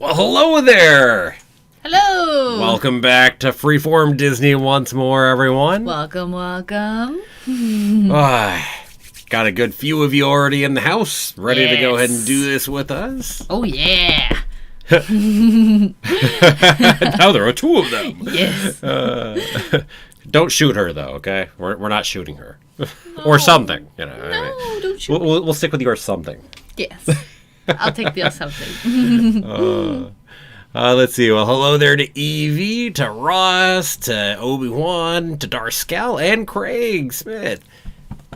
Well, hello there! Hello! Welcome back to Freeform Disney once more, everyone. Welcome. Got a good few of you already in the house, ready to go ahead and Yes. do this with us. Oh, yeah! Now there are two of them. Yes. Don't shoot her, though, okay? We're not shooting her. Or something, you know. No, don't shoot. We'll stick with your something. Yes. I'll take the something. Let's see. Well, hello there to Evie, to Ross, to Obi-Wan, to Darskell, and Craig Smith.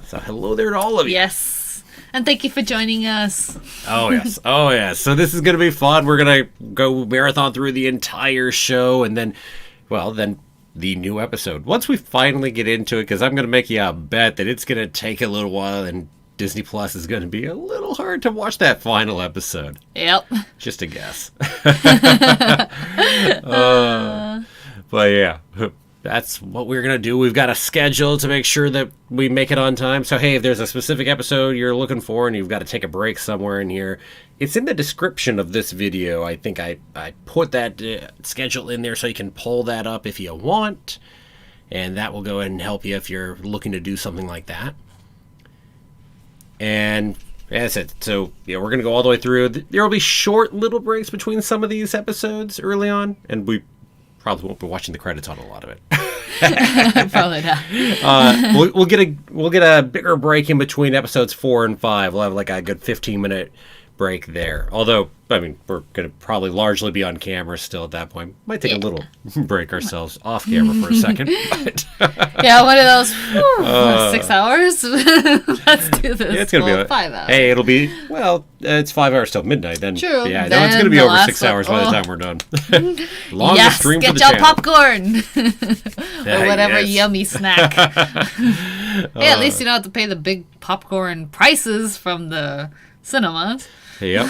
So hello there to all of you. Yes. And thank you for joining us. Oh, yes. Oh, yes. So this is going to be fun. We're going to go marathon through the entire show and then the new episode. Once we finally get into it, because I'm going to make you a bet that it's going to take a little while and Disney Plus is going to be a little hard to watch that final episode. Yep. Just a guess. But yeah, that's what we're going to do. We've got a schedule to make sure that we make it on time. So, hey, if there's a specific episode you're looking for and you've got to take a break somewhere in here, it's in the description of this video. I think I put that schedule in there so you can pull that up if you want. And that will go ahead and help you if you're looking to do something like that. And that's it. So, yeah, we're going to go all the way through. There will be short little breaks between some of these episodes early on, and we probably won't be watching the credits on a lot of it. Probably not. We'll get a bigger break in between episodes 4 and 5. We'll have like a good 15-minute break there. Although, I mean, we're going to probably largely be on camera still at that point. Might take a little break ourselves off camera for a second. But Yeah, one of those 6 hours. Let's do this. yeah, it's going to be 5 hours. Hey, it'll be, it's 5 hours till midnight. Then, True. Yeah, Then it's going to be the over last 6 hours by the time we're done. Longest Yes, stream for get the y'all channel. popcorn. Or whatever Yes. yummy snack. Hey, at least you don't have to pay the big popcorn prices from the cinemas. Yep.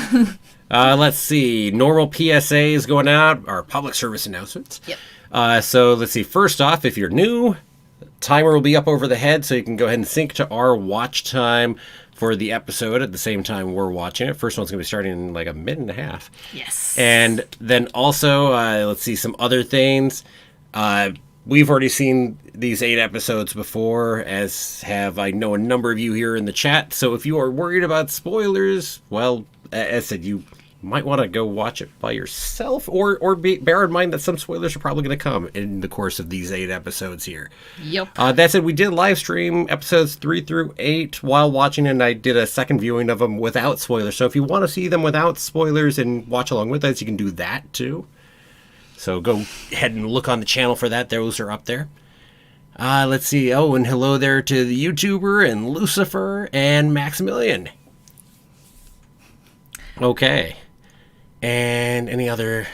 Let's see. Normal PSAs going out, our public service announcements. Yep. So let's see. First off, if you're new, timer will be up over the head, so you can go ahead and sync to our watch time for the episode at the same time we're watching it. First one's going to be starting in like a minute and a half. Yes. And then also, let's see some other things. We've already seen these 8 episodes before, as have I know a number of you here in the chat. So if you are worried about spoilers, well, as I said, you might want to go watch it by yourself, or bear in mind that some spoilers are probably going to come in the course of these 8 episodes here. Yep. That said, we did live stream episodes 3 through 8 while watching, and I did a second viewing of them without spoilers. So if you want to see them without spoilers and watch along with us, you can do that too. So go ahead and look on the channel for that. Those are up there. Let's see. Oh, and hello there to the YouTuber and Lucifer and Maximilian. Okay. And any other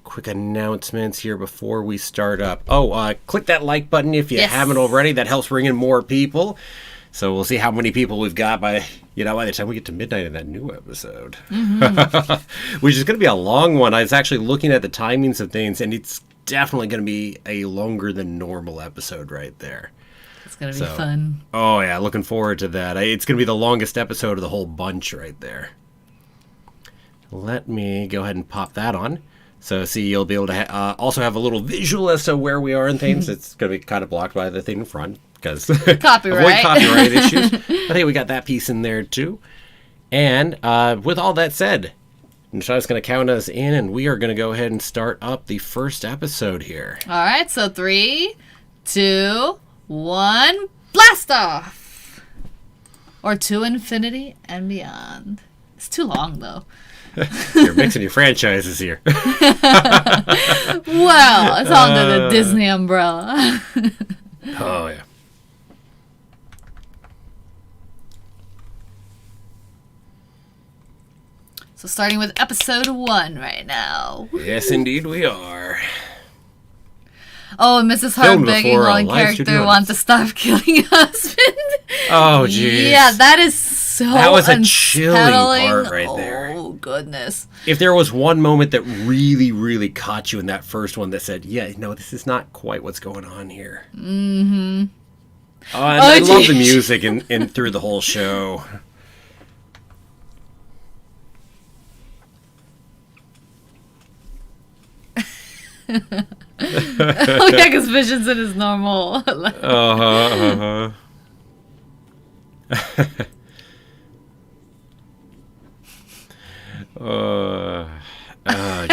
quick announcements here before we start up? Oh, click that like button if you haven't already. That helps bring in more people. So we'll see how many people we've got by the time we get to midnight in that new episode. Mm-hmm. Which is going to be a long one. I was actually looking at the timings of things, and it's definitely going to be a longer than normal episode right there. It's going to be fun. Oh, yeah. Looking forward to that. It's going to be the longest episode of the whole bunch right there. Let me go ahead and pop that on. So, see, you'll be able to also have a little visual as to where we are and things. It's going to be kind of blocked by the thing in front because Copyright. avoid copyright issues. But hey, we got that piece in there too. And with all that said, Natalia's going to count us in, and we are going to go ahead and start up the first episode here. All right, so 3, 2, 1, blast off! Or to infinity and beyond. It's too long, though. You're mixing your franchises here. Well, it's under the Disney umbrella. Oh, yeah. So starting with episode 1 right now. Yes, indeed we are. Oh, Mrs. Filmed Hardbegging before a one live character studio wants to stop killing husband. Oh, jeez. Yeah, that is so That was a chilling unsettling. part right there. Oh, goodness. If there was one moment that really, really caught you in that first one that said, yeah, no, this is not quite what's going on here. Mm-hmm. Oh, and I love the music in through the whole show. Oh yeah, because Vision's in his normal.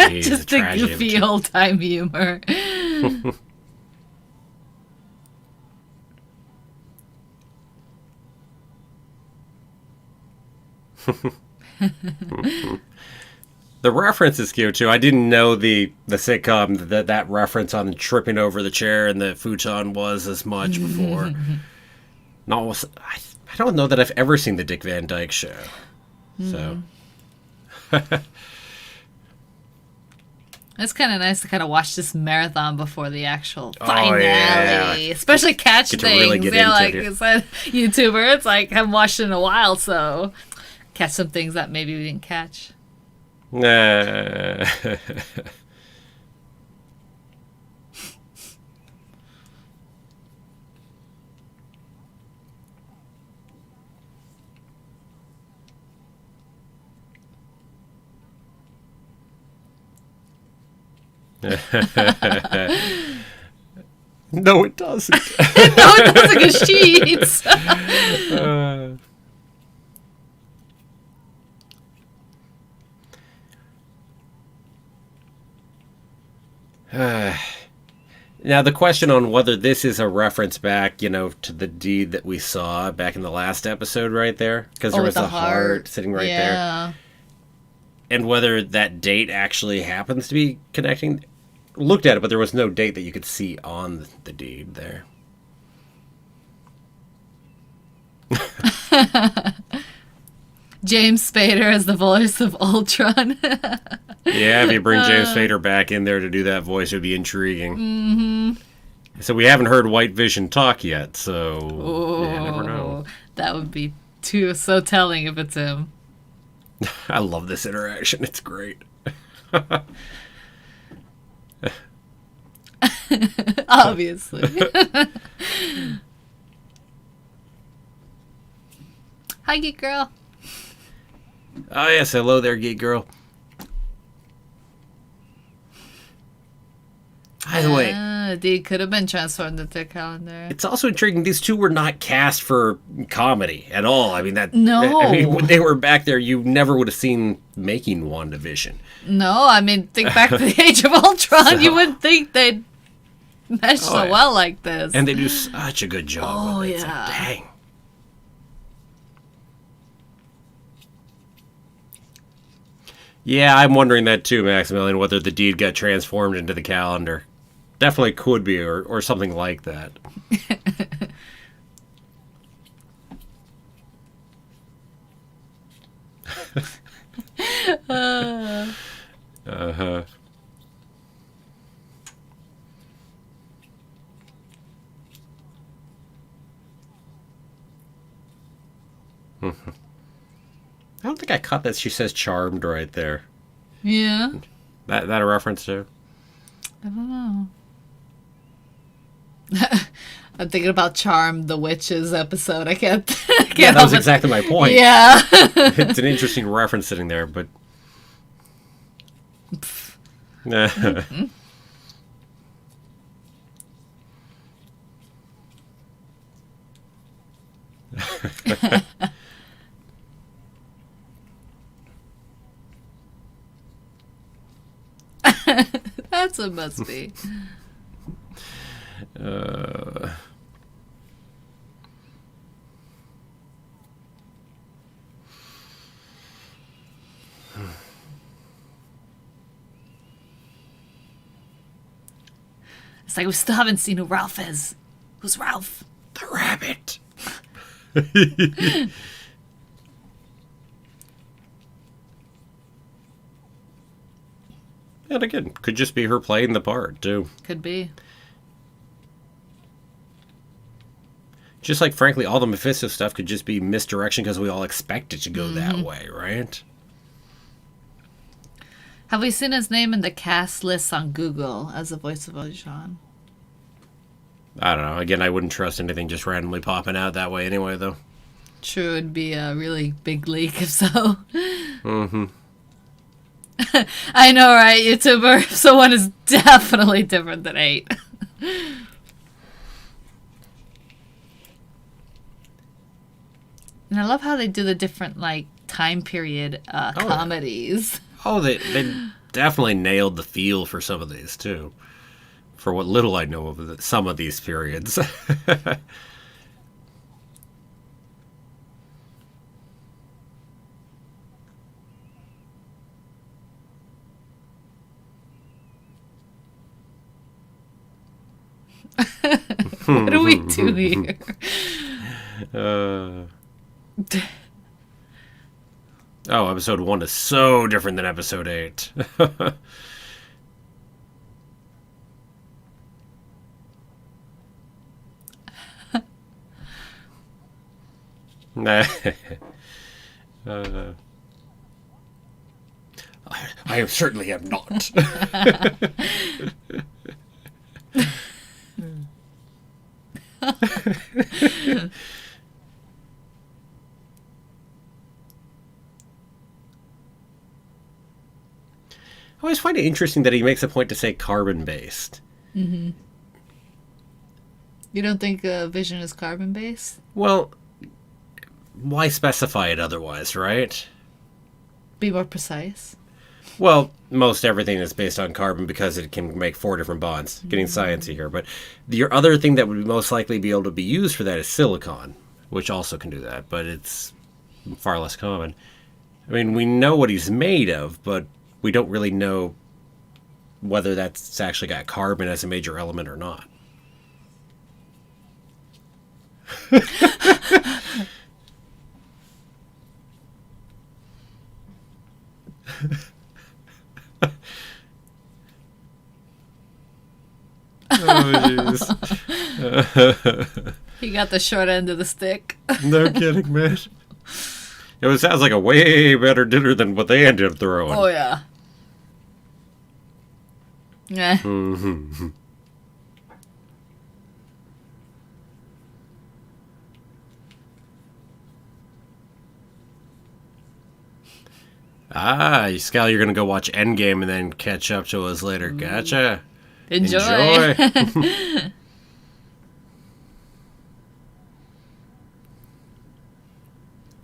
Geez, Just a goofy old-time humor. The reference is cute too. I didn't know the sitcom that reference on tripping over the chair and the futon was as much before. I don't know that I've ever seen the Dick Van Dyke Show. So it's kind of nice to kind of watch this marathon before the actual finale, especially catch things. Really like you said, YouTuber. It's like I haven't watched it in a while, so catch some things that maybe we didn't catch. No, it doesn't. No, it doesn't, because she eats. Now, the question on whether this is a reference back, to the deed that we saw back in the last episode right there, because there was the heart sitting right there. And whether that date actually happens to be connecting. Looked at it, but there was no date that you could see on the deed there. James Spader as the voice of Ultron. Yeah, if you bring James Spader back in there to do that voice, it would be intriguing. Mm-hmm. So we haven't heard White Vision talk yet, so I never know. That would be so telling if it's him. I love this interaction. It's great. Obviously. Hi, Geek Girl. Oh, yes. Hello there, Geek Girl. By the way, They could have been transformed into a calendar. It's also intriguing. These two were not cast for comedy at all. I mean, when they were back there, you never would have seen making WandaVision. No, I mean, think back to the Age of Ultron. You wouldn't think they'd mesh so well like this. And they do such a good job with it. Yeah. It's like, dang. Yeah, I'm wondering that too, Maximilian, whether the deed got transformed into the calendar. Definitely could be, or something like that. Uh-huh. I don't think I caught that she says charmed right there. Yeah. That a reference to? I don't know. I'm thinking about Charmed, the Witches episode. I can't Yeah, that was exactly my point. Yeah. It's an interesting reference sitting there, but... Mm-hmm. That's what it must be. It's like we still haven't seen who Ralph is. Who's Ralph? The rabbit. And again, could just be her playing the part, too. Could be. Just like, frankly, all the Mephisto stuff could just be misdirection because we all expect it to go that way, right? Have we seen his name in the cast list on Google as the voice of Ultron? I don't know. Again, I wouldn't trust anything just randomly popping out that way anyway, though. True, it'd be a really big leak if so. Mm-hmm. I know, right, YouTuber? So 1 is definitely different than 8. And I love how they do the different, like, time period comedies. Oh, they definitely nailed the feel for some of these, too. For what little I know of some of these periods. What do we do here? Oh, episode 1 is so different than episode 8. I certainly am not. I always find it interesting that he makes a point to say carbon-based. Mm-hmm. You don't think Vision is carbon-based? Well, why specify it otherwise, right? Be more precise. Well, most everything is based on carbon because it can make 4 different bonds. Getting sciencey here. But your other thing that would most likely be able to be used for that is silicon, which also can do that, but it's far less common. I mean, we know what he's made of, but we don't really know whether that's actually got carbon as a major element or not. Oh, jeez. He got the short end of the stick. No kidding, man. It sounds like a way better dinner than what they ended up throwing. Oh, yeah. Yeah. Mm-hmm. Scal, you're going to go watch Endgame and then catch up to us later. Gotcha. Enjoy.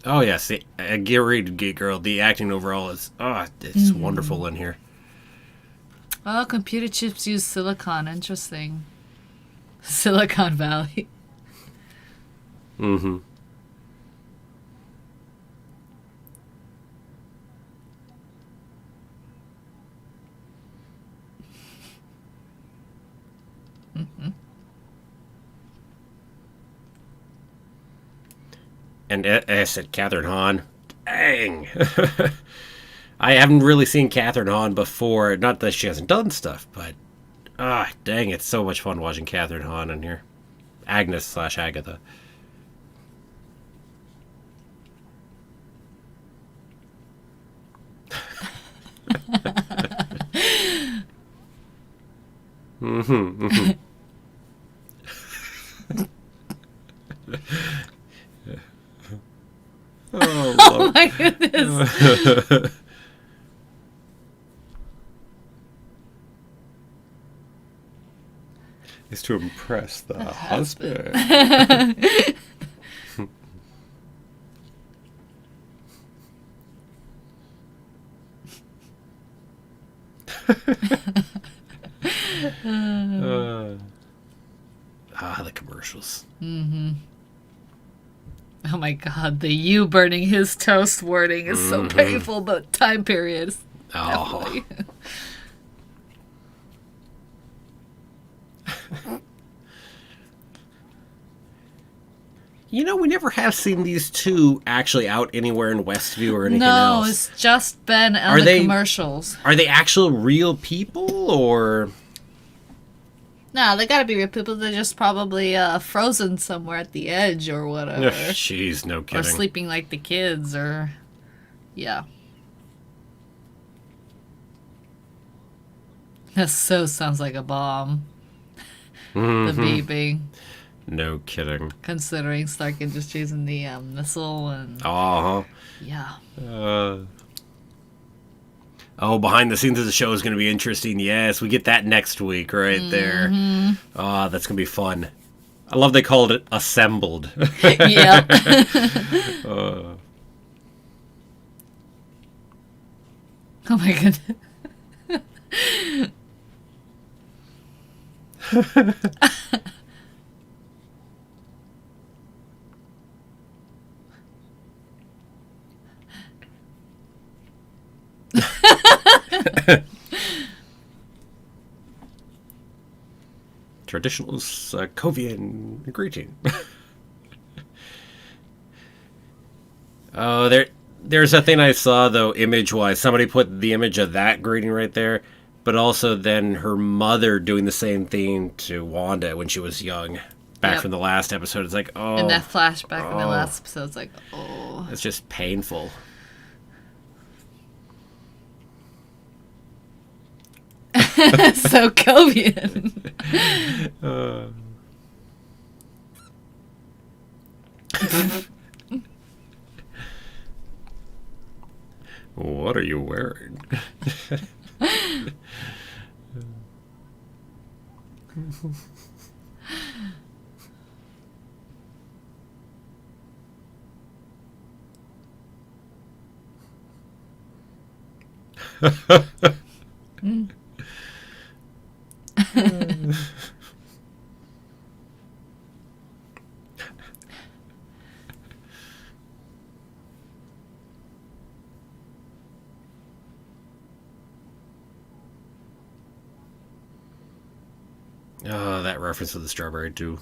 Oh, yes. Get ready, Geek Girl. The acting overall is, it's wonderful in here. Oh, computer chips use silicon. Interesting. Silicon Valley. Mm-hmm. And I said Catherine Hahn. Dang. I haven't really seen Catherine Hahn before. Not that she hasn't done stuff, but dang, it's so much fun watching Catherine Hahn in here. Agnes/Agatha. Oh my goodness. Is to impress the husband. The commercials. Mm-hmm. Oh my god, the you burning his toast wording is so painful, but time period. Definitely. You know, we never have seen these two actually out anywhere in Westview or anything else. No, it's just been on the commercials. Are they actual real people, or...? No, they gotta be real people. They're just probably frozen somewhere at the edge or whatever. Jeez, no kidding. Or sleeping like the kids, or... Yeah. That so sounds like a bomb. The baby. No kidding. Considering Stark just using the missile and... Uh-huh. Yeah. Oh, behind the scenes of the show is going to be interesting. Yes, we get that next week right there. Oh, that's going to be fun. I love they called it Assembled. Yeah. Oh my goodness. Traditional Sokovian greeting. Oh, there's a thing I saw, though, image-wise. Somebody put the image of that greeting right there, but also then her mother doing the same thing to Wanda when she was young. Back from the last episode. It's like, oh. And that flashback in the last episode, it's like, oh. It's just painful. Sokovian. What are you wearing? Oh, that reference to the strawberry, too.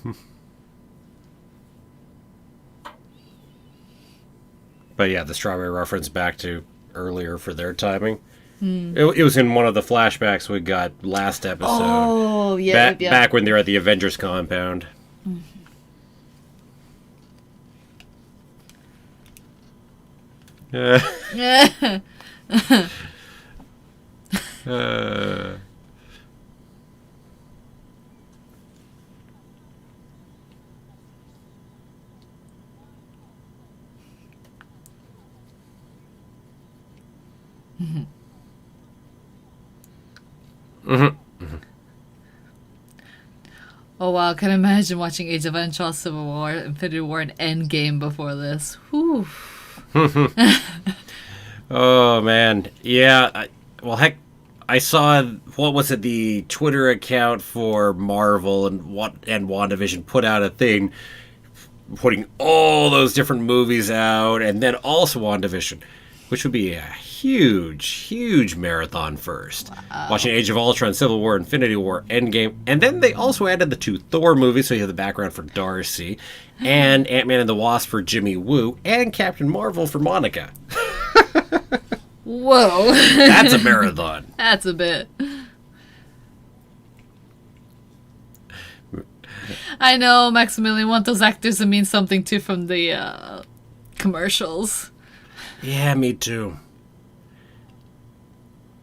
But yeah, the strawberry reference back to earlier for their timing. It was in one of the flashbacks we got last episode. Oh, yeah. Back when they were at the Avengers compound. Yeah. Oh wow, can imagine watching Age of Ultron, Civil War, Infinity War, and Endgame before this. Whew. Oh man, yeah. Well, heck, I saw what was it? The Twitter account for Marvel and WandaVision put out a thing putting all those different movies out, and then also WandaVision, which would be a huge marathon first. Wow. Watching Age of Ultron, Civil War, Infinity War, Endgame, and then they also added the 2 Thor movies, so you have the background for Darcy, and Ant-Man and the Wasp for Jimmy Woo, and Captain Marvel for Monica. Whoa. That's a marathon. That's a bit. I know, Maximilian, want those actors to mean something too from the commercials. Yeah, me too.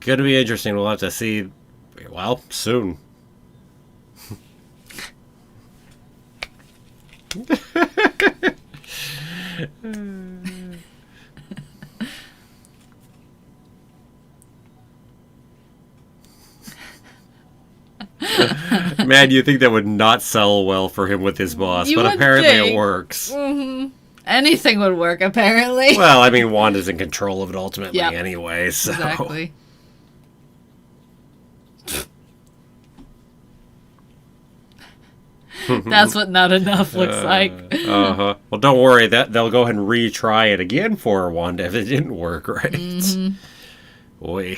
Gonna be interesting. We'll have to see, well, soon. Man, you think that would not sell well for him with his boss, but apparently it works. Mm-hmm. Anything would work, apparently. Well, I mean, Wanda's in control of it ultimately anyway, so... Exactly. That's what not enough looks like. Well, don't worry. They'll go ahead and retry it again for Wanda if it didn't work, right? Mm-hmm. Boy.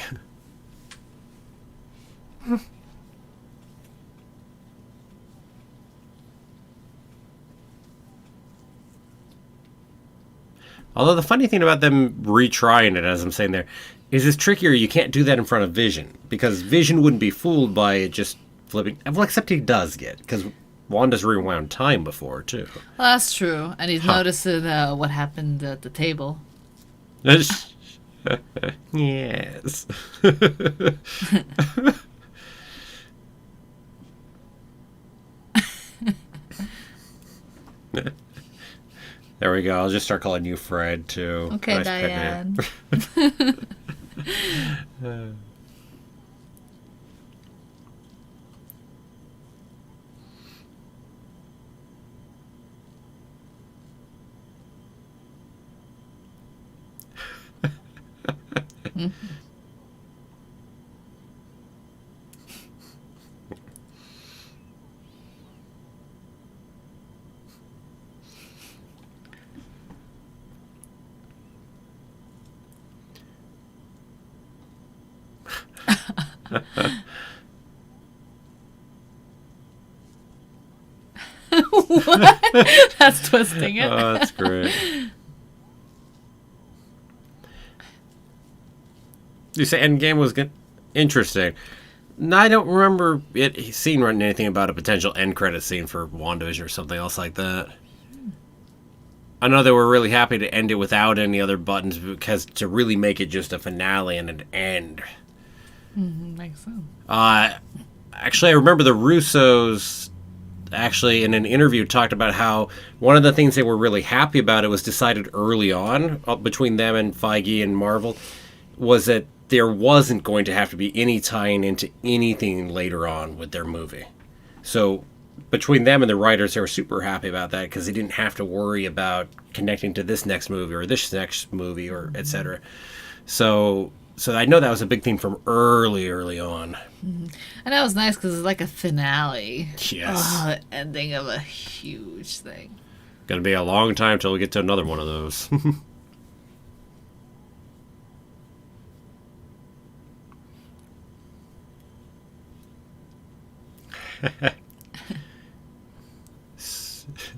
Although the funny thing about them retrying it, as I'm saying there, is it's trickier. You can't do that in front of Vision, because Vision wouldn't be fooled by it just flipping. Well, except he does get, because Wanda's rewound time before, too. Well, that's true. And he's noticing what happened at the table. Yes. There we go. I'll just start calling you Fred, too. Okay, nice. Diane. What? That's twisting it. Oh, that's great. You say Endgame was good? Interesting. No, I don't remember seeing anything about a potential end credit scene for WandaVision or something else like that. I know they were really happy to end it without any other buttons because to really make it just a finale and an end. Makes sense. Actually, I remember the Russos actually in an interview talked about how one of the things they were really happy about, it was decided early on between them and Feige and Marvel, was that there wasn't going to have to be any tying into anything later on with their movie. So between them and the writers, they were super happy about that because they didn't have to worry about connecting to this next movie or this next movie or etc. So I know that was a big theme from early on. And that was nice because it's like a finale. Yes. Oh, the ending of a huge thing. Gonna be a long time till we get to another one of those.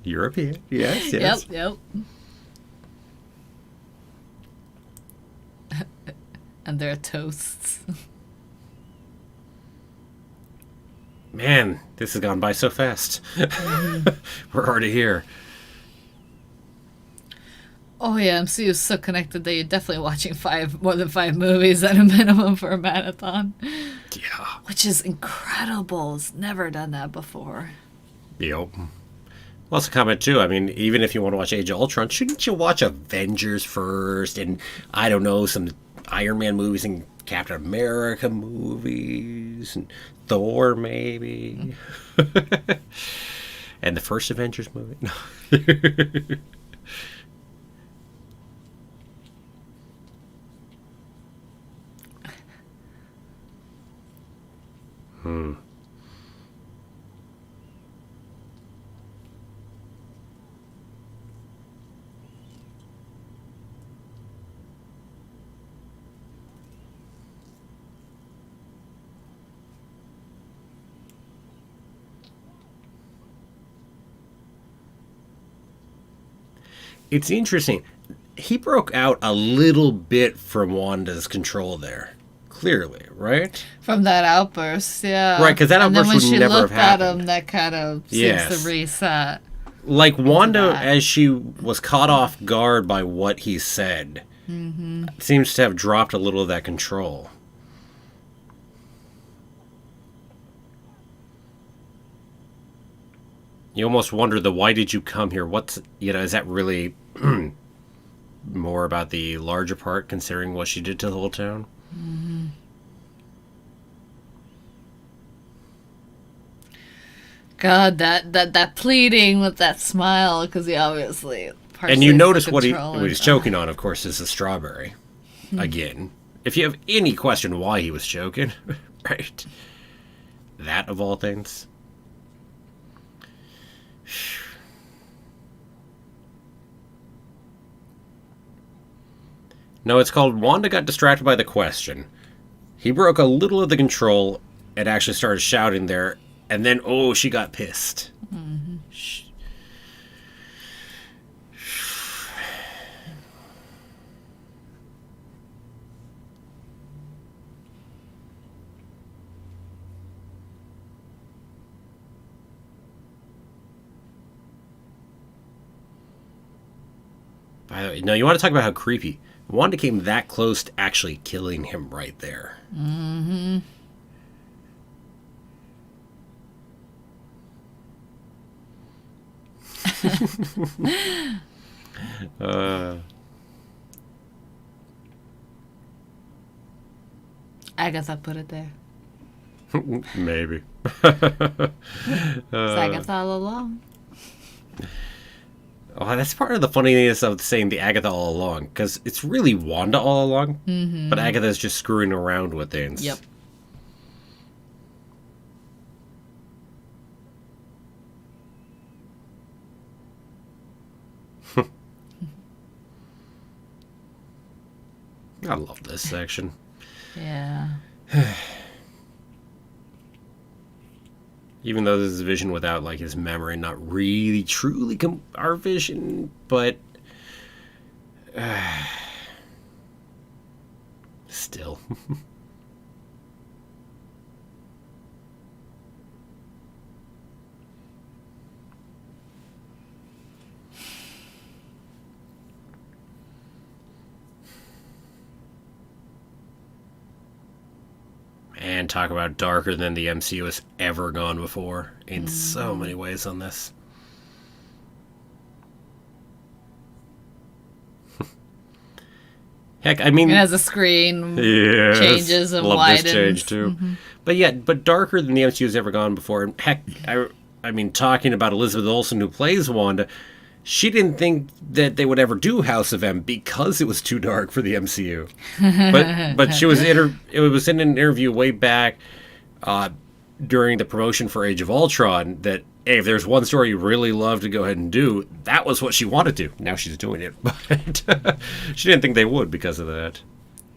European, yes. Yep. And their toasts. Man, this has gone by so fast. We're already here. Oh yeah, MCU is so connected that you're definitely watching more than 5 movies at a minimum for a marathon. Yeah. Which is incredible. It's never done that before. Yep. Well, it's a comment too. I mean, even if you want to watch Age of Ultron, shouldn't you watch Avengers first? And I don't know, some Iron Man movies and Captain America movies and Thor maybe. And the first Avengers movie. It's interesting. He broke out a little bit from Wanda's control there. Clearly, right? From that outburst, yeah. Right, because that outburst would never have happened. And then when she looked at him, that kind of seems to reset. Like Wanda, as she was caught off guard by what he said, seems to have dropped a little of that control. You almost wonder why did you come here? Is that really more about the larger part, considering what she did to the whole town? God, that pleading with that smile, because he obviously. And you notice what he's choking on, of course, is the strawberry. Again, if you have any question why he was choking, right? That of all things. No, it's called Wanda got distracted by the question. He broke a little of the control and actually started shouting there, and then, she got pissed. By the way, no, you want to talk about how creepy. Wanda came that close to actually killing him right there. Agatha put it there. Maybe. It's Agatha all along. Oh, that's part of the funniness of saying the Agatha all along, because it's really Wanda all along, but Agatha's just screwing around with things. Yep. I love this section. Yeah. Even though this is Vision without, like, his memory, not really truly our Vision, but still. And talk about darker than the MCU has ever gone before in so many ways on this. Heck, I mean, it has a screen, changes and widens. Love this change too. But darker than the MCU has ever gone before. And heck, I mean, talking about Elizabeth Olsen, who plays Wanda, she didn't think that they would ever do House of M because it was too dark for the MCU. But she was it was in an interview way back during the promotion for Age of Ultron that, hey, if there's one story you really love to go ahead and do, that was what she wanted to. Now she's doing it, but she didn't think they would because of that.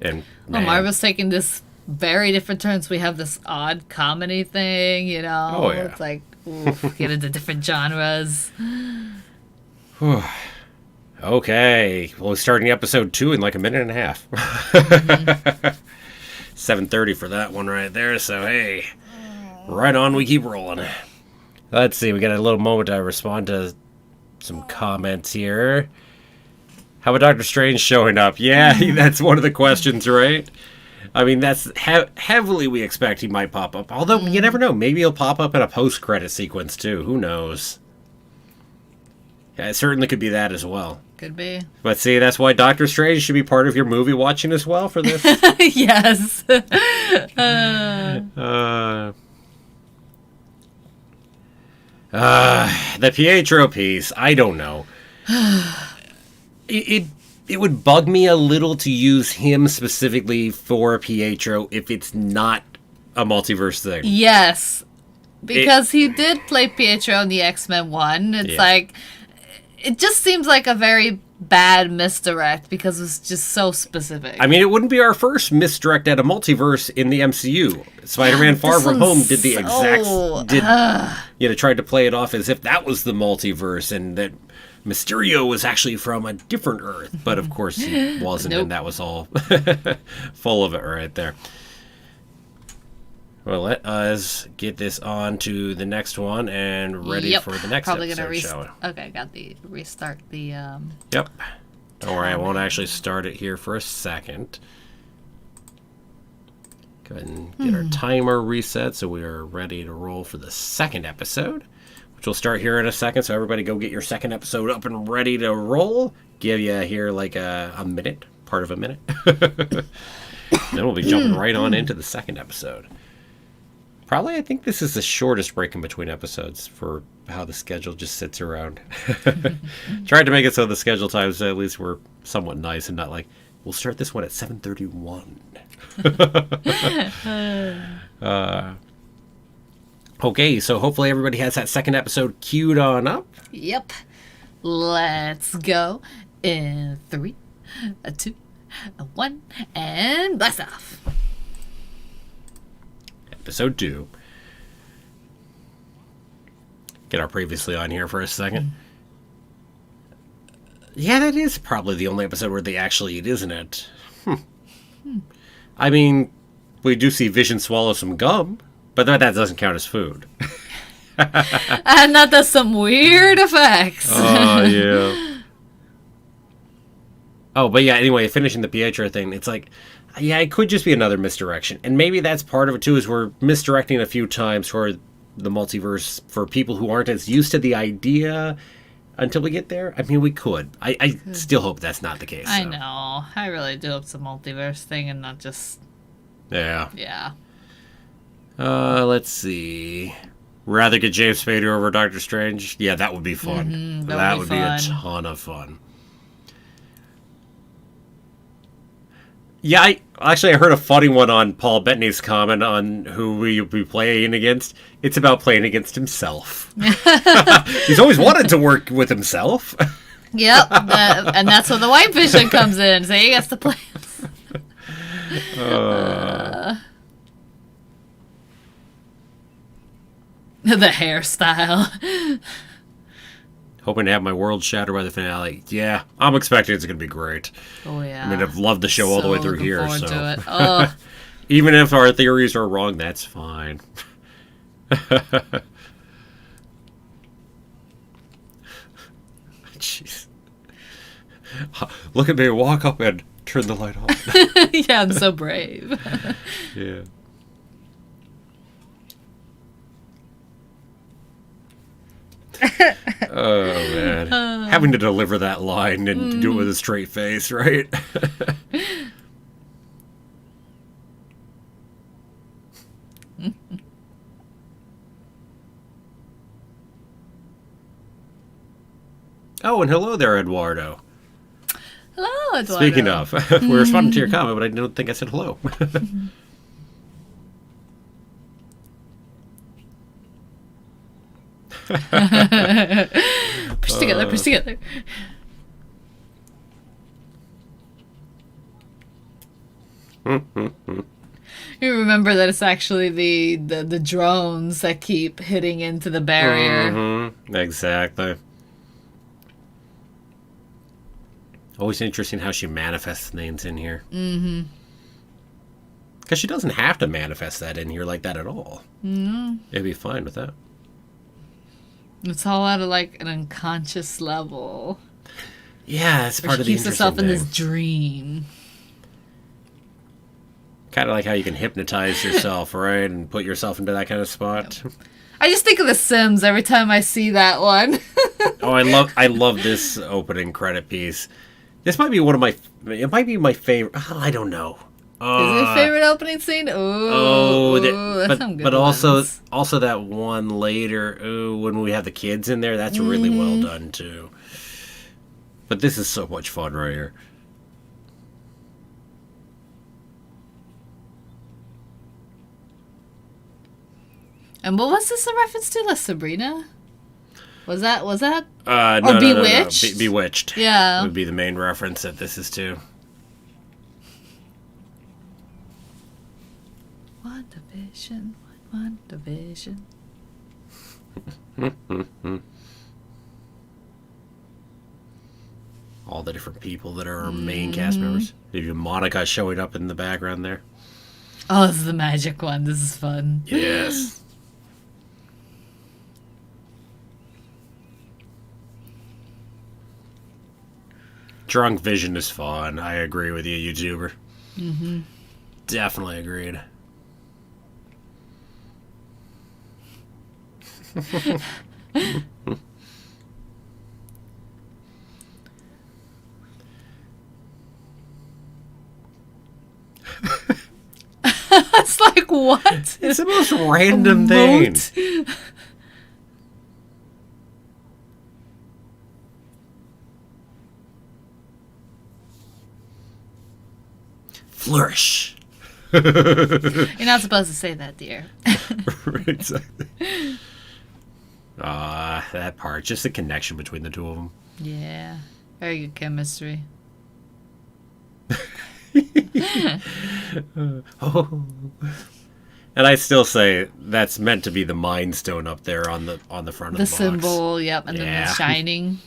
And Marvel's taking this very different turns. We have this odd comedy thing, you know. Oh, yeah. It's like, oof, get into different genres. Okay, well, we're starting episode 2 in like a minute and a half. 7:30 for that one right there, so hey, right on, we keep rolling. Let's see, we got a little moment to respond to some comments here. How about Doctor Strange showing up? Yeah, that's one of the questions, right? I mean, that's heavily we expect he might pop up, although you never know, maybe he'll pop up in a post-credit sequence too, who knows? Yeah, it certainly could be that as well. Could be. But see, that's why Doctor Strange should be part of your movie watching as well for this. Yes. The Pietro piece, I don't know. It would bug me a little to use him specifically for Pietro if it's not a multiverse thing. Yes. Because he did play Pietro in the X-Men 1. It's like... It just seems like a very bad misdirect because it's just so specific. I mean, it wouldn't be our first misdirect at a multiverse in the MCU. Spider-Man Far From Home did the tried to play it off as if that was the multiverse and that Mysterio was actually from a different Earth. But of course he wasn't, and that was all full of it right there. Well, let us get this on to the next one and ready for the next episode, shall we? Okay, got the restart the... Yep. Don't worry, I won't actually start it here for a second. Go ahead and get our timer reset so we are ready to roll for the second episode, which will start here in a second. So everybody go get your second episode up and ready to roll. Give you here like a minute, part of a minute. Then we'll be jumping right on into the second episode. Probably, I think this is the shortest break in between episodes for how the schedule just sits around. Tried to make it so the schedule times at least were somewhat nice and not like, we'll start this one at 7:31. Okay, so hopefully everybody has that second episode queued on up. Yep. Let's go in 3, 2, 1, and blast off. Episode 2. Get our previously on here for a second. Yeah, that is probably the only episode where they actually eat, isn't it? I mean, we do see Vision swallow some gum, but that doesn't count as food. And that does some weird effects. Oh, yeah. Oh, but yeah, anyway, finishing the Pietro thing, it's like, yeah, it could just be another misdirection. And maybe that's part of it, too, is we're misdirecting a few times for the multiverse for people who aren't as used to the idea until we get there. I mean, we could. I still hope that's not the case. I know. I really do hope it's a multiverse thing and not just Yeah. Yeah. Let's see. Rather get James Spader over Doctor Strange? Yeah, that would be fun. Mm-hmm, that would be a ton of fun. Yeah, I heard a funny one on Paul Bettany's comment on who we be playing against. It's about playing against himself. He's always wanted to work with himself. Yep, and that's when the white vision comes in, so he gets to play. The hairstyle. Hoping to have my world shattered by the finale. Yeah, I'm expecting it's going to be great. Oh, yeah. I mean, I've loved the show all the way through here. So To it. Oh. Even if our theories are wrong, that's fine. Jeez. Look at me walk up and turn the light off. Yeah, I'm so brave. Yeah. Oh, man. Having to deliver that line and do it with a straight face, right? Oh, and hello there, Eduardo. Hello, Eduardo. Speaking of, we're responding to your comment, but I don't think I said hello. Push together, push together. You remember that it's actually the drones that keep hitting into the barrier. Mm-hmm. Exactly. Always interesting how she manifests things in here. Mm-hmm. Because she doesn't have to manifest that in here like that at all. No. It'd be fine with that. It's all at like an unconscious level. Yeah, it's part of the interesting thing. She keeps herself in this dream. Kind of like how you can hypnotize yourself, right? And put yourself into that kind of spot. Yep. I just think of The Sims every time I see that one. Oh, I love this opening credit piece. This might be it might be my favorite. Oh, I don't know. Is it your favorite opening scene? That's some good ones. also that one later. Ooh, when we have the kids in there, that's really well done too. But this is so much fun right here. And what was this a reference to? La Sabrina? Was that? No, or Bewitched? No. Bewitched. Yeah. Would be the main reference that this is to. WandaVision. All the different people that are our main cast members. Even Monica showing up in the background there. Oh, this is the magic one. This is fun. Yes. Drunk Vision is fun. I agree with you, YouTuber. Mm-hmm. Definitely agreed. It's like, what? It's the most random thing. Flourish. You're not supposed to say that, dear. Exactly. That part. Just the connection between the two of them. Yeah. Very good chemistry. Oh. And I still say that's meant to be the Mind Stone up there on the front of the box. The symbol, yep, and then the shining.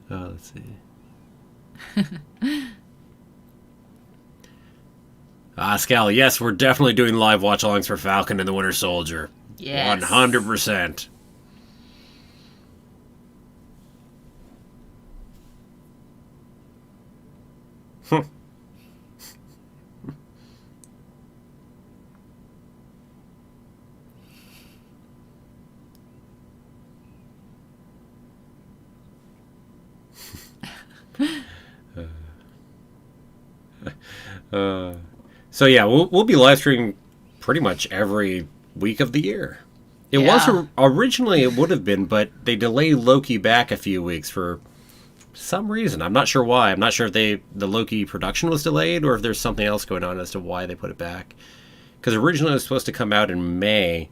Let's see. Scal, yes, we're definitely doing live watch-alongs for Falcon and the Winter Soldier. Yes. 100%. So yeah, we'll be live streaming pretty much every week of the year. It was originally it would have been, but they delayed Loki back a few weeks for some reason. I'm not sure why. I'm not sure if the Loki production was delayed or if there's something else going on as to why they put it back. Because originally it was supposed to come out in May,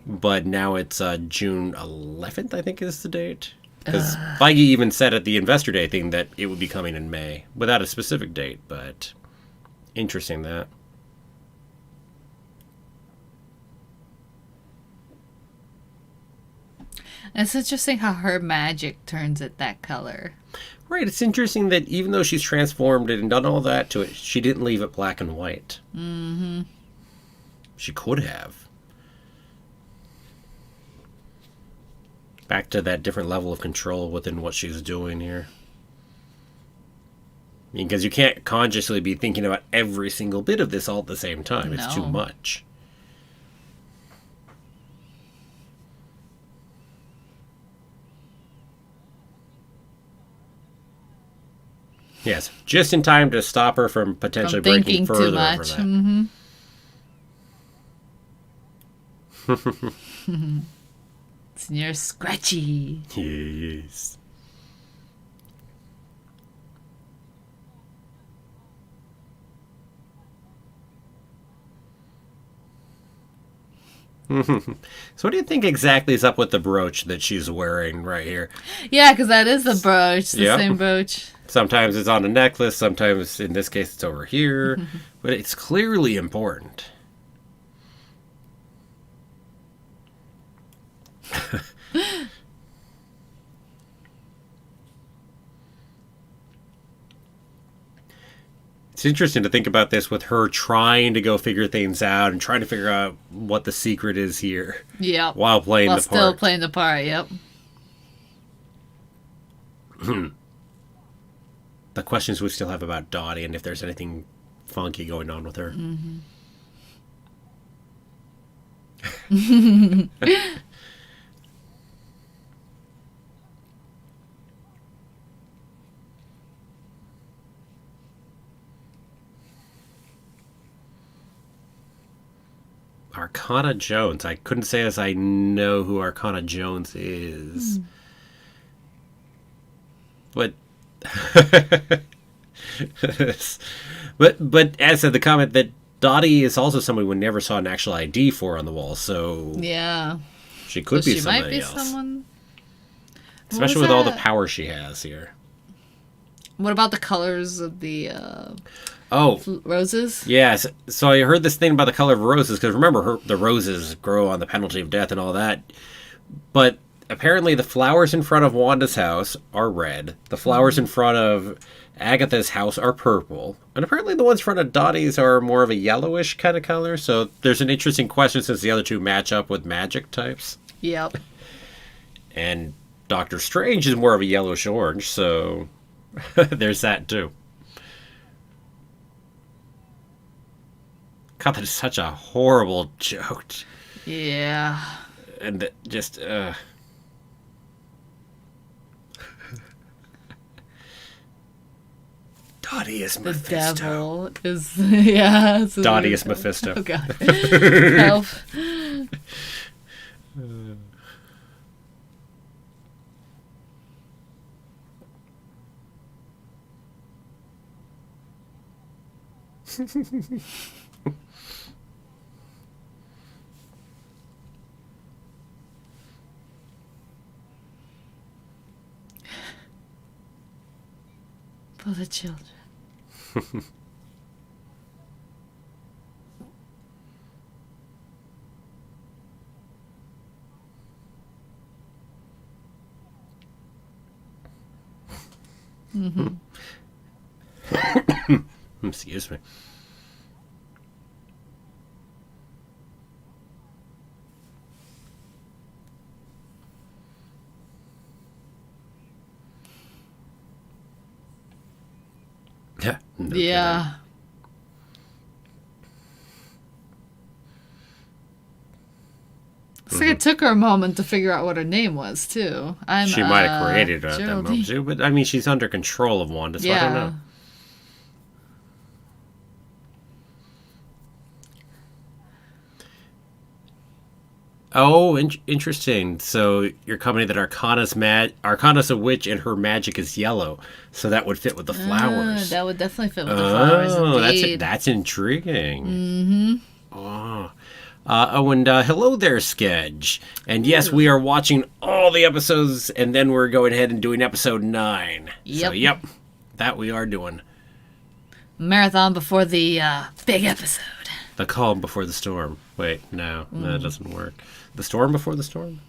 but now it's June 11th, I think is the date. Because Feige even said at the Investor Day thing that it would be coming in May without a specific date, but interesting that. It's interesting how her magic turns it that color. Right, it's interesting that even though she's transformed it and done all that to it, she didn't leave it black and white. Mm-hmm. She could have. Back to that different level of control within what she's doing here. I mean, because you can't consciously be thinking about every single bit of this all at the same time. It's too much. Yes, just in time to stop her from potentially breaking further too much. over that. Mm-hmm. It's near scratchy. Yes. So what do you think exactly is up with the brooch that she's wearing right here? Yeah, because that is the brooch, the same brooch. Sometimes it's on a necklace, sometimes in this case it's over here, but it's clearly important. It's interesting to think about this with her trying to go figure things out and trying to figure out what the secret is here. Yeah. While playing the part. Still playing the part, yep. The questions we still have about Dottie and if there's anything funky going on with her. Arcana Jones. I couldn't say as I know who Arcana Jones is. But but as said the comment that Dottie is also somebody we never saw an actual ID for on the wall, so yeah, she could be somebody else. Someone... Especially with all the power she has here. What about the colors of the roses? Yes. So I heard this thing about the color of roses, because remember, the roses grow on the penalty of death and all that. But apparently the flowers in front of Wanda's house are red. The flowers in front of Agatha's house are purple. And apparently the ones in front of Dottie's are more of a yellowish kind of color. So there's an interesting question since the other two match up with magic types. Yep. And Doctor Strange is more of a yellowish-orange, so there's that too. God, that is such a horrible joke. Yeah. And just, Dottie is Mephisto. The devil is, yeah. Dottie is Mephisto. Oh, God. Help. For the children. Mm-hmm. Excuse me. Yeah. No yeah. Kidding. It's like it took her a moment to figure out what her name was, too. She might have created it at that Geraldine. moment, too. But, I mean, she's under control of Wanda, so I don't know. Oh, interesting. So you're commenting that Arcana's a witch and her magic is yellow. So that would fit with the flowers. That would definitely fit with the flowers, indeed. That's intriguing. Mm-hmm. Oh. And hello there, Sketch. And yes, we are watching all the episodes, and then we're going ahead and doing episode 9. Yep. So, yep, that we are doing. Marathon before the big episode. The calm before the storm. Wait, no, that doesn't work. The storm before the storm?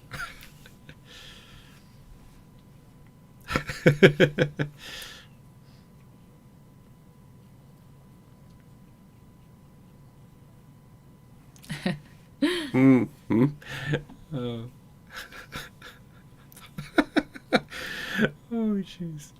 Mm-hmm. Oh, jeez.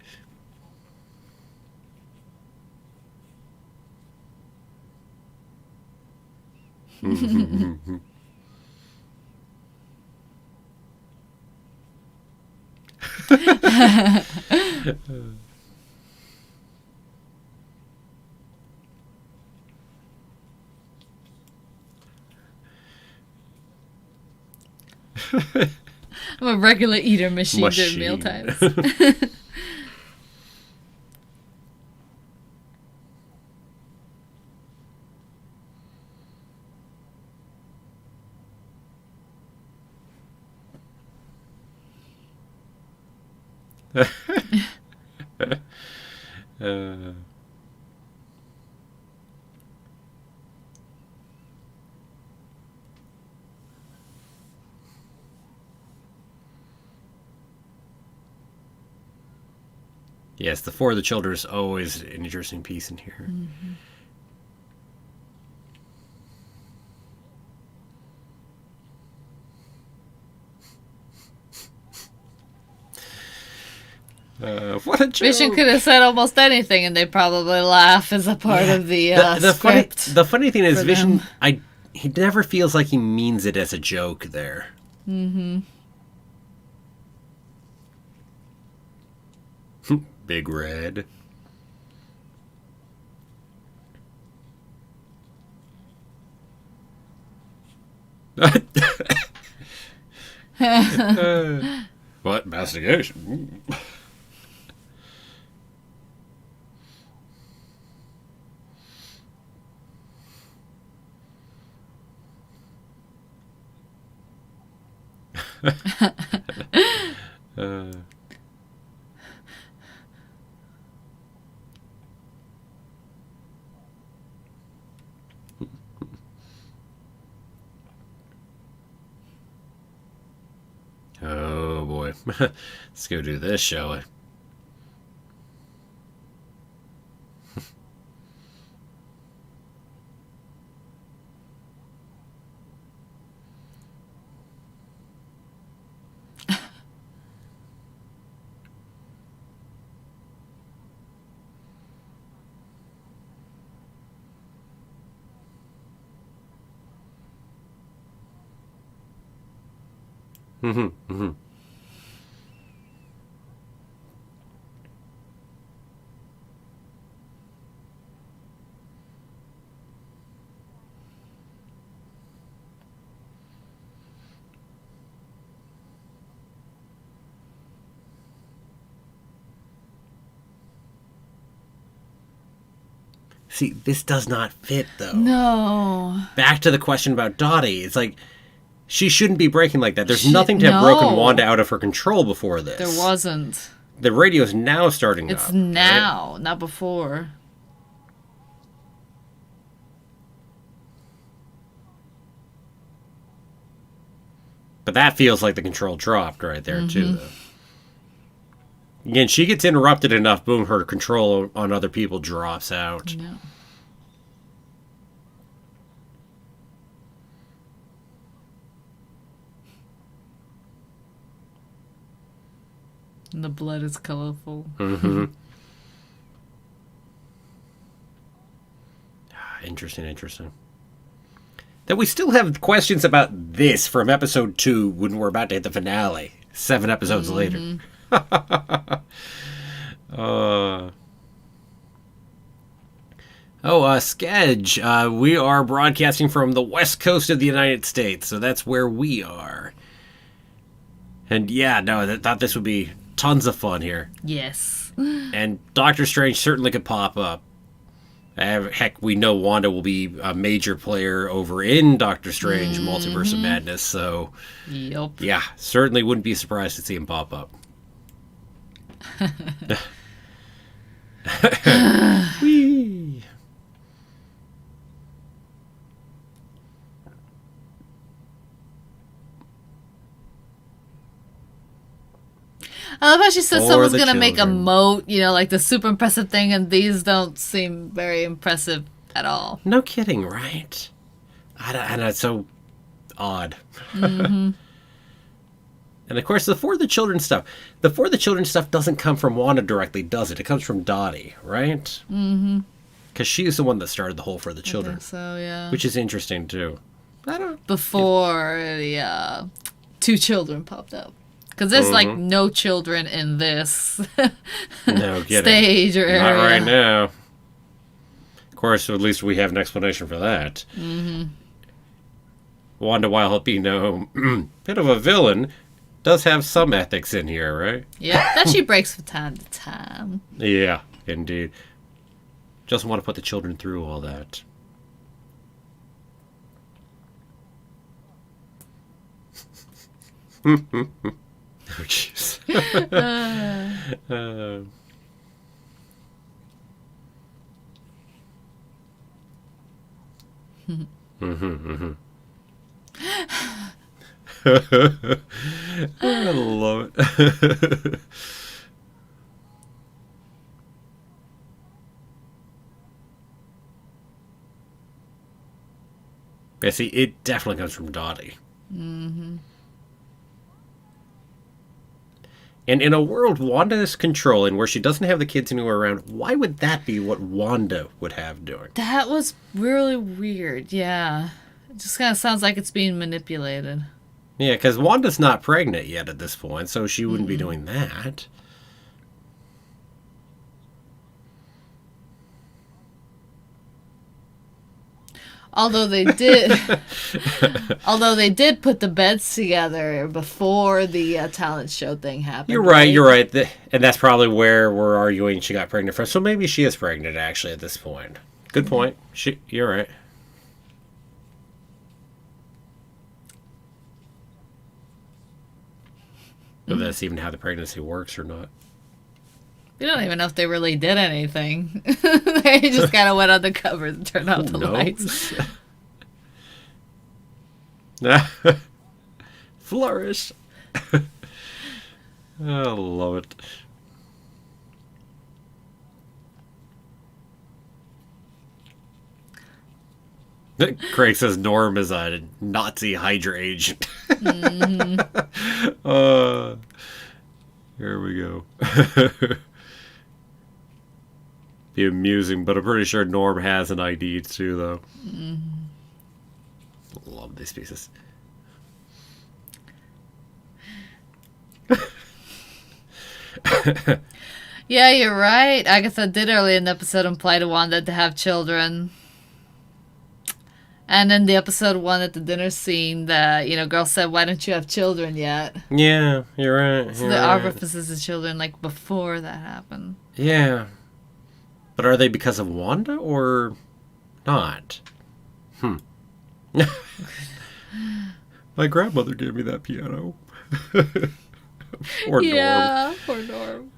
I'm a regular eater machine during mealtimes. Yes, the For the Children is always an interesting piece in here. Mm-hmm. What a joke! Vision could have said almost anything, and they probably laugh as a part of the script. The funny thing is, Vision, he never feels like he means it as a joke there. Mm-hmm. Big Red. What? Investigation? Oh boy. Let's go do this, shall we? Mm-hmm. Mm-hmm. See, this does not fit, though. No. Back to the question about Dottie. It's like, she shouldn't be breaking like that. There's nothing to have broken Wanda out of her control before this. There wasn't. The radio's now starting up. It's now, right? Not before. But that feels like the control dropped right there, too, though. Again, she gets interrupted enough, boom, her control on other people drops out. No. And the blood is colorful. Mm-hmm. Interesting. That we still have questions about this from episode 2 when we're about to hit the finale. 7 episodes later. Sketch. We are broadcasting from the west coast of the United States, so that's where we are. And yeah, no, I thought this would be tons of fun here. Yes. And Doctor Strange certainly could pop up. Heck, we know Wanda will be a major player over in Doctor Strange Multiverse of Madness, so yep. Yeah, certainly wouldn't be surprised to see him pop up. Whee! I love how she said someone's going to make a moat, like the super impressive thing, and these don't seem very impressive at all. No kidding, right? I know, it's so odd. Mm-hmm. And of course, the For the Children stuff. The For the Children stuff doesn't come from Wanda directly, does it? It comes from Dottie, right? Mm-hmm. Because she's the one that started the whole For the Children. I think so, yeah. Which is interesting, too. Before the 2 children popped up. Because there's, no children in this stage or area. Not right now. Of course, at least we have an explanation for that. Mm-hmm. Wanda, while being a bit of a villain, does have some ethics in here, right? Yeah, that she breaks from time to time. Yeah, indeed. Doesn't want to put the children through all that. Oh, jeez. I love it. Yeah, see, it definitely comes from Dottie. Mm-hmm. And in a world Wanda is controlling, where she doesn't have the kids anywhere around, why would that be what Wanda would have doing? That was really weird, yeah. It just kind of sounds like it's being manipulated. Yeah, because Wanda's not pregnant yet at this point, so she wouldn't be doing that. Although they did put the beds together before the talent show thing happened. You're right. And that's probably where we're arguing she got pregnant from. So maybe she is pregnant, actually, at this point. Good point. You're right. If that's even how the pregnancy works or not. We don't even know if they really did anything. They just kind of went on the cover and turned off the lights. Flourish. I love it. Craig says Norm is a Nazi Hydra agent. Here we go. Be amusing, but I'm pretty sure Norm has an ID too, though. Love these pieces. Yeah, you're right. Agatha did early in the episode imply to Wanda to have children. And in the episode 1 at the dinner scene, the girl said, "Why don't you have children yet?" Yeah, you're right. So there are references to children before that happened. Yeah. But are they because of Wanda or not? My grandmother gave me that piano. Poor Norm. Poor Norm.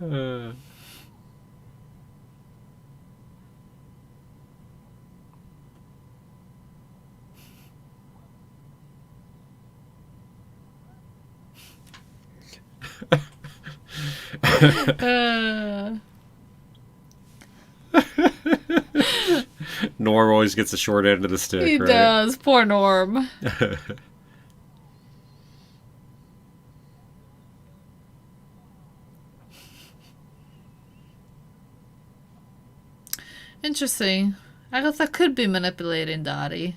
Norm always gets the short end of the stick, he right? does. Poor Norm. Interesting. Agatha could be manipulating Dottie.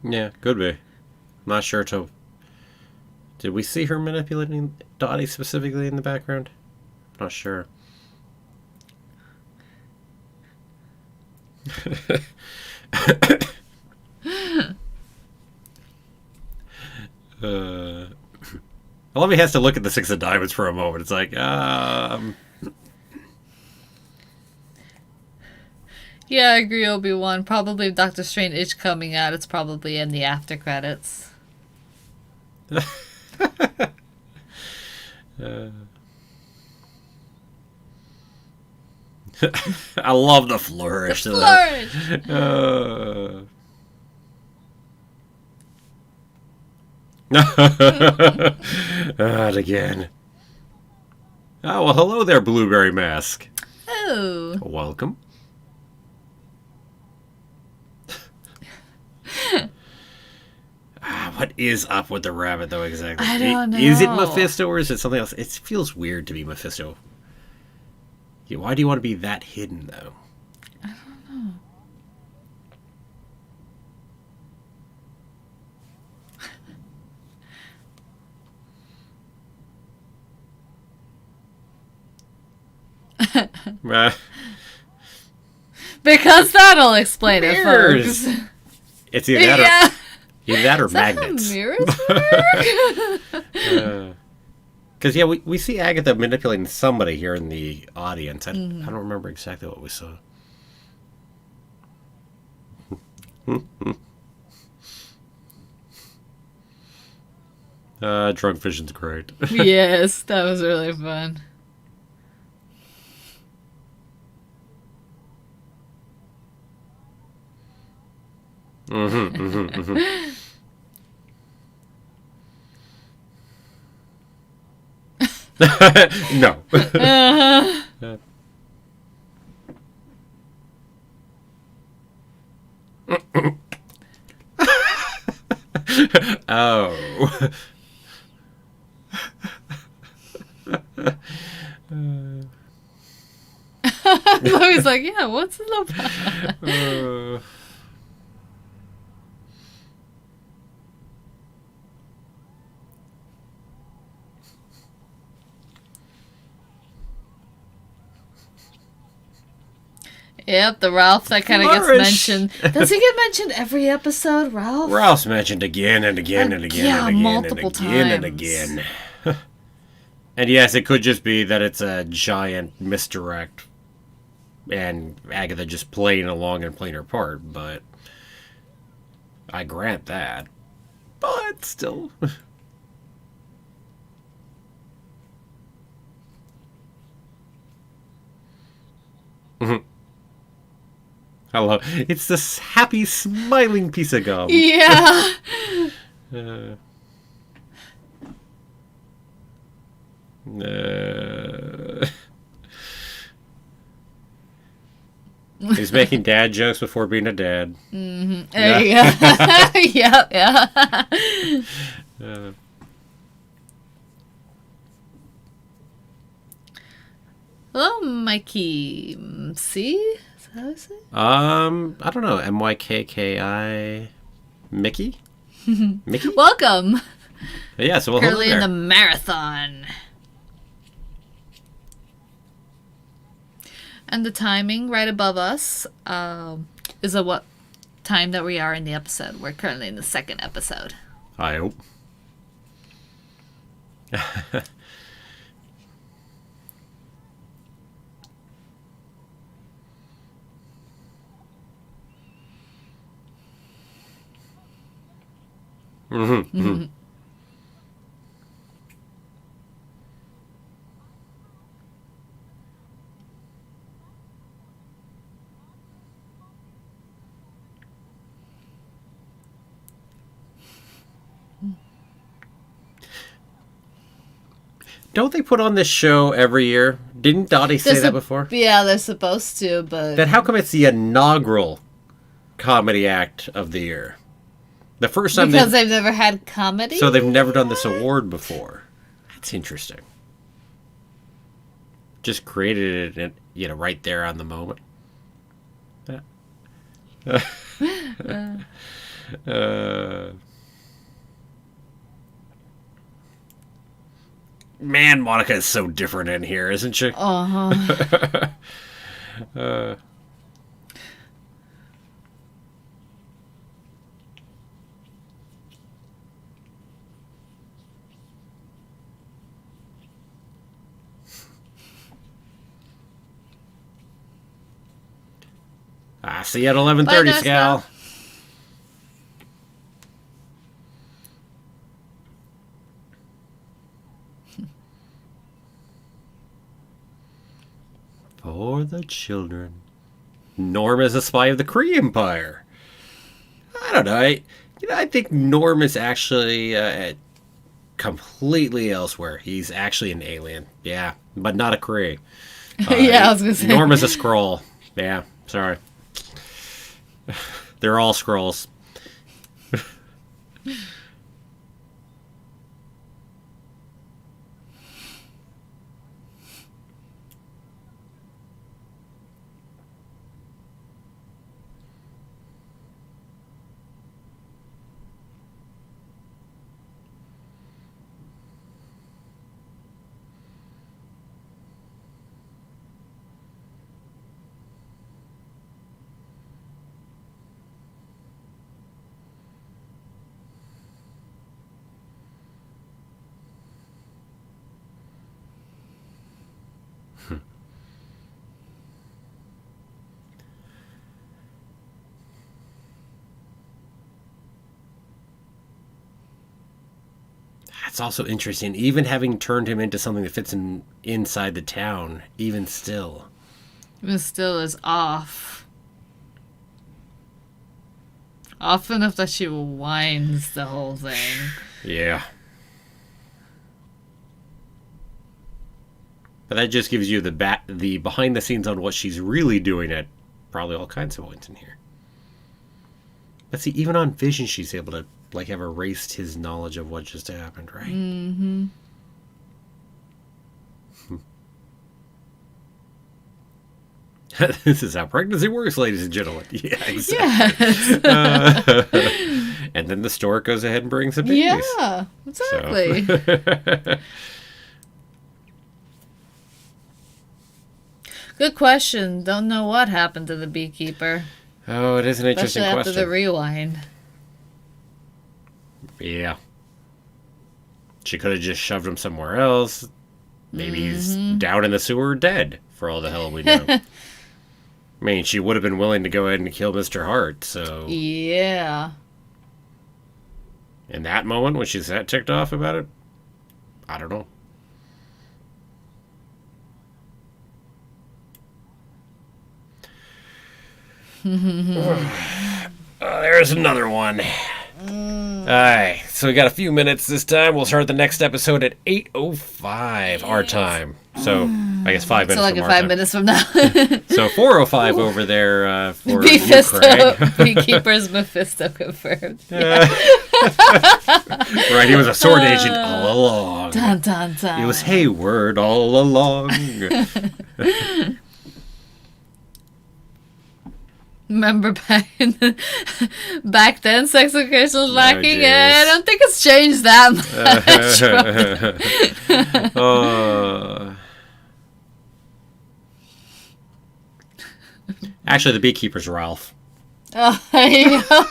Yeah, could be. Not sure to... Did we see her manipulating Dottie specifically in the background? Not sure. I love he has to look at the six of diamonds for a moment. It's like, Yeah, I agree, Obi-Wan. Probably if Doctor Strange is coming out, it's probably in the after credits. I love the flourish. The flourish! And again. Oh, well, hello there, Blueberry Mask. Oh. Welcome. What is up with the rabbit, though, exactly? I don't know. Is it Mephisto or is it something else? It feels weird to be Mephisto. Yeah, why do you want to be that hidden, though? I don't know. Because that'll explain it, folks. It's either that or, either that or magnets. Because, yeah, we see Agatha manipulating somebody here in the audience. I don't remember exactly what we saw. Drunk Vision's great. Yes, that was really fun. No. Oh. He's like, yeah, what's the Yep, the Ralph that kind of gets mentioned. Does he get mentioned every episode, Ralph? Ralph's mentioned again and again and again and again multiple and again and again. And yes, it could just be that it's a giant misdirect and Agatha just playing along and playing her part, but I grant that. But still. I love it's this happy, smiling piece of gum. Yeah. He's making dad jokes before being a dad. Mm-hmm. There you go. Yeah. Hello, Mikey C. Is that how I say? I don't know. MYKKI Mickey? Mickey? Welcome. Yeah, so we'll currently in the marathon. And the timing right above us is what time that we are in the episode. We're currently in the second episode. I hope. don't they put on this show every year? Didn't Dottie say that before? Yeah, they're supposed to, but... Then how come it's the inaugural comedy act of the year? The first time because they've never had comedy? So they've never done this award before. That's interesting. Just created it, right there on the moment. Man, Monica is so different in here, isn't she? Uh-huh. See you at 11:30, Scal. For the children. Norm is a spy of the Kree Empire. I don't know. I think Norm is actually completely elsewhere. He's actually an alien. Yeah, but not a Kree. Yeah, I was going to say. Norm is a Skrull. Yeah, sorry. They're all Skrulls. It's also interesting, even having turned him into something that fits inside the town, even still is off. Off enough that she whines the whole thing. Yeah. But that just gives you the behind the scenes on what she's really doing at probably all kinds of points in here. But see, even on Vision, she's able to have erased his knowledge of what just happened, right? Mm-hmm. This is how pregnancy works, ladies and gentlemen. Yeah, exactly. Yes. And then the stork goes ahead and brings the babies. Yeah, exactly. So. Good question. Don't know what happened to the beekeeper. Oh, it is an interesting especially question. After the rewind. Yeah. She could have just shoved him somewhere else. Maybe he's down in the sewer dead, for all the hell we know. I mean, she would have been willing to go ahead and kill Mr. Hart, so... Yeah. In that moment, when she's that ticked off about it, I don't know. There's another one. Alright, so we got a few minutes this time. We'll start the next episode at 8:05 our time. So, I guess 5 minutes from our time. So 5 minutes from now. So 4:05 over there for Mephisto. you, Craig. Beekeeper's Mephisto confirmed. Right, he was a sword agent all along. Dun, dun, dun. He was Hayward all along. Remember back then, sex education was lacking, and I don't think it's changed that much. Actually, the beekeeper's Ralph. Oh, there you go.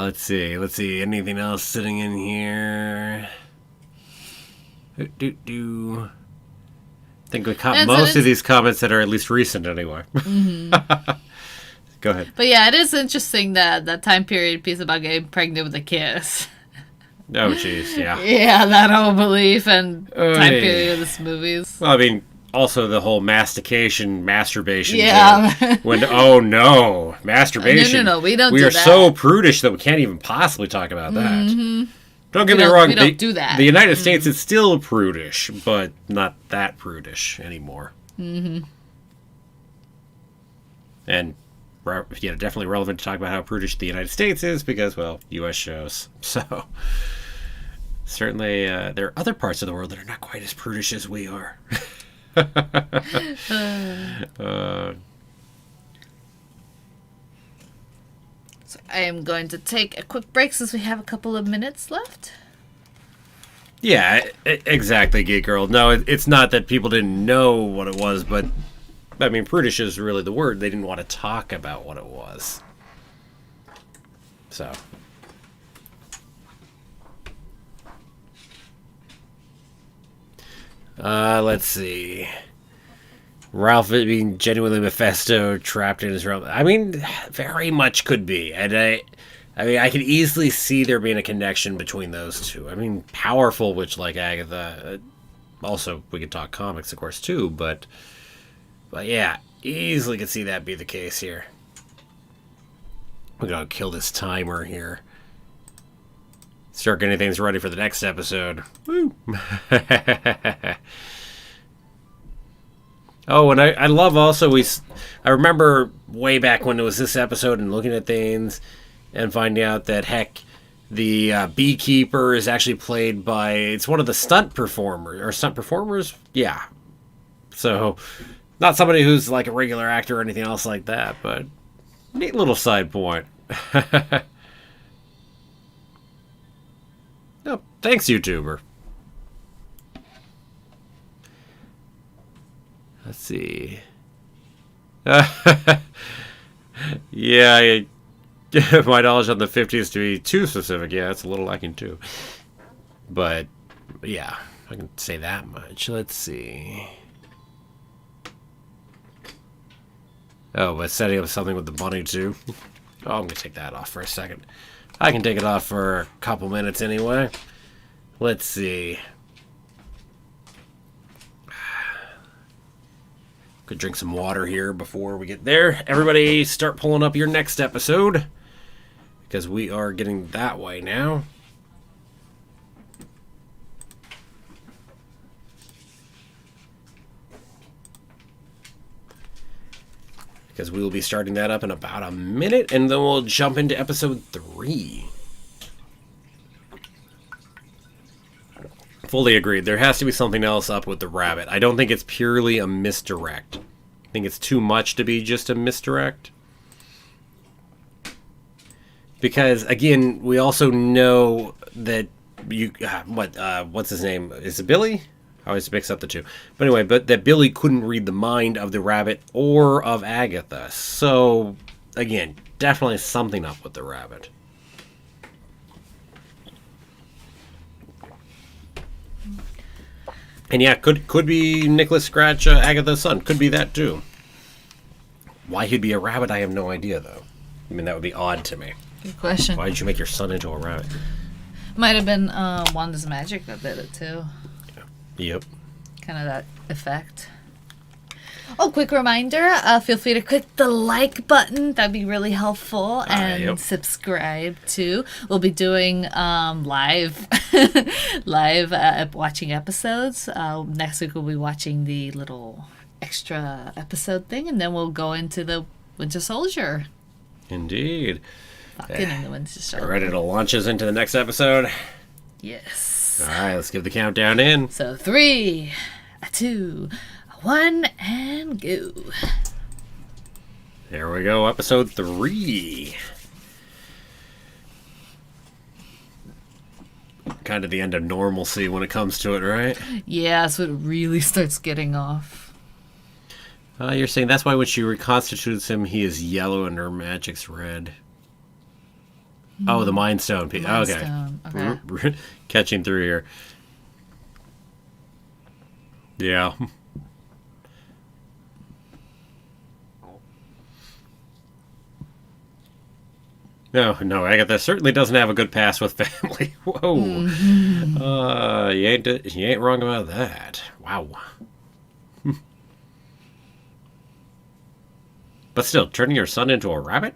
Let's see. Anything else sitting in here? I think we caught most of these comments that are at least recent anyway. Mm-hmm. Go ahead. But yeah, it is interesting that time period piece about getting pregnant with a kiss. Oh, jeez, yeah. Yeah, that whole belief and time period of this movies. Well, I mean, also the whole masturbation. Yeah. When oh no, masturbation. No, we don't. We do are that. So prudish that we can't even possibly talk about that. Mm-hmm. Don't get me wrong. We don't do that. The United States is still prudish, but not that prudish anymore. Mm-hmm. And definitely relevant to talk about how prudish the United States is because, well, U.S. shows. So certainly there are other parts of the world that are not quite as prudish as we are. So I am going to take a quick break since we have a couple of minutes left. Yeah, exactly, Geek Girl. No, it's not that people didn't know what it was, but I mean, prudish is really the word. They didn't want to talk about what it was. So. Let's see. Ralph being genuinely Mephisto trapped in his realm. I mean, very much could be. And I can easily see there being a connection between those two. I mean, powerful, which like Agatha. Also, we could talk comics, of course, too, but yeah, easily could see that be the case here. We're going to kill this timer here. Start getting things ready for the next episode. Woo! Oh, and I love also, I remember way back when it was this episode and looking at things and finding out that, heck, the beekeeper is actually played by, it's one of the stunt performers? Yeah. So, not somebody who's like a regular actor or anything else like that, but neat little side point. Oh, thanks, YouTuber. Let's see. Yeah, my knowledge on the 50s to be too specific. Yeah, it's a little lacking too. But, yeah, I can say that much. Let's see. Oh, but setting up something with the bunny too. Oh, I'm going to take that off for a second. I can take it off for a couple minutes anyway. Let's see. Could drink some water here before we get there. Everybody start pulling up your next episode, because we are getting that way now. Because we will be starting that up in about a minute, and then we'll jump into episode 3. Fully agreed. There has to be something else up with the rabbit. I don't think it's purely a misdirect. I think it's too much to be just a misdirect. Because, again, we also know that what's his name? Is it Billy? I always mix up the two. But anyway, that Billy couldn't read the mind of the rabbit or of Agatha. So, again, definitely something up with the rabbit. And yeah, could be Nicholas Scratch, Agatha's son. Could be that too. Why he'd be a rabbit, I have no idea, though. I mean, that would be odd to me. Good question. Why did you make your son into a rabbit? Might have been Wanda's magic that did it too. Yep. Kind of that effect. Oh, quick reminder, feel free to click the like button. That'd be really helpful. And subscribe too. We'll be doing live watching episodes. Next week we'll be watching the little extra episode thing, and then we'll go into the Winter Soldier. Indeed. In the Winter Soldier. Ready to launch us into the next episode? Yes. All right, let's give the countdown in. So 3, 2, 1, and go. There we go, episode 3. Kind of the end of normalcy when it comes to it, right? Yeah, so it really starts getting off. You're saying that's why when she reconstitutes him, he is yellow and her magic's red. Oh, the Mind Stone piece. Okay. Catching through here. Yeah. No, Agatha certainly doesn't have a good past with family. Whoa. You ain't wrong about that. Wow. But still, turning your son into a rabbit?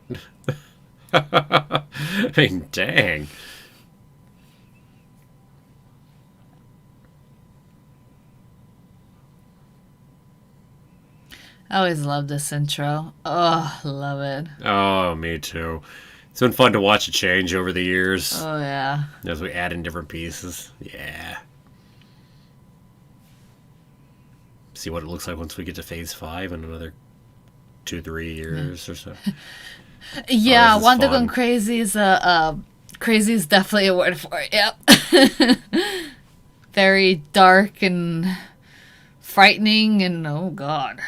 I mean, dang. I always love this intro. Oh, love it. Oh, me too. It's been fun to watch it change over the years. Oh, yeah. As we add in different pieces. Yeah. See what it looks like once we get to phase 5 in another 2-3 years or so. Yeah, Wanda Gone Crazy is crazy is definitely a word for it. Yep. Very dark and frightening and oh god.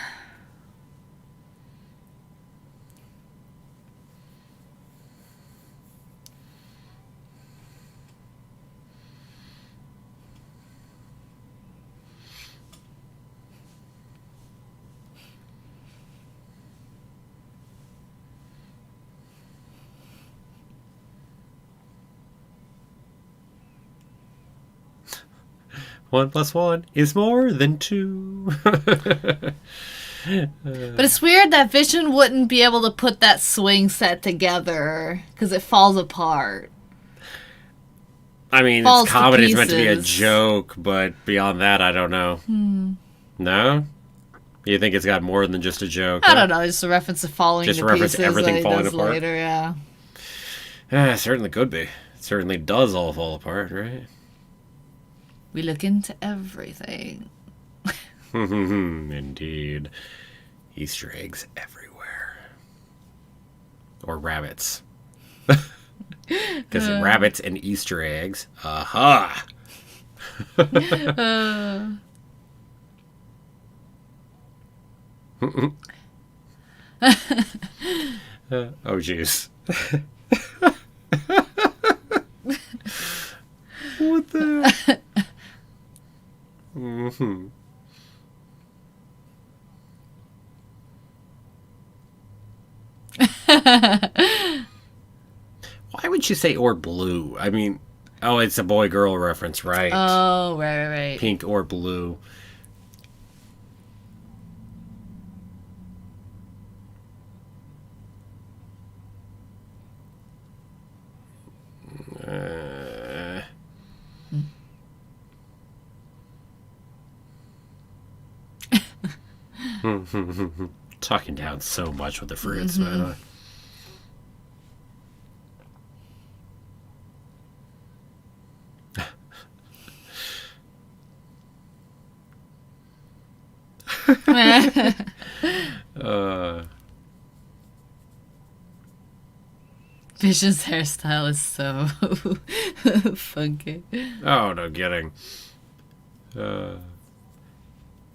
One plus one is more than 2. But it's weird that Vision wouldn't be able to put that swing set together because it falls apart. I mean, it's comedy is meant to be a joke, but beyond that, I don't know. No? You think it's got more than just a joke? I don't know, just a reference to falling just to reference pieces everything falling apart? Later, yeah. It certainly could be. It certainly does all fall apart, right? We look into everything. Indeed. Easter eggs everywhere. Or rabbits. Because rabbits and Easter eggs. Aha! Oh, jeez. What the... Mm-hmm. Why would you say or blue? I mean, oh, it's a boy-girl reference, right? Oh, right. Pink or blue. Talking down so much with the fruits, man. Vision's hairstyle is so funky. Oh, no kidding.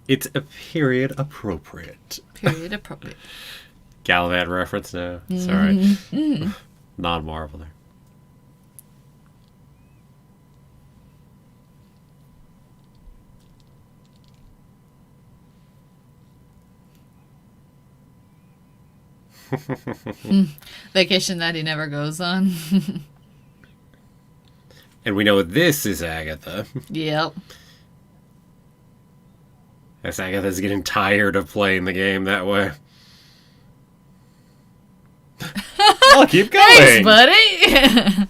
It's a period appropriate. Period appropriate. Gallivant reference now. Sorry. Non-Marvel there. Vacation that he never goes on. And we know this is Agatha. Yep. As Agatha's getting tired of playing the game that way. I'll keep going. Thanks, buddy.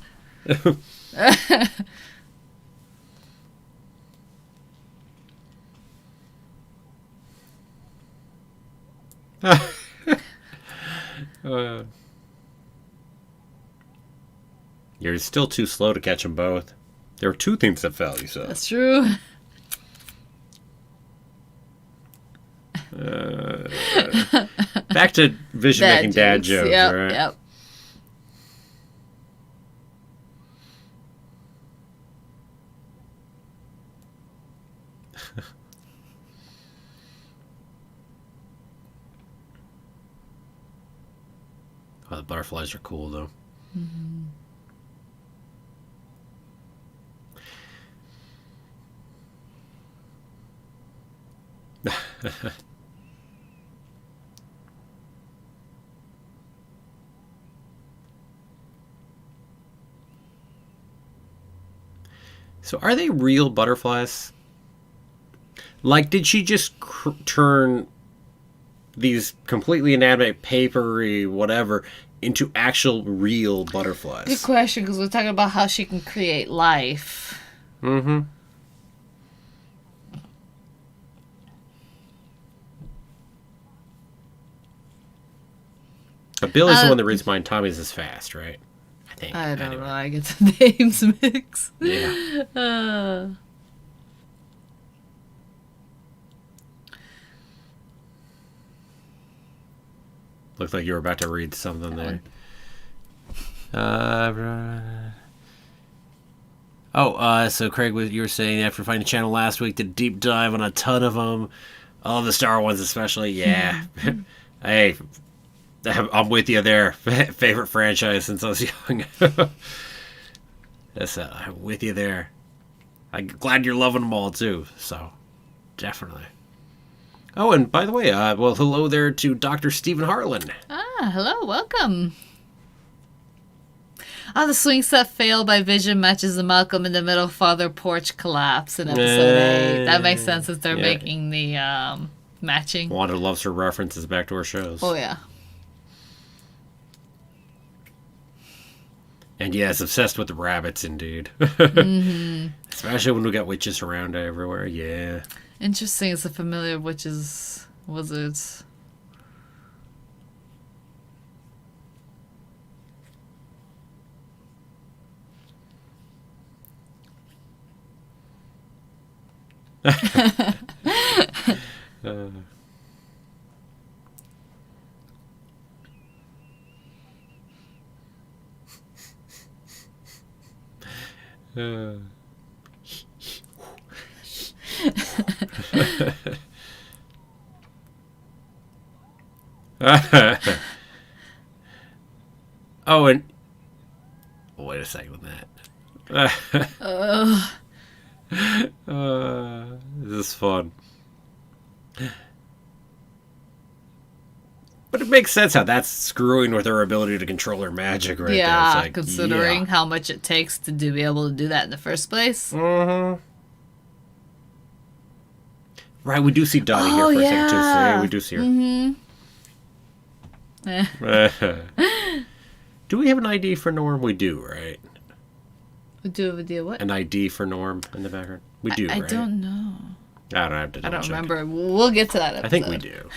You're still too slow to catch them both. There were 2 things that fell, you said. That's true. Back to Vision making dad jokes, right? Yep. Oh, the butterflies are cool, though. Mm-hmm. So are they real butterflies? Like, did she just turn these completely inanimate, papery, whatever, into actual real butterflies? Good question, because we're talking about how she can create life. Mm-hmm. But Billy's the one that reads mine. Tommy's is fast, right? I think. I don't know. I get the names mixed. Yeah. Looked like you were about to read something there. So Craig, you were saying after finding the channel last week, did deep dive on a ton of them. All the Star ones especially. Yeah. Hey, I'm with you there. Favorite franchise since I was young. Yes, I'm with you there. I'm glad you're loving them all too. So, definitely. Oh, and by the way, well, hello there to Dr. Stephen Harlan. Hello, welcome. The swing set failed by Vision matches the Malcolm in the Middle father porch collapse in episode 8. That makes sense if they're making the matching. Wanda loves her references back to her shows. Oh, yeah. And yes, obsessed with the rabbits, indeed. Mm-hmm. Especially when we got witches around everywhere, yeah. Interesting, it's a familiar witches, wizards. Oh, and wait a second with that. This is fun. But it makes sense how that's screwing with her ability to control her magic right there. Yeah, Like, considering how much it takes to be able to do that in the first place. Mm-hmm. Right, we do see Dottie here for a second too. So we do see her. Do we have an ID for Norm? We do, right? We do have a deal. What? An ID for Norm in the background? We do, right? I don't know. I don't have to. I don't remember. We'll get to that episode. I think we do.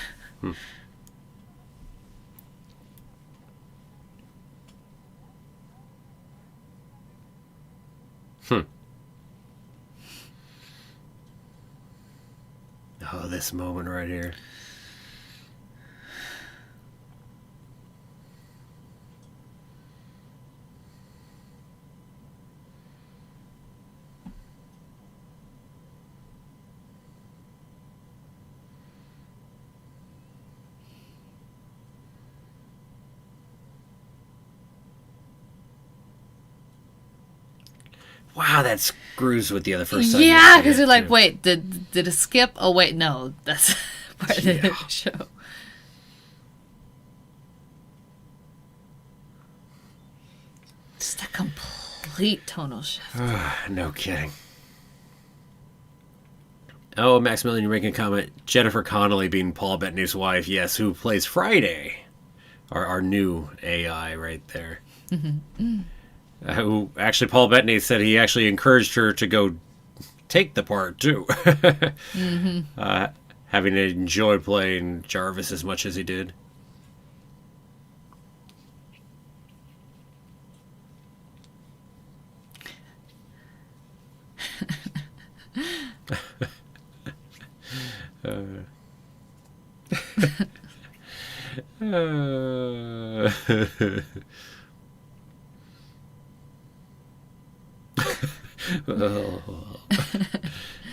Oh, this moment right here. Wow, that screws with you the first time. Yeah, because you're like, wait, did it skip? Oh, wait, no, that's part of the show. Just a complete tonal shift. No kidding. Oh, Maximilian, you're making a comment. Jennifer Connelly being Paul Bettany's wife, yes, who plays Friday. Our new AI right there. Mm-hmm. Who actually, Paul Bettany said he actually encouraged her to go take the part too. Having to enjoy playing Jarvis as much as he did.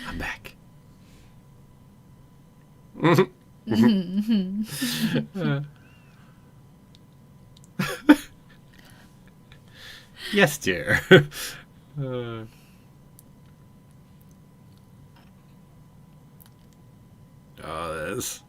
I'm back. Yes, dear. This.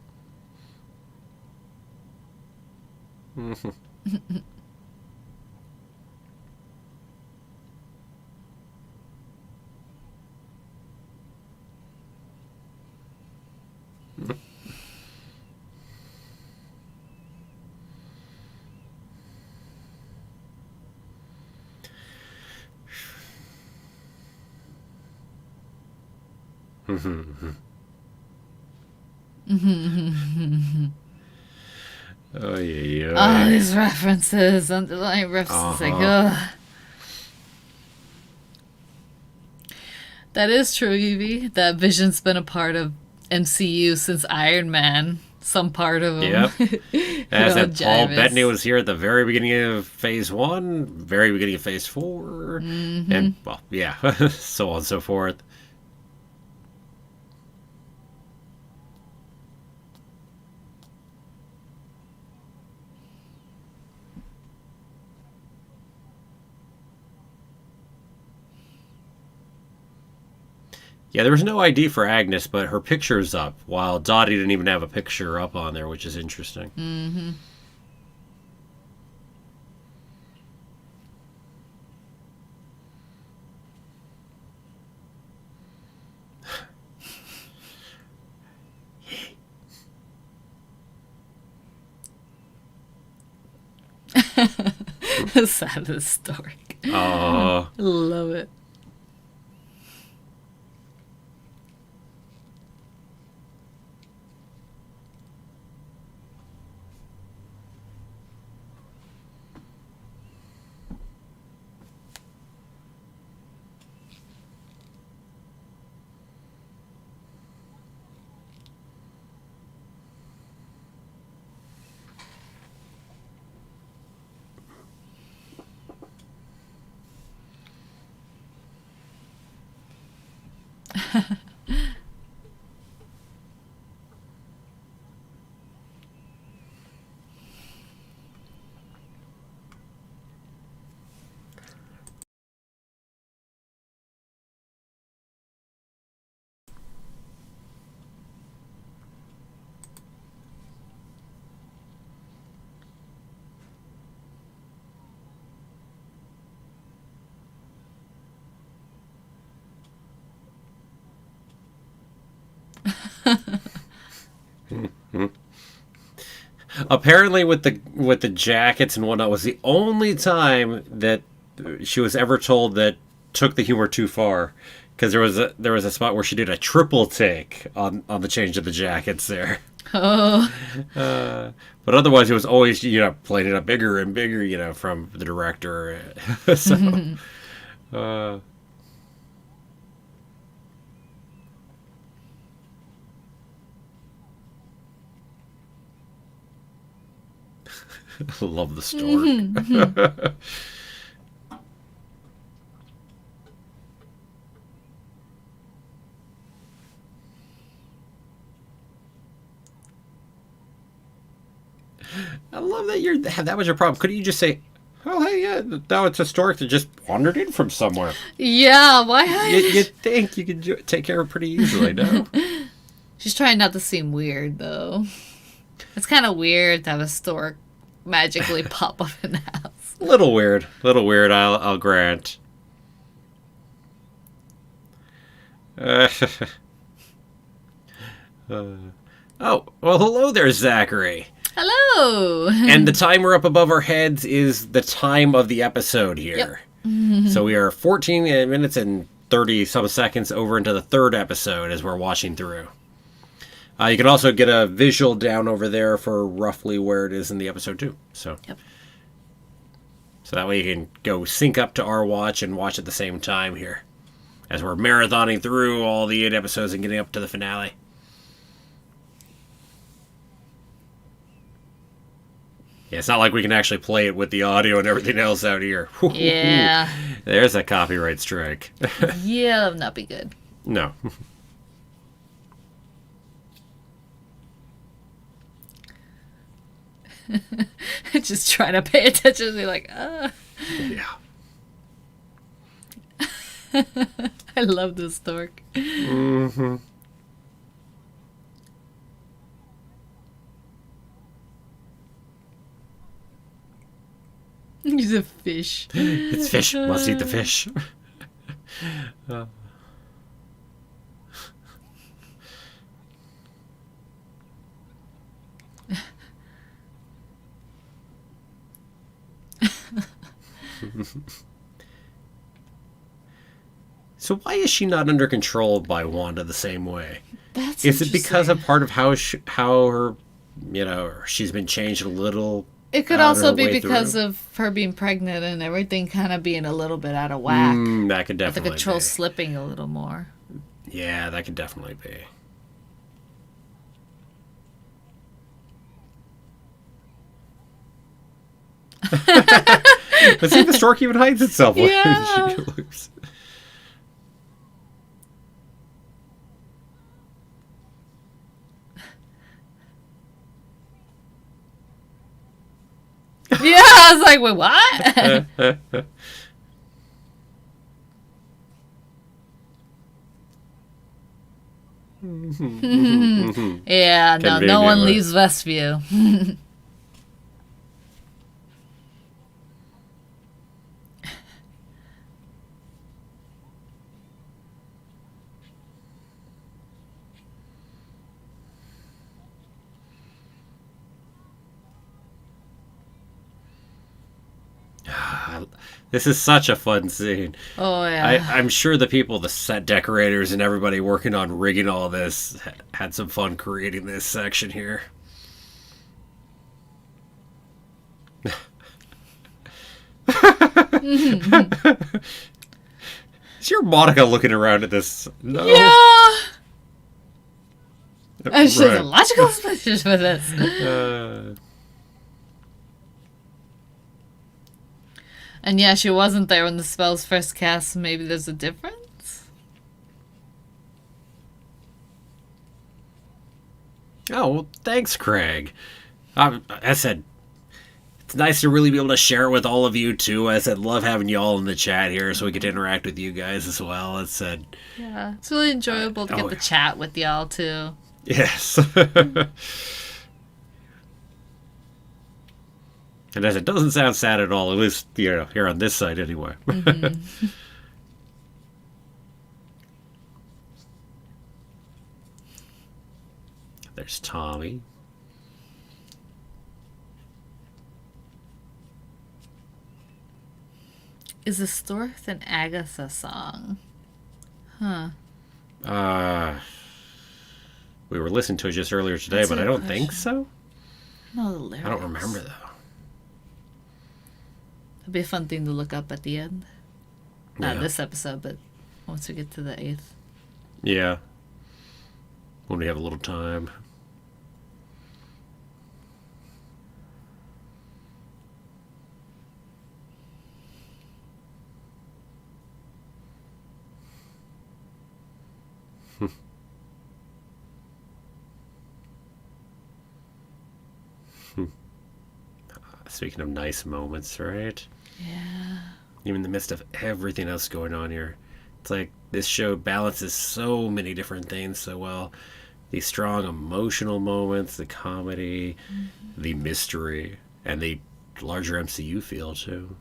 Oh, yeah. Oh, these references, underlying references, like, ugh. That is true, Evie. That Vision's been a part of MCU since Iron Man. Some part of him. Yep. As that Paul Bettany was here at the very beginning of Phase 1, very beginning of Phase 4, and, well, yeah, so on and so forth. Yeah, there was no ID for Agnes, but her picture's up, while Dottie didn't even have a picture up on there, which is interesting. Mm-hmm. The saddest story. Oh. Love it. Apparently, with the jackets and whatnot, was the only time that she was ever told that took the humor too far, because there was a spot where she did a triple take on the change of the jackets there. Oh. But otherwise, it was always playing it up bigger and bigger, from the director. So. Love the stork. I love that that was your problem. Couldn't you just say, "Oh, hey, yeah, now it's a stork that just wandered in from somewhere"? Yeah, why? You'd think you could take care of it pretty easily, no? She's trying not to seem weird, though. It's kind of weird to have a stork magically pop up in the house. Little weird. I'll grant. Oh, well, hello there, Zachary. Hello. And the timer up above our heads is the time of the episode here. Yep. So we are 14 minutes and 30 some seconds over into the third episode as we're watching through. You can also get a visual down over there for roughly where it is in the episode too. So, yep. So that way you can go sync up to our watch and watch at the same time here, as we're marathoning through all the 8 episodes and getting up to the finale. Yeah, it's not like we can actually play it with the audio and everything else out here. Yeah. There's a copyright strike. Yeah, that would not be good. No. Just trying to pay attention and be like, Yeah. I love this stork. Mm-hmm. He's a fish. It's fish. Must eat the fish. So why is she not under control by Wanda the same way? That's Is it because of part of how her, she's been changed a little? It could also be because of her being pregnant and everything kind of being a little bit out of whack. That could definitely the control slipping a little more. Yeah, that could definitely be. But see, the stork even hides itself. Yeah. Yeah, I was like, wait, what? Yeah, no one leaves Westview. This is such a fun scene. Oh, yeah. I'm sure the people, the set decorators and everybody working on rigging all this had some fun creating this section here. Is your Monica looking around at this? No. Yeah. She's a logical explanation for this. And yeah, she wasn't there when the spells first cast. Maybe there's a difference? Oh, well, thanks, Craig. I said, it's nice to really be able to share it with all of you, too. I said, love having you all in the chat here so we get to interact with you guys as well. I said... Yeah, it's really enjoyable to get the chat with y'all, too. Yes. And as it doesn't sound sad at all, at least here on this side anyway. Mm-hmm. There's Tommy. Is the Stork an Agatha song? Huh. We were listening to it just earlier today, but I don't think so. No, the lyrics. I don't remember, though. It'll be a fun thing to look up at the end. Not this episode, but once we get to the 8th. Yeah. When we have a little time. Speaking of nice moments, right? Yeah. Even in the midst of everything else going on here. It's like this show balances so many different things so well. These strong emotional moments, the comedy, the mystery, and the larger MCU feel, too.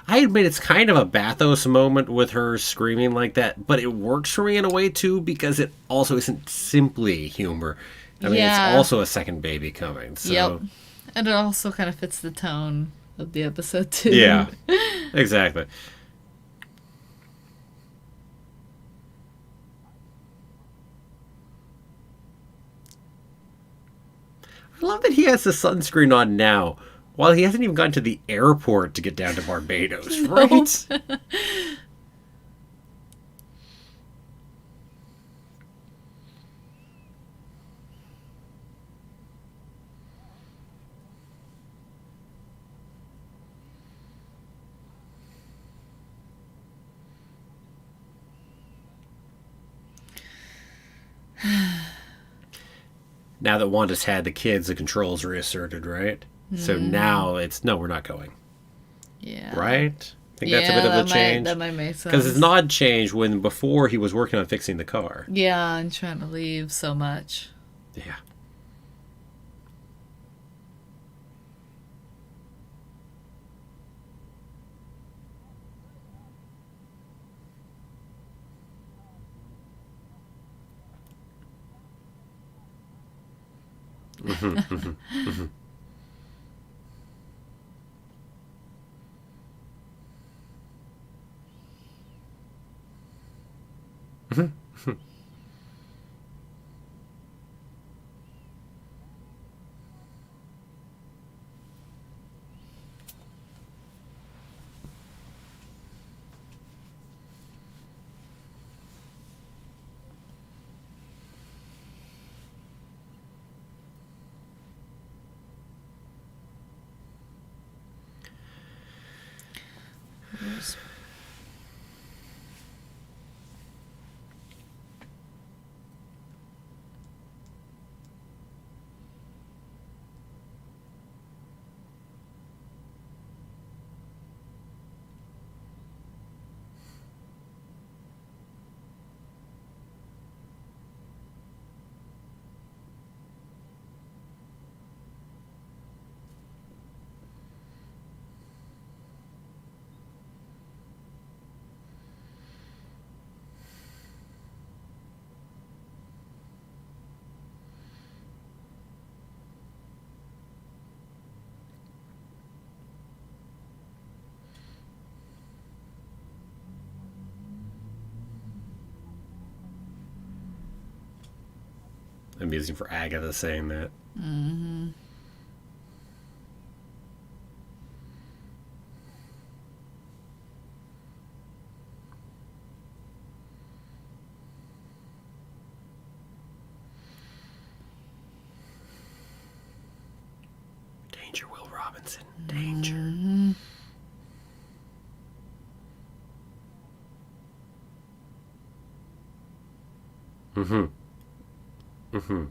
I admit it's kind of a bathos moment with her screaming like that, but it works for me in a way, too, because it also isn't simply humor. I mean, it's also a second baby coming. So. Yep. And it also kind of fits the tone of the episode, too. Yeah, exactly. I love that he has the sunscreen on now. Well, he hasn't even gone to the airport to get down to Barbados, right? Now that Wanda's had the kids, the controls reasserted, right? So now it's, no, we're not going. Yeah. Right? I think that's a bit of a change. That might make sense. Because it's an odd change when before he was working on fixing the car. Yeah, and trying to leave so much. Yeah. Amusing for Agatha saying that. Mm-hmm. Danger, Will Robinson. Danger. Mm-hmm. Mm-hmm. Mm-hmm.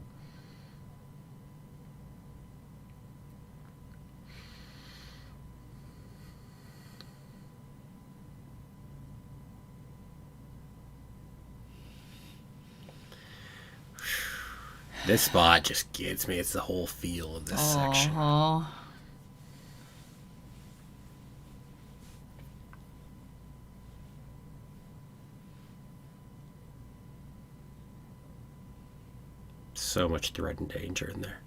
This spot just gets me. It's the whole feel of this section. So much threat and danger in there.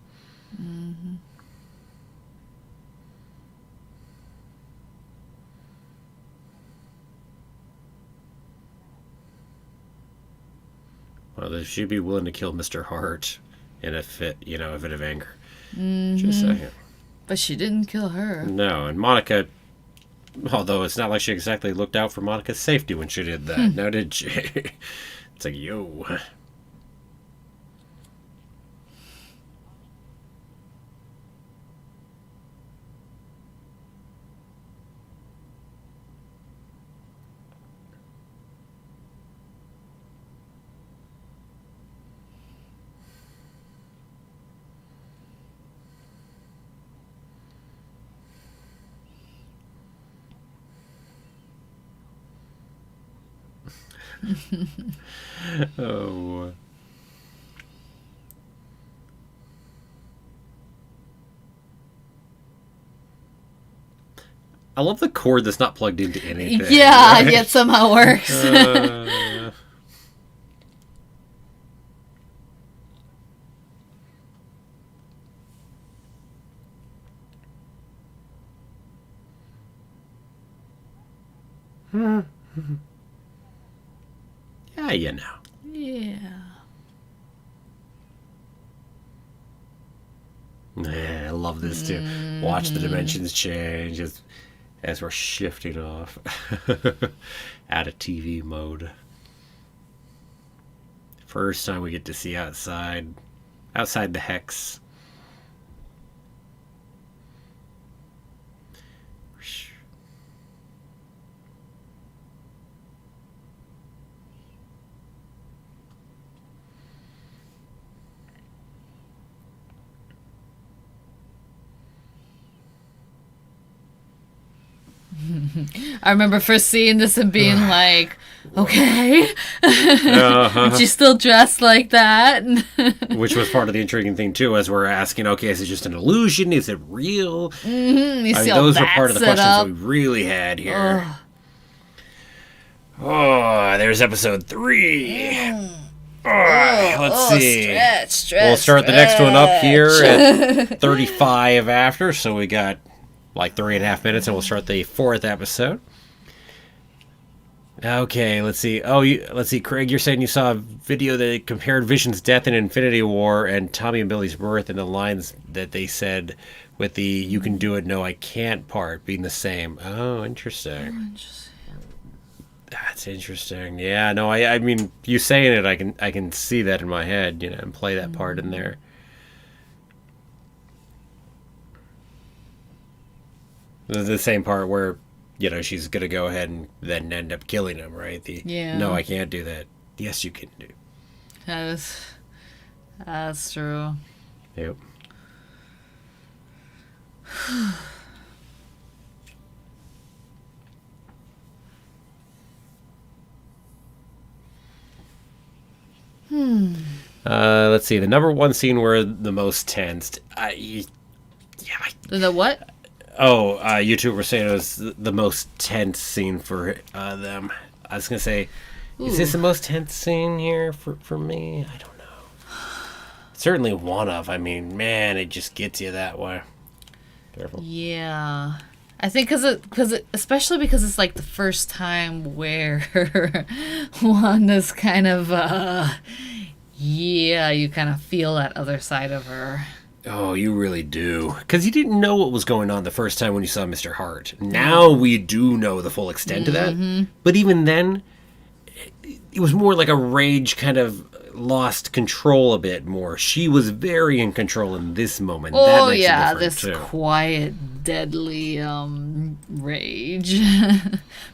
Mm-hmm. Well, they should be willing to kill Mr. Hart in a fit, a fit of anger. Mm-hmm. Just saying. But she didn't kill her. No, and Monica, although it's not like she exactly looked out for Monica's safety when she did that. Now did she? It's like, yo. Oh. I love the cord that's not plugged into anything. Yeah, right? Yet somehow works. Yeah, Yeah. Yeah, I love this too. Watch the dimensions change as we're shifting off out of TV mode. First time we get to see outside the hex. I remember first seeing this and being like, okay. And she's still dressed like that. Which was part of the intriguing thing, too, as we're asking, okay, is it just an illusion? Is it real? Mm-hmm. Those were part of the questions that we really had here. Oh, there's episode 3. Let's see. Stretch, we'll start the next one up here at 35 after, so we got like 3.5 minutes, and we'll start the 4th episode. Okay, let's see. Let's see, Craig, you're saying you saw a video that compared Vision's death in Infinity War and Tommy and Billy's birth, and the lines that they said with the "you can do it, no, I can't" part being the same. Oh, interesting. That's interesting. Yeah, no, I mean, you saying it, I can see that in my head, and play that part in there. The same part where, she's going to go ahead and then end up killing him, right? No, I can't do that. Yes, you can do. That's true. Yep. Let's see. The number one scene where the most tensed. The what? YouTube were saying it was the most tense scene for them. I was gonna say, is this the most tense scene here for me? I don't know. Certainly one of. I mean, man, it just gets you that way. Careful. Yeah. I think especially because it's like the first time where Wanda's kind of, you kind of feel that other side of her. Oh, you really do. Because you didn't know what was going on the first time when you saw Mr. Hart. Now we do know the full extent of that. But even then, it was more like a rage kind of lost control a bit more. She was very in control in this moment. Oh, that makes it different, this too. Quiet, deadly rage.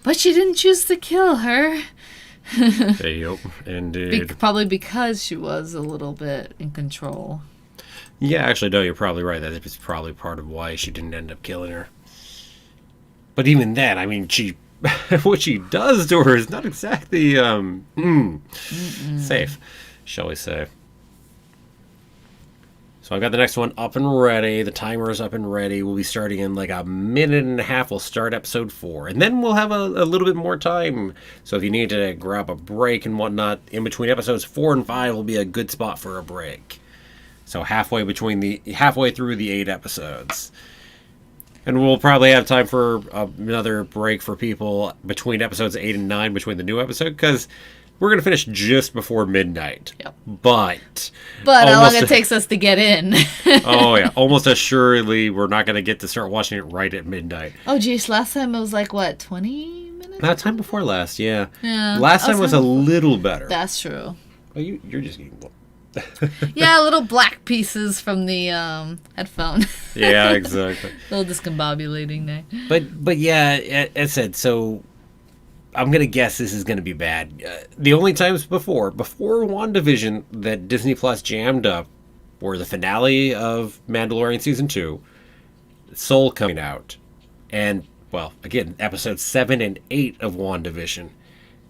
But she didn't choose to kill her. Yep, indeed. Probably because she was a little bit in control. Yeah, actually, no, you're probably right. That is probably part of why she didn't end up killing her. But even then, I mean, what she does to her is not exactly safe, shall we say. So I've got the next one up and ready. The timer is up and ready. We'll be starting in like a minute and a half. We'll start episode 4. And then we'll have a little bit more time. So if you need to grab a break and whatnot, in between episodes 4 and 5 will be a good spot for a break. So halfway through the 8 episodes. And we'll probably have time for another break for people between episodes 8 and 9, between the new episode, because we're going to finish just before midnight. Yep. But how long it takes us to get in. Oh, yeah. Almost assuredly, we're not going to get to start watching it right at midnight. Oh, geez. Last time it was like, what, 20 minutes? That time before last, yeah. Last time was a little better. That's true. Oh, you're just getting... Yeah, little black pieces from the headphone. Yeah, exactly. A little discombobulating there. But yeah, as said, so I'm going to guess this is going to be bad. The only times before WandaVision that Disney Plus jammed up were the finale of Mandalorian Season 2, Soul coming out, and, well, again, episodes 7 and 8 of WandaVision.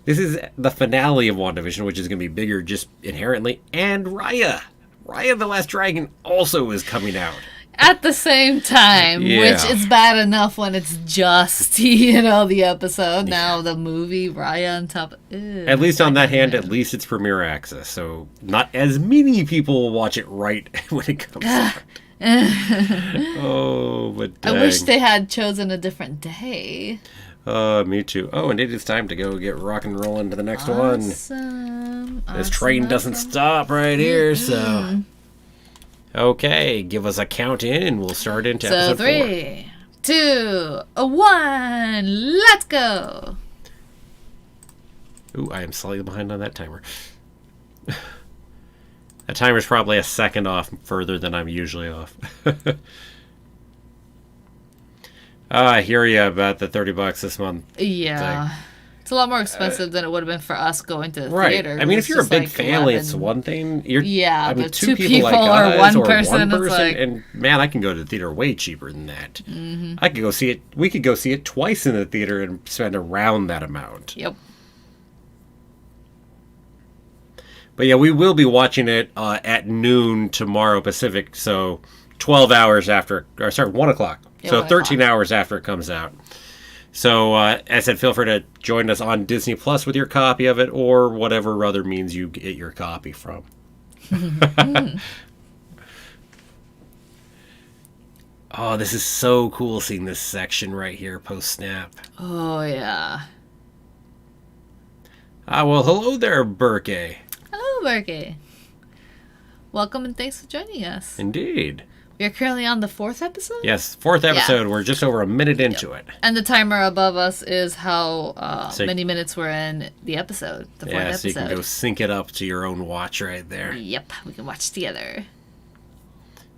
This is the finale of WandaVision, which is going to be bigger just inherently. And Raya the Last Dragon also is coming out. At the same time, which is bad enough when it's just, the episode. Now the movie, Raya on top. At least on that hand, at least it's Premiere Access. So not as many people will watch it right when it comes out. Oh, but dang. I wish they had chosen a different day. Me too. Oh, and it is time to go get rock and roll into the next one. This train doesn't stop right here, so... Okay, give us a count in, and we'll start into episode 4. 3, 2, 1, let's go! Ooh, I am slightly behind on that timer. That timer's probably a second off further than I'm usually off. I hear you about the $30 this month. Yeah. Thing. It's a lot more expensive than it would have been for us going to the theater. I mean, if you're a big family, it's one thing. But two people like or one person, it's like... And man, I can go to the theater way cheaper than that. I could go see it. We could go see it twice in the theater and spend around that amount. Yep. But yeah, we will be watching it at noon tomorrow Pacific, so 12 hours after, 1 o'clock. So 13 hours after it comes out. So, as I said, feel free to join us on Disney Plus with your copy of it, or whatever other means you get your copy from. Oh, this is so cool seeing this section right here post-snap. Oh, yeah. Well, hello there, Burke. Hello, Burke. Welcome and thanks for joining us. Indeed. We are currently on the 4th episode? Yes, 4th episode. Yeah. We're just over a minute into it. And the timer above us is how many minutes we're in the episode, the 4th episode. So you can go sync it up to your own watch right there. Yep, we can watch together.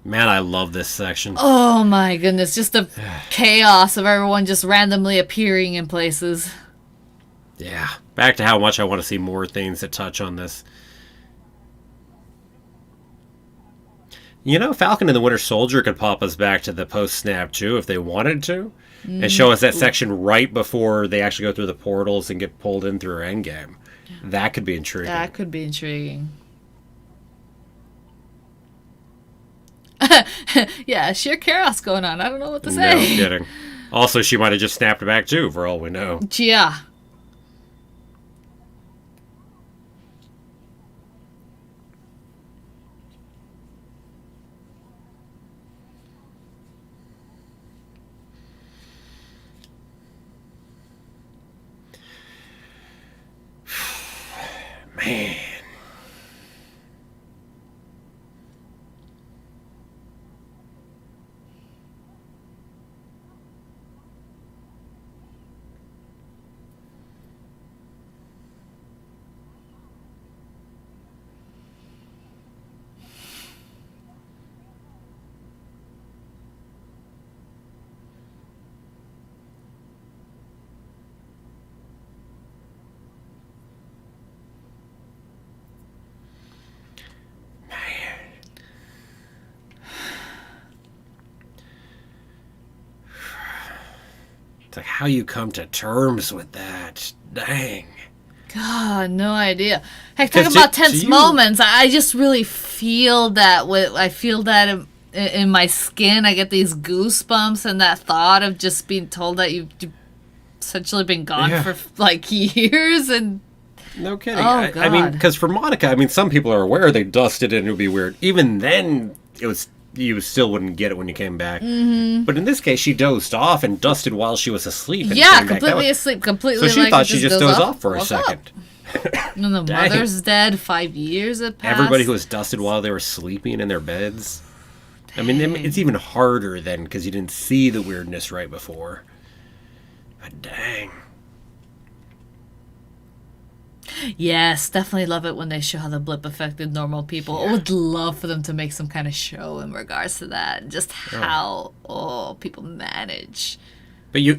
Man, I love this section. Oh my goodness, just the chaos of everyone just randomly appearing in places. Yeah, back to how much I want to see more things that touch on this. You know, Falcon and the Winter Soldier could pop us back to the post-snap, too, if they wanted to. And show us that section right before they actually go through the portals and get pulled in through Endgame. That could be intriguing. That could be intriguing. Yeah, sheer chaos going on. I don't know what to say. No kidding. Also, she might have just snapped back, too, for all we know. Yeah. Man. Like how you come to terms with that. Dang. God, no idea. Heck, talking about tense moments, I just really feel that. I feel that in my skin. I get these goosebumps, and that thought of just being told that you've essentially been gone for like years. And no kidding. Oh, God. I mean, because for Monica, I mean, some people are aware they dusted it and it would be weird. Even then, it was. You still wouldn't get it when you came back. Mm-hmm. But in this case, she dozed off and dusted while she was asleep. And completely asleep. Completely. So she thought she just dozed off for a second. And the mother's dead. 5 years had passed. Everybody who was dusted while they were sleeping in their beds. Dang. I mean, it's even harder then because you didn't see the weirdness right before. But dang. Yes, definitely love it when they show how the blip affected normal people. I would love for them to make some kind of show in regards to that. Just how people manage. But you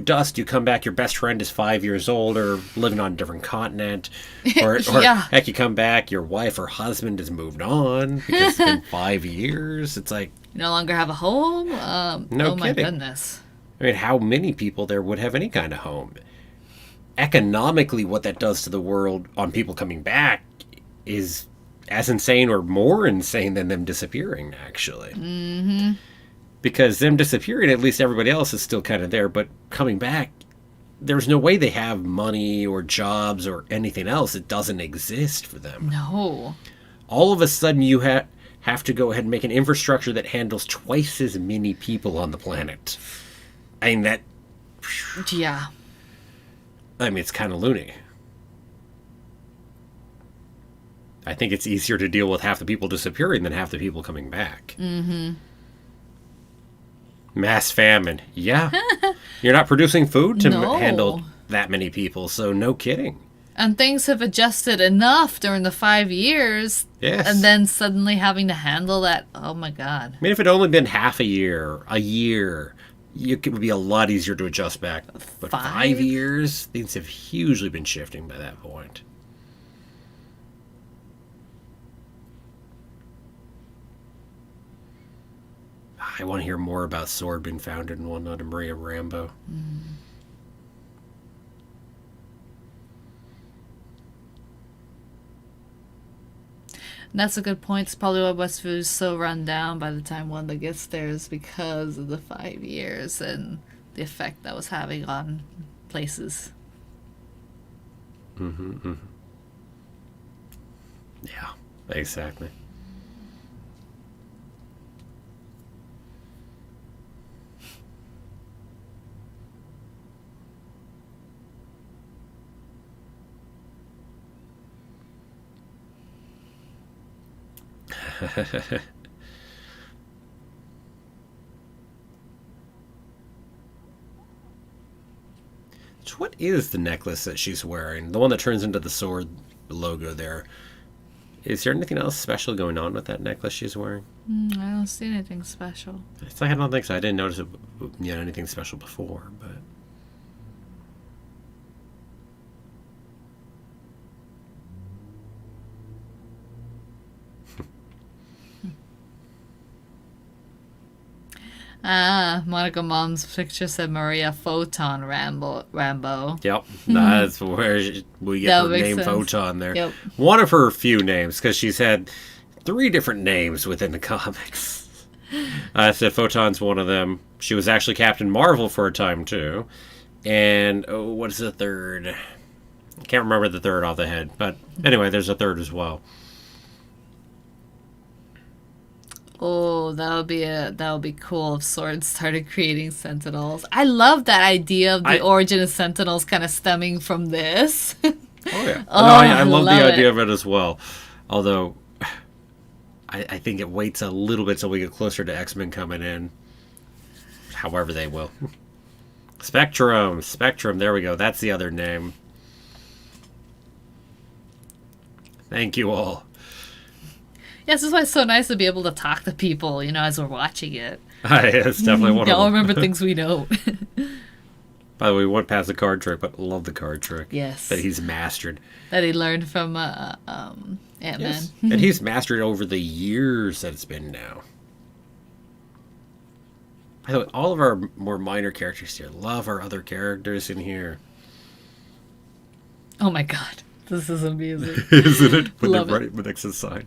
dust, you come back, your best friend is 5 years old or living on a different continent. Or heck, you come back, your wife or husband has moved on because it's been 5 years. It's like... You no longer have a home? No kidding. My goodness. I mean, how many people there would have any kind of home? Economically, what that does to the world on people coming back is as insane or more insane than them disappearing, actually. Mm-hmm. Because them disappearing, at least everybody else is still kind of there, but coming back, there's no way they have money or jobs or anything else. It doesn't exist for them. No. All of a sudden, you have to go ahead and make an infrastructure that handles twice as many people on the planet. I mean, that... Yeah. I mean, it's kind of loony. I think it's easier to deal with half the people disappearing than half the people coming back. Mm-hmm. Mass famine. Yeah. You're not producing food to handle that many people, so no kidding. And things have adjusted enough during the 5 years. Yes. And then suddenly having to handle that. Oh, my God. I mean, if it had only been half a year, it would be a lot easier to adjust back. But 5 years, things have hugely been shifting by that point. I want to hear more about Sword being founded and whatnot and Maria Rambo. Mm. And that's a good point. It's probably why Westview is so run down by the time Wanda gets there is because of the 5 years and the effect that was having on places. Yeah, exactly. So what is the necklace that she's wearing? The one that turns into the sword logo there. Is there anything else special going on with that necklace she's wearing? I don't see anything special. I don't think so. I didn't notice anything special before, but... Monica Mom's picture said Maria Photon Rambo. Yep, that's where we get her name sense. Photon there. Yep. One of her few names, because she's had 3 different names within the comics. I said Photon's one of them. She was actually Captain Marvel for a time, too. And, what is the third? I can't remember the third off the head. But anyway, there's a third as well. Oh, that would be cool if Sword started creating Sentinels. I love that idea of the origin of Sentinels kind of stemming from this. Oh yeah, I love the idea of it as well. Although, I think it waits a little bit till we get closer to X-Men coming in. However they will. Spectrum, there we go. That's the other name. Thank you all. Yes, this is why it's so nice to be able to talk to people, as we're watching it. It's definitely one of them. Y'all remember things we don't. By the way, we went past the card trick, but love the card trick. Yes. That he's mastered. That he learned from Ant-Man. Yes. And he's mastered over the years that it's been now. By the way, all of our more minor characters here. Love our other characters in here. Oh my god. This is amazing. Isn't it? When love they're right next to the sign.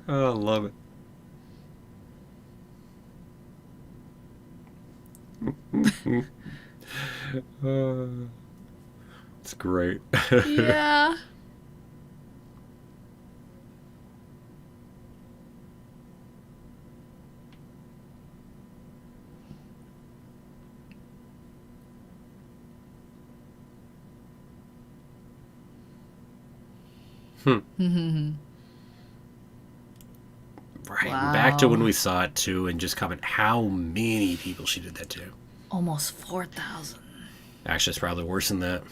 Oh, I love it. It's great. Yeah. Right. Wow. Back to when we saw it too, and just comment how many people she did that to. Almost 4,000. Actually, it's probably worse than that.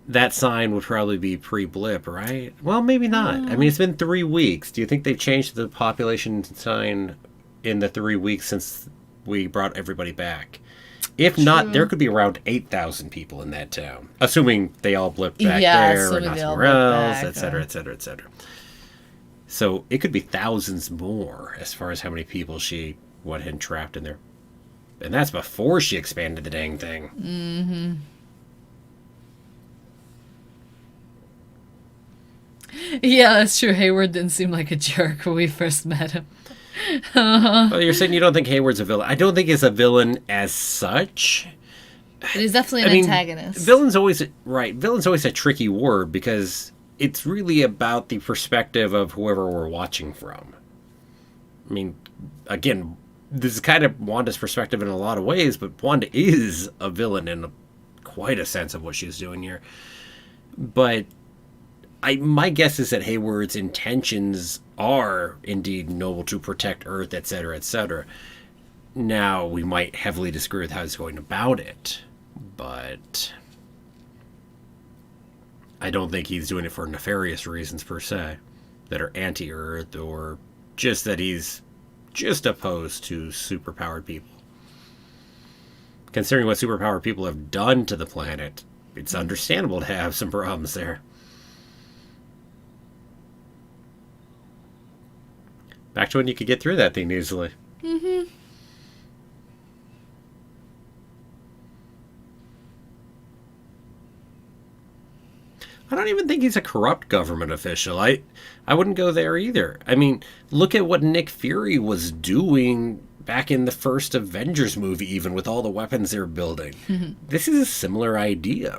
That sign would probably be pre-blip, right? Well, maybe not. I mean, it's been 3 weeks. Do you think they've changed the population sign in the 3 weeks since we brought everybody back? If not, there could be around 8,000 people in that town. Assuming they all blipped back there or not somewhere else, etc., etc., etc. So it could be thousands more as far as how many people she went ahead and trapped in there. And that's before she expanded the dang thing. Mm-hmm. Yeah, that's true. Hayward didn't seem like a jerk when we first met him. Well, you're saying you don't think Hayward's a villain. I don't think he's a villain as such. But he's definitely an antagonist. Villain's always a tricky word because it's really about the perspective of whoever we're watching from. I mean, again, this is kind of Wanda's perspective in a lot of ways, but Wanda is a villain in quite a sense of what she's doing here. But my guess is that Hayward's intentions are indeed noble to protect Earth, etc., etc. Now, we might heavily disagree with how he's going about it, but I don't think he's doing it for nefarious reasons per se, that are anti-Earth, or just that he's just opposed to superpowered people. Considering what superpowered people have done to the planet, it's understandable to have some problems there. Back to when you could get through that thing easily. Mm-hmm. I don't even think he's a corrupt government official. I wouldn't go there either. I mean, look at what Nick Fury was doing back in the first Avengers movie, even with all the weapons they're building. This is a similar idea.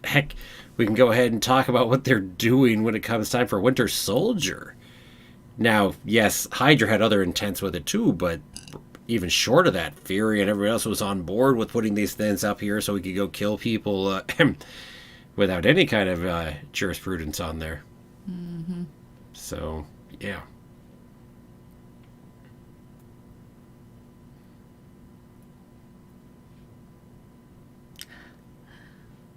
Heck, we can go ahead and talk about what they're doing when it comes time for Winter Soldier. Now, yes, Hydra had other intents with it too, but even short of that, Fury and everyone else was on board with putting these things up here so we could go kill people without any kind of jurisprudence on there. So, yeah.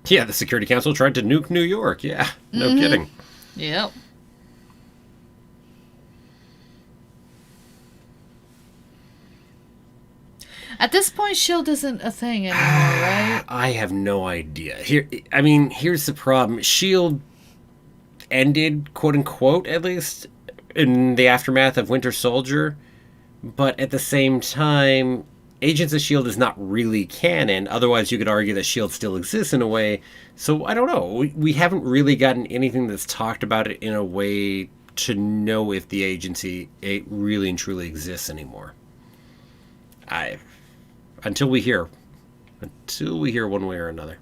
Yeah, the Security Council tried to nuke New York. Yeah, no kidding. Yep. At this point, S.H.I.E.L.D. isn't a thing anymore, right? I have no idea. Here's the problem. S.H.I.E.L.D. ended, quote-unquote, at least, in the aftermath of Winter Soldier. But at the same time, Agents of S.H.I.E.L.D. is not really canon. Otherwise, you could argue that S.H.I.E.L.D. still exists in a way. So, I don't know. We haven't really gotten anything that's talked about it in a way to know if the agency really and truly exists anymore. Until we hear one way or another.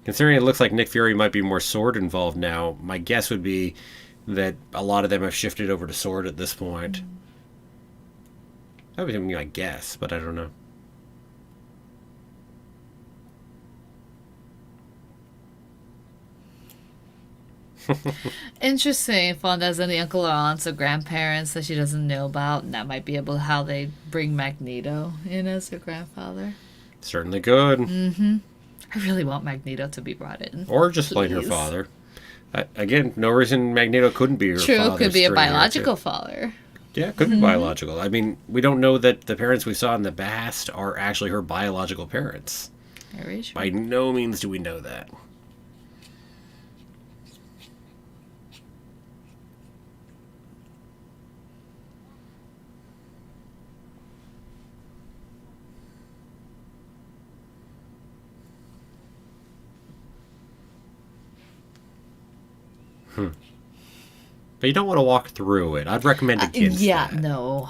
Considering it looks like Nick Fury might be more Sword involved now, my guess would be that a lot of them have shifted over to Sword at this point. That would be my guess, but I don't know. Interesting. If Wanda has any uncle or aunts or grandparents that she doesn't know about, and that might be able how they bring Magneto in as her grandfather. Certainly could. I really want Magneto to be brought in. Or just plain her father. Again, no reason Magneto couldn't be her father. True, could be a biological father. Yeah, could be biological. I mean, we don't know that the parents we saw in the past are actually her biological parents. Very true. By no means do we know that. But you don't want to walk through it. I'd recommend against that. No.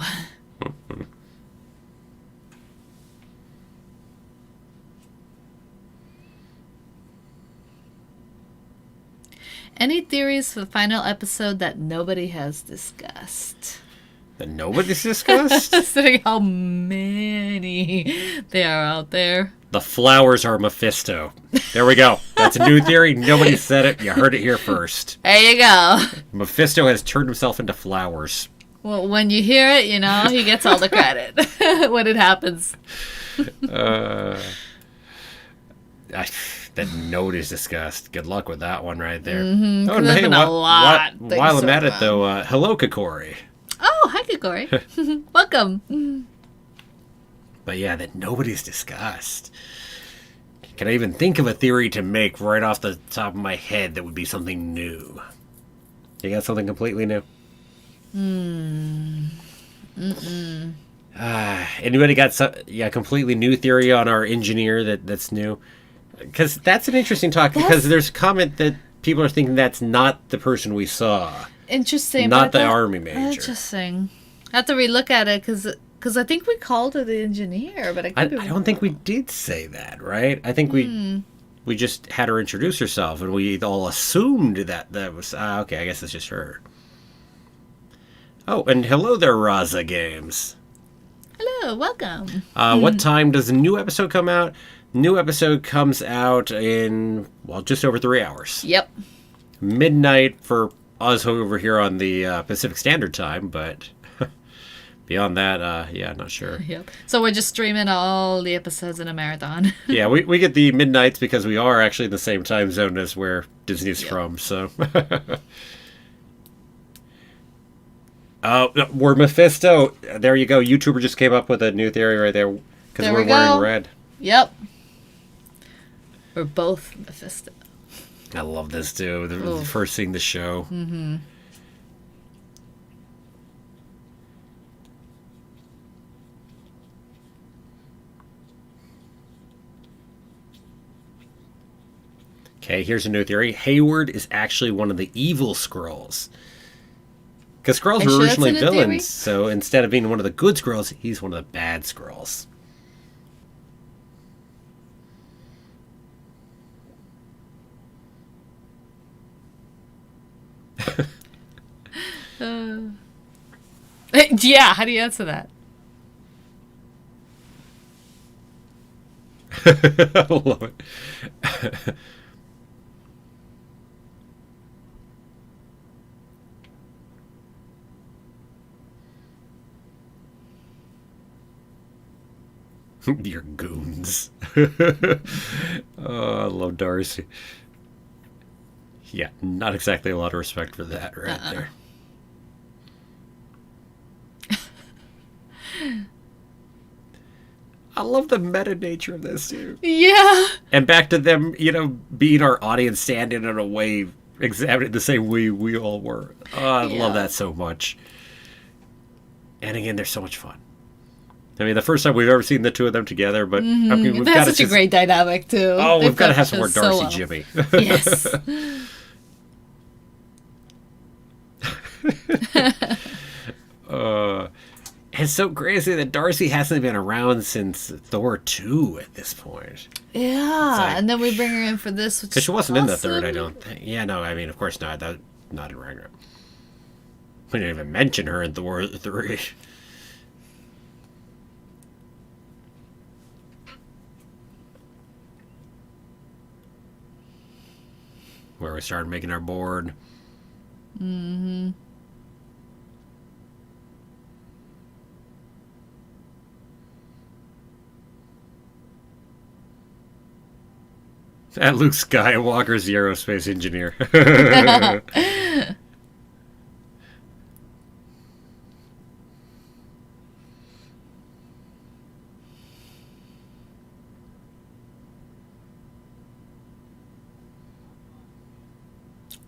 Any theories for the final episode that nobody has discussed? That nobody's discussed? Considering how many there are out there. The flowers are Mephisto. There we go. That's a new theory. Nobody said it. You heard it here first. There you go. Mephisto has turned himself into flowers. Well, when you hear it, you know, he gets all the credit when it happens. That note is discussed. Good luck with that one right there. Oh, no, hey, while I'm at it, though, hello, Kokori. Oh, hi, Kokori. Welcome. But yeah, that nobody's discussed. Can I even think of a theory to make right off the top of my head that would be something new? You got something completely new? Anybody got completely new theory on our engineer that's new? Because that's an interesting talk. Because there's a comment that people are thinking that's not the person we saw. Interesting. Not the army major. Interesting. I have to relook at it because I think we called her the engineer, but I don't think we did say that, right? I think we just had her introduce herself, and we all assumed that was okay. I guess it's just her. Oh, and hello there, Raza Games. Hello, welcome. What time does the new episode come out? New episode comes out in just over 3 hours. Yep. Midnight for us over here on the Pacific Standard Time, but. Beyond that, not sure. Yep. So we're just streaming all the episodes in a marathon. Yeah, we get the midnights because we are actually in the same time zone as where Disney's from, so. We're Mephisto. There you go. YouTuber just came up with a new theory right there because we're wearing red. Yep. We're both Mephisto. I love this, too. The first seeing the show. Mm-hmm. Okay, here's a new theory. Hayward is actually one of the evil Skrulls. Because Skrulls were originally villains, so instead of being one of the good Skrulls, he's one of the bad Skrulls. Yeah, how do you answer that? I love it. Your goons. Oh, I love Darcy. Yeah, not exactly a lot of respect for that right there. I love the meta nature of this, too. Yeah. And back to them, being our audience, standing in a way, examining the same way we all were. Oh, I love that so much. And again, they're so much fun. I mean, the first time we've ever seen the two of them together, but I mean, we've got such a great dynamic, too. Oh, we've got to have some more Darcy Jimmy. Yes. It's so crazy that Darcy hasn't been around since Thor 2 at this point. Yeah, and then we bring her in for this, which because she wasn't in the third, I don't think. Yeah, no, I mean, of course not. Not in Ragnarok. We didn't even mention her in Thor 3. Where we started making our board. Mm-hmm. At Luke Skywalker's the aerospace engineer.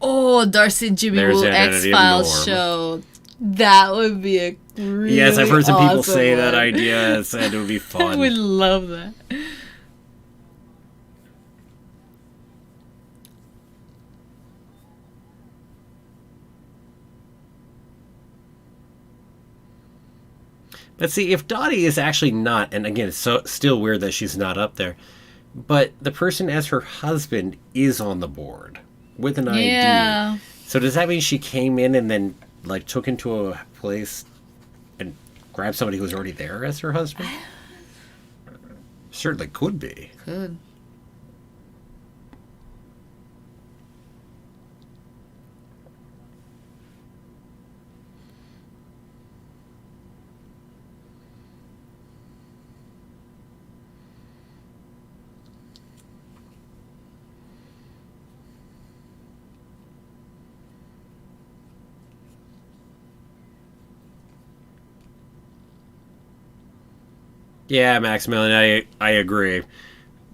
Oh, Darcy and Jimmy will X-Files show. That would be a really Yes, I've heard some people awesome say one. that idea. Said it would be fun. I would love that. But see, if Dottie is actually not, and again, it's still weird that she's not up there, but the person as her husband is on the board with an ID. So does that mean she came in and then took into a place and grabbed somebody who was already there as her husband? Certainly could be. Could. Yeah, Maximilian, I agree.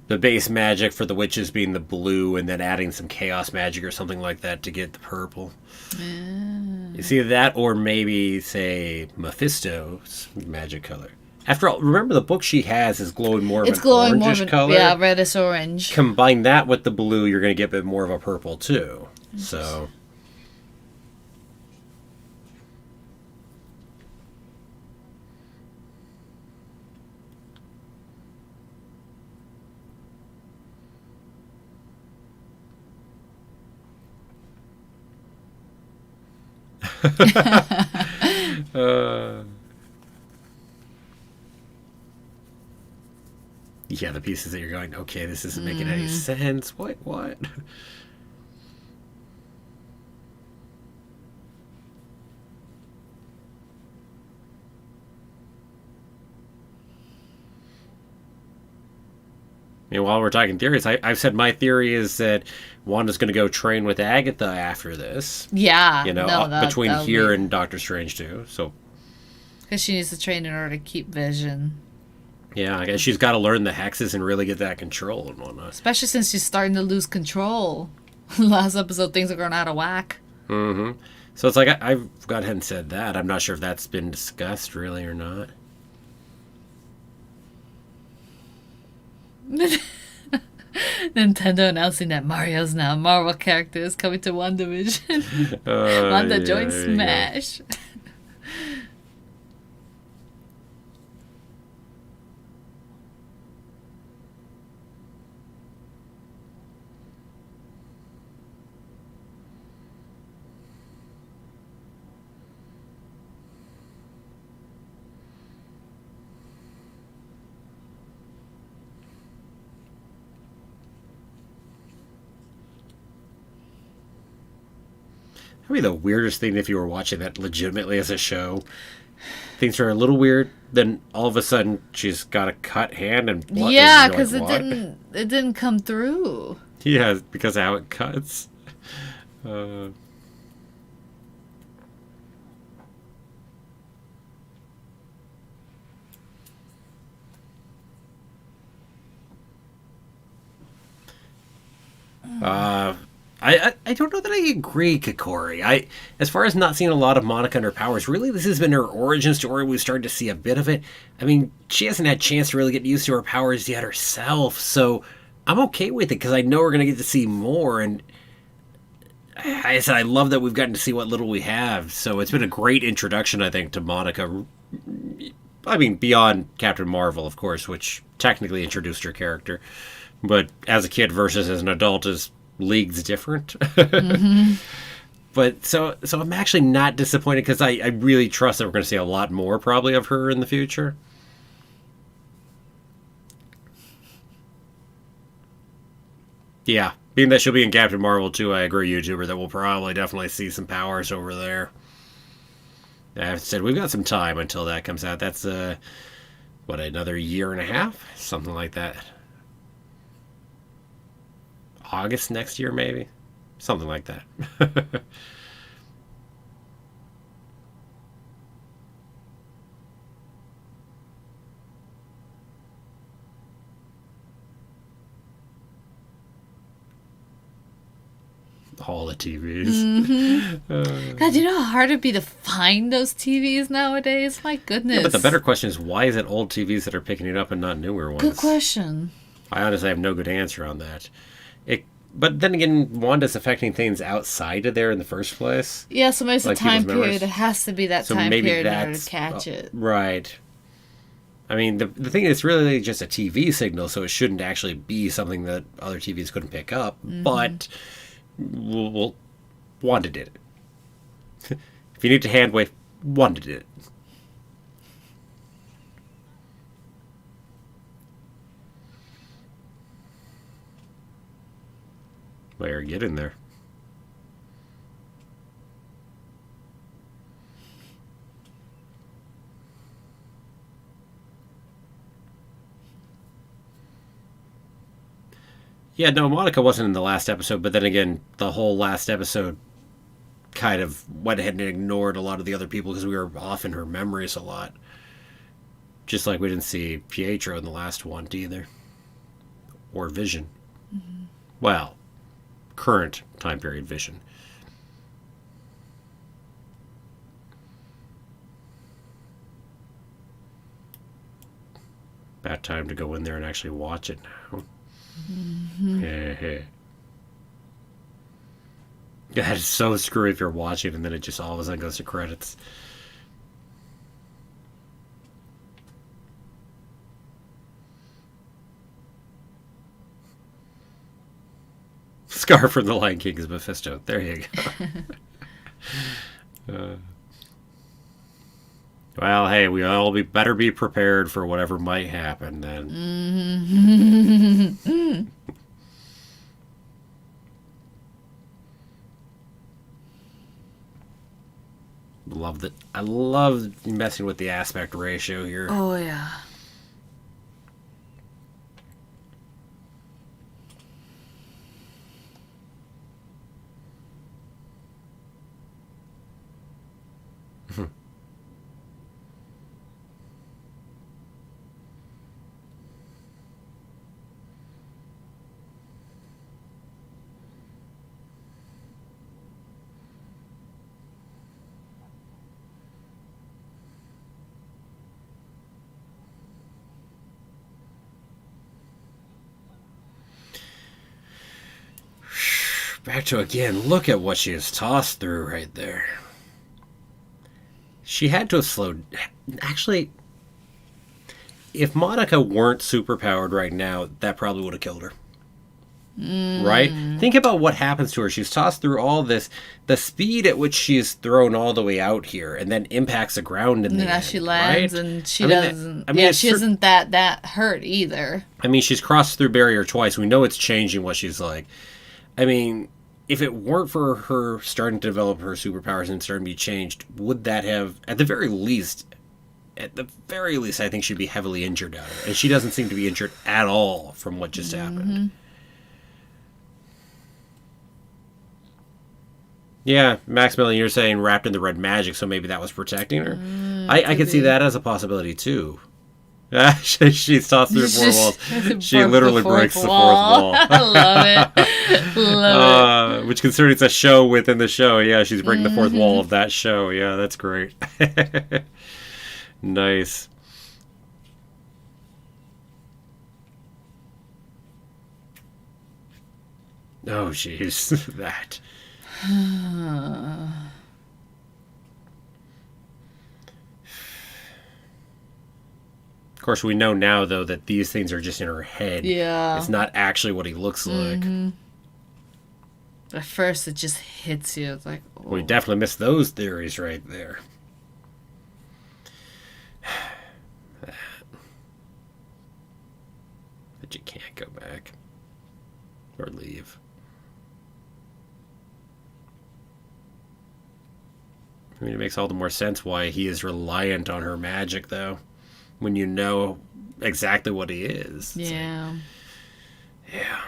The base magic for the witches being the blue and then adding some chaos magic or something like that to get the purple. You see that, or maybe, say, Mephisto's magic color. After all, remember the book she has is glowing more of an orangish color. Yeah, reddish orange. Combine that with the blue, you're going to get a bit more of a purple, too. So... yeah, the pieces that you're going, okay, this isn't making any sense. What? While we're talking theories, I've said my theory is that Wanda's going to go train with Agatha after this. Yeah. Between here and Doctor Strange, too. So, because she needs to train in order to keep Vision. Yeah, I guess she's got to learn the hexes and really get that control and whatnot. Especially since she's starting to lose control. Last episode, things are going out of whack. Mm-hmm. So it's like, I've gone ahead and said that. I'm not sure if that's been discussed, really, or not. Nintendo announcing that Mario's now a Marvel character is coming to WandaVision. Wanda joins Smash. That'd be the weirdest thing if you were watching that legitimately as a show. Things are a little weird, then all of a sudden she's got a cut hand and blood. Yeah, because it didn't come through. Yeah, because of how it cuts. I don't know that I agree, Kokori. As far as not seeing a lot of Monica and her powers, really this has been her origin story. We've started to see a bit of it. I mean, she hasn't had a chance to really get used to her powers yet herself, so I'm okay with it because I know we're going to get to see more. And I said I love that we've gotten to see what little we have. So it's been a great introduction, I think, to Monica. I mean, beyond Captain Marvel, of course, which technically introduced her character. But as a kid versus as an adult is leagues different. Mm-hmm. But so I'm actually not disappointed because I really trust that we're going to see a lot more probably of her in the future. Yeah, being that she'll be in Captain Marvel too, I agree, YouTuber, that we'll probably definitely see some powers over there. I've said we've got some time until that comes out. That's another year and a half, something like that. August next year, maybe? Something like that. All the TVs. Mm-hmm. God, you know how hard it'd be to find those TVs nowadays? My goodness. Yeah, but the better question is, why is it old TVs that are picking it up and not newer ones? Good question. I honestly have no good answer on that. But then again, Wanda's affecting things outside of there in the first place. Yeah, so maybe it's a time period. It has to be that time period in order to catch it. Right. I mean, the thing is, it's really just a TV signal, so it shouldn't actually be something that other TVs couldn't pick up. Mm-hmm. But Wanda did it. If you need to hand wave, Wanda did it. Better get in there. Yeah, no, Monica wasn't in the last episode, but then again, the whole last episode kind of went ahead and ignored a lot of the other people because we were off in her memories a lot. Just like we didn't see Pietro in the last one either. Or Vision. Mm-hmm. Well, current time period Vision. About time to go in there and actually watch it now. Mm-hmm. Yeah, it's so screwy if you're watching and then it just all of a sudden goes to credits. Scar from the Lion King is Mephisto. There you go. Well, hey, we all better be prepared for whatever might happen then. Mm-hmm. Love that. I love messing with the aspect ratio here. Oh, yeah. back to again, look at what she has tossed through right there. She had to have slowed... Actually, if Monica weren't superpowered right now, that probably would have killed her. Right? Think about what happens to her. She's tossed through all this. The speed at which she's thrown all the way out here and then impacts the ground in the end, she lands, right? and she doesn't... she isn't that hurt either. I mean, she's crossed through barrier twice. We know it's changing what she's like. I mean, if it weren't for her starting to develop her superpowers and starting to be changed, would that have, at the very least, I think she'd be heavily injured out of it. And she doesn't seem to be injured at all from what just happened. Yeah, Maximilian, you're saying wrapped in the red magic, so maybe that was protecting her. I could see that as a possibility too. She's tossed through 4 walls. She literally breaks the 4th wall. I love it. Love it. Which, considering it's a show within the show, yeah, she's breaking the 4th wall of that show. Yeah, that's great. Nice. Oh, jeez, that. Of course, we know now, though, that these things are just in her head. Yeah. It's not actually what he looks like. At first, it just hits you. It's like, oh. We definitely missed those theories right there. But you can't go back. Or leave. I mean, it makes all the more sense why he is reliant on her magic, though. When you know exactly what he is. Yeah. Like, yeah.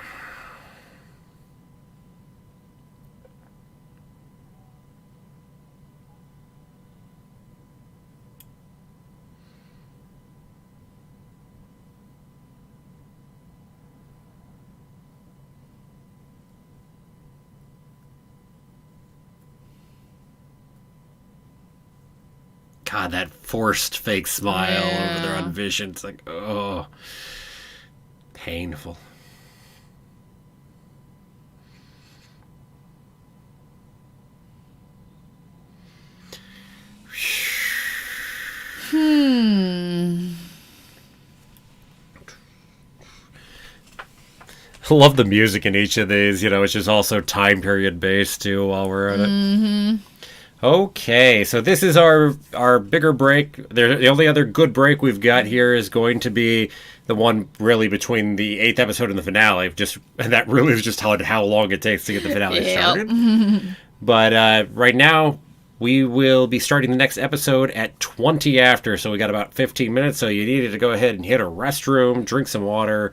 God, that forced fake smile over there on Vision. It's like, oh, painful. I love the music in each of these, which is also time period based too while we're at it. Okay, so this is our bigger break. The only other good break we've got here is going to be the one really between the 8th episode and the finale. And that really is just how long it takes to get the finale started. But right now, we will be starting the next episode at 20 after, so we got about 15 minutes. So you needed to go ahead and hit a restroom, drink some water,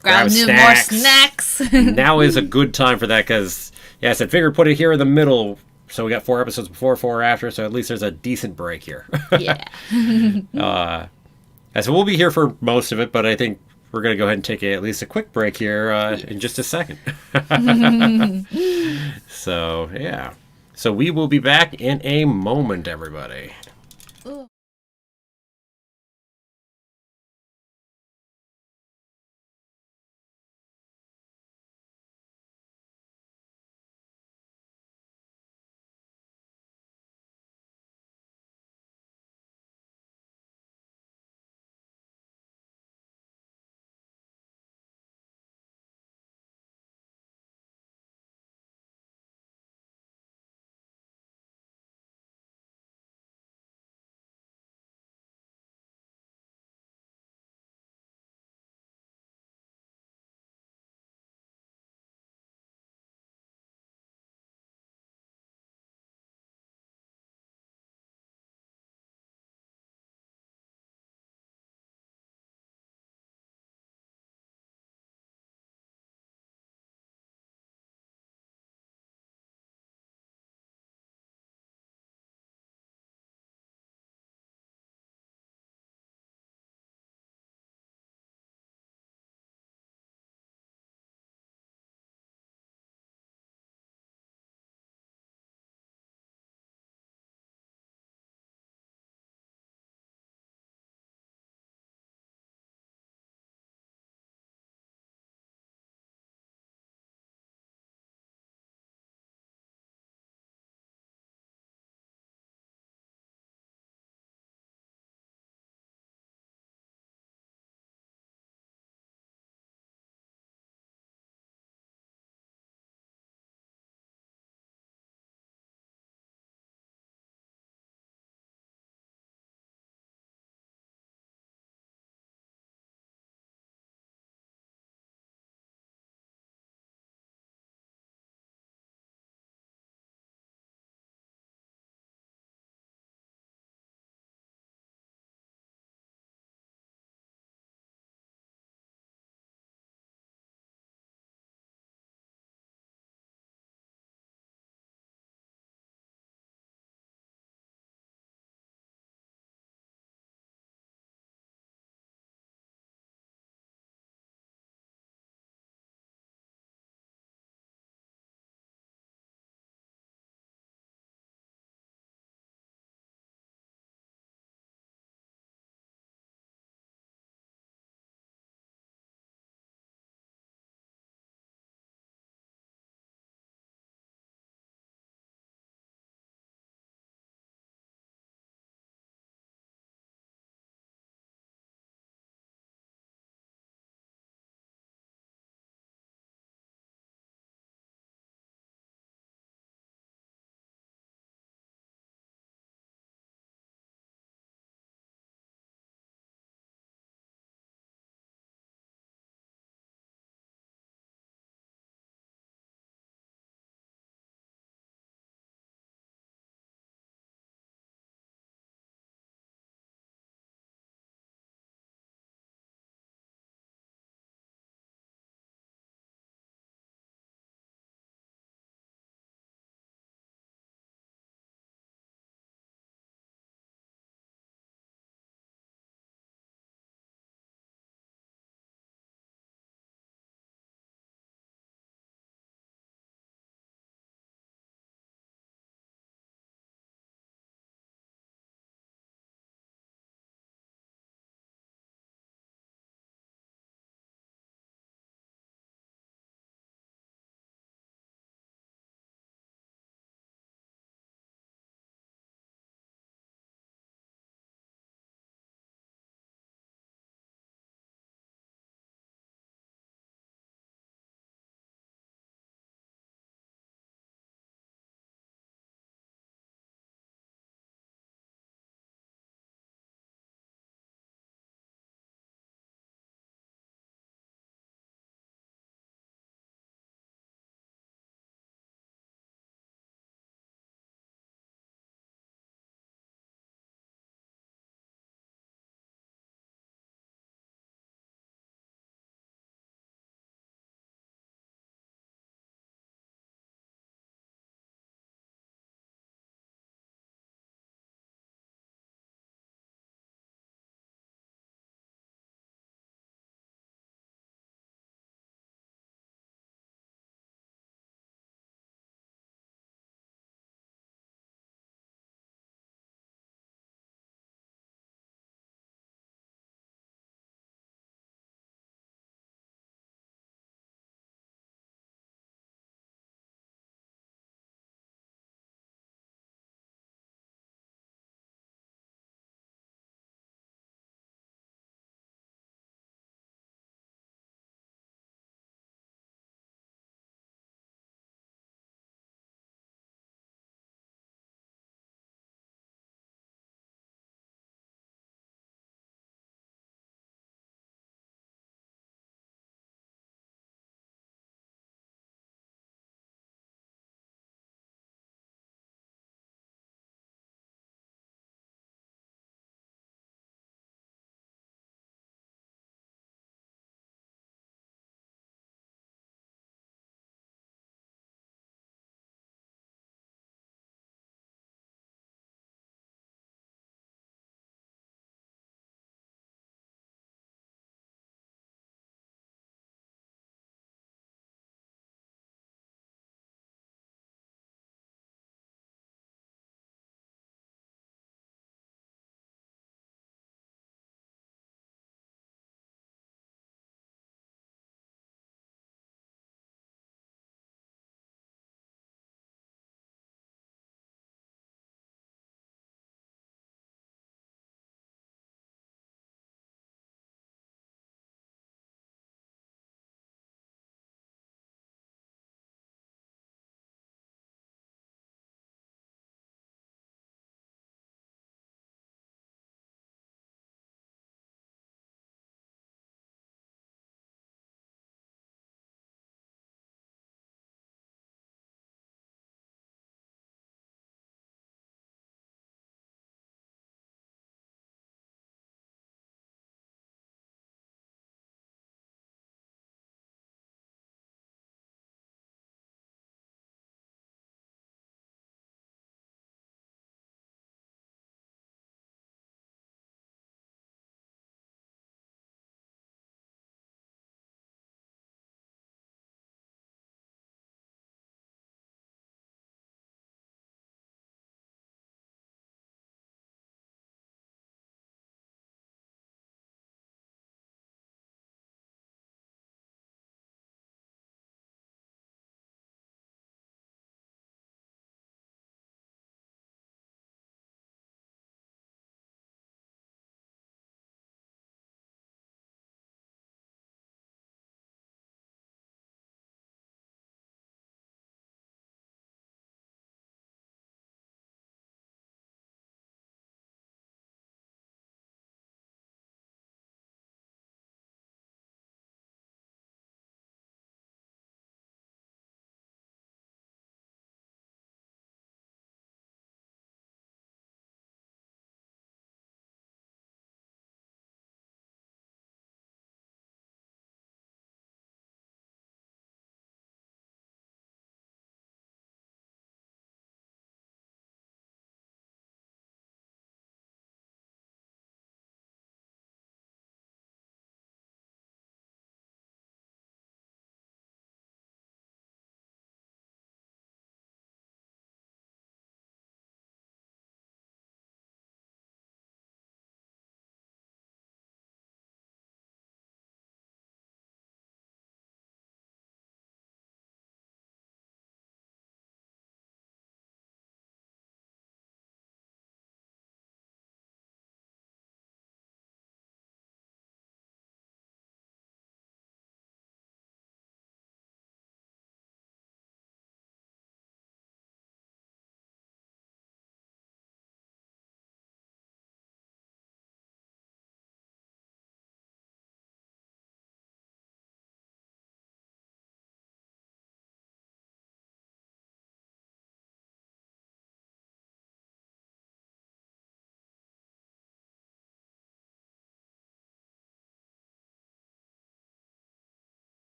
grab more snacks. Now is a good time for that because, I said, figure put it here in the middle. So we got 4 episodes before, 4 after, so at least there's a decent break here. Yeah. So we'll be here for most of it, but I think we're going to go ahead and take at least a quick break here in just a second. So, yeah. So we will be back in a moment, everybody.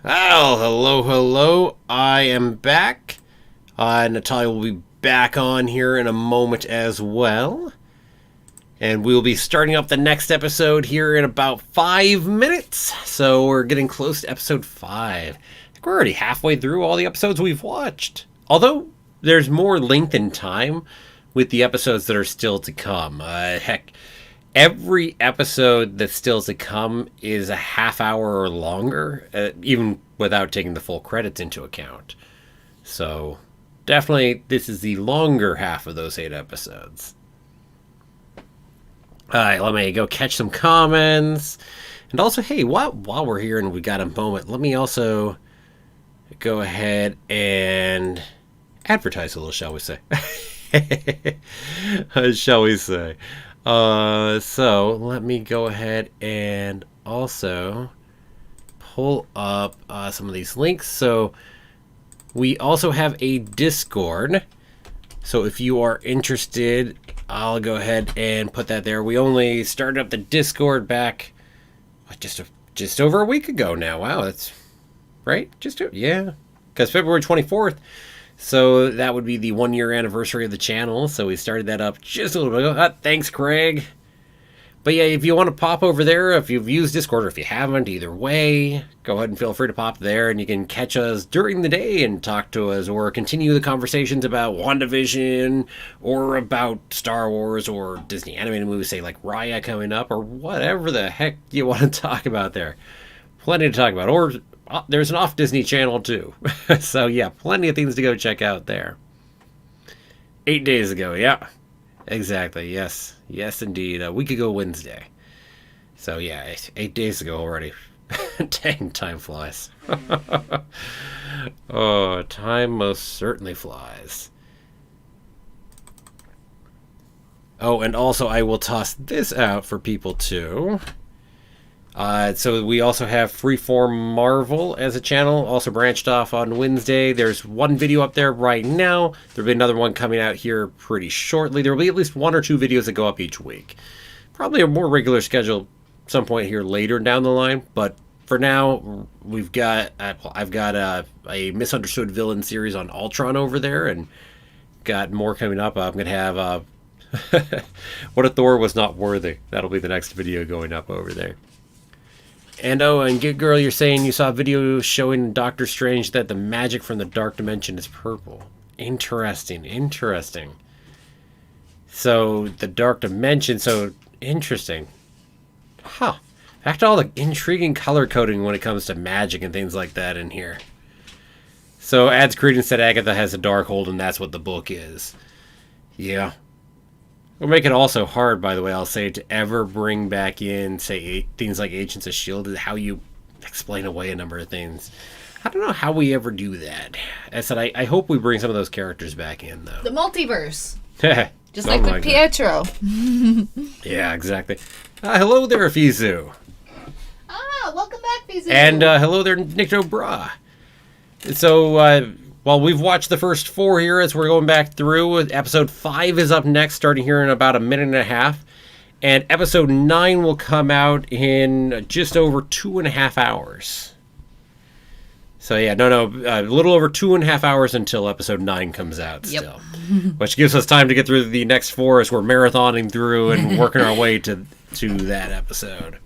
Well, hello. I am back. Natalia will be back on here in a moment as well. And we'll be starting up the next episode here in about 5 minutes. So we're getting close to episode 5. I think we're already halfway through all the episodes we've watched. Although there's more length and time with the episodes that are still to come. Heck, every episode that's still to come is a half hour or longer, even without taking the full credits into account. So definitely this is the longer half of those 8 episodes. Alright, let me go catch some comments. And also, hey, while we're here and we got a moment, let me also go ahead and advertise a little, shall we say. Shall we say. So, let me go ahead and also pull up some of these links. So, we also have a Discord. So, if you are interested, I'll go ahead and put that there. We only started up the Discord back just over a week ago now. Wow, that's right. Yeah, because February 24th. So that would be the 1-year anniversary of the channel. So we started that up just a little bit ago. Thanks, Craig. But yeah, if you want to pop over there, if you've used Discord or if you haven't, either way, go ahead and feel free to pop there and you can catch us during the day and talk to us or continue the conversations about WandaVision or about Star Wars or Disney animated movies, say like Raya coming up or whatever the heck you want to talk about there. Plenty to talk about. Or there's an off Disney channel too. So yeah, plenty of things to go check out there. 8 days ago, yeah. Exactly, yes. Yes, indeed. A week ago Wednesday. So, yeah, 8 days ago already. Dang, time flies. Oh, time most certainly flies. Oh, and also I will toss this out for people, too. So we also have Freeform Marvel as a channel, also branched off on Wednesday. There's one video up there right now. There'll be another one coming out here pretty shortly. There will be at least 1 or 2 videos that go up each week. Probably a more regular schedule some point here later down the line, but for now, I've got a misunderstood villain series on Ultron over there, and got more coming up. I'm going to have What If Thor Was Not Worthy. That'll be the next video going up over there. And Good Girl, you're saying you saw a video showing Doctor Strange that the magic from the dark dimension is purple. Interesting. So, the dark dimension, so interesting. Huh. Back to all the intriguing color coding when it comes to magic and things like that in here. So, adds credence that Agatha has a dark hold and that's what the book is. Yeah. It'll make it also hard, by the way, I'll say, to ever bring back in, say, things like Agents of S.H.I.E.L.D. How you explain away a number of things. I don't know how we ever do that. As I said, I hope we bring some of those characters back in, though. The multiverse. Just like with Pietro. Yeah, exactly. Hello there, Fizu. Welcome back, Fizu. And hello there, Nicto Bra. So, well, we've watched the first 4 here as we're going back through. Episode 5 is up next, starting here in about a minute and a half. And episode 9 will come out in just over 2.5 hours. So, yeah, a little over 2.5 hours until episode 9 comes out still. Which gives us time to get through the next 4 as we're marathoning through and working our way to that episode.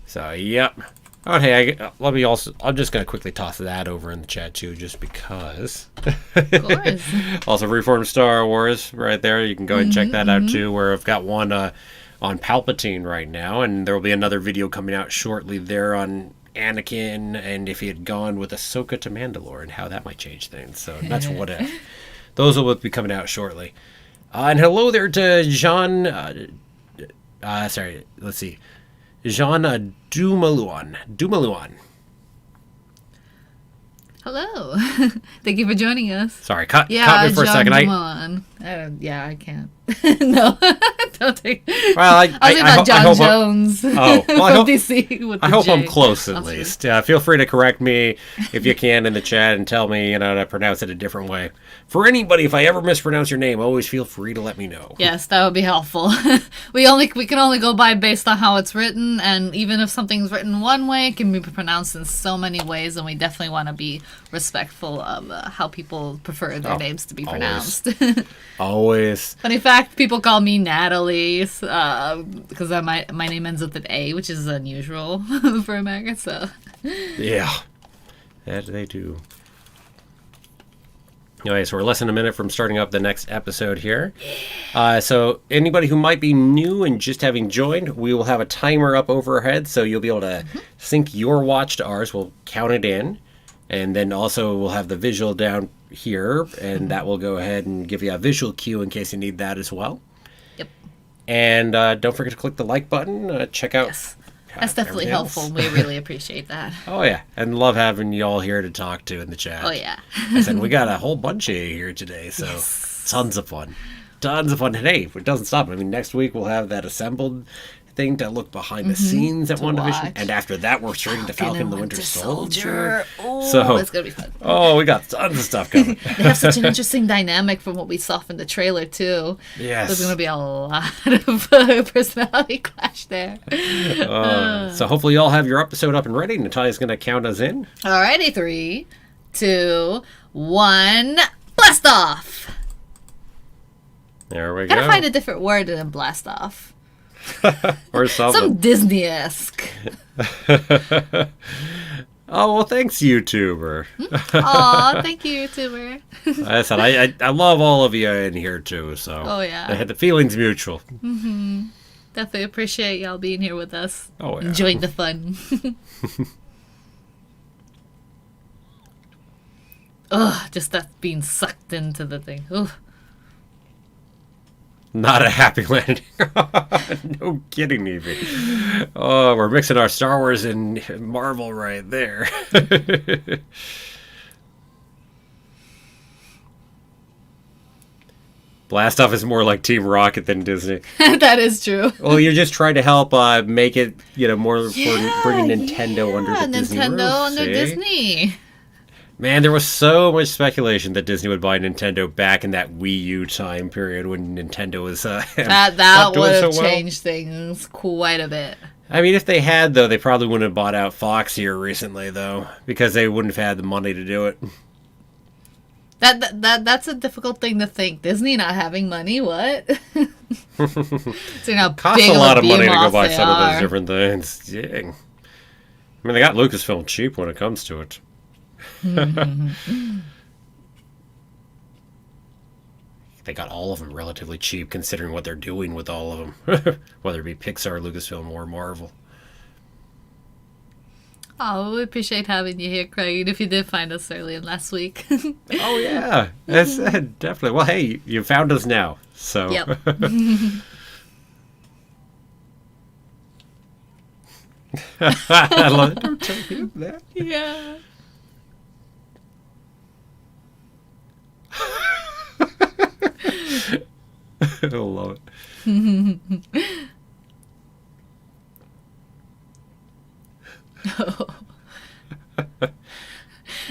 So, yep. Oh, hey, I'm just going to quickly toss that over in the chat, too, just because. Of course. Also, Freeform Star Wars right there. You can go and check that out, too, where I've got one on Palpatine right now, and there will be another video coming out shortly there on Anakin, and if he had gone with Ahsoka to Mandalore, and how that might change things. So that's what if. Those will be coming out shortly. And hello there to Jean... let's see. Jean Dumaluan. Hello. Thank you for joining us. Sorry, caught me for a second. Dumaluan. Yeah, I can't. No. Don't take. Well, I was thinking about John Jones. I hope I'm close at least. Feel free to correct me if you can in the chat and tell me, to pronounce it a different way. For anybody, if I ever mispronounce your name, always feel free to let me know. Yes, that would be helpful. We can only go by based on how it's written, and even if something's written one way, it can be pronounced in so many ways, and we definitely want to be respectful of how people prefer their names to be pronounced. Always. Funny fact, people call me Natalie because my name ends with an A, which is unusual for America. So yeah, that they do. Anyway, so we're less than a minute from starting up the next episode here. So anybody who might be new and just having joined, we will have a timer up overhead, so you'll be able to sync your watch to ours. We'll count it in, and then also we'll have the visual down here, and that will go ahead and give you a visual cue in case you need that as well. Yep. And don't forget to click the like button. Check out. Yes. That's definitely helpful. We really appreciate that. Oh, yeah. And love having you all here to talk to in the chat. Oh, yeah. I said, we got a whole bunch of you here today, so tons of fun. Tons of fun. Today, it doesn't stop. I mean, next week we'll have that assembled thing to look behind the scenes at WandaVision. And after that, we're straight into Falcon and the Winter Soldier. Oh, so it's going to be fun. Oh, we got tons of stuff coming. They have such an interesting dynamic from what we saw from the trailer, too. Yes. There's going to be a lot of personality clash there. So hopefully you all have your episode up and ready. Natalia's going to count us in. Alrighty, 3, 2, 1, blast off! There we go. Gotta find a different word than blast off. Or something. Some Disney-esque. Oh, well, thanks, YouTuber. Aw, thank you, YouTuber. I said, I love all of you in here, too, so. Oh, yeah. I had the feelings mutual. Mm-hmm. Definitely appreciate y'all being here with us. Oh, yeah. Enjoying the fun. Ugh, just that being sucked into the thing. Ugh. Not a happy landing. No kidding, Evie. Oh, we're mixing our Star Wars and Marvel right there. Blast Off is more like Team Rocket than Disney. That is true. Well, you're just trying to help make it, more for bringing Nintendo under the Disney roof. Nintendo under Disney. Man, there was so much speculation that Disney would buy Nintendo back in that Wii U time period when Nintendo was that would have changed things quite a bit. I mean, if they had, though, they probably wouldn't have bought out Fox here recently, though, because they wouldn't have had the money to do it. That's a difficult thing to think. Disney not having money, what? So it costs a lot of money to go buy some of those different things. Dang. I mean, they got Lucasfilm cheap when it comes to it. They got all of them relatively cheap considering what they're doing with all of them, whether it be Pixar, Lucasfilm, or Marvel. Oh, we appreciate having you here, Craig, if you did find us early last week. Oh, yeah. That's definitely. Well, hey, you found us now, so. Yep. I love it. Don't tell him that. Yeah. I love it.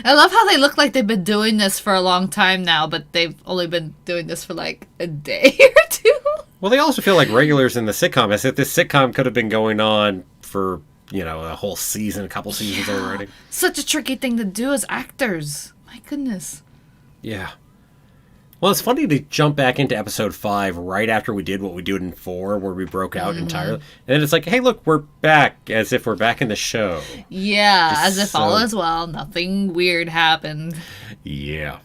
I love how they look like they've been doing this for a long time now, but they've only been doing this for like a day or two. Well, they also feel like regulars in the sitcom, as if this sitcom could have been going on for, a whole season, a couple seasons already. Such a tricky thing to do as actors. My goodness. Yeah. Well, it's funny to jump back into episode 5 right after we did what we did in 4, where we broke out entirely. And then it's like, hey, look, we're back, as if we're back in the show. Yeah, as if all is well. Nothing weird happened. Yeah.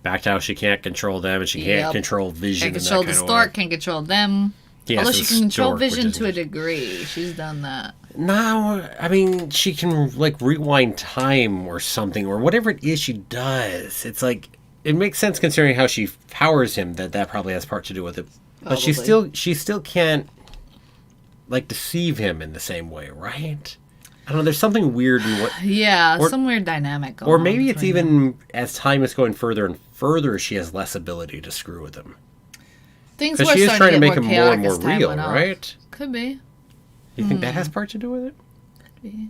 Back to how she can't control them, and she can't control Vision. Can't control the stork, can't control them. Yes, although she can control Vision to a degree. She's done that. No, I mean, she can, rewind time or something, or whatever it is she does. It's like, it makes sense considering how she powers him, that probably has part to do with it. But she still can't, deceive him in the same way, right? I don't know, there's something weird in what... Yeah, some weird dynamic going on. Or maybe it's even, as time is going further and further, she has less ability to screw with him. Things were she is trying to make him more and more time real, right? Could be. You think that has part to do with it? Could be.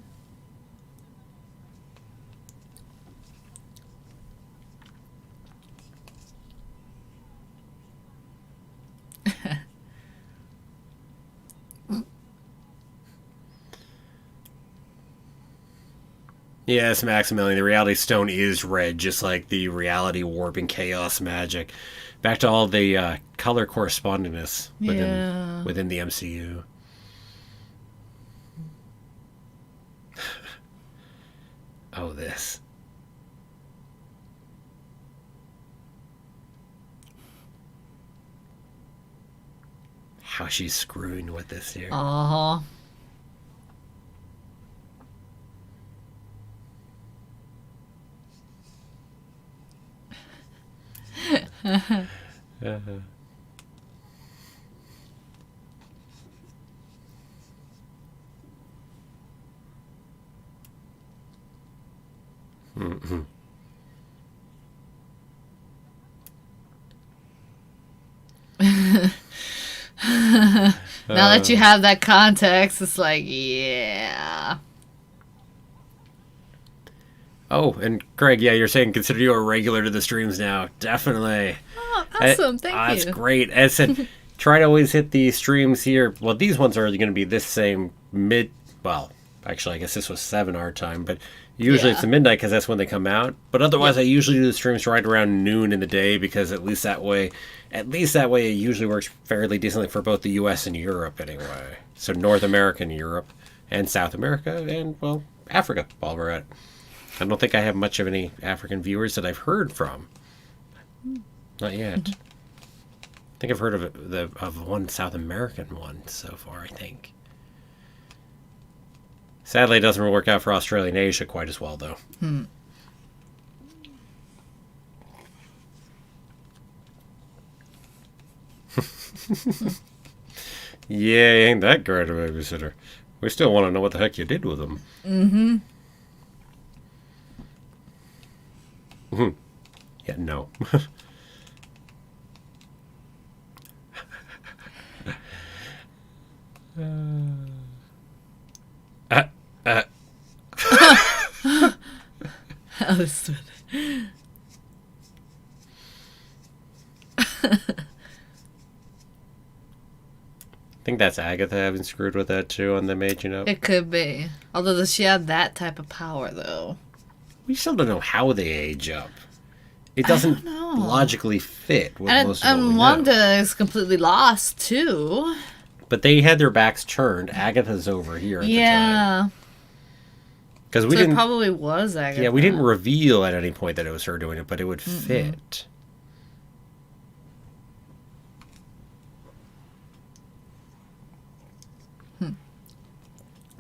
Yes, Maximilian, the Reality Stone is red, just like the Reality Warp and Chaos Magic. Back to all the color correspondingness within the MCU. Oh, this. How she's screwing with this here. Uh-huh. Mm-hmm. Now that you have that context, it's like, yeah. Oh, and Greg, yeah, you're saying consider you a regular to the streams now. Definitely. Oh, awesome. Thank you. That's great. As I said, try to always hit the streams here. Well, these ones are going to be this same well, actually, I guess this was 7 our time, but usually it's the midnight because that's when they come out. But otherwise, I usually do the streams right around noon in the day because at least that way it usually works fairly decently for both the U.S. and Europe anyway. So North America and Europe and South America and, well, Africa while we're at. I don't think I have much of any African viewers that I've heard from. Not yet. I think I've heard of one South American one so far, I think. Sadly, it doesn't work out for Australia and Asia quite as well, though. Yeah, ain't that great a babysitter. We still want to know what the heck you did with them. Mm-hmm. Yeah, no. Understood. I think that's Agatha having screwed with that too on the Aging Up. It could be. Although does she have that type of power though? We still don't know how they age up. It doesn't logically fit with most of what we know. Wanda is completely lost too. But they had their backs turned. Agatha's over here at the time. Because we didn't. It probably was Agatha. Yeah, we didn't reveal at any point that it was her doing it, but it would fit.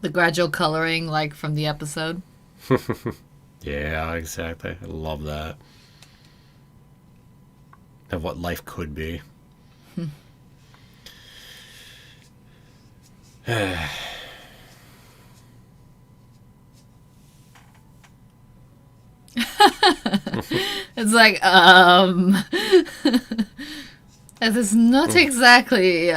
The gradual coloring, like from the episode. Yeah, exactly. I love that. Of what life could be. It's like, that is not exactly,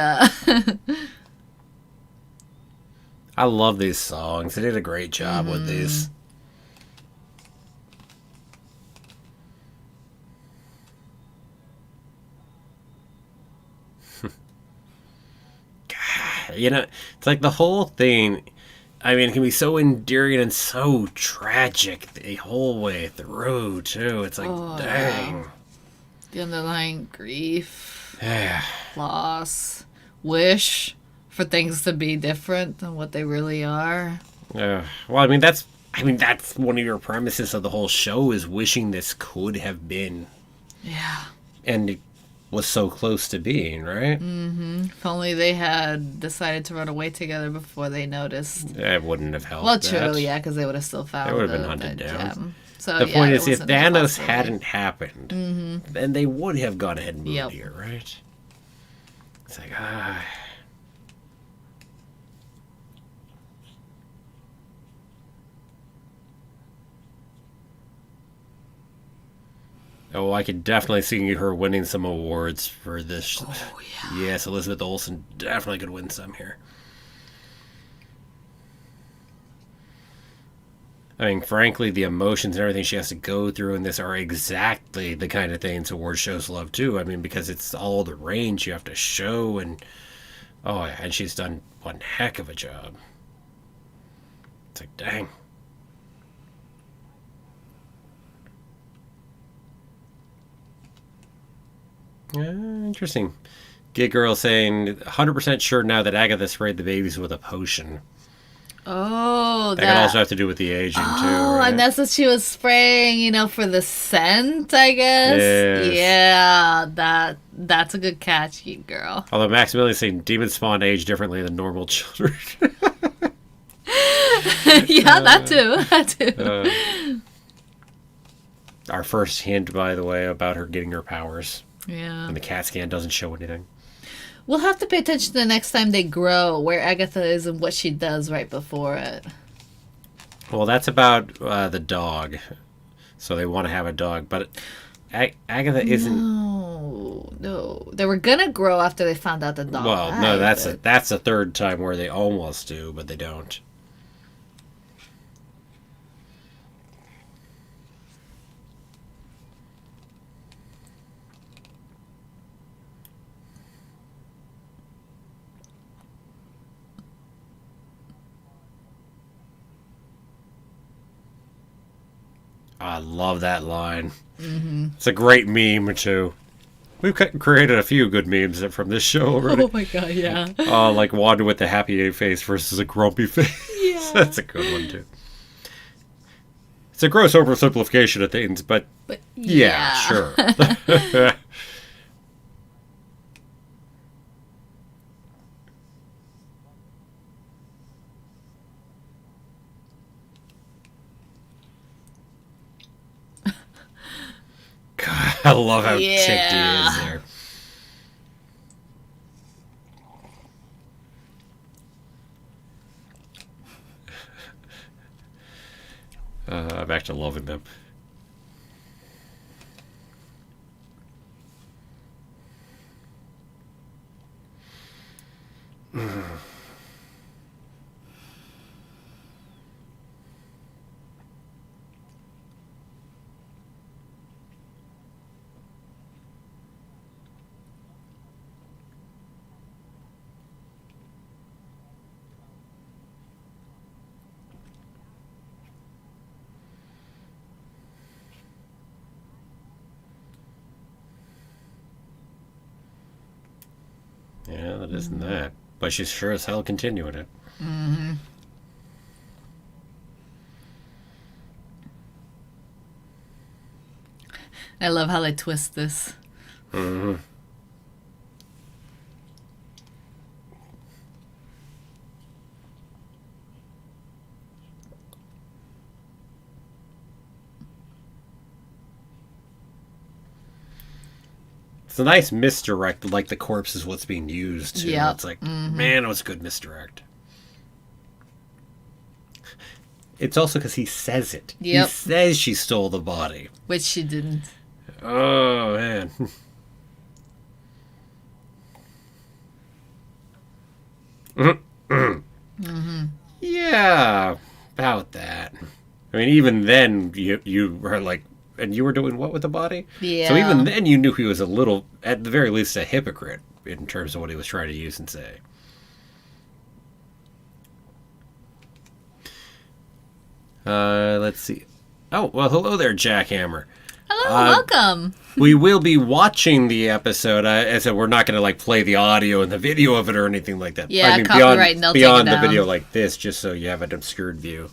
I love these songs. They did a great job with these. God, you know, it's like the whole thing. I mean, it can be so endearing and so tragic the whole way through, too. It's like, dang. The underlying grief, loss, wish for things to be different than what they really are. Well, I mean, that's one of your premises of the whole show is wishing this could have been. Yeah. And it was so close to being, right? Mm-hmm. If only they had decided to run away together before they noticed. It wouldn't have helped. Well, true, yeah, because they would have still found They would have been hunted down. Gem. So, the point is, if Thanos hadn't happened, then they would have gone ahead and moved here, right? It's like, Oh, I could definitely see her winning some awards for this. Oh, yeah. Yes, Elizabeth Olsen definitely could win some here. I mean, frankly, the emotions and everything she has to go through in this are exactly the kind of things award shows love, too. I mean, because it's all the range you have to show, and and she's done one heck of a job. It's like, dang. Interesting. Gig Girl saying, 100% sure now that Agatha sprayed the babies with a potion. Oh, that could also have to do with the aging, too. Right? And that's what she was spraying, for the scent, I guess. Yes. Yeah, that's a good catch, Gig Girl. Although Maximilian's saying demons spawn age differently than normal children. Yeah, that too. Our first hint, by the way, about her getting her powers. Yeah. And the CAT scan doesn't show anything. We'll have to pay attention the next time they grow, where Agatha is and what she does right before it. Well, that's about the dog. So they want to have a dog. But Agatha isn't... No. They were going to grow after they found out the dog died. No, that's a third time where they almost do, but they don't. I love that line. Mm-hmm. It's a great meme, too. We've created a few good memes from this show already. Oh my god, yeah. Like Wanda with the happy face versus a grumpy face. Yeah. That's a good one, too. It's a gross oversimplification of things, but yeah, sure. God, I love how ticked he is there. I'm back to loving them. Yeah, that isn't that. But she's sure as hell continuing it. Mm-hmm. I love how they twist this. Mm-hmm. It's a nice misdirect, like the corpse is what's being used. Yeah. It's like, man, it was a good misdirect. It's also because he says it. Yep. He says she stole the body. Which she didn't. Oh, man. Yeah, about that. I mean, even then, you were like, and you were doing what with the body? Yeah. So even then, you knew he was a little, at the very least, a hypocrite in terms of what he was trying to use and say. Let's see. Oh, well, hello there, Jackhammer. Hello, welcome. We will be watching the episode. I said we're not going to like play the audio and the video of it or anything like that. Yeah, I mean, copyright, and they'll take it beyond the down. video like this, just so you have an obscured view.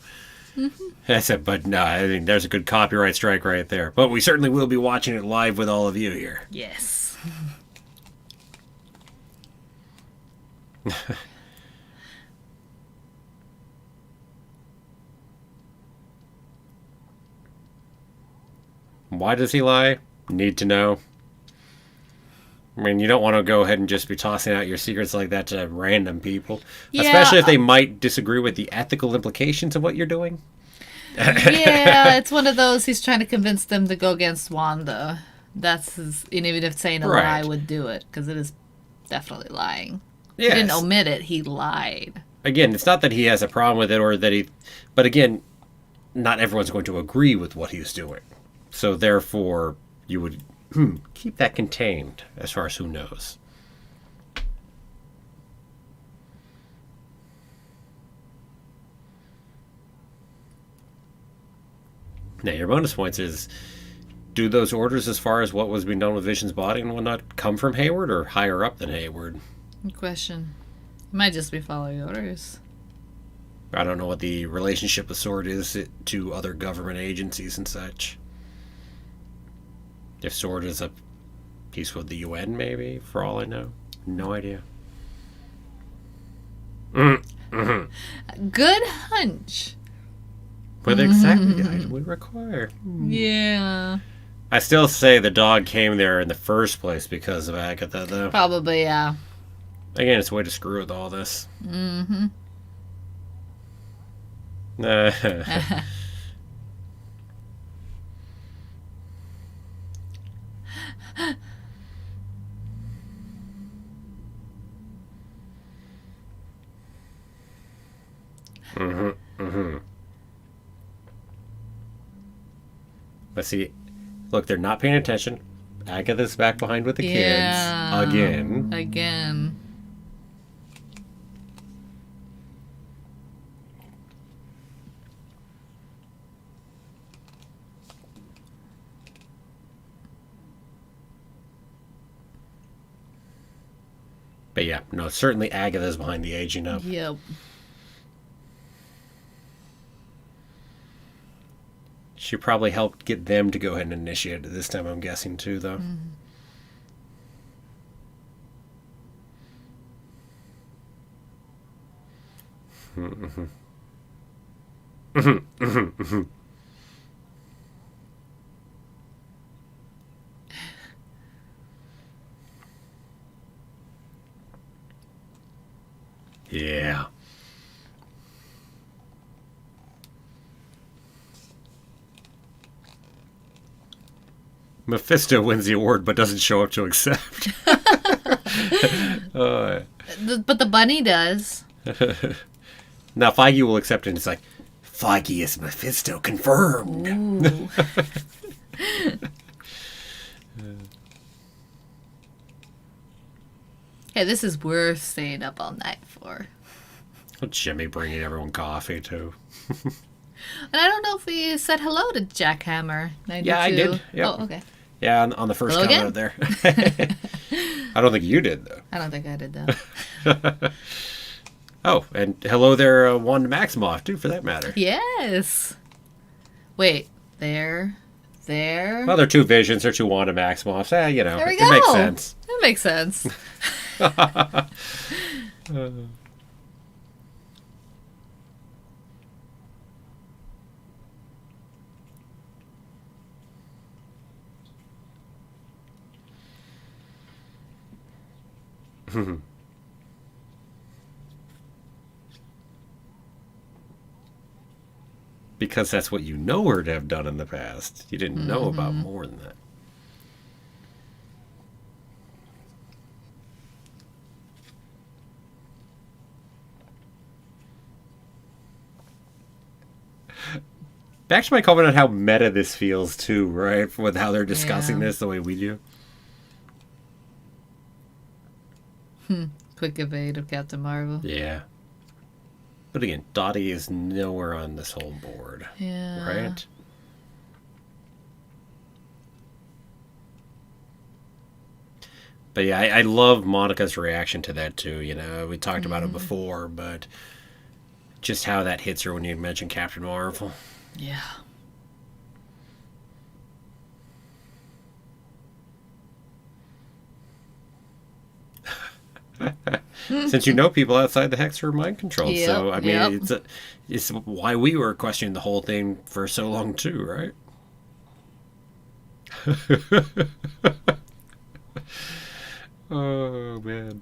I said, but no, I mean, there's a good copyright strike right there. But we certainly will be watching it live with all of you here. Yes. Why does he lie? Need to know. I mean, you don't want to go ahead and just be tossing out your secrets like that to random people. Yeah, especially if they might disagree with the ethical implications of what you're doing. Yeah, it's one of those, he's trying to convince them to go against Wanda. that's his, and even if saying a Right. lie would do it, because it is definitely lying. Yes. He didn't omit it, he lied. Again, it's not that he has a problem with it or that he... But again, not everyone's going to agree with what he's doing. So therefore, you would keep that contained as far as who knows. Now, your bonus points is, do those orders as far as what was being done with Vision's body and whatnot come from Hayward or higher up than Hayward? Good question. It might just be following orders. I don't know what the relationship with SWORD is to other government agencies and such. If SWORD is a piece with the UN, maybe, for all I know. No idea. Mm-hmm. Good hunch. With exactly the item we require. Yeah. I still say the dog came there in the first place because of Agatha, though. Probably, yeah. Again, it's a way to screw with all this. Mm-hmm. But see, look, they're not paying attention. Agatha's back behind with the kids. Yeah. Again. But yeah, no, certainly Agatha's behind the aging up. Yep. She probably helped get them to go ahead and initiate it this time, I'm guessing, too, though. Yeah. Mephisto wins the award but doesn't show up to accept. But the bunny does. Now Feige will accept it and it's like, Feige is Mephisto confirmed. Ooh. Hey, this is worth staying up all night for. Jimmy bringing everyone coffee, too. And I don't know if we said hello to Jackhammer. 92. Yeah, I did. Yep. Oh, okay. Yeah, on the first Hello comment there. I don't think you did, though. I don't think I did, though. Oh, and hello there, Wanda Maximoff, too, for that matter. Yes. Wait, there. Well, they're two Visions, they're two Wanda Maximoffs. You know, There we it go. makes sense. That makes sense. Because that's what you know her to have done in the past. You didn't know about more than that. Back to my comment on how meta this feels, too, right? With how they're discussing this the way we do. Quick evade of Captain Marvel. Yeah. But again, Dottie is nowhere on this whole board. Yeah. Right? But yeah, I love Monica's reaction to that too. You know, we talked about it before, but just how that hits her when you mention Captain Marvel. Yeah. Since you know people outside the Hex are mind controlled, Yep, so I mean, yep. it's why we were questioning the whole thing for so long too, right? Oh man.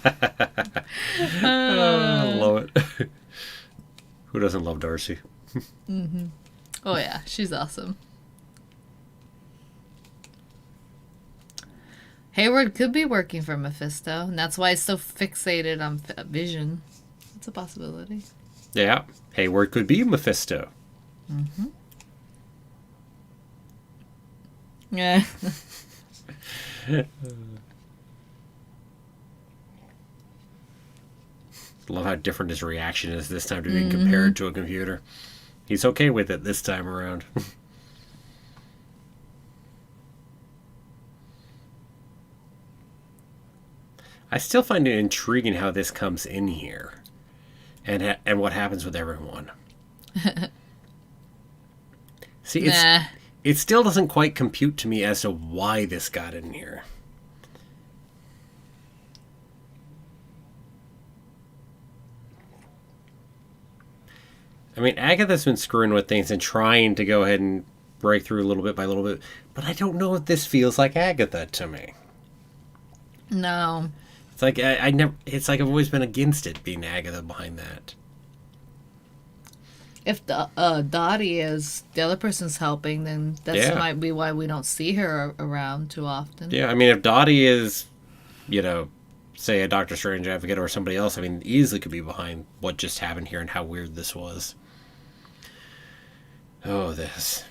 I love it. Who doesn't love Darcy? Mm-hmm. Oh yeah, she's awesome. Hayward could be working for Mephisto, and that's why he's so fixated on Vision. It's a possibility. Yeah, Hayward could be Mephisto. Mm-hmm. Yeah. Love how different his reaction is this time to being compared to a computer. He's okay with it this time around. I still find it intriguing how this comes in here, and what happens with everyone. See, it still doesn't quite compute to me as to why this got in here. I mean, Agatha's been screwing with things and trying to go ahead and break through little bit by little bit, but I don't know if this feels like Agatha to me. No. It's like I never. It's like I've always been against it being Agatha behind that. If the Dottie is the other person's helping, then that might be why we don't see her around too often. Yeah, I mean, if Dottie is, say a Doctor Strange advocate or somebody else, I mean, easily could be behind what just happened here and how weird this was. Oh, this.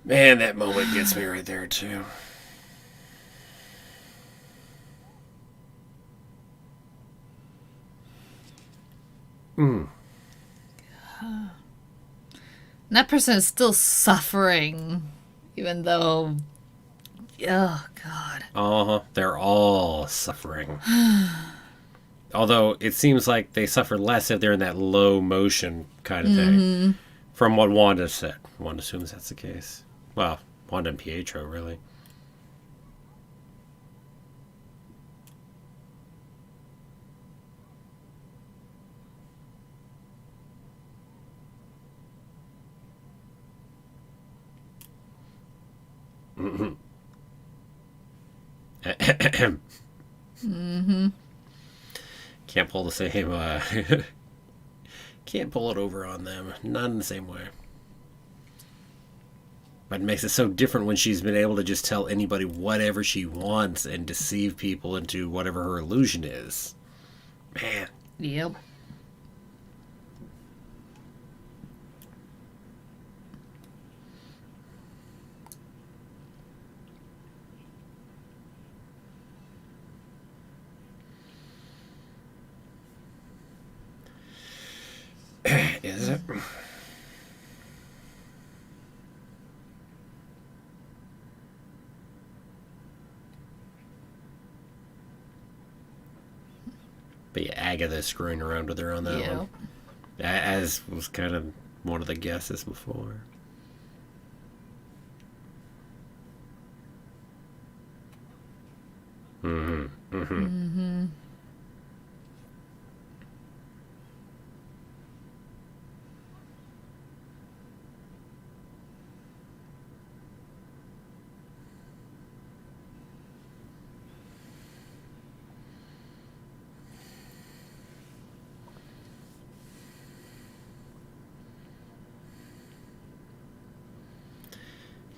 Man, that moment gets me right there, too. And that person is still suffering, even though... Oh, God. Uh-huh. They're all suffering. Although, it seems like they suffer less if they're in that low motion kind of thing. From what Wanda said. Wanda assumes that's the case. Well, Wanda and Pietro, really. Can't pull the same, can't pull it over on them. Not in the same way. But it makes it so different when she's been able to just tell anybody whatever she wants and deceive people into whatever her illusion is. Man. Yep. Is it? But yeah, Agatha screwing around with her on that one. As was kind of one of the guesses before.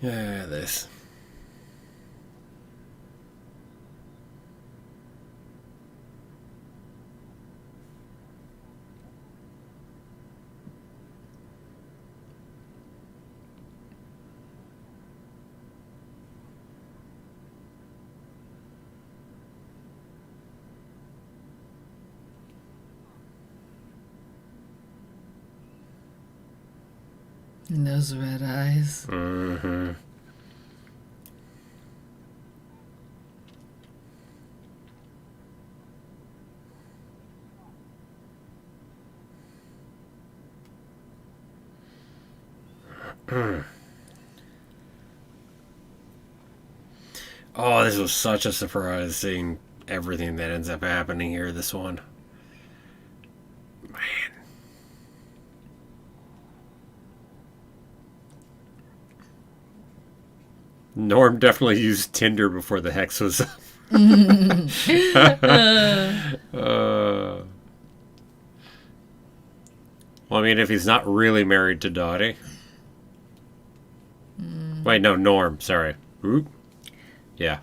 Yeah, this. And those red eyes. Oh, this was such a surprise seeing everything that ends up happening here, this one. Man. Norm definitely used Tinder before the hex was up. Well, I mean, if he's not really married to Dottie. Wait, no, Norm. Sorry. Oop. Yeah.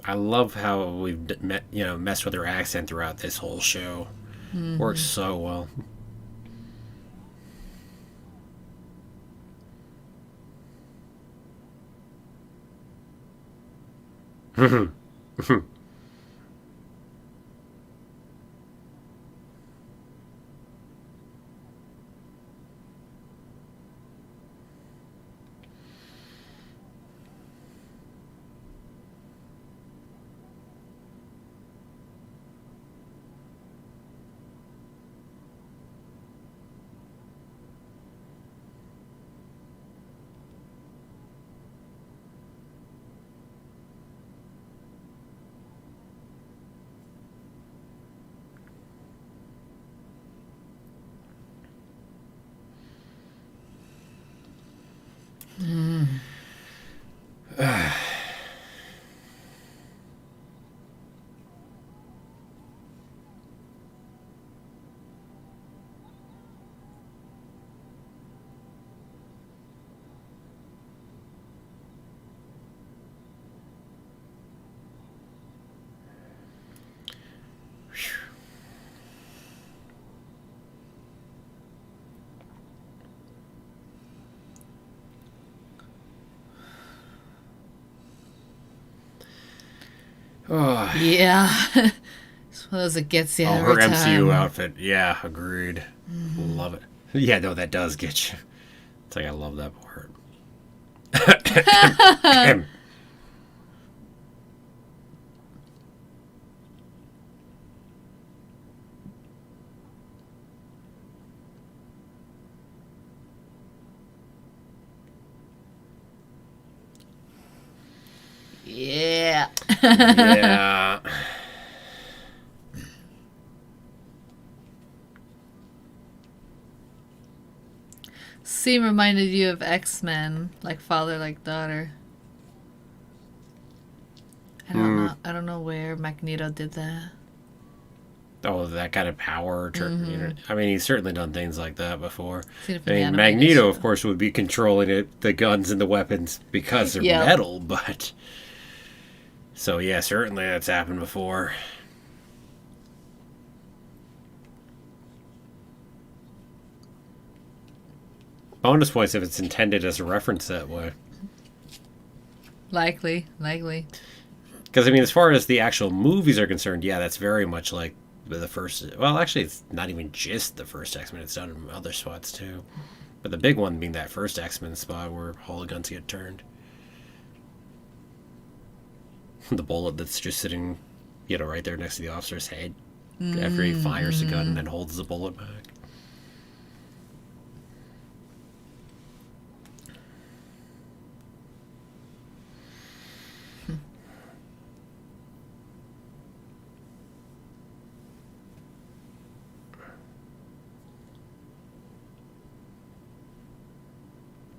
I love how we've messed with her accent throughout this whole show. Mm-hmm. Works so well. Oh. Yeah. It's one of those that gets you every her time. MCU outfit. Yeah, agreed. Mm-hmm. Love it. Yeah, no, that does get you. It's like, I love that part. Yeah. Yeah. Scene reminded you of X-Men, like father, like daughter. I don't know where Magneto did that. Oh, that kind of power. Mm-hmm. I mean, he's certainly done things like that before. I mean, Magneto, of course, would be controlling the guns and the weapons because they're metal, but... So, yeah, certainly that's happened before. Bonus points if it's intended as a reference that way. Likely. Because, I mean, as far as the actual movies are concerned, yeah, that's very much like the first... Well, actually, it's not even just the first X-Men. It's done in other spots, too. But the big one being that first X-Men spot where all the guns get turned. The bullet that's just sitting, right there next to the officer's head after he fires the gun and then holds the bullet back.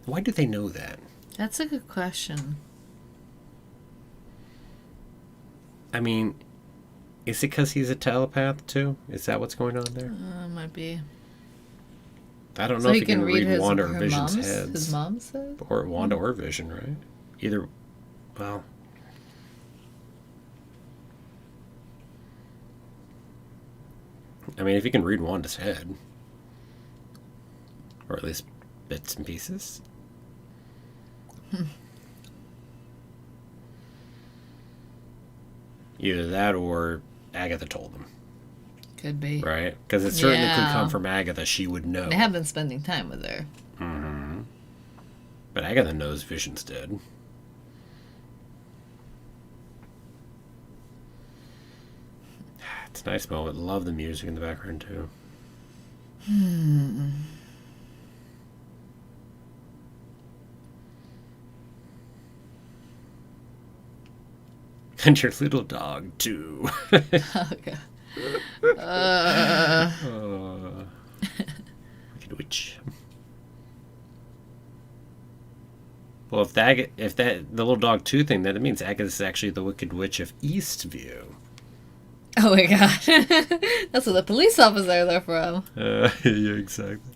Why do they know that? That's a good question. I mean, is it because he's a telepath, too? Is that what's going on there? Might be. I don't know if he can read Wanda or her Vision's heads. His mom's head? Or Wanda or Vision, right? Either, well... I mean, if he can read Wanda's head. Or at least bits and pieces. Either that or Agatha told him. Could be. Right? Because it certainly could come from Agatha. She would know. They have been spending time with her. Mm-hmm. But Agatha knows Vision's dead. It's a nice moment. Love the music in the background, too. And your little dog, too. Okay. Wicked Witch. Well, if that the little dog 2 thing, then it means Agatha's actually the Wicked Witch of Eastview. Oh my god. That's what the police officer they're from. Yeah, exactly.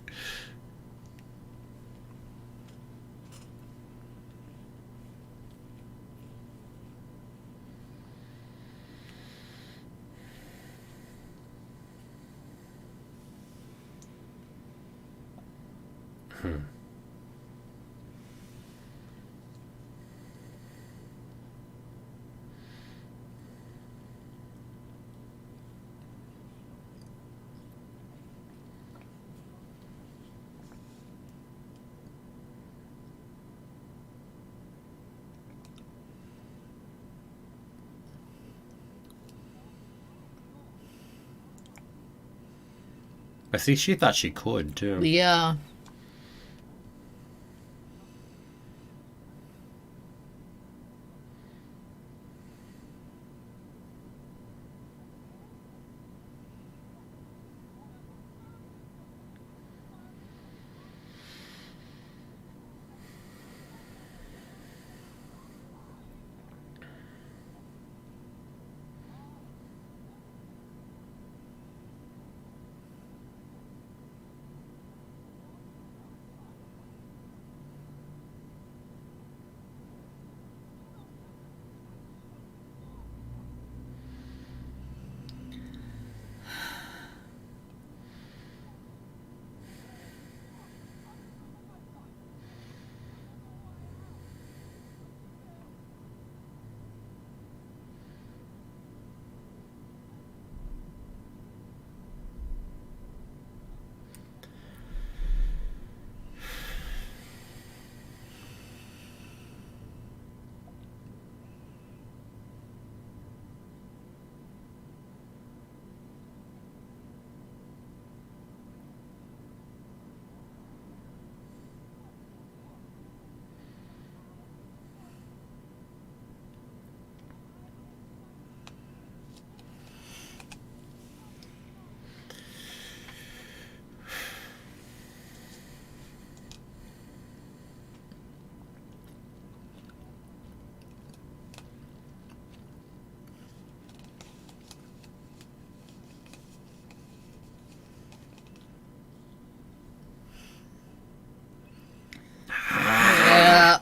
I see she thought she could, too. Yeah.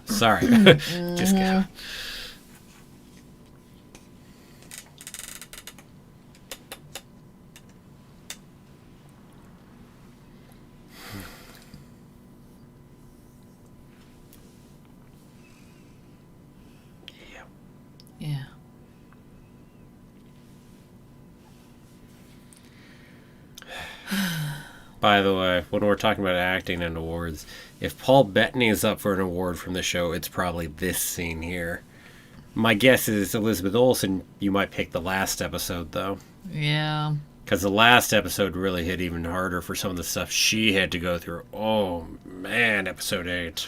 Sorry. Just go. Yeah. By the way, when we're talking about acting and awards, if Paul Bettany is up for an award from the show, it's probably this scene here. My guess is Elizabeth Olsen. You might pick the last episode, though. Yeah. Because the last episode really hit even harder for some of the stuff she had to go through. Oh, man, episode 8.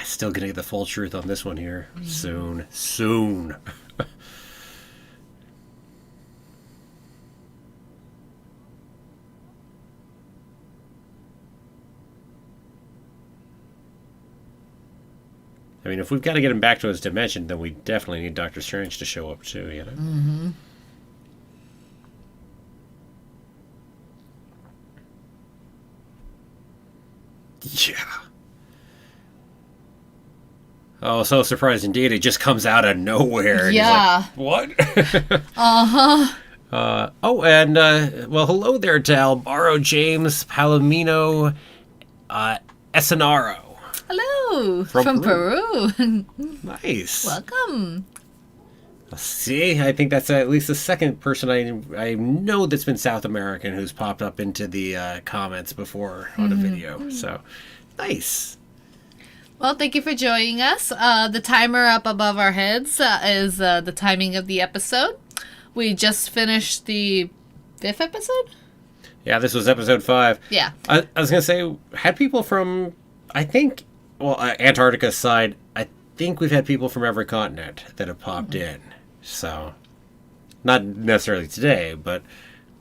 Still gonna get the full truth on this one here. Soon. I mean, if we've got to get him back to his dimension, then we definitely need Doctor Strange to show up too, you know? Mm-hmm. Yeah. Oh, so surprised indeed. It just comes out of nowhere. And yeah. He's like, what? Uh-huh. And hello there to Alvaro James Palomino Esanaro. Hello. From Peru. Nice. Welcome. See, I think that's at least the second person I know that's been South American who's popped up into the comments before on a video. So, nice. Well, thank you for joining us. The timer up above our heads is the timing of the episode. We just finished the 5th episode? Yeah, this was episode 5. Yeah. I was going to say, had people from, I think, Antarctica side, I think we've had people from every continent that have popped in. So, not necessarily today, but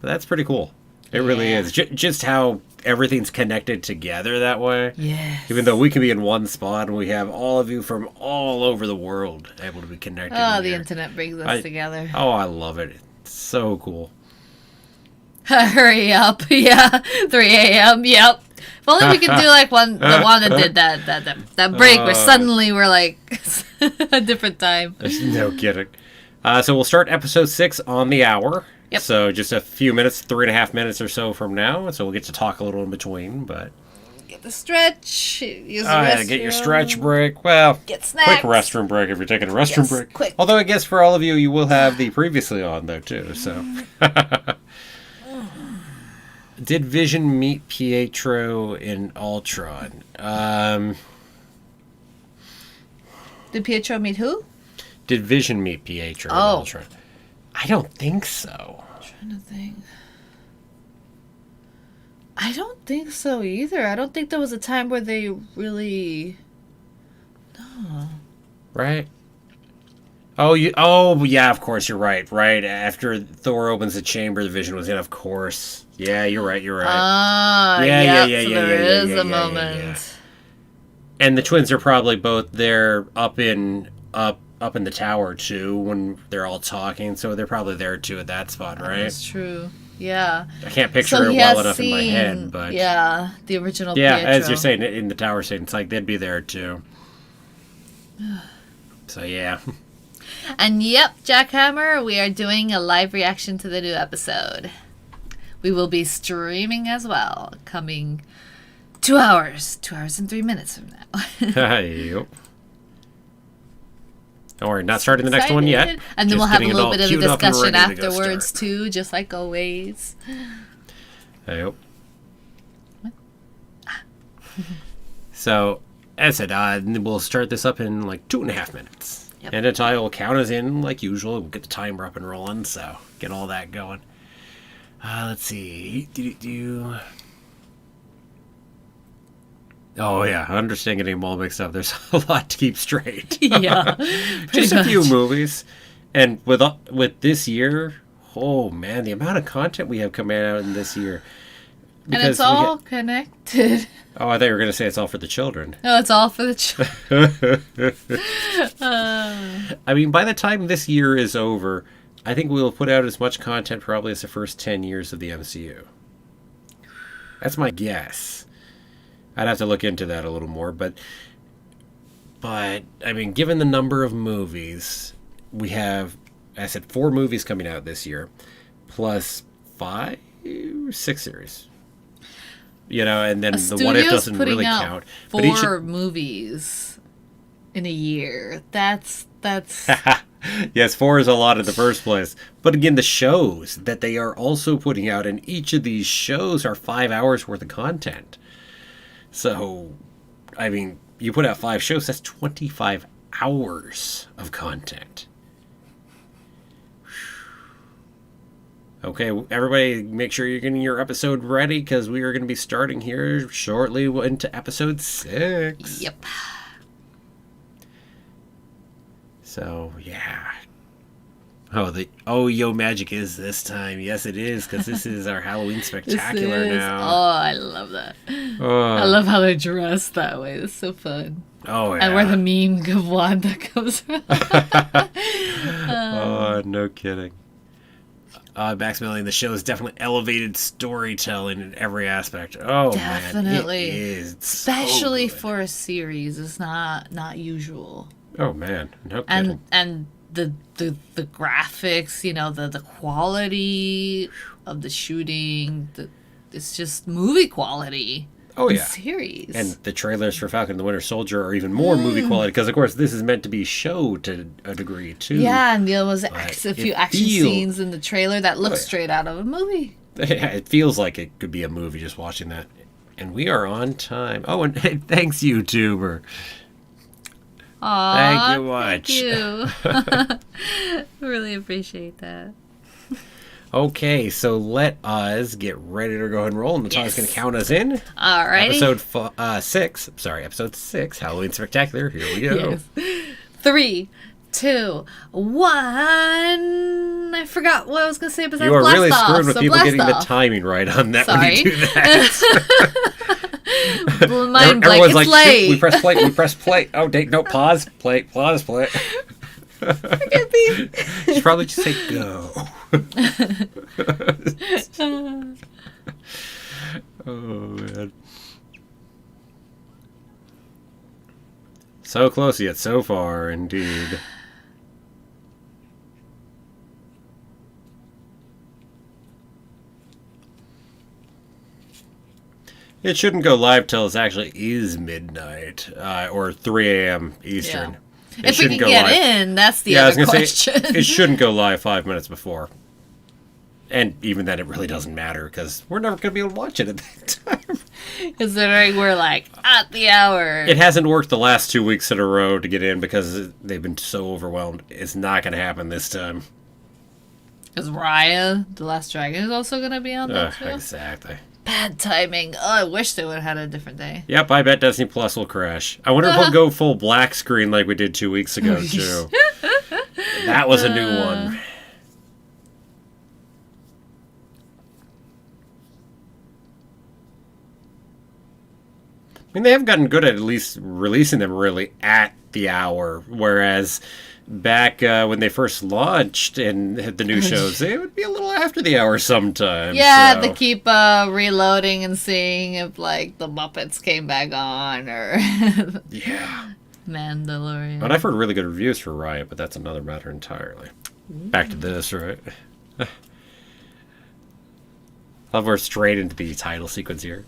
that's pretty cool. It really is. Just how everything's connected together that way. Yes. Even though we can be in one spot and we have all of you from all over the world able to be connected. Oh, the internet brings us together. Oh, I love it. It's so cool. Hurry up. Yeah. 3 a.m. Yep. If only we could do like the one that did that break where suddenly we're like a different time. No kidding. So we'll start episode 6 on the hour. Yep. So just a few minutes, 3.5 minutes or so from now. So we'll get to talk a little in between, but get the stretch. Use the restroom. Get your stretch break. Well, get snacks. Quick restroom break if you're taking a restroom break. Quick. Although I guess for all of you, you will have the previously on though too. So. Did Vision meet Pietro in Ultron? Did Pietro meet who? Did Vision meet Pietro in Ultron? I don't think so. I'm trying to think. I don't think so either. I don't think there was a time where they really... No. Right? Oh, yeah, of course, you're right. Right after Thor opens the chamber the Vision was in, of course. Yeah, you're right. Ah, yeah. There is a moment. Yeah. And the twins are probably both there up in the tower too when they're all talking, so they're probably there too at that spot, right? That's true. Yeah. I can't picture it well enough in my head, but yeah, the original. Yeah, Pietro. as you're saying in the tower scene, it's like they'd be there too. So yeah. And yep, Jackhammer, we are doing a live reaction to the new episode. We will be streaming as well, coming 2 hours and 3 minutes from now. Yep. Don't worry, not starting the next one yet. And then we'll have a little bit of a discussion afterwards too, just like always. Yep. So, as I said, we'll start this up in like 2.5 minutes. Yep. And Natalia will count us in like usual. We'll get the timer up and rolling, so get all that going. Let's see. Oh, yeah. I understand getting them all mixed up. There's a lot to keep straight. Yeah. Just a few movies. And with this year, oh, man, the amount of content we have coming out in this year. And it's all connected. Oh, I thought you were going to say it's all for the children. No, it's all for the children. I mean, by the time this year is over, I think we'll put out as much content probably as the first 10 years of the MCU. That's my guess. I'd have to look into that a little more, but I mean, given the number of movies, we have, I said, 4 movies coming out this year, plus 5, 6 series. You know, and then the What If doesn't really count. 4 movies in a year. That's Yes, 4 is a lot in the first place. But again, the shows that they are also putting out, and each of these shows are 5 hours worth of content. So, I mean, you put out 5 shows, that's 25 hours of content. Okay, everybody make sure you're getting your episode ready, because we are going to be starting here shortly into episode 6. Yep. So, yeah. Oh, Yo Magic is this time. Yes, it is, because this is our Halloween Spectacular now. Oh, I love that. I love how they're dressed that way. That's so fun. Oh, yeah. And where the meme of Wanda comes from. Oh, no kidding. Maximilian, the show has definitely elevated storytelling in every aspect. Oh, definitely. Man, it is especially so good. For a series. It's not usual. Oh, man. No kidding. And the graphics, the quality of the shooting, it's just movie quality. Oh, yeah. Series. And the trailers for Falcon and the Winter Soldier are even more movie quality because, of course, this is meant to be show to a degree, too. Yeah, and there was a few action scenes in the trailer that look straight out of a movie. Yeah, it feels like it could be a movie just watching that. And we are on time. Oh, and thanks, YouTuber. Aww, thank you much. Thank you. Really appreciate that. Okay, so let us get ready to go ahead and roll. And Natalia's going to count us in. Alrighty. Episode 6, Halloween Spectacular. Here we go. Yes. 3, 2, 1. I forgot what I was going to say besides you are blast really off, screwing with so people getting off. the timing right on that Sorry. when you do that. Mind blank, Everyone's it's late. we press play. Oh, no, pause, play. Should probably just say go. Oh, man. So close yet so far, indeed. It shouldn't go live till it actually is midnight, or 3 a.m. Eastern. Yeah. If we can get in, that's the other question. Say, it shouldn't go live 5 minutes before. And even then, it really doesn't matter, because we're never going to be able to watch it at that time. Considering we're, at the hour. It hasn't worked the last 2 weeks in a row to get in, because they've been so overwhelmed. It's not going to happen this time. Is Raya, The Last Dragon, is also going to be on that show? Exactly. Bad timing. Oh, I wish they would have had a different day. Yep, I bet Disney Plus will crash. I wonder if we'll go full black screen like we did 2 weeks ago, too. That was a new one. I mean, they have gotten good at least releasing them really at the hour, whereas back when they first launched and had the new shows, it would be a little after the hour sometimes. Yeah, they keep reloading and seeing if, the Muppets came back on, or... Yeah. Mandalorian. But I've heard really good reviews for Riot, but that's another matter entirely. Back to this, right? Love we're straight into the title sequence here.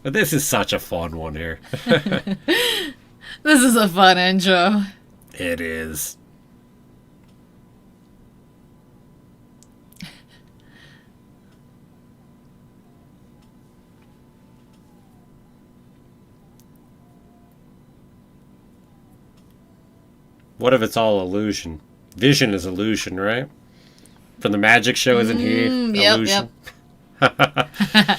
But this is such a fun one here. This is a fun intro. It is. What if it's all illusion? Vision is illusion, right? From the magic show, isn't he? Illusion. Yep.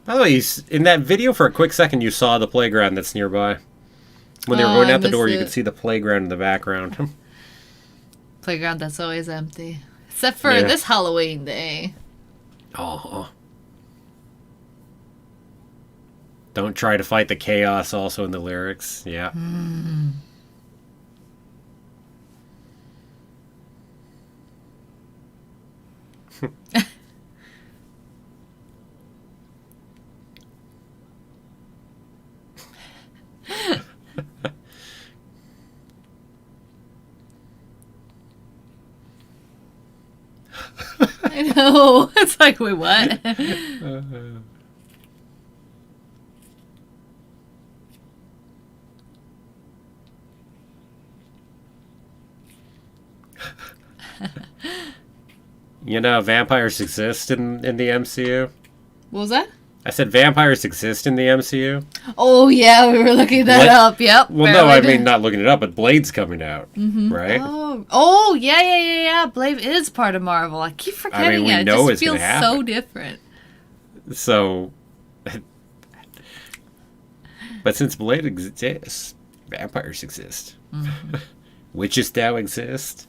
By the way, in that video for a quick second, you saw the playground that's nearby. When they were going out the door, you could see the playground in the background. Playground that's always empty. Except for this Halloween day. Oh. Don't try to fight the chaos also in the lyrics. Yeah. I know. It's like, wait, what? You know, vampires exist in the MCU. What was that? I said vampires exist in the MCU. Oh, yeah, we were looking that up. Yep. Well, no, I mean, not looking it up, but Blade's coming out, right? Oh, yeah. Blade is part of Marvel. I keep forgetting we it. know It it's just gonna feels happen. so different. So, but since Blade exists, vampires exist. Witches now exist.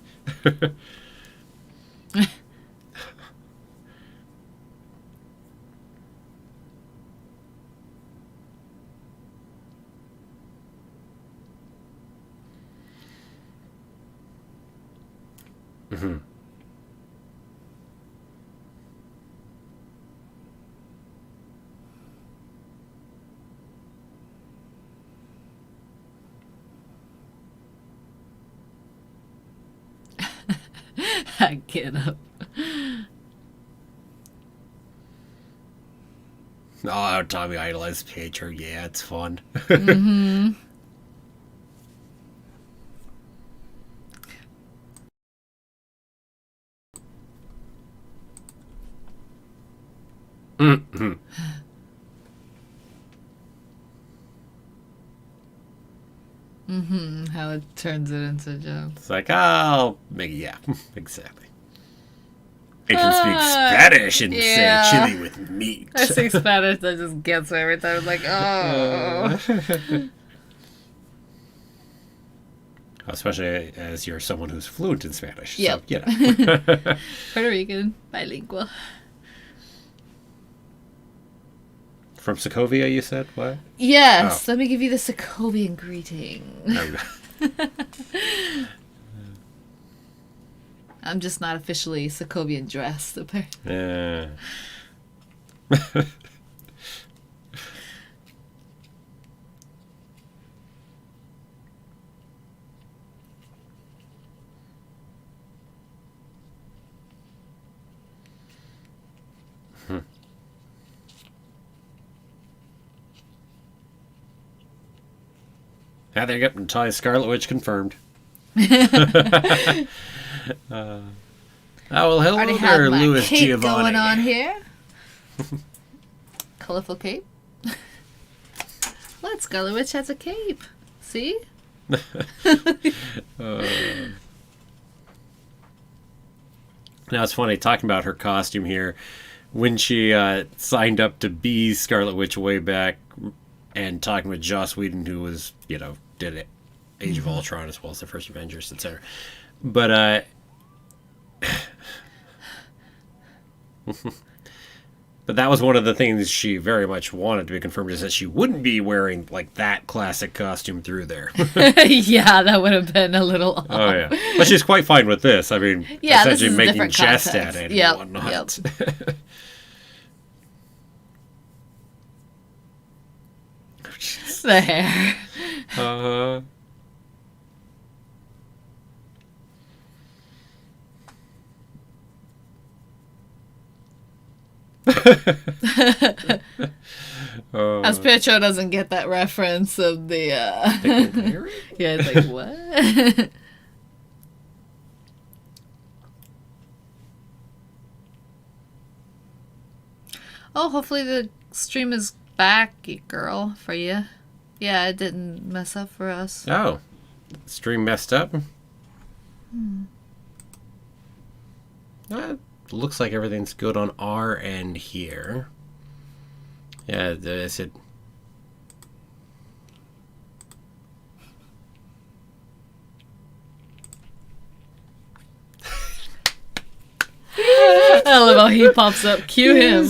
Mm-hmm. I get up. Oh, Tommy idolized Pietro. Yeah, it's fun. Mm-hmm. Mm-hmm. Mm-hmm. How it turns it into a joke. It's like, oh, yeah, exactly. I can speak Spanish and say chili with meat. I speak Spanish, that just gets me every time. It's like, oh. Especially as you're someone who's fluent in Spanish. Yep. So, you know. Puerto Rican, bilingual. From Sokovia, you said? What? Yes, let me give you the Sokovian greeting. I'm just not officially Sokovian dressed, apparently. Yeah. There you go. Natalia Scarlet Witch confirmed. Oh, well, hello there, Louis cape Giovanni. Going on here. Colorful cape. Look, Scarlet Witch has a cape. See? Now, it's funny, talking about her costume here. When she signed up to be Scarlet Witch way back, and talking with Joss Whedon, who was, did it, Age of Ultron as well as the first Avengers, etc. But, but that was one of the things she very much wanted to be confirmed, is that she wouldn't be wearing, like, that classic costume through there. Yeah, that would have been a little off. Oh, yeah. But she's quite fine with this. I mean, essentially making jest at it and whatnot. Yep. The hair. As Pietro doesn't get that reference of the yeah, it's like, what? Oh, hopefully the stream is back, girl, for you. Yeah, it didn't mess up for us. Oh, stream messed up? Looks like everything's good on our end here. Yeah, I said. I love how he pops up. Cue him.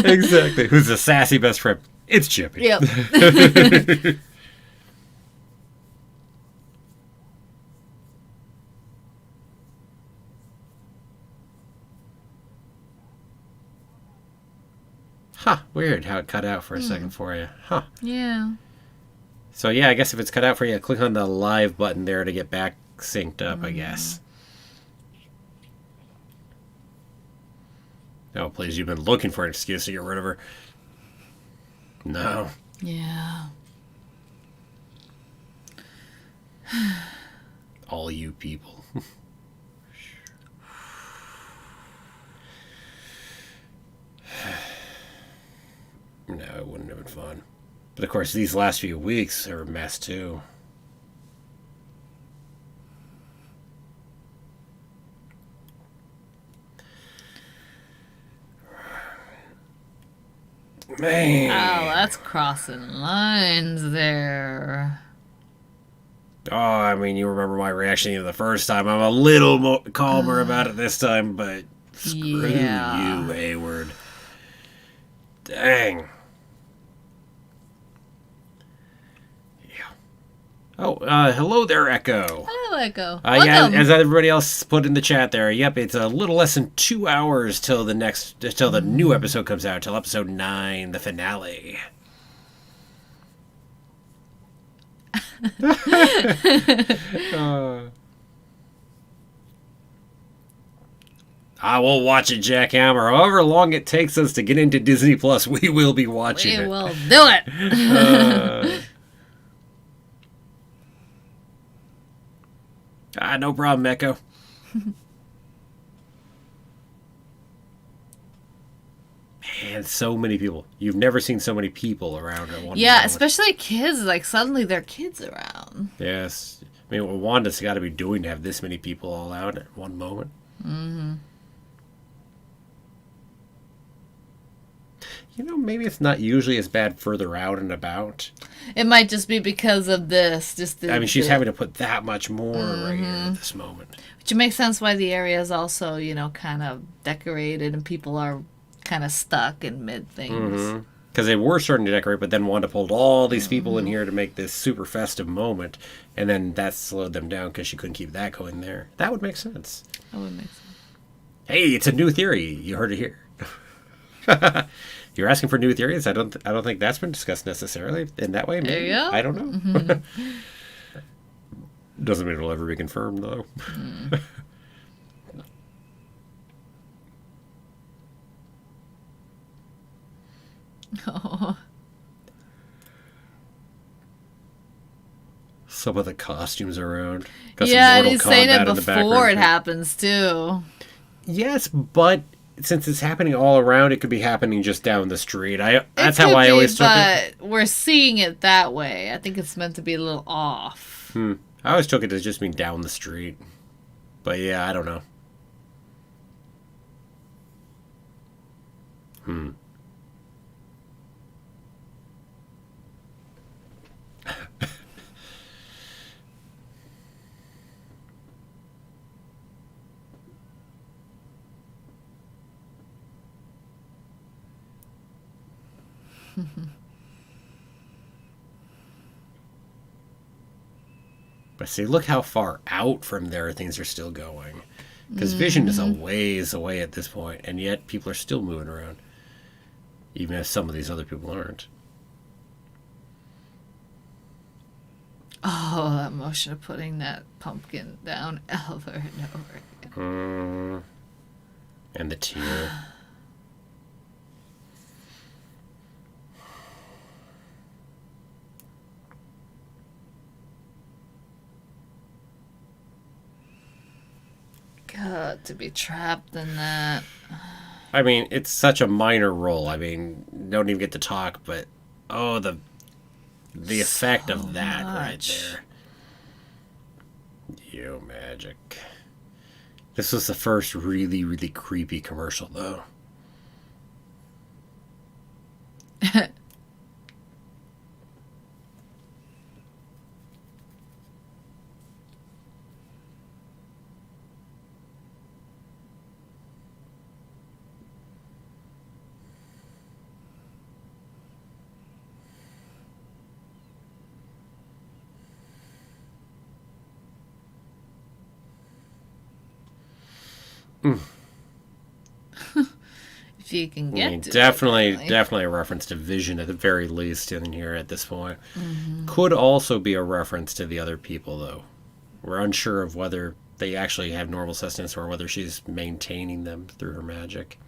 Exactly. Who's the sassy best friend? It's Chippy. Yep. Huh. Weird how it cut out for a second for you. Huh. Yeah. So, yeah, I guess if it's cut out for you, click on the live button there to get back synced up, I guess. Oh, please, you've been looking for an excuse to get rid of her. No. Yeah. All you people. No, it wouldn't have been fun. But of course, these last few weeks are a mess too. Man. Oh, that's crossing lines there. Oh, I mean, you remember my reaction the first time. I'm a little more calmer about it this time, but screw you, Hayward. Dang. Yeah. Oh, hello there, Echo. Hello, Echo. Yeah, as everybody else put in the chat there. Yep, it's a little less than 2 hours till the new episode comes out, till episode 9, the finale. I will watch it, Jackhammer. However long it takes us to get into Disney Plus, we will be watching it. We will do it. No problem, Echo. Man, so many people. You've never seen so many people around at one moment. Especially kids. Like, suddenly there are kids around. Yes. I mean, what Wanda's got to be doing to have this many people all out at one moment. Mm-hmm. You know, maybe it's not usually as bad further out and about. It might just be because of this. She's having to put that much more right here at this moment. Which makes sense why the area is also, kind of decorated and people are kind of stuck in mid things. Because they were starting to decorate, but then Wanda pulled all these people in here to make this super festive moment, and then that slowed them down because she couldn't keep that going there. That would make sense. That would make sense. Hey, it's a new theory. You heard it here. You're asking for new theories? I don't think that's been discussed necessarily in that way. Maybe. There you go. I don't know. Mm-hmm. Doesn't mean it'll ever be confirmed, though. Oh. Some of the costumes around. And he's saying it before it happens, too. Yes, but since it's happening all around, it could be happening just down the street. That's how I always took it. But we're seeing it that way. I think it's meant to be a little off. I always took it as just being down the street. But yeah, I don't know. But see, look how far out from there things are still going. Because Vision is a ways away at this point, and yet people are still moving around. Even if some of these other people aren't. Oh, that motion of putting that pumpkin down over and over again. And the tear. God, to be trapped in that. I mean, it's such a minor role. I mean, don't even get to talk, but the effect of that right there. Yo, magic. This was the first really, really creepy commercial, though. If you can get to definitely a reference to Vision at the very least in here at this point. Could also be a reference to the other people, though. We're unsure of whether they actually have normal sustenance or whether she's maintaining them through her magic.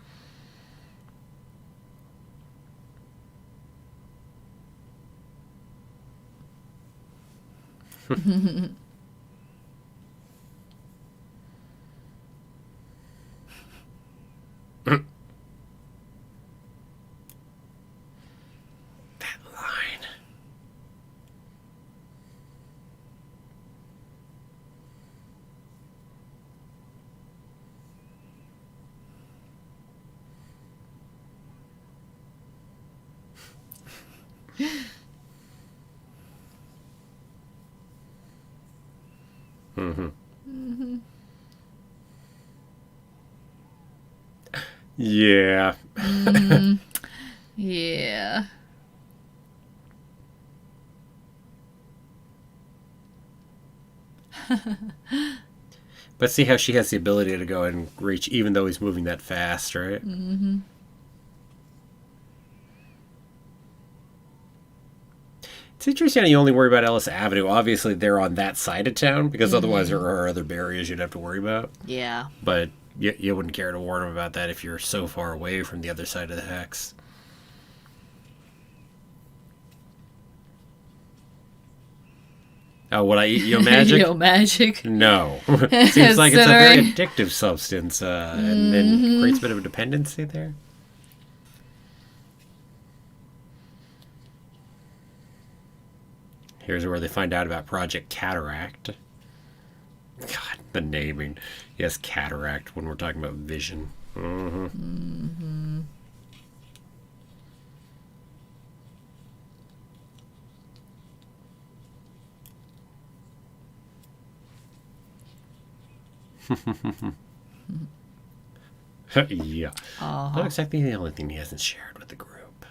Yeah. Yeah. But see how she has the ability to go and reach, even though he's moving that fast, right? Mm-hmm. It's interesting you only worry about Ellis Avenue. Obviously, they're on that side of town, because otherwise there are other barriers you'd have to worry about. Yeah. But you wouldn't care to warn them about that if you're so far away from the other side of the hex. Oh, would I eat Yo Magic? Yo Magic? No. Seems like it's a very addictive substance, and then creates a bit of a dependency there. Here's where they find out about Project Cataract. God, the naming. Yes, cataract when we're talking about vision. Mm-hmm. Mm-hmm. Yeah. Not exactly the only thing he hasn't shared with the group.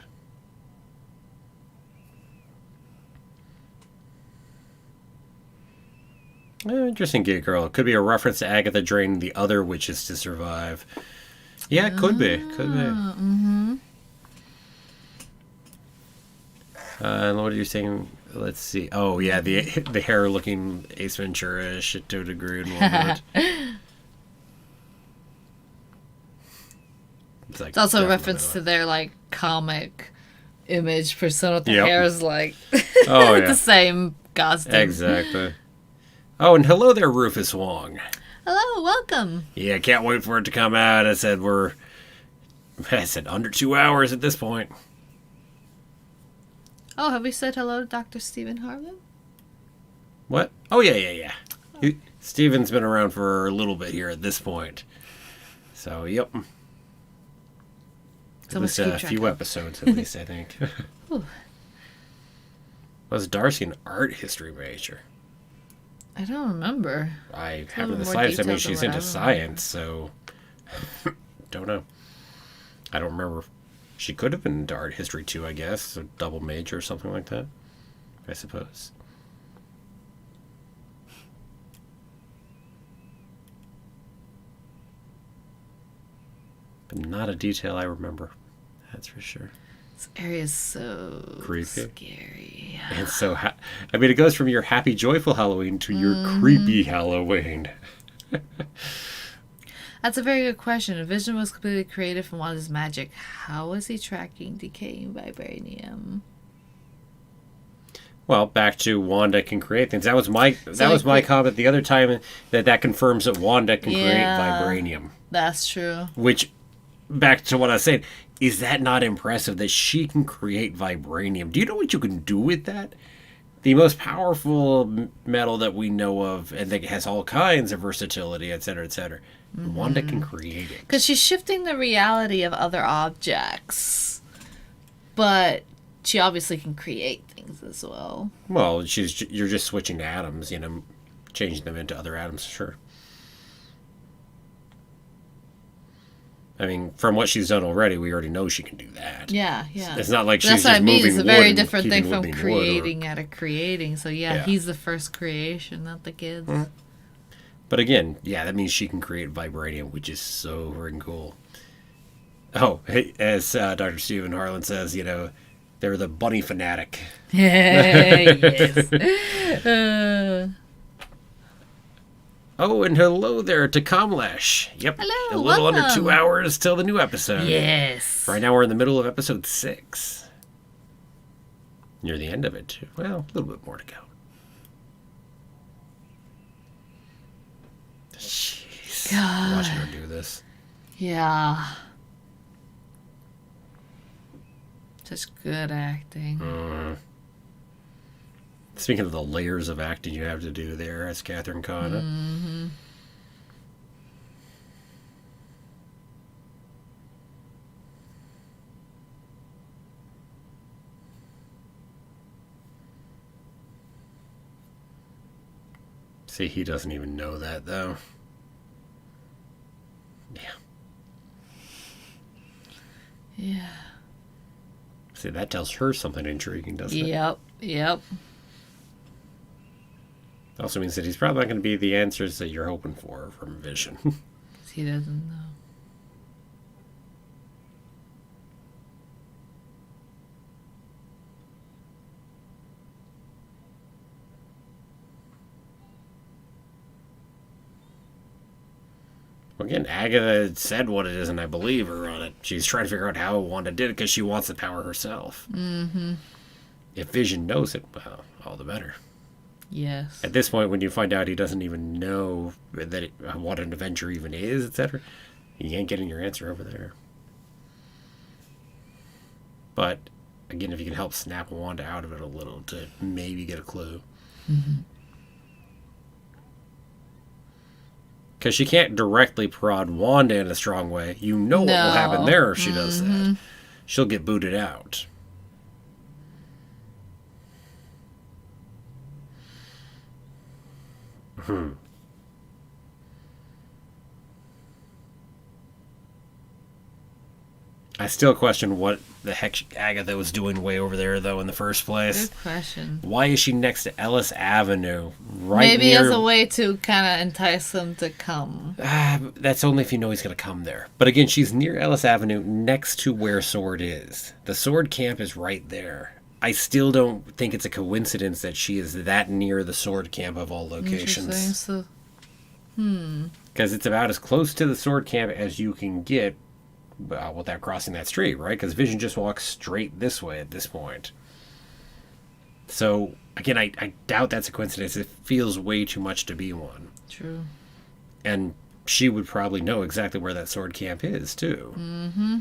Interesting gig, girl. It could be a reference to Agatha draining the other witches to survive. Yeah, it could be. Could be. Mm-hmm. And what are you saying? Let's see. Oh, yeah, the hair looking Ace Ventura-ish to a degree and whatnot. It's also a reference to their, like, comic image persona. The hair is, like, the same costume. Exactly. Oh, and hello there, Rufus Wong. Hello, welcome. Yeah, can't wait for it to come out. I said under 2 hours at this point. Oh, have we said hello to Dr. Stephen Harlan? What? Oh, yeah. Stephen's been around for a little bit here at this point. So, yep. At least a few episodes, at least, I think. Was Darcy an art history major? I don't remember. I haven't the slightest. I mean, she's into science, so don't know. I don't remember. She could have been into art history too, I guess, a double major or something like that, I suppose. But not a detail I remember. That's for sure. This area is so creepy, scary, and so I mean, it goes from your happy, joyful Halloween to your creepy Halloween. That's a very good question. If Vision was completely created from Wanda's magic, how was he tracking decaying vibranium? Well, back to Wanda can create things. That was my comment the other time. That confirms that Wanda can create vibranium. That's true. Which, back to what I was saying, is that not impressive that she can create vibranium? Do you know what you can do with that? The most powerful metal that we know of, and that has all kinds of versatility, et cetera, et cetera. Mm-hmm. Wanda can create it. Because she's shifting the reality of other objects. But she obviously can create things as well. Well, you're just switching atoms, changing them into other atoms, sure. I mean, from what she's done already, we already know she can do that. Yeah. It's not like she's just moving wood. It's a very different thing from creating out of creating. So, he's the first creation, not the kids. Mm-hmm. But again, that means she can create vibranium, which is so freaking cool. Oh, hey, as Dr. Stephen Harlan says, they're the bunny fanatic. Yes. Oh, and hello there to Kamlesh. Yep. Hello, a little welcome. Under 2 hours till the new episode. Yes. Right now we're in the middle of episode 6. Near the end of it, too. Well, a little bit more to go. Jeez. God. Watching her do this. Yeah. Such good acting. Speaking of the layers of acting you have to do there as Catherine Khanna. Mm-hmm. See, he doesn't even know that, though. Yeah. See, that tells her something intriguing, doesn't it? Yep. Also means that he's probably not going to be the answers that you're hoping for from Vision. He doesn't know. Again, Agatha said what it is, and I believe her on it. She's trying to figure out how Wanda did it because she wants the power herself. Mm-hmm. If Vision knows it, well, all the better. Yes. At this point, when you find out he doesn't even know what an Avenger even is, etc., you ain't getting your answer over there. But, again, if you can help snap Wanda out of it a little to maybe get a clue. Mm-hmm. Because she can't directly prod Wanda in a strong way. You know what will happen there if she does that. She'll get booted out. I still question what the heck Agatha was doing way over there, though, in the first place. Good question. Why is she next to Ellis Avenue? Maybe as a way to kind of entice them to come. That's only if you know he's going to come there. But again, she's near Ellis Avenue, next to where Sword is. The Sword camp is right there. I still don't think it's a coincidence that she is that near the Sword camp of all locations. So, Because it's about as close to the Sword camp as you can get without crossing that street, right? Because Vision just walks straight this way at this point. So, again, I doubt that's a coincidence. It feels way too much to be one. True. And she would probably know exactly where that Sword camp is, too. Mm-hmm.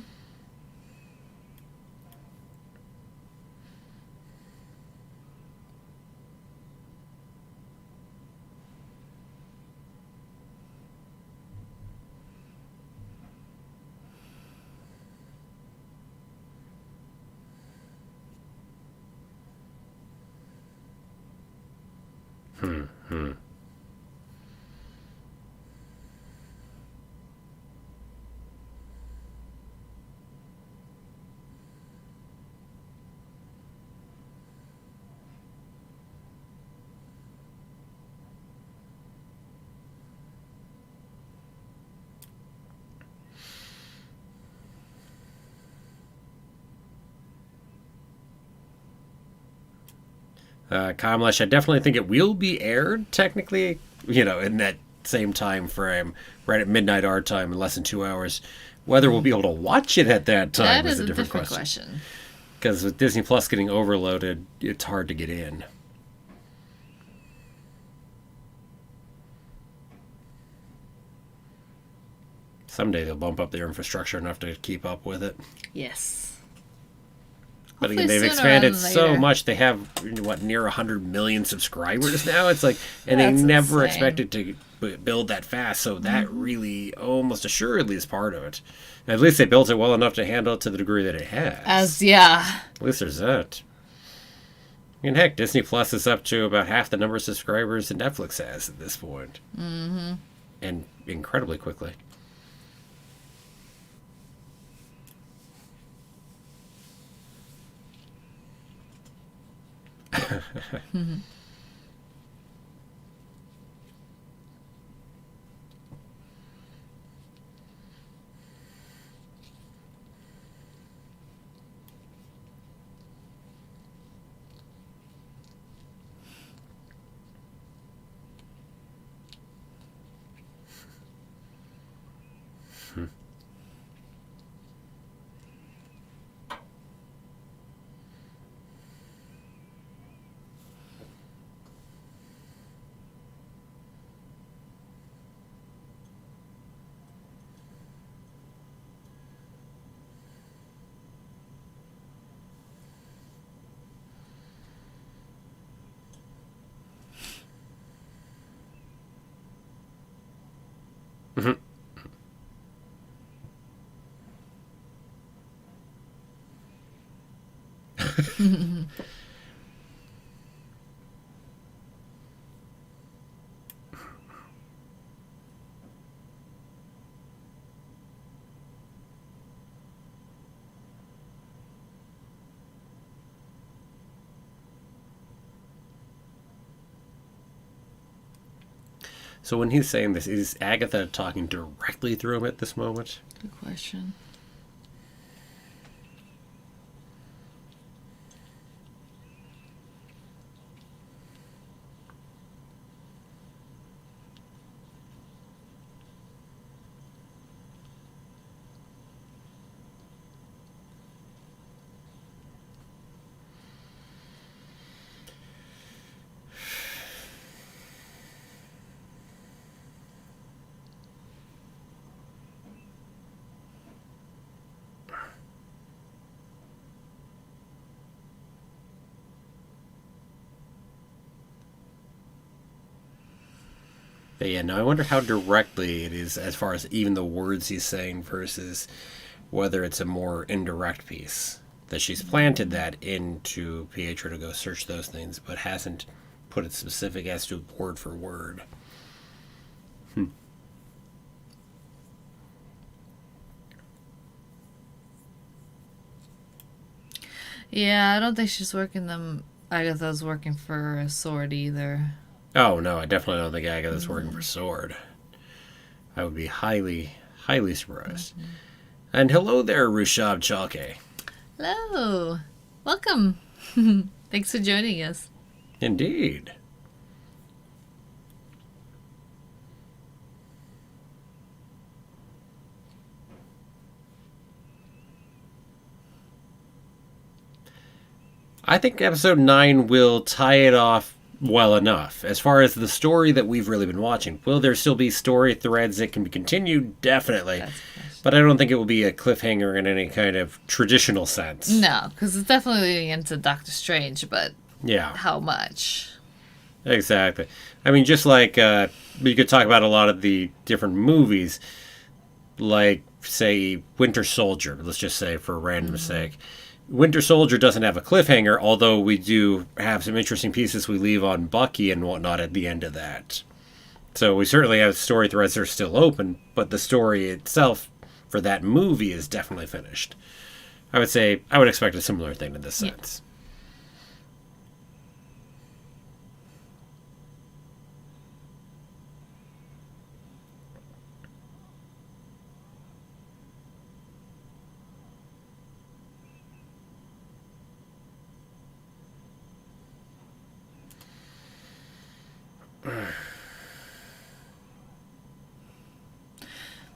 Kamlesh, I definitely think it will be aired, technically, in that same time frame, right at midnight our time in less than 2 hours. Whether we'll be able to watch it at that time is a different question. Because with Disney Plus getting overloaded, it's hard to get in. Someday they'll bump up their infrastructure enough to keep up with it. Yes. But again, they've expanded so much. They have, near 100 million subscribers now? It's like, and they never expected to build that fast. So that really almost assuredly is part of it. And at least they built it well enough to handle it to the degree that it has. At least there's that. And heck, Disney Plus is up to about half the number of subscribers that Netflix has at this point. Mm-hmm. And incredibly quickly. Mm-hmm. So when he's saying this, is Agatha talking directly through him at this moment? Good question. But yeah, no, I wonder how directly it is as far as even the words he's saying versus whether it's a more indirect piece. That she's planted that into Pietro to go search those things, but hasn't put it specific as to word for word. Yeah, I don't think she's working them. Agatha's working for a sword either. Oh, no, I definitely don't think Agatha's working for sword. I would be highly, highly surprised. Mm-hmm. And hello there, Rushab Chalke. Hello. Welcome. Thanks for joining us. Indeed. I think episode 9 will tie it off well enough. As far as the story that we've really been watching, will there still be story threads that can be continued? Definitely. But I don't think it will be a cliffhanger in any kind of traditional sense. No, because it's definitely leading into Doctor Strange, but yeah, how much? Exactly. I mean, just like you could talk about a lot of the different movies, like, say, Winter Soldier, let's just say for random sake. Winter Soldier doesn't have a cliffhanger, although we do have some interesting pieces we leave on Bucky and whatnot at the end of that. So we certainly have story threads that are still open, but the story itself for that movie is definitely finished. I would say I would expect a similar thing in this sense.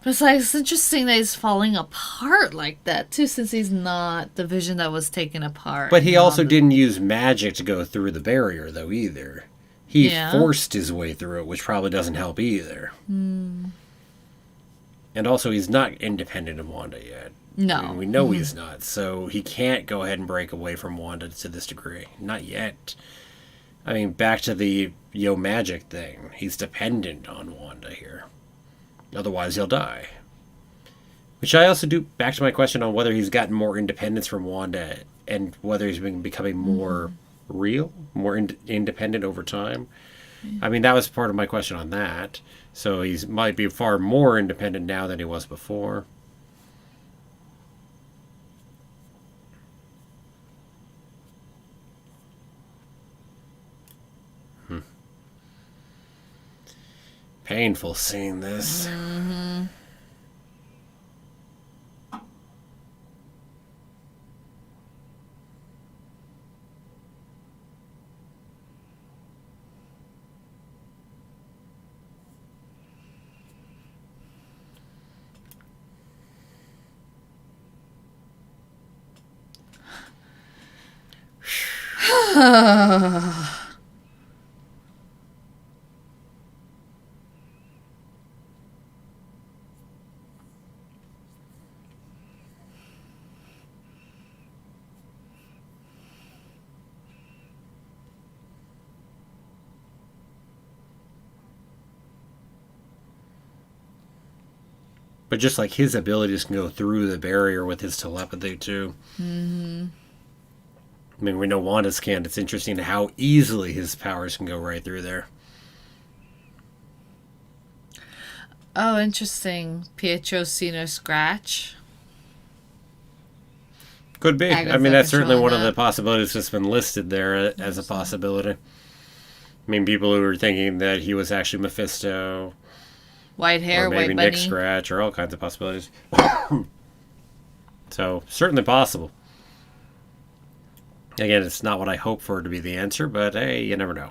But it's like, it's interesting that he's falling apart like that, too, since he's not the Vision that was taken apart. But he also didn't use magic to go through the barrier, though, either. He forced his way through it, which probably doesn't help either. And also, he's not independent of Wanda yet. No. I mean, we know he's not, so he can't go ahead and break away from Wanda to this degree. Not yet. I mean, back to the magic thing. He's dependent on Wanda here. Otherwise, he'll die. Which I also do, back to my question on whether he's gotten more independence from Wanda and whether he's been becoming more real, more independent over time. I mean, that was part of my question on that. So he might be far more independent now than he was before. Painful seeing this. But just like his abilities can go through the barrier with his telepathy, too. I mean, we know Wanda's can't. It's interesting how easily his powers can go right through there. Oh, interesting. Pietro's seen her scratch. Could be. I mean, that's certainly one of the possibilities that's been listed there as a possibility. I mean, people who were thinking that he was actually Mephisto. White hair, or maybe white Nick bunny. Scratch, or all kinds of possibilities. So, certainly possible. Again, it's not what I hope for to be the answer, but hey, you never know.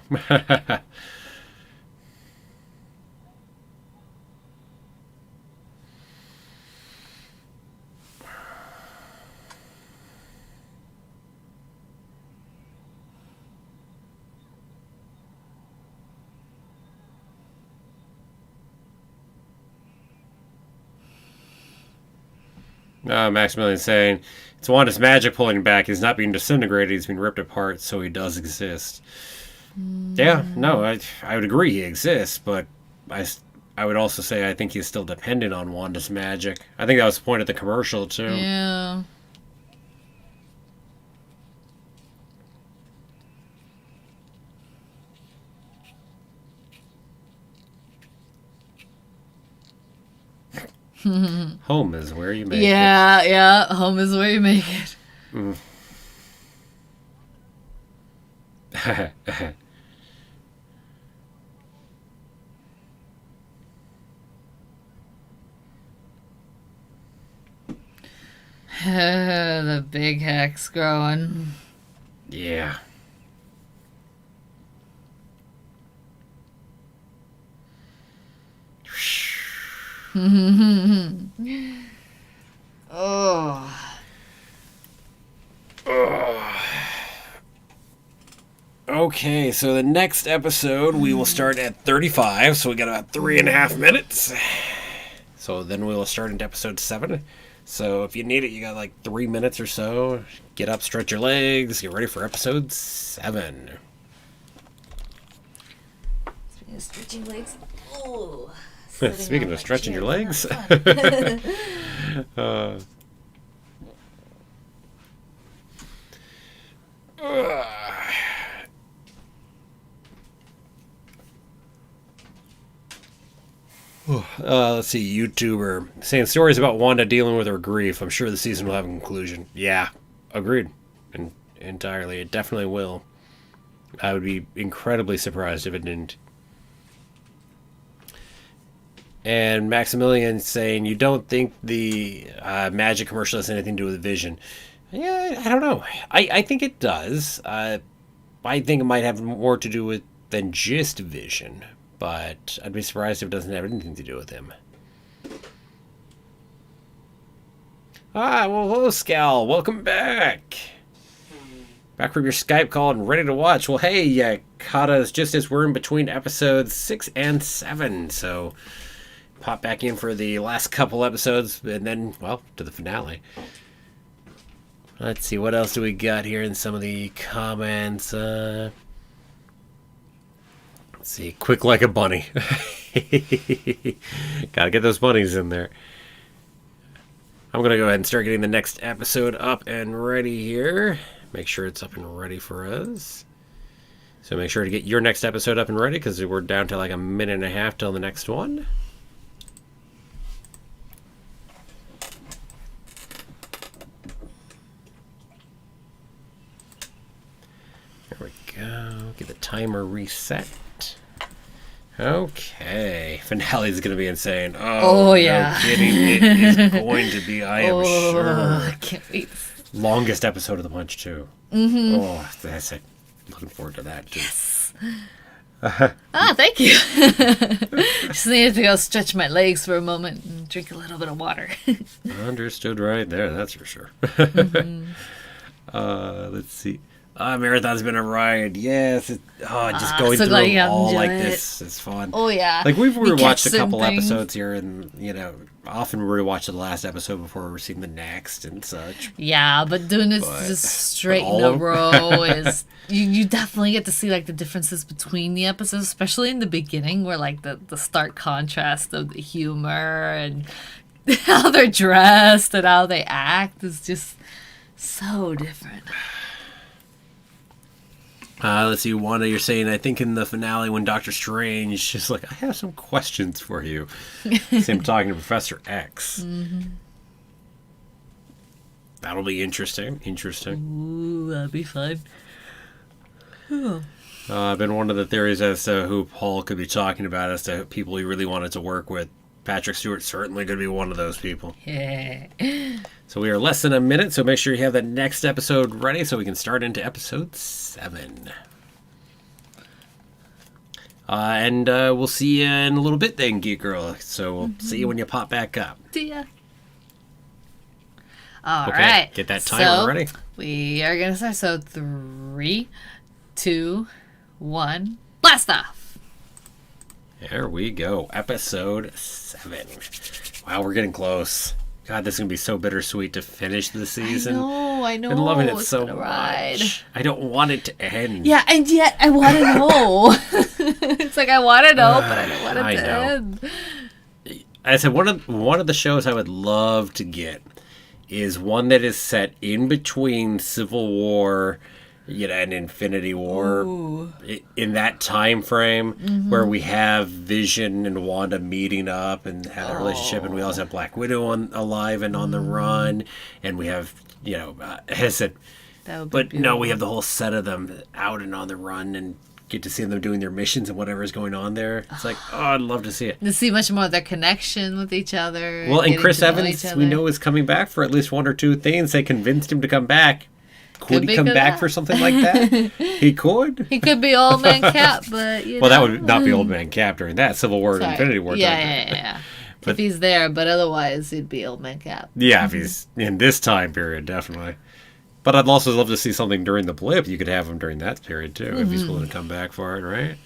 Maximilian saying, it's Wanda's magic pulling him back. He's not being disintegrated. He's being ripped apart, so he does exist. Yeah, no, I would agree he exists, but I would also say I think he's still dependent on Wanda's magic. I think that was the point of the commercial, too. Yeah. Home is where you make it. Yeah, home is where you make it. The big hex growing. Yeah. Oh. Okay, so the next episode we will start at 35, so we got about 3.5 minutes. So then we will start into episode 7. So if you need it, you got like 3 minutes or so. Get up, stretch your legs, get ready for episode 7. Speaking of stretching legs. Oh. Speaking of stretching your legs. Let's see, YouTuber saying stories about Wanda dealing with her grief. I'm sure the season will have a conclusion. Yeah, agreed. Entirely. It definitely will. I would be incredibly surprised if it didn't. And Maximilian saying, you don't think the magic commercial has anything to do with Vision? Yeah, I don't know. I think it does. I think it might have more to do with than just Vision. But I'd be surprised if it doesn't have anything to do with him. Well, hello, Scal. Welcome back. Back from your Skype call and ready to watch. Well, hey, caught us just as we're in between episodes 6 and 7. So pop back in for the last couple episodes and then, well, to the finale. Let's see, what else do we got here in some of the comments? Let's see, quick like a bunny. Gotta get those bunnies in there. I'm gonna go ahead and start getting the next episode up and ready here. Make sure it's up and ready for us. So make sure to get your next episode up and ready because we're down to like a minute and a half till the next one. There we go. Get the timer reset. Okay. Finale is going to be insane. Oh yeah. No kidding. It is going to be, I am sure. I can't wait. Longest episode of the bunch, too. Mm-hmm. Oh, that's it. Looking forward to that, too. Yes. Thank you. Just needed to go stretch my legs for a moment and drink a little bit of water. Understood right there, that's for sure. Mm-hmm. Let's see. Marathon's been a ride. Yes. Just going through them all like this is fun. Oh, yeah. Like, we've rewatched a couple episodes here, and, often we rewatch the last episode before we're seeing the next and such. Yeah, but doing it just straight in a row is... You definitely get to see, like, the differences between the episodes, especially in the beginning, where, like, the stark contrast of the humor and how they're dressed and how they act is just so different. Let's see, Wanda, you're saying, I think in the finale when Doctor Strange is like, I have some questions for you. Same talking to Professor X. Mm-hmm. That'll be interesting. Ooh, that'd be fun. Ooh. Been one of the theories as to who Paul could be talking about as to people he really wanted to work with. Patrick Stewart certainly could be one of those people. Yeah. So we are less than a minute, so make sure you have that next episode ready so we can start into episode 7. And we'll see you in a little bit then, Geek Girl. So we'll see you when you pop back up. See ya. All right. Get that timer ready. We are going to start. So 3, 2, 1. Blast off. There we go. Episode 7. Wow, we're getting close. God, this is going to be so bittersweet to finish the season. I know. I've been loving it so much. I don't want it to end. Yeah, and yet I want to know. It's like I want to know, but I don't want it to end. I said one of the shows I would love to get is one that is set in between Civil War, and Infinity War. Ooh. In that time frame where we have Vision and Wanda meeting up and have a relationship, and we also have Black Widow alive and on the run, and we have we have the whole set of them out and on the run and get to see them doing their missions and whatever is going on there. It's like, I'd love to see it. To see much more of their connection with each other. Well, and Chris Evans, we know, is coming back for at least 1 or 2 things. They convinced him to come back. Could he come back for something like that? He could. He could be Old Man Cap, but well, that would not be Old Man Cap during that Civil War and Infinity War. Yeah. But, if he's there, but otherwise he'd be Old Man Cap. Yeah, if he's in this time period, definitely. But I'd also love to see something during the blip. You could have him during that period too, if he's willing to come back for it, right?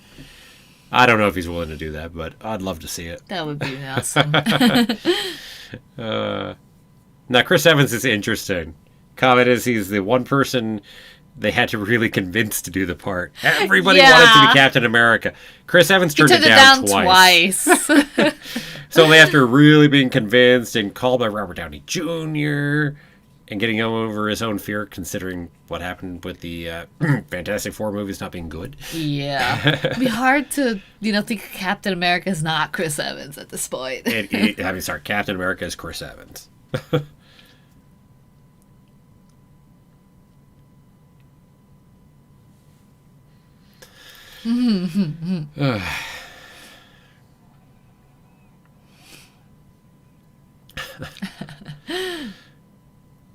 I don't know if he's willing to do that, but I'd love to see it. That would be awesome. Now, Chris Evans is interesting. Comment is he's the one person they had to really convince to do the part. Everybody wanted to be Captain America. Chris Evans turned it down twice. So after really being convinced and called by Robert Downey Jr. and getting over his own fear, considering what happened with the Fantastic Four movies not being good. Yeah. It'd be hard to, think Captain America is not Chris Evans at this point. Captain America is Chris Evans.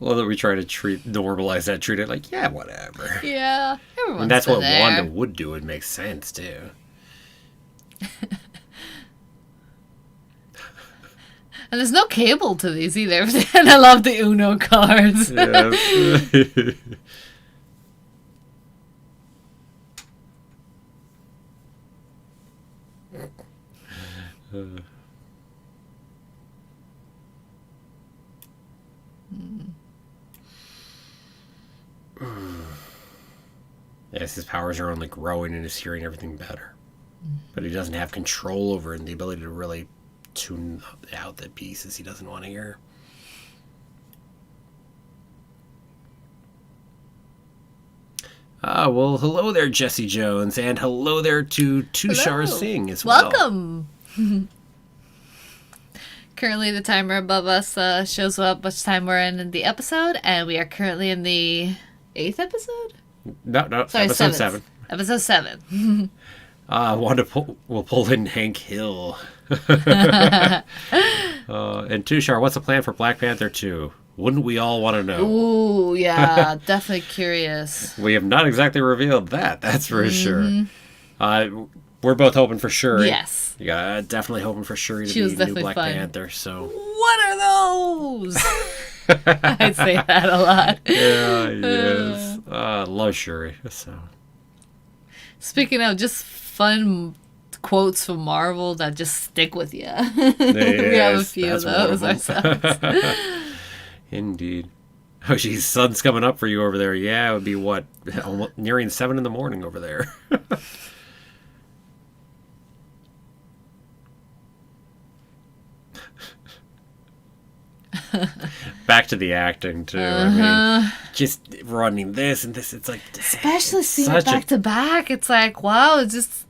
Well, that we try to normalize that, treat it like, yeah, whatever. Yeah, everyone's and that's what there. Wanda would do. It makes sense too. And there's no cable to these either. And I love the Uno cards. Yes. Yes, his powers are only growing and he's hearing everything better. But he doesn't have control over it and the ability to really tune out the pieces he doesn't want to hear. Well, hello there, Jesse Jones, and hello there to Tushar Singh as well. Welcome! Currently, the timer above us shows what much time we're in the episode, and we are currently in the 8th episode? No, sorry, episode 7. Episode 7. Wanda will pull in Hank Hill. And Tushar, what's the plan for Black Panther 2? Wouldn't we all want to know? Ooh, yeah, definitely curious. We have not exactly revealed that's for sure. We're both hoping for Shuri. Yes. Yeah, definitely hoping for Shuri to be the new Black Panther. So what are those? I'd say that a lot. Yeah, yes. Love Shuri. So, speaking of just fun quotes from Marvel that just stick with you, yes, we have a few of those ourselves. Indeed. Oh, geez, sun's coming up for you over there. Yeah, it would be what? Almost nearing 7 in the morning over there. Back to the acting too. I mean, just running this and this. It's like, especially seeing it back to back. It's like, wow, it's just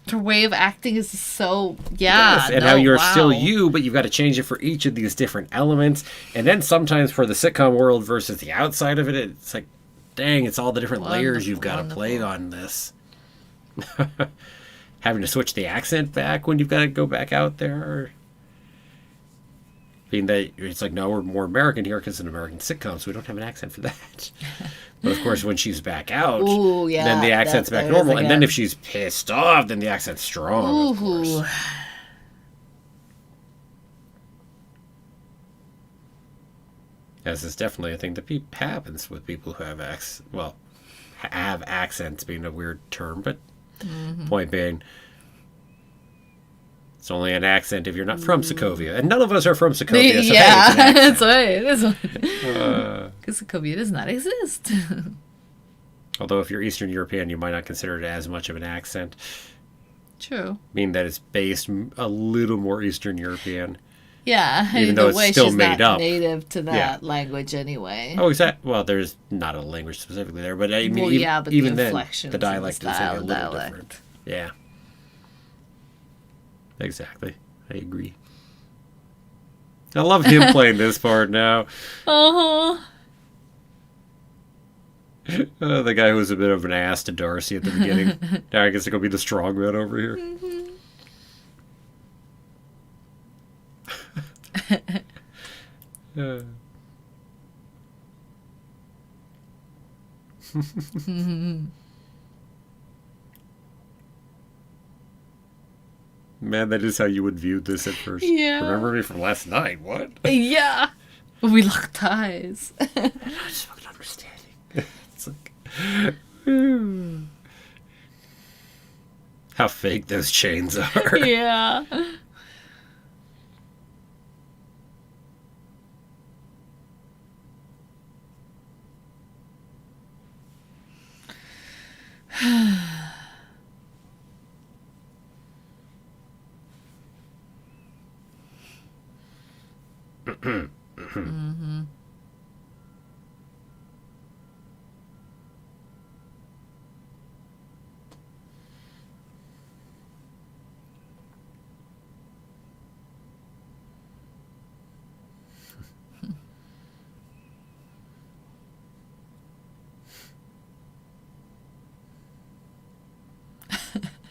her way of acting is so yes, and how you're still you, but you've got to change it for each of these different elements. And then sometimes for the sitcom world versus the outside of it, it's like, dang, it's all the different layers you've got to play on this. Having to switch the accent back when you've got to go back out there? Or being that it's like, no, we're more American here because it's an American sitcom, so we don't have an accent for that. But of course, when she's back out, then the accent's back normal. And then if she's pissed off, then the accent's strong, of course. As is definitely a thing that happens with people who have have accents being a weird term, but point being, it's only an accent if you're not from Sokovia. And none of us are from Sokovia. So that's right. It is. Because Sokovia does not exist. Although if you're Eastern European, you might not consider it as much of an accent. True. Meaning that it's based a little more Eastern European. Yeah, even though it's still made up. Native to that language anyway. Oh, exactly. Well, there's not a language specifically there, but I mean, but even the then, inflections the dialect is like a little dialect. different. Yeah. Exactly. I agree. I love him playing this part now. The guy who was a bit of an ass to Darcy at the beginning. Now I guess it's going to be the strong man over here. Man, that is how you would view this at first. Yeah. Remember me from last night? What? Yeah. We locked eyes. I just fucking understanding. It's like, how fake those chains are. Yeah.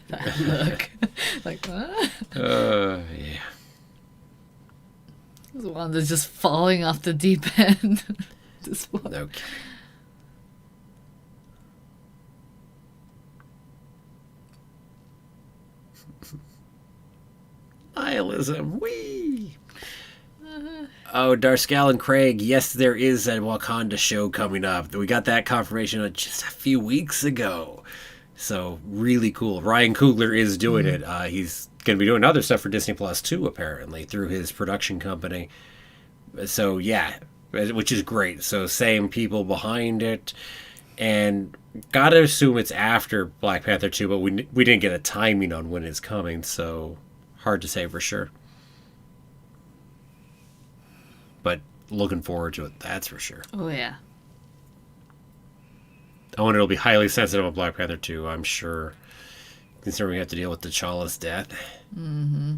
That look. Like, what? Yeah. Wanda's just falling off the deep end. Okay. Nihilism. Whee! Oh, Darskal and Craig. Yes, there is a Wakanda show coming up. We got that confirmation just a few weeks ago. So, really cool. Ryan Coogler is doing it. He's going to be doing other stuff for Disney Plus too, apparently, through his production company. So, yeah, which is great. So, same people behind it. And gotta assume it's after Black Panther 2, but we didn't get a timing on when it's coming, so hard to say for sure. But looking forward to it, that's for sure. Oh, yeah. Oh, and it'll be highly sensitive on Black Panther 2, I'm sure. Considering we have to deal with T'Challa's death. Mm-hmm.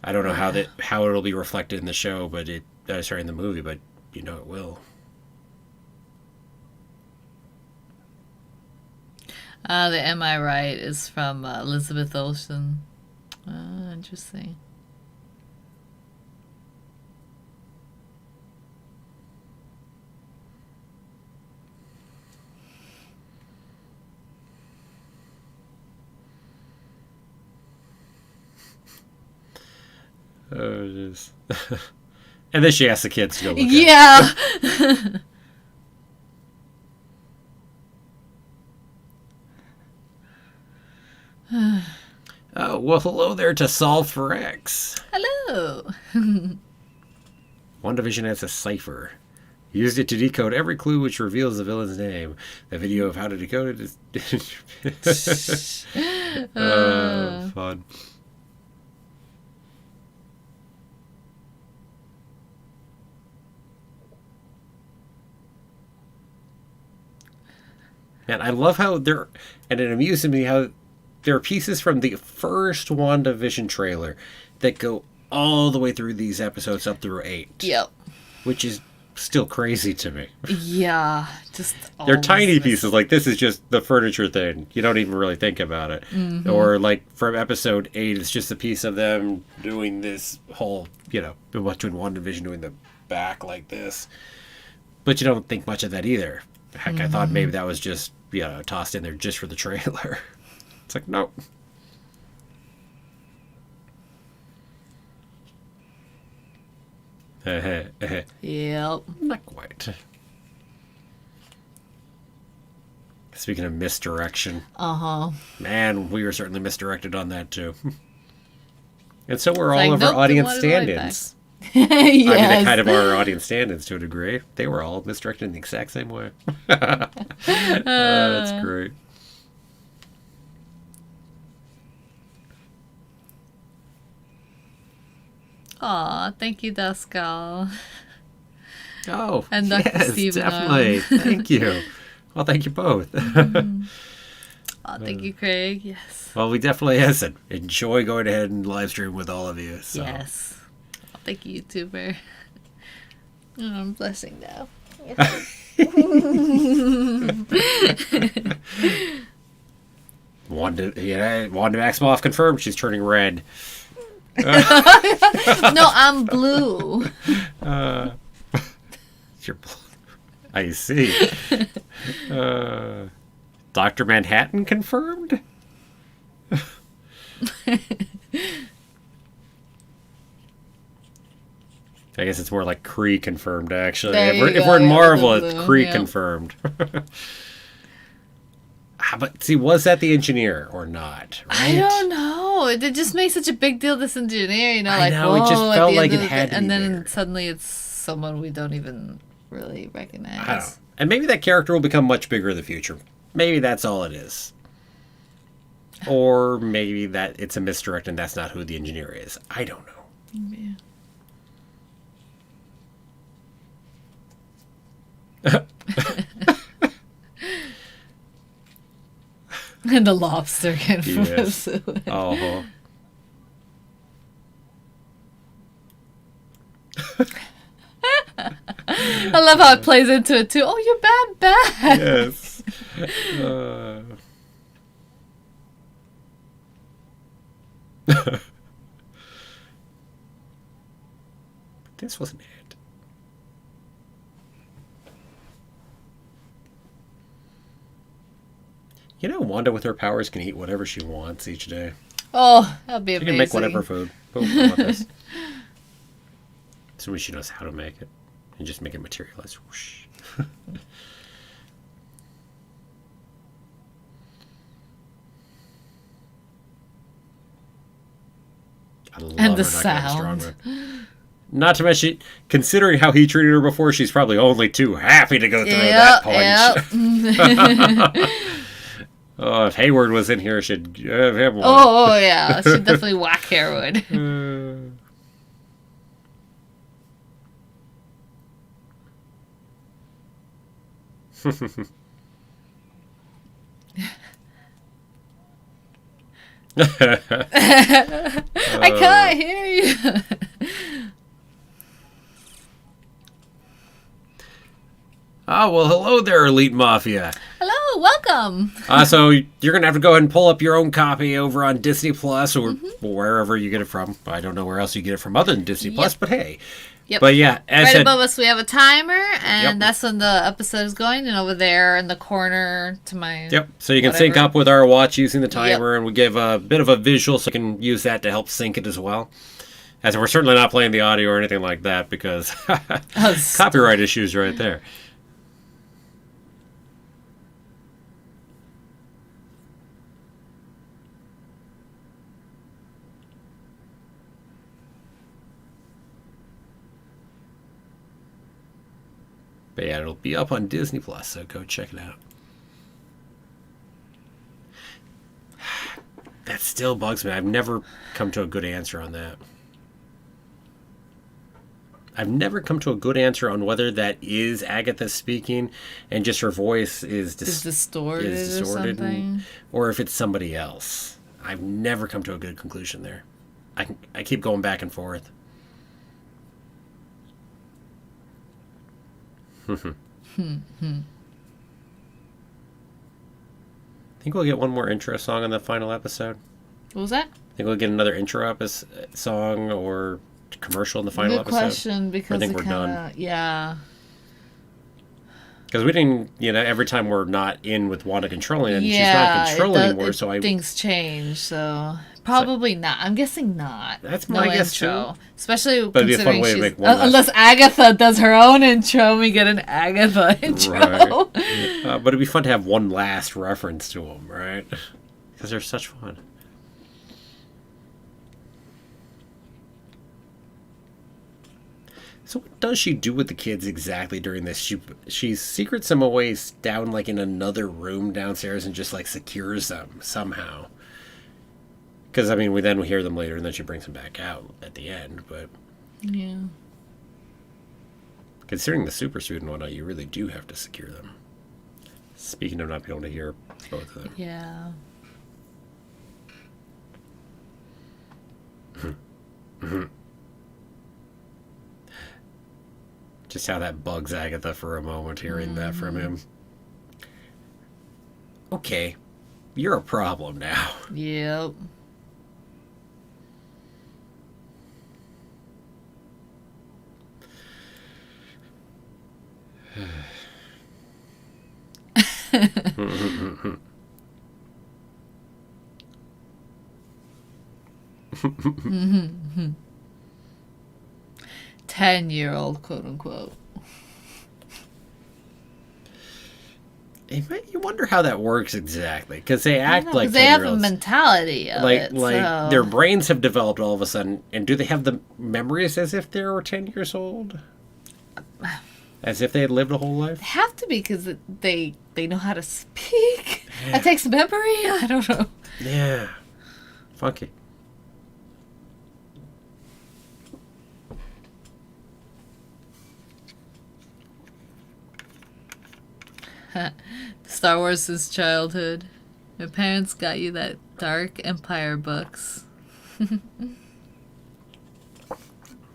I don't know how it'll be reflected in the show, but in the movie, but you know it will. The Am I Right is from Elizabeth Olsen. Interesting. Oh, jeez. And then she asked the kids to go look Yeah. Oh, well, hello there to Solve for X. Hello. WandaVision has a cipher. Used it to decode every clue which reveals the villain's name. The video of how to decode it is... fun. Man, I love how there, and it amuses me how there are pieces from the first WandaVision trailer that go all the way through these episodes up through 8. Yep. Which is still crazy to me. Yeah, They're tiny pieces. Like, this is just the furniture thing. You don't even really think about it. Mm-hmm. Or, like, from episode 8, it's just a piece of them doing this whole, doing WandaVision doing the back like this. But you don't think much of that either. Heck, I thought maybe that was just, tossed in there just for the trailer. It's like, nope. Yep. Not quite. Speaking of misdirection. Man, we were certainly misdirected on that, too. And so were all of our audience stand-ins. Yes. I mean, they kind of are our audience stand-ins to a degree. They were all misdirected in the exact same way. That's great. Aw, thank you, Duskull. Oh, and Dr. yes, Steven definitely. Thank you. Well, thank you both. Oh, thank you, Craig. Yes. Well, we definitely enjoy going ahead and live stream with all of you. So. Yes. Oh, thank you, YouTuber. Oh, I'm blushing now. Wanda Maximoff confirmed she's turning red. No, I'm blue. You're blue. I see. Dr. Manhattan confirmed? I guess it's more like Kree confirmed, actually. If we're in Marvel, it's Kree confirmed. But see, was that the engineer or not? Right? I don't know. It just makes such a big deal, this engineer, I know, it just felt like it had to be and then there. Suddenly it's someone we don't even really recognize. I don't know. And maybe that character will become much bigger in the future. Maybe that's all it is. Or maybe that it's a misdirect and that's not who the engineer is. I don't know. Yeah. And the lobster can yes. Oh. I love how it plays into it too. Oh, you're bad. Yes. This wasn't it. Wanda with her powers can eat whatever she wants each day. Oh, that'd be amazing. She can make whatever food. Boom, I want this. As soon as she knows how to make it. And just make it materialize. Whoosh. I love and the her sound. Not to mention, considering how he treated her before, she's probably only too happy to go through that punch. Yep. Oh, if Hayward was in here, she'd have him one. Oh, yeah. She'd definitely whack Hayward. I can't hear you. Oh, well, hello there, Elite Mafia. Hello, welcome. So you're going to have to go ahead and pull up your own copy over on Disney Plus or wherever you get it from. I don't know where else you get it from other than Disney Plus, but hey. Yep. But yeah, right above us we have a timer, and that's when the episode is going, and over there in the corner to my so you can sync up with our watch using the timer, and we give a bit of a visual so you can use that to help sync it as well. As we're certainly not playing the audio or anything like that because copyright issues right there. But yeah, it'll be up on Disney Plus, so go check it out. That still bugs me. I've never come to a good answer on that. I've never come to a good answer on whether that is Agatha speaking and just her voice is distorted or something. Or if it's somebody else. I've never come to a good conclusion there. I keep going back and forth. think we'll get one more intro song in the final episode. What was that? I think we'll get another intro song or commercial in the final episode. Good question, because I think we're done. Yeah. Because we didn't, every time we're not in with Wanda controlling it, she's not controlling anymore. So things change, so probably not. I'm guessing not. That's my guess intro, too. Especially but it'd be a fun way to make one unless Agatha does her own intro, we get an Agatha intro. Right. But it'd be fun to have one last reference to them, right? Because they're such fun. So what does she do with the kids exactly during this? She secrets them away down like in another room downstairs and just like secures them somehow. Because we then hear them later and then she brings them back out at the end. But yeah, considering the super suit and whatnot, you really do have to secure them. Speaking of not being able to hear both of them. Yeah. Just how that bugs Agatha for a moment, hearing that from him. Okay, you're a problem now. Yep. Mm-hmm. 10-year-old, quote unquote. You wonder how that works exactly, because they act like 10-year-olds. They have a mentality of it. So. Their brains have developed all of a sudden, and do they have the memories as if they were 10 years old? As if they had lived a whole life? They have to be, because they know how to speak. Yeah. It takes memory? I don't know. Yeah. Funky. Star Wars is childhood. Your parents got you that Dark Empire books.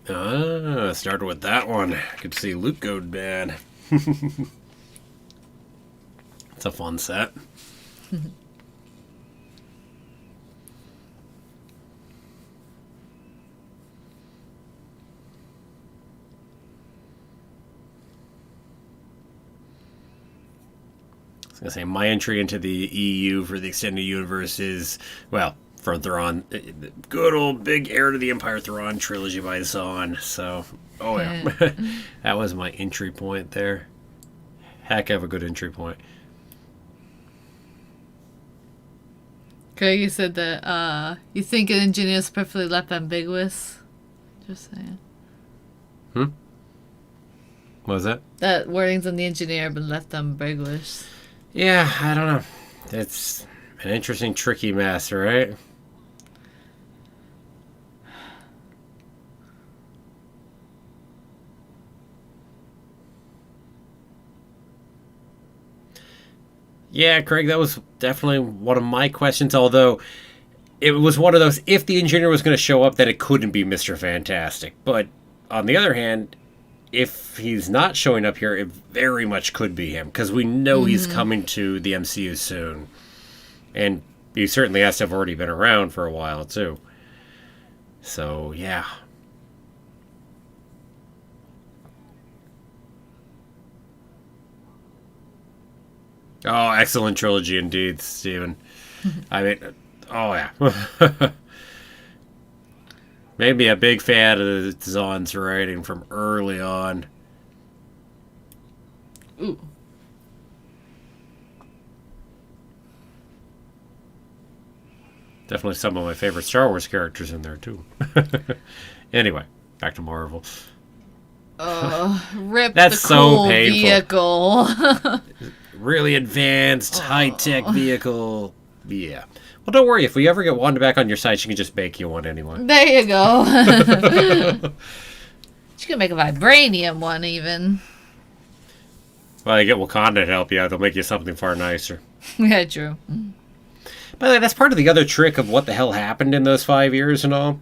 Started with that one. Good to see Luke go bad. It's a fun set. I was going to say, my entry into the EU for the extended universe is, well, from Thrawn, good old big Heir to the Empire Thrawn trilogy by Zahn. So, oh yeah, that was my entry point there. Heck of a good entry point. Craig, you said that you think an engineer is perfectly left ambiguous. Just saying. What was that? That wordings on the engineer have been left ambiguous. Yeah, I don't know. It's an interesting, tricky mess, right? Yeah, Craig, that was definitely one of my questions, although it was one of those, if the engineer was going to show up, then it couldn't be Mr. Fantastic. But on the other hand, if he's not showing up here, it very much could be him, because we know he's coming to the MCU soon. And he certainly has to have already been around for a while, too. So, yeah. Oh, excellent trilogy indeed, Steven. I mean, oh, yeah. Made me a big fan of Zahn's writing from early on. Ooh. Definitely some of my favorite Star Wars characters in there, too. Anyway, back to Marvel. Rip That's the cool so painful. Vehicle. Really advanced, high-tech vehicle. Yeah. Well, don't worry. If we ever get Wanda back on your side, she can just bake you one anyway. There you go. She can make a vibranium one, even. Well, you get Wakanda to help you out. They'll make you something far nicer. Yeah, true. By the way, that's part of the other trick of what the hell happened in those 5 years and all.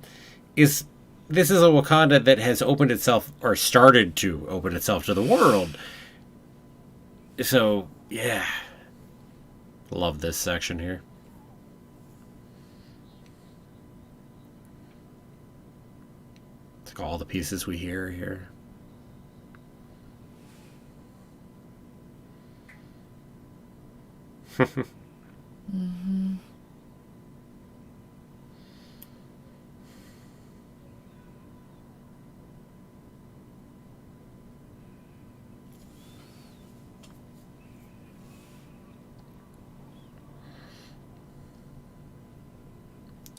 Is this is a Wakanda that has opened itself, or started to open itself to the world. So, yeah. Love this section here. It's like all the pieces we hear here. Mm-hmm.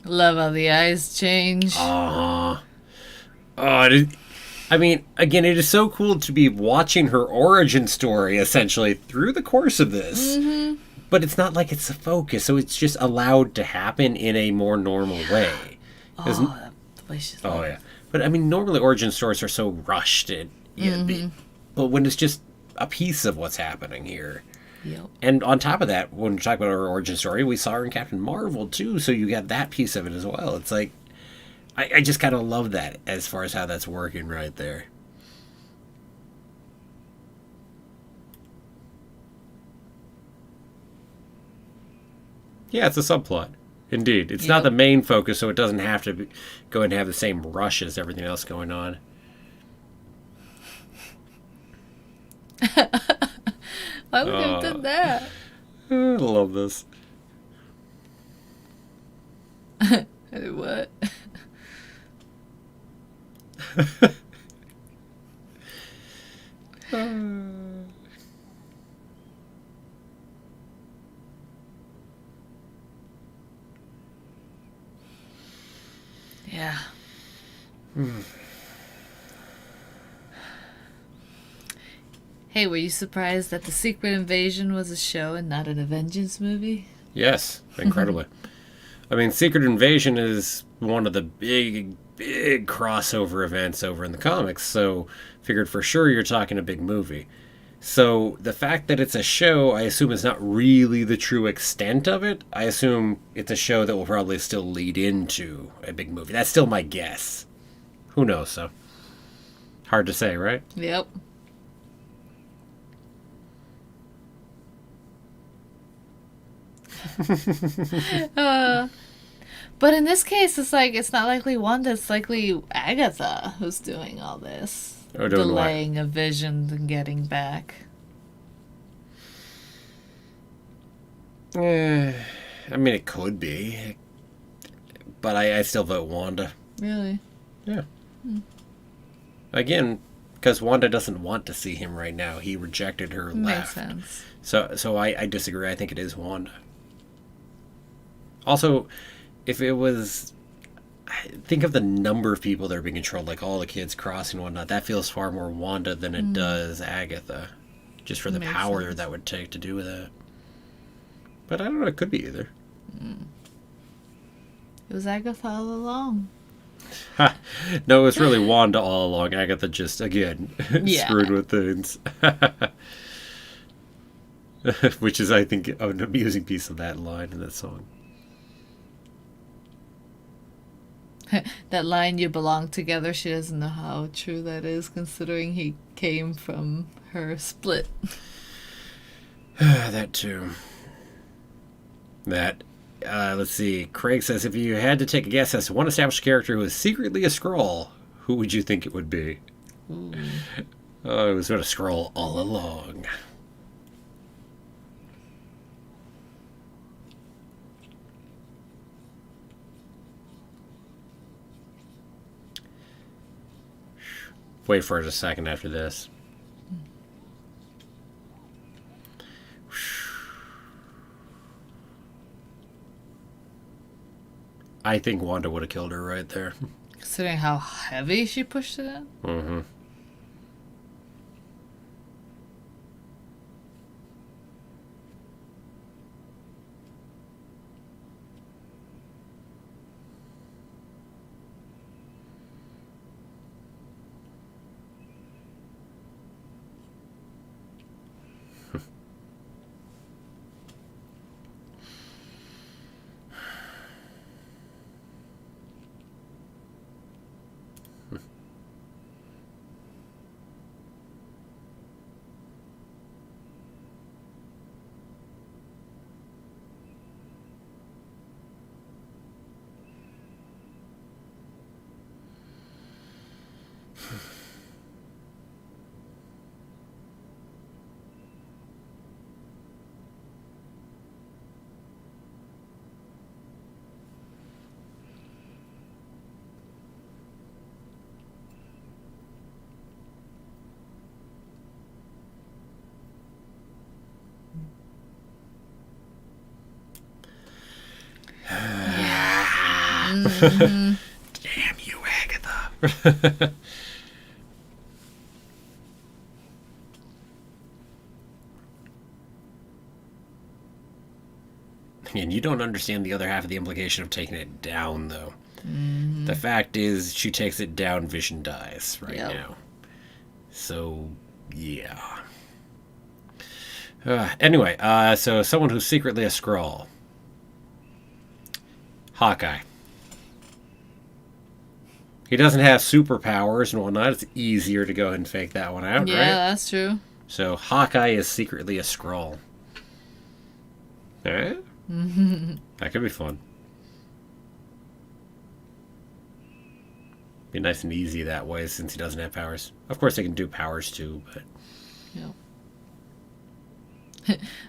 Love how the eyes change. I mean, again, it is so cool to be watching her origin story, essentially, through the course of this. Mm-hmm. But it's not like it's the focus, so it's just allowed to happen in a more normal way. The way she's yeah. But, I mean, normally origin stories are so rushed. But when it's just a piece of what's happening here. Yep. And on top of that, when we talk about her origin story, we saw her in Captain Marvel, too, so you got that piece of it as well. It's like, I just kind of love that as far as how that's working right there. Yeah, it's a subplot. Indeed. It's not the main focus, so it doesn't have to go and have the same rush as everything else going on. Why would you have done that? I love this. What? Yeah. Hey, were you surprised that The Secret Invasion was a show and not an Avengers movie? Yes, incredibly. I mean, Secret Invasion is one of the big crossover events over in the comics, so figured for sure you're talking a big movie. So the fact that it's a show, I assume is not really the true extent of it. I assume it's a show that will probably still lead into a big movie. That's still my guess. Who knows, so. Hard to say, right? Yep. But in this case, it's like it's not likely Wanda. It's likely Agatha who's doing all this, delaying a vision and getting back. I mean, it could be, but I still vote Wanda. Really? Yeah. Again, because Wanda doesn't want to see him right now. He rejected her. Makes sense. So I disagree. I think it is Wanda. Also, if it was... Think of the number of people that are being controlled, like all the kids crossing and whatnot. That feels far more Wanda than it does Agatha. Just for the power that would take to do that. But I don't know. It could be either. It was Agatha all along. No, it's really Wanda all along. Agatha just, again, screwed with things. Which is, I think, an amusing piece of that line in that song. That line, "you belong together," she doesn't know how true that is, considering he came from her split. That too. Let's see. Craig says, if you had to take a guess as to one established character who is secretly a Skrull, who would you think it would be? Oh, it was been a Skrull all along. Wait for it a second after this. I think Wanda would have killed her right there. Considering how heavy she pushed it in? Mm-hmm. Mm-hmm. Damn you, Agatha. And you don't understand the other half of the implication of taking it down, though. Mm-hmm. The fact is, she takes it down, Vision dies right now. So, yeah. Anyway, so someone who's secretly a Skrull. Hawkeye. He doesn't have superpowers and whatnot. It's easier to go ahead and fake that one out, right? Yeah, that's true. So Hawkeye is secretly a Skrull. Eh? That could be fun. Be nice and easy that way since he doesn't have powers. Of course, they can do powers too, but... Yep.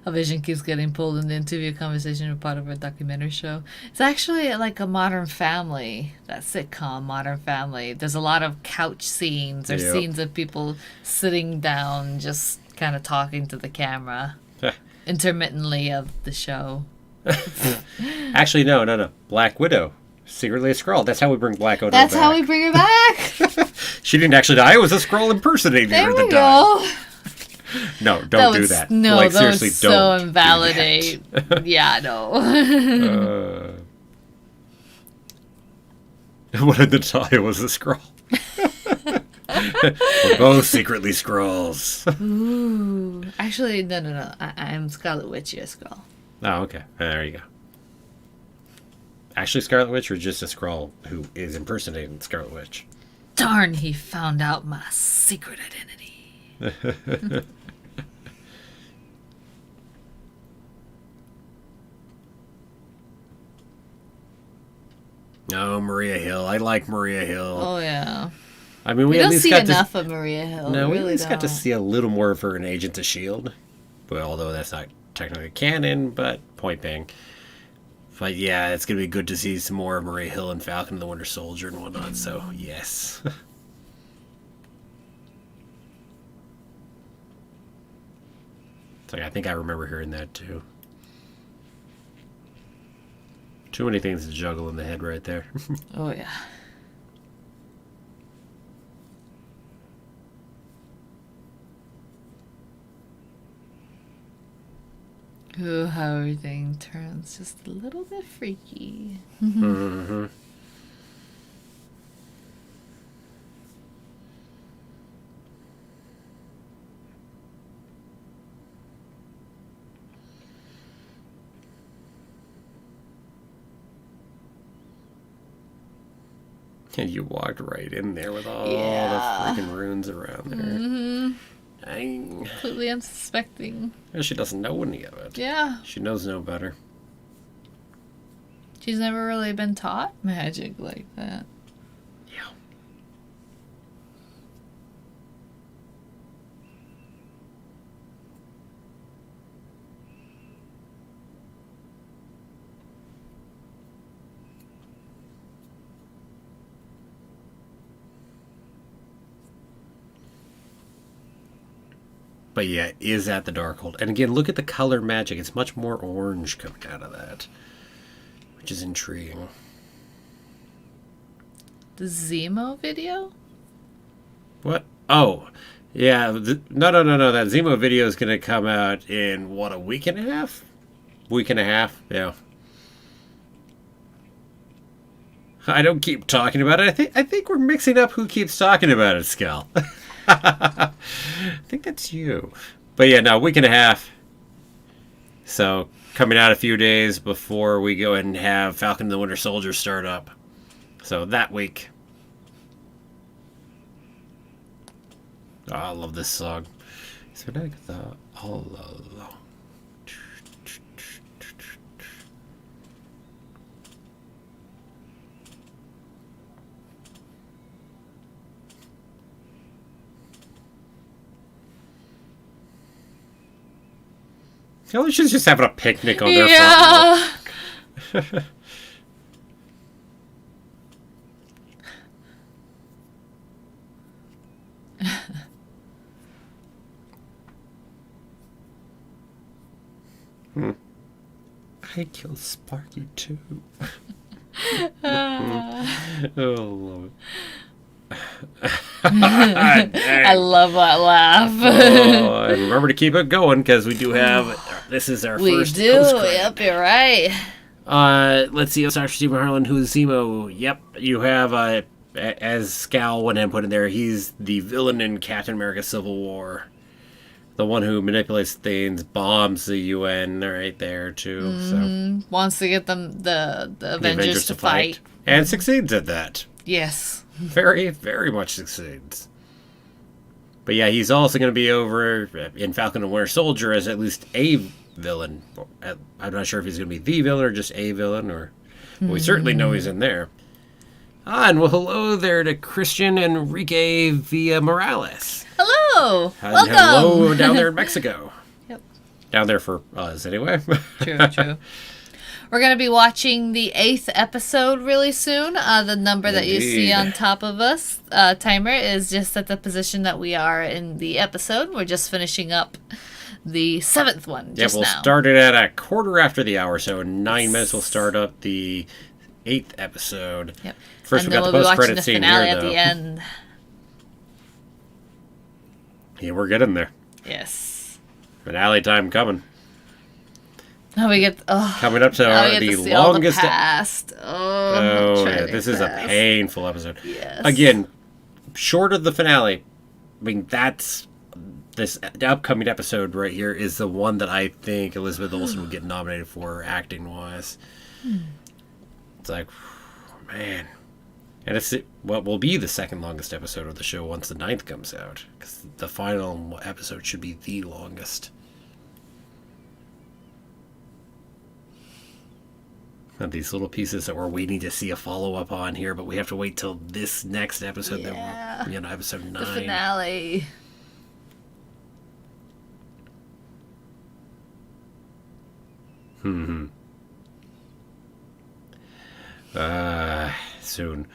A Vision keeps getting pulled in the interview conversation with part of a documentary show. It's actually like a Modern Family, that sitcom, Modern Family. There's a lot of couch scenes or scenes of people sitting down, just kind of talking to the camera, intermittently of the show. Actually, no. Black Widow, secretly a Skrull. That's how we bring Black Widow back. That's how we bring her back. She didn't actually die. It was a Skrull impersonating her that died. Go. No, don't do that. No, like, that seriously, was so don't invalidate. Yeah, no. What if Natalia was a Skrull? We're both secretly Skrulls. Ooh. Actually, no. I'm Scarlet Witch, you're a Skrull. Oh, okay. There you go. Actually, Scarlet Witch or just a Skrull who is impersonating Scarlet Witch? Darn, he found out my secret identity. Oh, Maria Hill. I like Maria Hill. Oh, yeah. I mean, we don't at least see got enough of Maria Hill. No, we really at least got to don't. see a little more of her in Agents of S.H.I.E.L.D. Well, although that's not technically canon, but point being. But yeah, it's going to be good to see some more of Maria Hill and Falcon and the Winter Soldier and whatnot, so yes. It's like, I think I remember hearing that too. Too many things to juggle in the head right there. Oh, yeah. Ooh, how everything turns just a little bit freaky. Mm-hmm. And you walked right in there with all the freaking runes around there. Mm-hmm. Dang. Completely unsuspecting. And she doesn't know any of it. Yeah. She knows no better. She's never really been taught magic like that. Yeah. But yeah, is at the Darkhold. And again, look at the color magic. It's much more orange coming out of that. Which is intriguing. The Zemo video? What? Oh. Yeah. No. That Zemo video is going to come out in, what, a week and a half? Week and a half? Yeah. I don't keep talking about it. I think we're mixing up who keeps talking about it, Scal. I think that's you. But yeah, no, week and a half. So, coming out a few days before we go ahead and have Falcon and the Winter Soldier start up. So, that week. Oh, I love this song. So, now I got the all along. Oh, she's just having a picnic on their front lawn. I killed Sparky too. Oh, love it. I love that laugh. Oh, and remember to keep it going because we do have. This is our first. We do. Yep, you're right. Let's see. Dr. Stephen Harlan, who is Zemo. Yep, you have as Scal went and put in there. He's the villain in Captain America: Civil War. The one who manipulates things, bombs the UN right there, too. So wants to get them the Avengers to fight. And succeeds at that. Yes. Very, very much succeeds. But yeah, he's also going to be over in Falcon and Winter Soldier as at least a villain. I'm not sure if he's going to be the villain or just a villain. We certainly know he's in there. And well, hello there to Christian Enrique Villa Morales. Hello. Welcome. Hello down there in Mexico. Yep. Down there for us, anyway. True. We're going to be watching the 8th episode really soon. The number that you see on top of us, timer, is just at the position that we are in the episode. We're just finishing up the 7th one just we'll now. Start it at a quarter after the hour, so in 9 minutes we'll start up the 8th episode. Yep. First, and we got the post-credit scene finale here, at though. the end. Yeah, we're getting there. Yes. Finale time coming. Now we get coming up to the longest. Past. Yeah, this is a painful episode. Yes. Again, short of the finale. I mean, that's this upcoming episode right here is the one that I think Elizabeth Olsen would get nominated for acting wise. It's like, man. And it's what will be the second longest episode of the show once the 9th comes out. Because the final episode should be the longest. And these little pieces that we're waiting to see a follow-up on here, but we have to wait till this next episode. Yeah. Episode 9. The finale. Soon.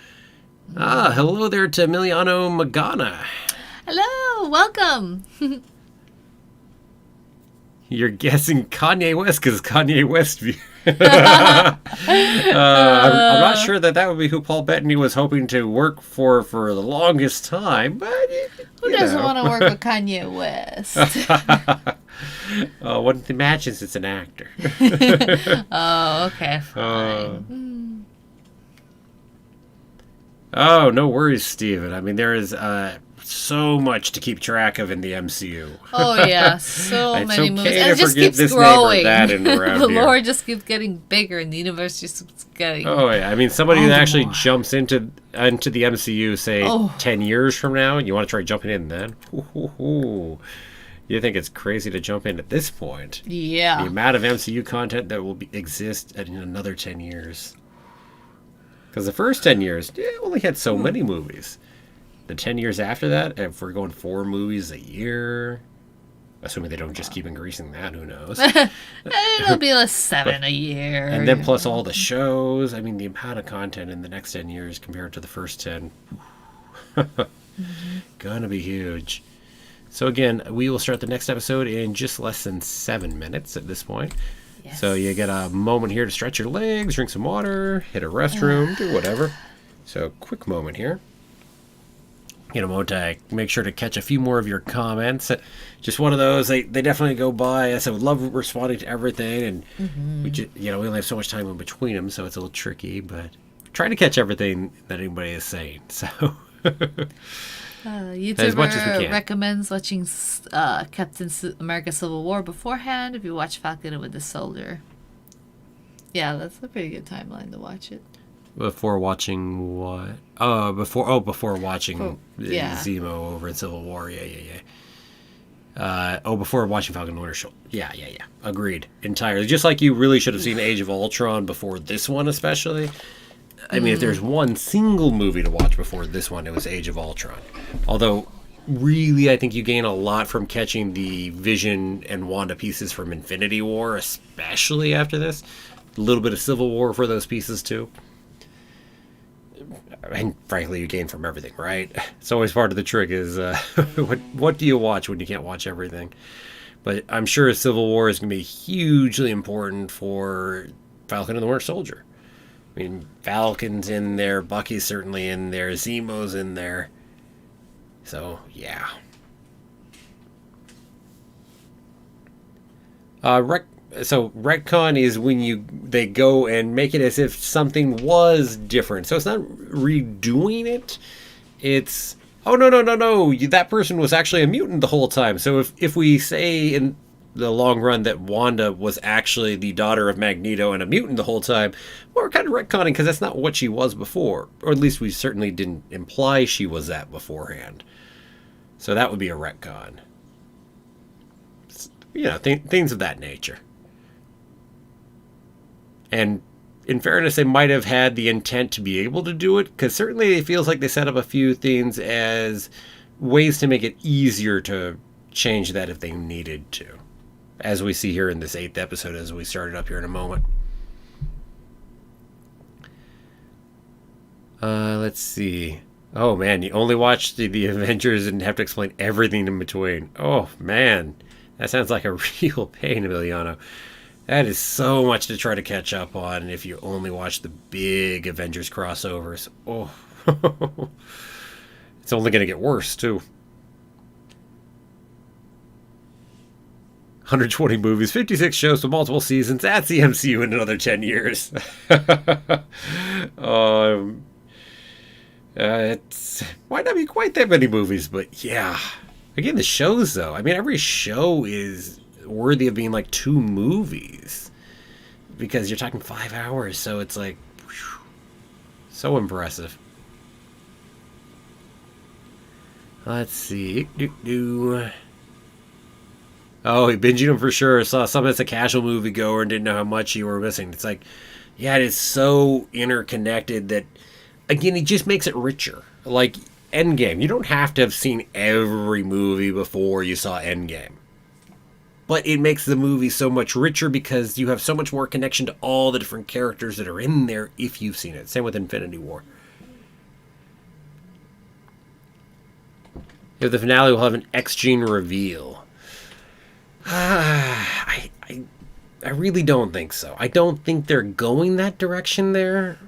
Hello there to Emiliano Magana. Hello, welcome. You're guessing Kanye West because Kanye West. I'm not sure that would be who Paul Bettany was hoping to work for the longest time, but who doesn't want to work with Kanye West? One imagines it's an actor. Oh, okay, fine. Oh, no worries, Steven. I mean, there is so much to keep track of in the MCU. Oh, yeah. So many movies. And it just keeps this growing. The lore just keeps getting bigger and the universe just keeps getting... Oh, yeah. I mean, somebody that actually jumps into the MCU, say, 10 years from now, and you want to try jumping in then? Ooh. You think it's crazy to jump in at this point? Yeah. The amount of MCU content that will exist in another 10 years. Because the first 10 years, only had so many movies. The 10 years after that, if we're going 4 movies a year, assuming they don't just keep increasing that, who knows? It'll be like 7 a year. And then plus all the shows. I mean, the amount of content in the next 10 years compared to the first 10. Gonna be huge. So again, we will start the next episode in just less than 7 minutes at this point. Yes. So you get a moment here to stretch your legs, drink some water, hit a restroom, do whatever. So quick moment here. Get a moment to make sure to catch a few more of your comments. Just one of those. They definitely go by. I would love responding to everything, and we only have so much time in between them, so it's a little tricky. But try to catch everything that anybody is saying. So. YouTuber as much as we can. Recommends watching Captain America Civil War beforehand if you watch Falcon and Winter Soldier. Yeah, that's a pretty good timeline to watch it. Before watching what? Before watching Zemo over in Civil War. Yeah. Before watching Falcon and Winter Soldier. Yeah. Agreed. Entirely. Just like you really should have seen Age of Ultron before this one, especially. I mean, if there's one single movie to watch before this one, it was Age of Ultron. Although, really, I think you gain a lot from catching the Vision and Wanda pieces from Infinity War, especially after this. A little bit of Civil War for those pieces, too. And frankly, you gain from everything, right? It's always part of the trick is, what do you watch when you can't watch everything? But I'm sure Civil War is going to be hugely important for Falcon and the Winter Soldier. I mean, Falcon's in there, Bucky's certainly in there, Zemo's in there. So, yeah. So retcon is when they go and make it as if something was different. So it's not redoing it. It's, oh, no, that person was actually a mutant the whole time. So if we say in the long run that Wanda was actually the daughter of Magneto and a mutant the whole time, well, we're kind of retconning because that's not what she was before. Or at least we certainly didn't imply she was that beforehand. So that would be a retcon. You know, things of that nature. And in fairness, they might have had the intent to be able to do it, because certainly it feels like they set up a few things as ways to make it easier to change that if they needed to. As we see here in this 8th episode, as we started up here in a moment. Let's see. Oh, man, you only watched the Avengers and have to explain everything in between. Oh, man. That sounds like a real pain, Emiliano. That is so much to try to catch up on if you only watch the big Avengers crossovers. Oh. It's only going to get worse, too. 120 movies, 56 shows with multiple seasons. That's the MCU in another 10 years. It might not be quite that many movies, but yeah. Again, the shows, though. I mean, every show is worthy of being like 2 movies. Because you're talking 5 hours, so it's like, whew, so impressive. Let's see. Oh, he binged them for sure. Saw some as a casual moviegoer and didn't know how much you were missing. It's like, yeah, it is so interconnected that, again, it just makes it richer. Like Endgame, you don't have to have seen every movie before you saw Endgame. But it makes the movie so much richer because you have so much more connection to all the different characters that are in there if you've seen it. Same with Infinity War. If the finale will have an X-Gene reveal. I really don't think so. I don't think they're going that direction there,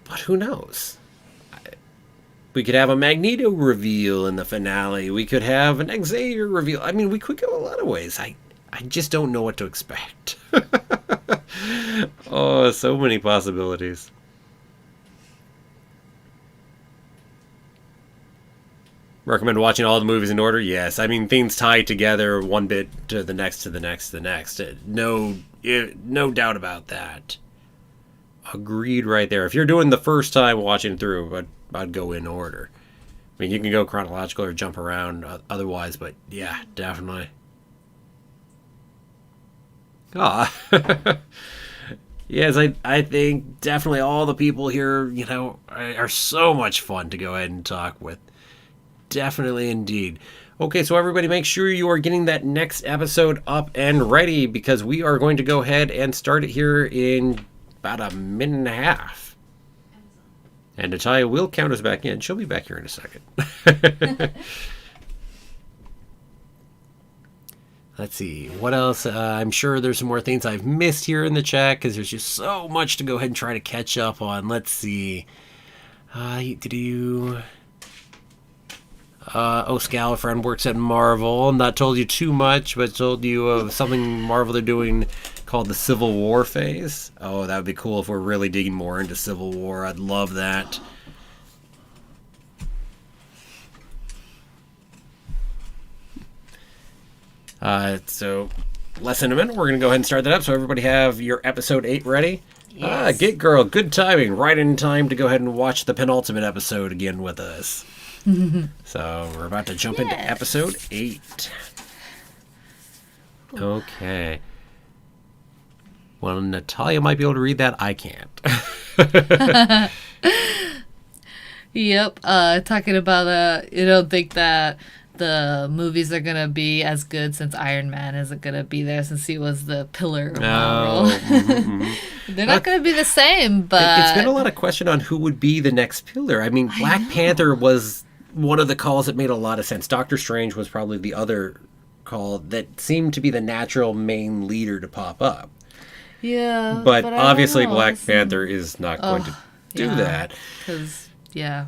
but who knows? We could have a Magneto reveal in the finale. We could have an Xavier reveal. I mean, we could go a lot of ways. I just don't know what to expect. Oh, so many possibilities. Recommend watching all the movies in order? Yes. I mean, things tie together one bit to the next, to the next, to the next. No doubt about that. Agreed right there. If you're doing the first time watching through, I'd go in order. I mean, you can go chronological or jump around otherwise, but yeah, definitely. Yes, I think definitely all the people here, are so much fun to go ahead and talk with. Definitely indeed. Okay, so everybody make sure you are getting that next episode up and ready because we are going to go ahead and start it here in about a minute and a half. And Natalia will count us back in. She'll be back here in a second. Let's see. What else? I'm sure there's some more things I've missed here in the chat because there's just so much to go ahead and try to catch up on. Let's see. Scalafriend works at Marvel. Not told you too much, but told you of something Marvel they're doing called the Civil War phase. Oh, that would be cool if we're really digging more into Civil War. I'd love that. So less than a minute, we're going to go ahead and start that up. So everybody have your episode 8 ready? Yes. Get Girl, good timing. Right in time to go ahead and watch the penultimate episode again with us. So we're about to jump into episode 8. Okay. Well, Natalia might be able to read that. I can't. Yep. Talking about, you don't think that the movies are gonna be as good since Iron Man isn't gonna be there since he was the pillar of Marvel. They're not gonna be the same, but it's been a lot of question on who would be the next pillar. I mean, Black Panther was one of the calls that made a lot of sense. Doctor Strange was probably the other call that seemed to be the natural main leader to pop up. Yeah, but obviously Black Panther is not going to do that. Because, yeah.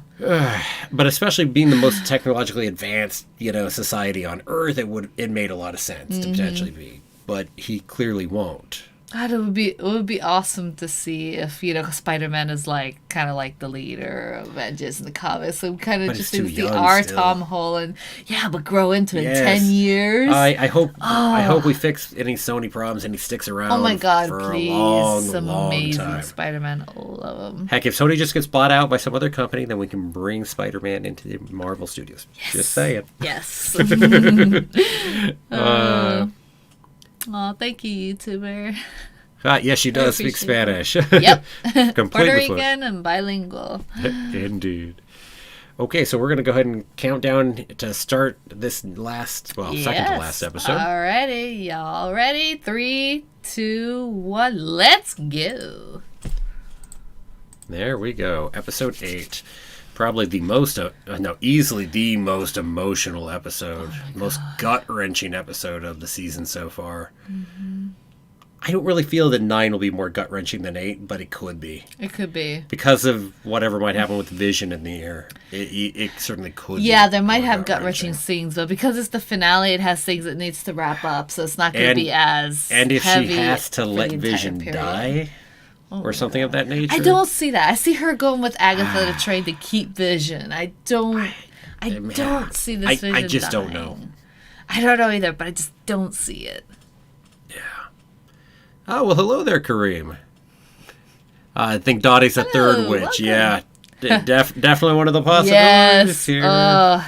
But especially being the most technologically advanced, society on Earth, it made a lot of sense to potentially be. But he clearly won't. God, it would be awesome to see if, Spider-Man is kind of like the leader of Avengers in the comics. So kind of just see our still. Tom Holland. Yeah, but grow into it in 10 years. I hope we fix any Sony problems and he sticks around. Oh my God, for please. a long, Some long amazing time. Spider-Man. I love him. Heck, if Sony just gets bought out by some other company, then we can bring Spider-Man into the Marvel Studios. Yes. Just saying. Yes. Oh, thank you, YouTuber. Yes, she does speak Spanish. Yep. Completely Puerto Rican and bilingual. Indeed. Okay, so we're going to go ahead and count down to start this second to last episode. Alrighty, y'all ready? 3, 2, 1, let's go. There we go. Episode 8. Probably easily the most emotional episode, most gut-wrenching episode of the season so far. Mm-hmm. I don't really feel that 9 will be more gut-wrenching than 8, but it could be. It could be. Because of whatever might happen with Vision in the air. It certainly could be. Yeah, there might have gut-wrenching scenes, but because it's the finale, it has things it needs to wrap up, so it's not going to be as And if heavy she has to let Vision die... or something of that nature. I don't see that. I see her going with Agatha to try to keep Vision. I don't see this Vision I just dying. don't know. I don't know either, but I just don't see it. Yeah. Oh, well, hello there, Kareem. I think Dottie's a third witch. Welcome. Yeah. Definitely one of the possibilities here.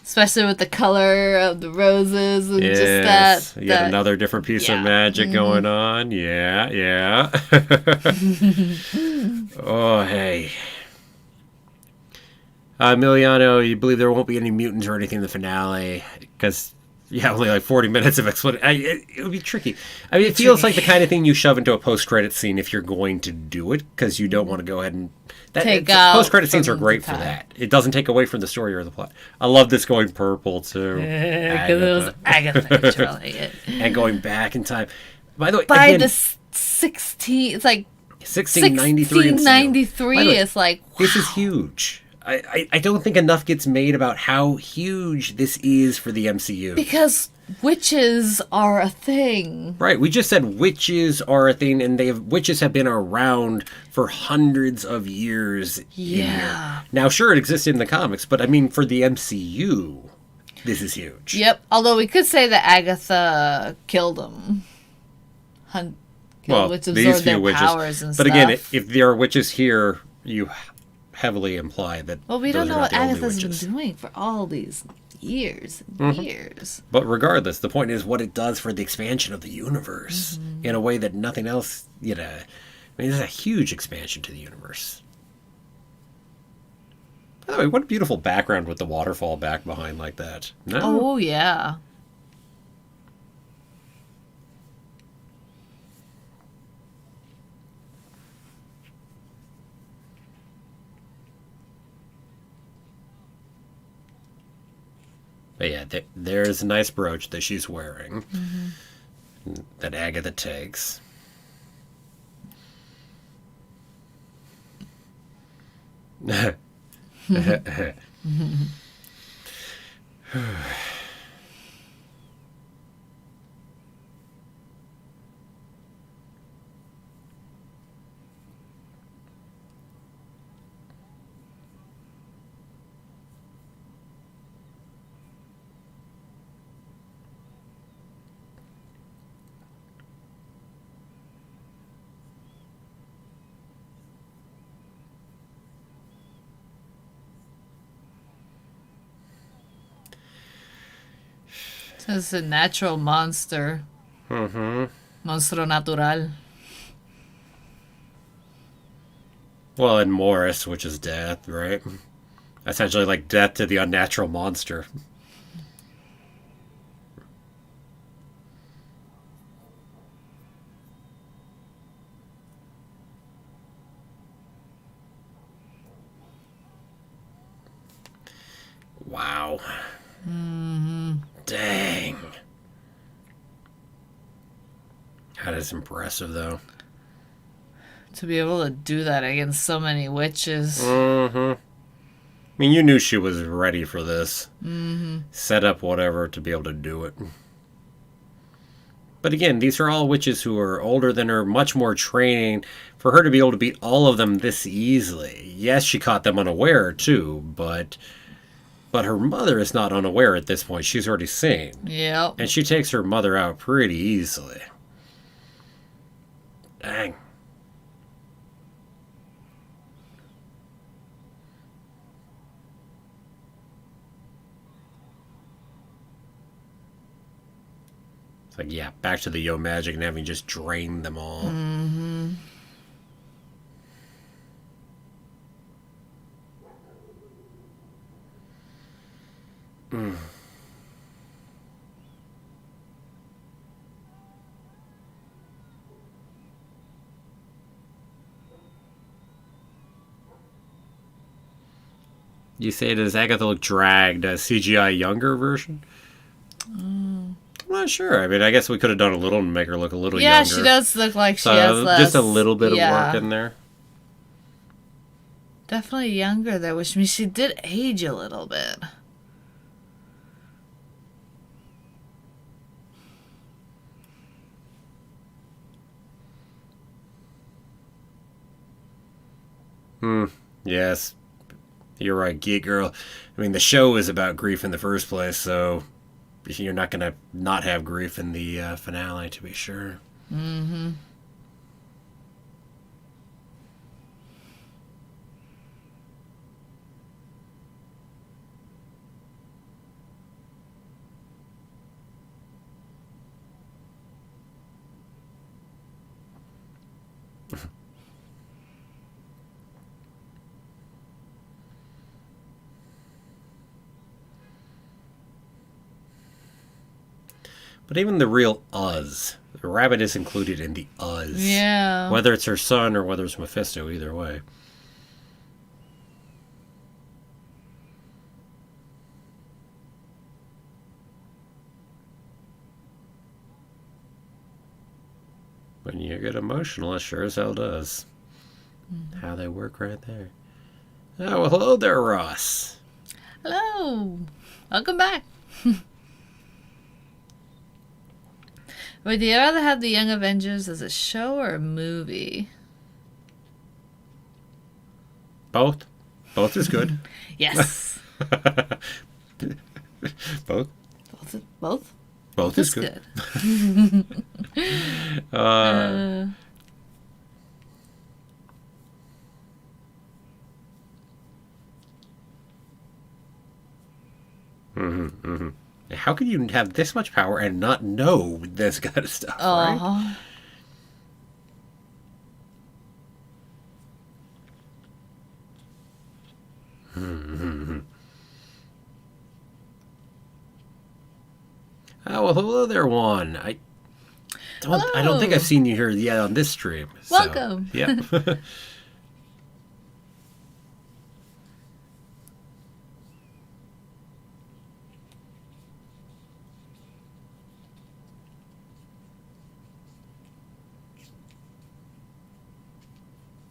Especially with the color of the roses and just that. Yet another different piece of magic going on. Yeah. Oh, hey. Emiliano, you believe there won't be any mutants or anything in the finale? Because, only 40 minutes of explanation. It would be tricky. I mean, it feels like the kind of thing you shove into a post-credit scene if you're going to do it, because you don't want to go ahead and... Post-credit scenes are great for that. It doesn't take away from the story or the plot. I love this going purple, too. Because it was Agatha, and going back in time. By the way, by the 16... It's like... 1693. It's like, wow. This is huge. I don't think enough gets made about how huge this is for the MCU. Because witches are a thing. Right, we just said witches are a thing, and witches have been around for hundreds of years. Yeah. Now, sure, it existed in the comics, but I mean, for the MCU, this is huge. Yep, although we could say that Agatha killed them. Which absorbed their powers and stuff. But again, if there are witches here, you heavily imply that we don't know what Agatha's been doing for all these years and years. But regardless, the point is what it does for the expansion of the universe in a way that nothing else, I mean, there's a huge expansion to the universe. By the way, what a beautiful background with the waterfall back behind like that. No? Oh, yeah. But yeah, there's a nice brooch that she's wearing that Agatha takes. It's a natural monster. Monstro natural. Well, and Morris, which is death, right? Essentially like death to the unnatural monster. Wow. Mm-hmm. Dang. That is impressive, though. To be able to do that against so many witches. Mm-hmm. I mean, you knew she was ready for this. Mm-hmm. Set up whatever to be able to do it. But again, these are all witches who are older than her, much more training. For her to be able to beat all of them this easily. Yes, she caught them unaware, too, but her mother is not unaware at this point. She's already seen. Yep. And she takes her mother out pretty easily. Dang. It's like, yeah, back to the Yo Magic and having just drained them all. Mm-hmm. Mm. You say, does Agatha look dragged? A CGI younger version? I'm not sure. I mean, I guess we could have done a little and make her look a little younger. Yeah, she does look like she has less. Just a little bit of work in there. Definitely younger there, which means she did age a little bit. Yes. You're right, Geek Girl. I mean, the show is about grief in the first place, so you're not going to not have grief in the finale, to be sure. Mm-hmm. But even the real Uz, the rabbit is included in the Uz. Yeah. Whether it's her son or whether it's Mephisto, either way. When you get emotional, it sure as hell does. Mm-hmm. How they work right there. Oh, well, hello there, Ross. Hello. Welcome back. Would you rather have the Young Avengers as a show or a movie? Both. Both is good. Yes. Both. Both? Both is good. How can you have this much power and not know this kind of stuff, right? Oh, well, hello there, Juan. I don't think I've seen you here yet on this stream. Welcome. So, yeah.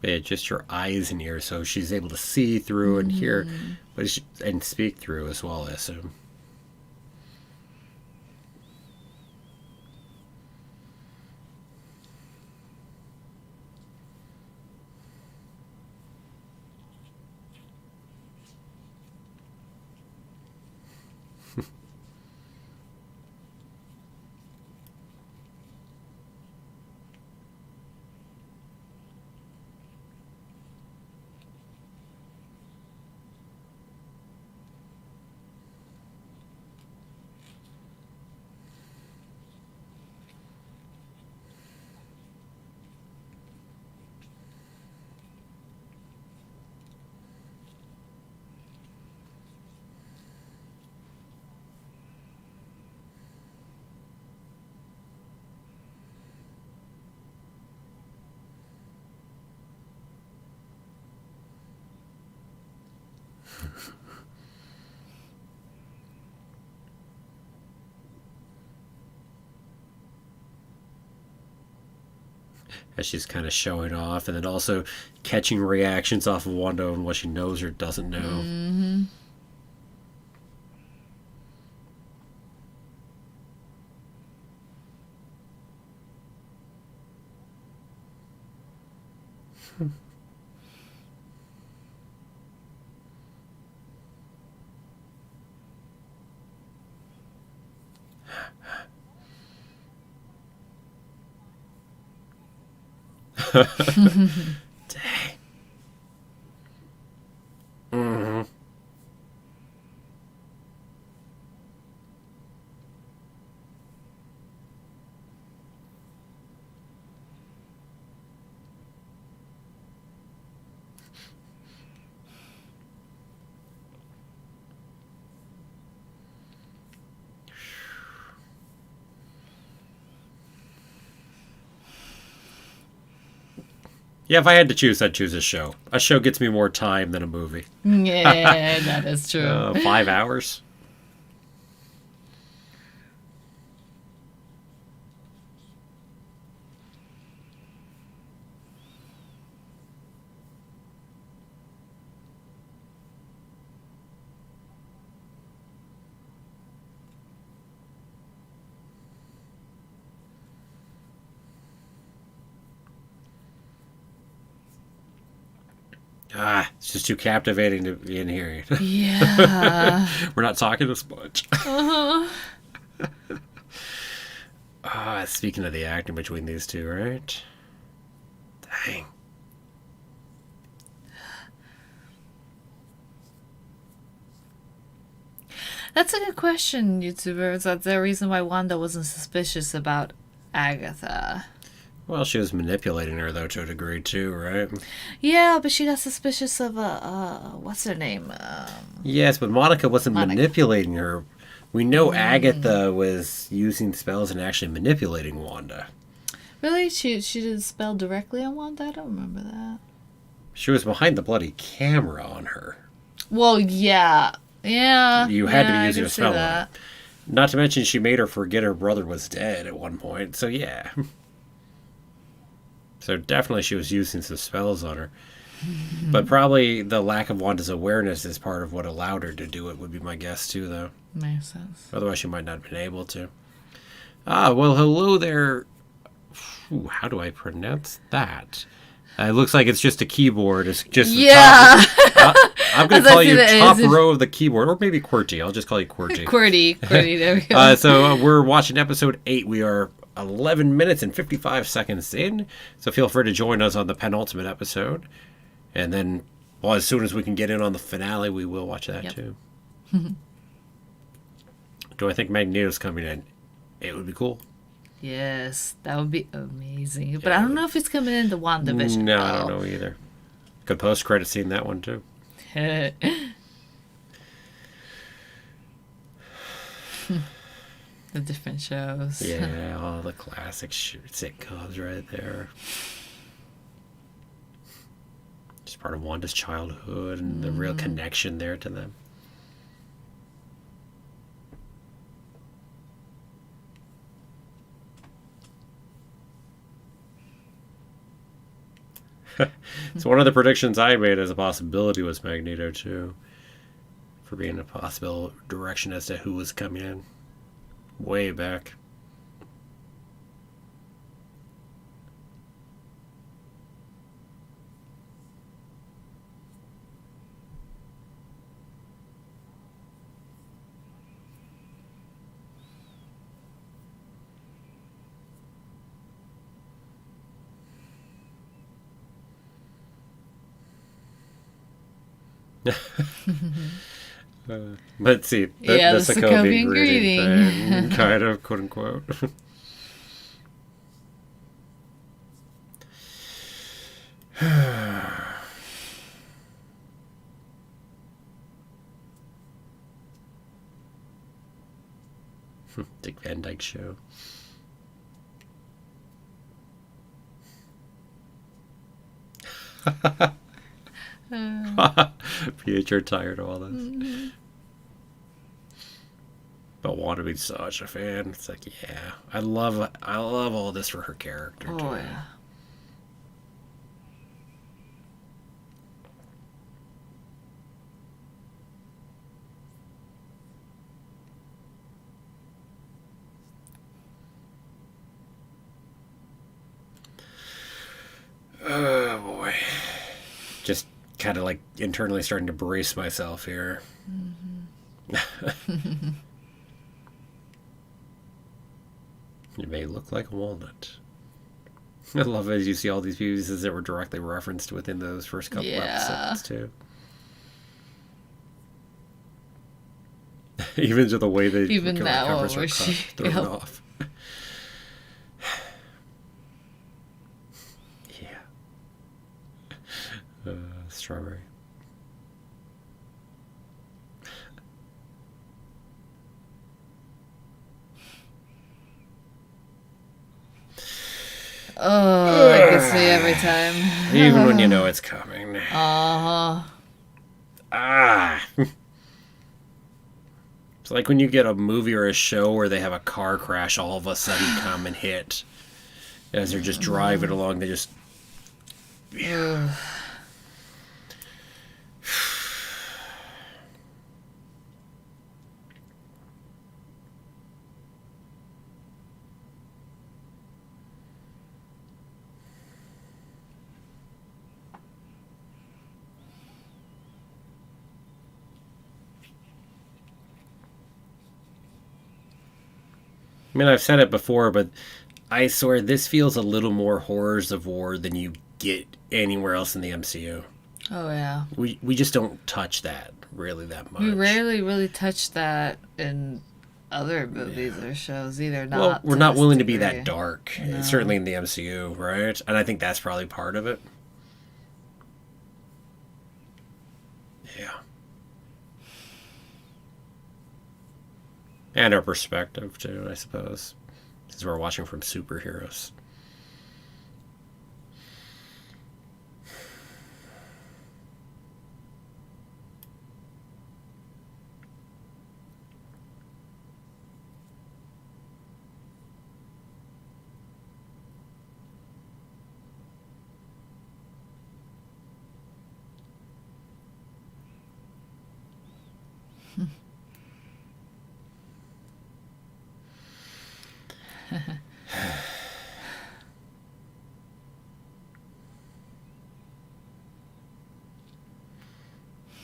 Yeah, just your eyes and ears, so she's able to see through and hear, and speak through as well, I assume. As she's kind of showing off, and then also catching reactions off of Wanda and what she knows or doesn't know. Mm-hmm. Dang. Mm-hmm. Yeah, if I had to choose, I'd choose a show. A show gets me more time than a movie. Yeah, that is true. 5 hours. It's just too captivating to be in here. Yeah. We're not talking as much. Uh-huh. Speaking of the acting between these two, right? Dang. That's a good question, YouTuber. Is that the reason why Wanda wasn't suspicious about Agatha? Well, she was manipulating her, though, to a degree, too, right? Yeah, but she got suspicious of, what's her name? Yes, but Monica wasn't manipulating her. We know Agatha was using spells and actually manipulating Wanda. Really? She didn't spell directly on Wanda? I don't remember that. She was behind the bloody camera on her. Well, yeah. Yeah. You had to be using a spell on her. Not to mention she made her forget her brother was dead at one point, so yeah. So definitely she was using some spells on her. But probably the lack of Wanda's awareness is part of what allowed her to do it, would be my guess too, though. Makes sense. Otherwise she might not have been able to. Well, hello there. Ooh, how do I pronounce that? It looks like it's just a keyboard. It's just I'm going to call you top row of the keyboard, or maybe QWERTY. I'll just call you QWERTY. QWERTY, there we go. So we're watching episode 8. We are 11 minutes and 55 seconds in. So feel free to join us on the penultimate episode. And then, well, as soon as we can get in on the finale, we will watch that too. Do I think Magneto's coming in? It would be cool. Yes, that would be amazing. But I don't know if it's coming into WandaVision. No, I don't know either. Good post-credit scene, that one too. The different shows. Yeah, all the classic sitcoms right there. Just part of Wanda's childhood and the real connection there to them. So one of the predictions I made as a possibility was Magneto too, for being a possible direction as to who was coming in way back. Let's see. The Sokovian greeting thing, kind of, quote unquote. Dick Van Dyke Show. You're tired of all this. Mm-hmm. But WandaVision's such a fan. It's like, yeah, I love all this for her character. Oh, too. Yeah. Oh boy. Just kind of like internally starting to brace myself here. Mm-hmm. It may look like a walnut. I love it as you see all these pieces that were directly referenced within those first couple episodes too. Even to the way they even that covers where are she thrown off. Strawberry. Oh, I can see every time. Even when you know it's coming. Uh-huh. It's like when you get a movie or a show where they have a car crash all of a sudden come and hit. As they're just driving along, they just... I mean, I've said it before, but I swear this feels a little more horrors of war than you get anywhere else in the MCU. Oh, yeah. We just don't touch that really that much. We rarely really touch that in other movies or shows either. Well, we're not willing to be that dark, certainly in the MCU, right? And I think that's probably part of it. Yeah. And our perspective, too, I suppose. Since we're watching from superheroes.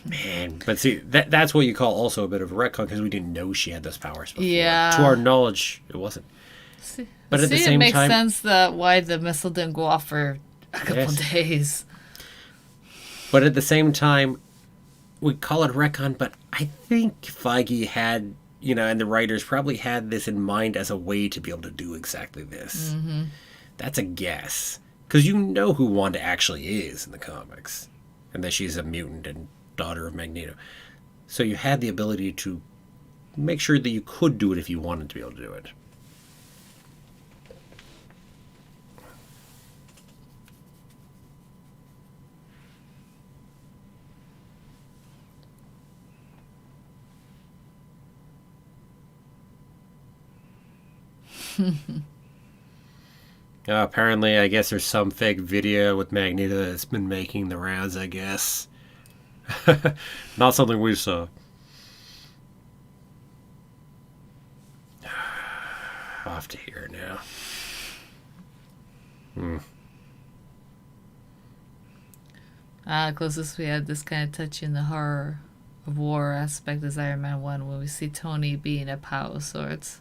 Man, but see, that's what you call also a bit of a retcon because we didn't know she had those powers before. Yeah. To our knowledge, it wasn't. But at the same it makes time, sense that why the missile didn't go off for a couple days. But at the same time, we call it retcon, but I think Feige had, and the writers probably had this in mind as a way to be able to do exactly this. Mm-hmm. That's a guess. Because you know who Wanda actually is in the comics. And that she's a mutant and daughter of Magneto. So you had the ability to make sure that you could do it if you wanted to be able to do it. Apparently, I guess there's some fake video with Magneto that's been making the rounds, I guess. Not something we saw. Off to here now. Closest we had this kind of touching the horror of war aspect is Iron Man 1 when we see Tony being a power of sorts.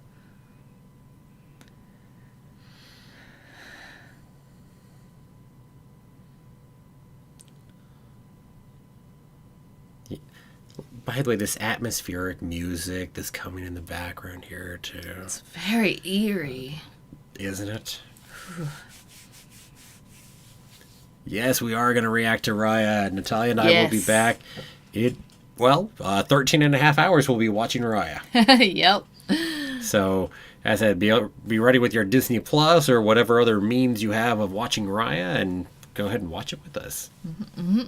By the way, this atmospheric music that's coming in the background here, too. It's very eerie. Isn't it? Yes, we are going to react to Raya. Natalia and I will be back. 13 and a half hours we'll be watching Raya. Yep. So, as I said, be ready with your Disney Plus or whatever other means you have of watching Raya and go ahead and watch it with us. Mm-hmm.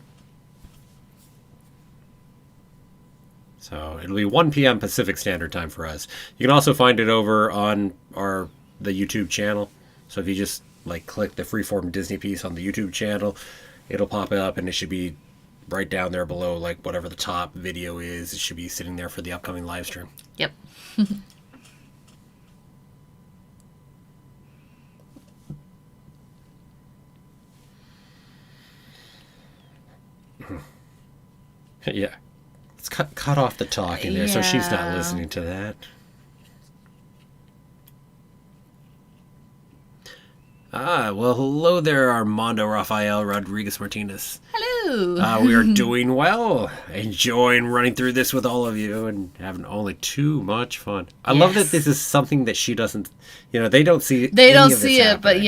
So it'll be 1 p.m. Pacific Standard Time for us. You can also find it over on the YouTube channel. So if you just click the Freeform Disney piece on the YouTube channel, it'll pop up and it should be right down there below whatever the top video is. It should be sitting there for the upcoming live stream. Yep. Yeah. Let's cut off the talking there so she's not listening to that. Well, hello there, Armando Rafael Rodriguez Martinez. Hello. We are doing well. Enjoying running through this with all of you and having only too much fun. I love that this is something that she doesn't, they don't see it. They don't see it, but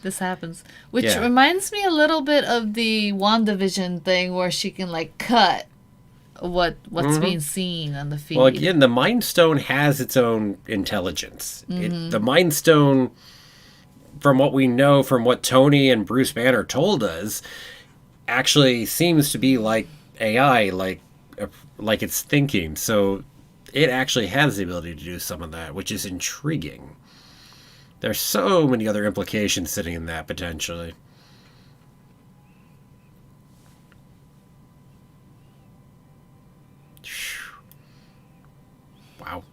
this happens. Which reminds me a little bit of the WandaVision thing where she can cut what's being seen on the feed. Well, again, the Mind Stone has its own intelligence. The Mind Stone, from what we know, from what Tony and Bruce Banner told us, actually seems to be like AI, like it's thinking. So it actually has the ability to do some of that, which is intriguing. There's so many other implications sitting in that, potentially. Wow.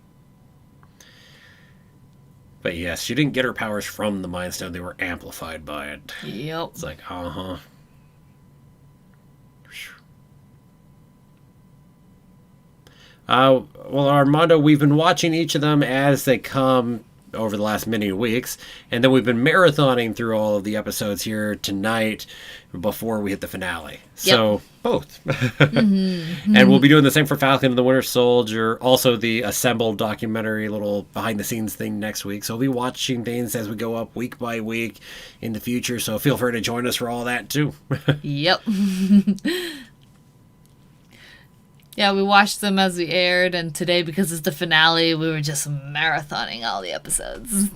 But yes, she didn't get her powers from the Mind Stone. They were amplified by it. Yep. It's like, well, Armando, we've been watching each of them as they come over the last many weeks, and then we've been marathoning through all of the episodes here tonight before we hit the finale. So both. And we'll be doing the same for Falcon and the Winter Soldier, also the assembled documentary little behind the scenes thing next week. So we'll be watching things as we go up week by week in the future, so feel free to join us for all that too. Yep. Yeah, we watched them as we aired, and today, because it's the finale, we were just marathoning all the episodes.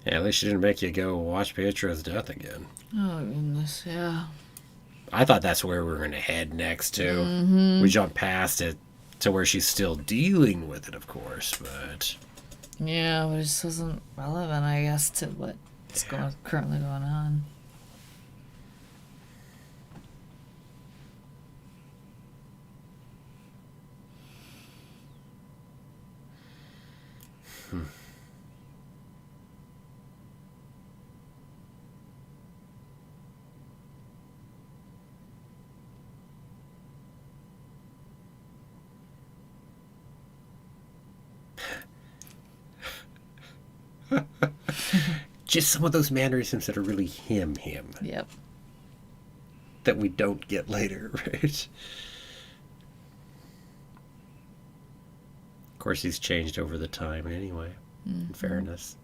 Yeah, at least she didn't make you go watch Pietro's death again. Oh, goodness, yeah. I thought that's where we were going to head next, too. We jumped past it to where she's still dealing with it, of course, but... Yeah, but it just wasn't relevant, I guess, to what's currently going on. Just some of those mannerisms that are really him. Yep. That we don't get later, right? Of course, he's changed over the time anyway, in fairness.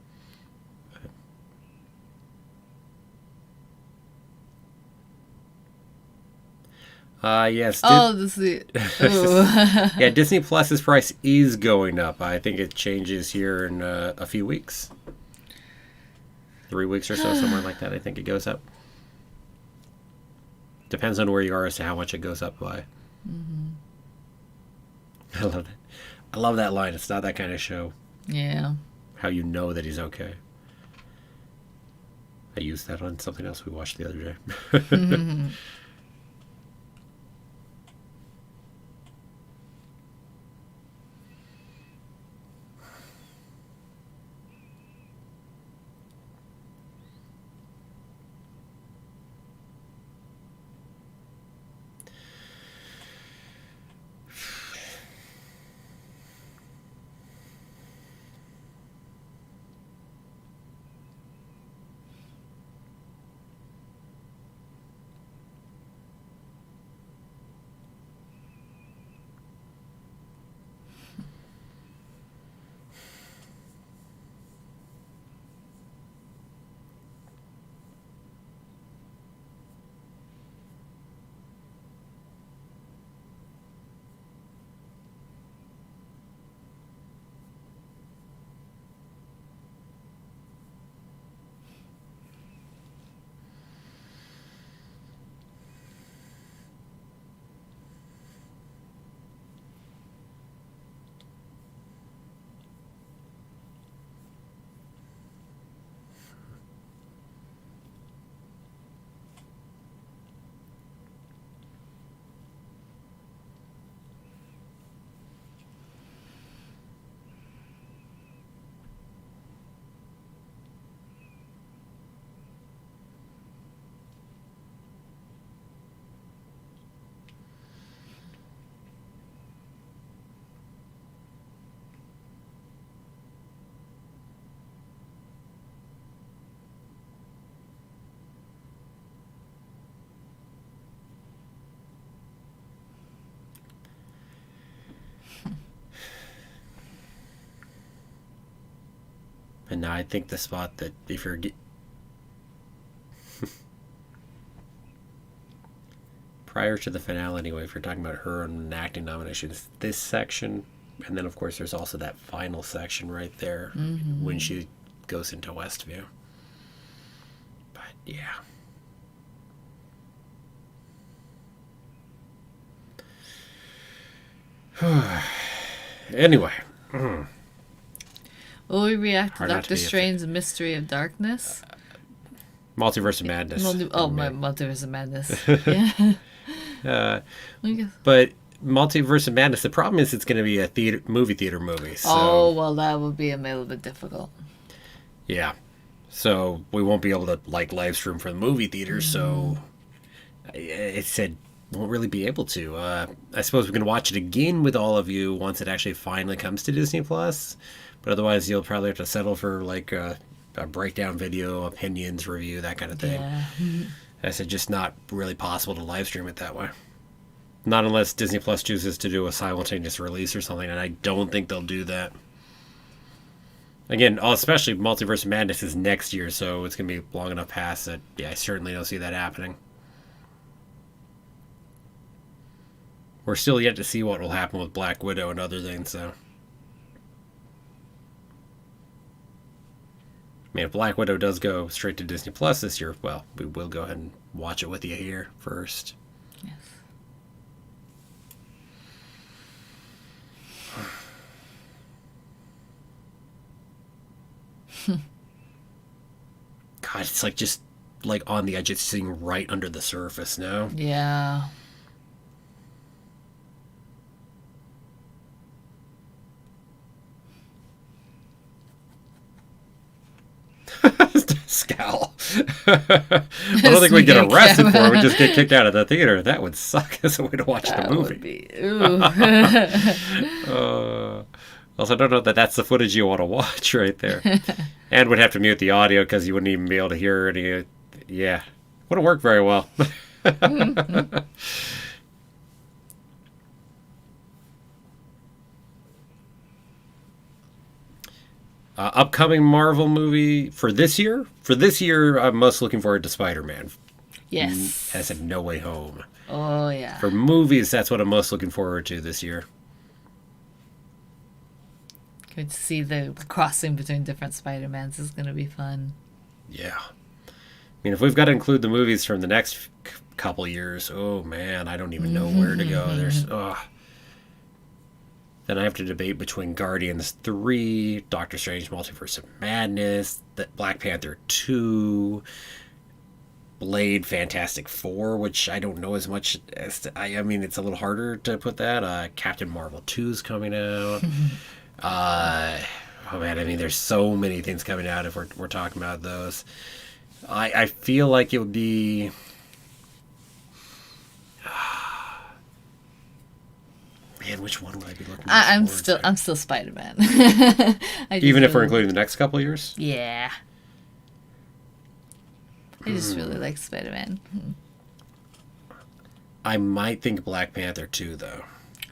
Yes. This is the... Yeah, Disney Plus's price is going up. I think it changes here in a few weeks. 3 weeks or so, somewhere like that. I think it goes up. Depends on where you are as to how much it goes up by. I love it. I love that line. It's not that kind of show. Yeah. How you know that he's okay. I used that on something else we watched the other day. And now I think the spot that if you're... prior to the finale anyway, if you're talking about her and acting nominations, this section, and then of course there's also that final section right there when she goes into Westview. But yeah. Anyway. Will we react to Doctor Strange's Mystery of Darkness? Multiverse of Madness. Multiverse of Madness. Yeah. But Multiverse of Madness, the problem is it's going to be a movie theater movie. So, oh, well, that would be a little bit difficult. Yeah. So we won't be able to live stream from the movie theater, so it said won't really be able to. I suppose we can watch it again with all of you once it actually finally comes to Disney Plus. But otherwise, you'll probably have to settle for a breakdown video, opinions, review, that kind of thing. Yeah. I said just not really possible to live stream it that way. Not unless Disney Plus chooses to do a simultaneous release or something, and I don't think they'll do that. Again, especially Multiverse of Madness is next year, so it's going to be long enough past that, yeah, I certainly don't see that happening. We're still yet to see what will happen with Black Widow and other things, so... I mean, if Black Widow does go straight to Disney Plus this year, well, we will go ahead and watch it with you here first. Yes. God, it's just on the edge. It's sitting right under the surface now. Yeah. Scowl. I don't think we'd get arrested for it. We'd just get kicked out of the theater. That would suck as a way to watch the movie. Also, I don't know that that's the footage you want to watch right there. And would have to mute the audio because you wouldn't even be able to hear any. Yeah. Wouldn't work very well. Upcoming Marvel movie for this year? For this year, I'm most looking forward to Spider-Man. Yes. As in No Way Home. Oh, yeah. For movies, that's what I'm most looking forward to this year. Good to see the crossing between different Spider-Mans is going to be fun. Yeah. I mean, if we've got to include the movies from the next couple years, oh, man, I don't even know where to go. There's... Then I have to debate between Guardians 3, Doctor Strange Multiverse of Madness, Black Panther 2, Blade Fantastic 4, which I don't know as much as... I mean, it's a little harder to put that. Captain Marvel 2 is coming out. Oh, man, I mean, there's so many things coming out if we're talking about those. I feel like it would be... Man, which one would I be looking at? I'm still Spider-Man. Even if we're including the next couple of years? Yeah. I just really like Spider-Man. I might think Black Panther 2, though.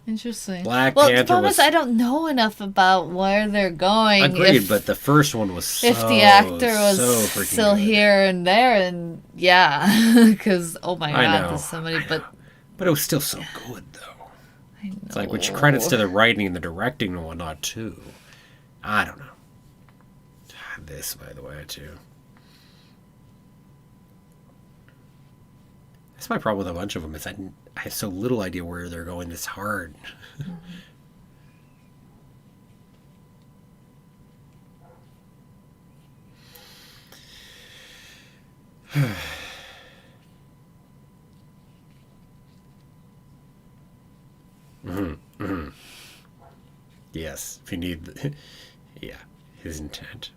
Interesting. Panther the problem is I don't know enough about where they're going. Agreed, but the first one was if the actor was still good. Here and there, and yeah, because oh my god, there's so many. But it was still so good, though. I know. It's which credits to the writing and the directing and whatnot too. I don't know. This, by the way, too. That's my problem with a bunch of them. Is I have so little idea where they're going. It's hard. Yes, if you need... yeah, his intent.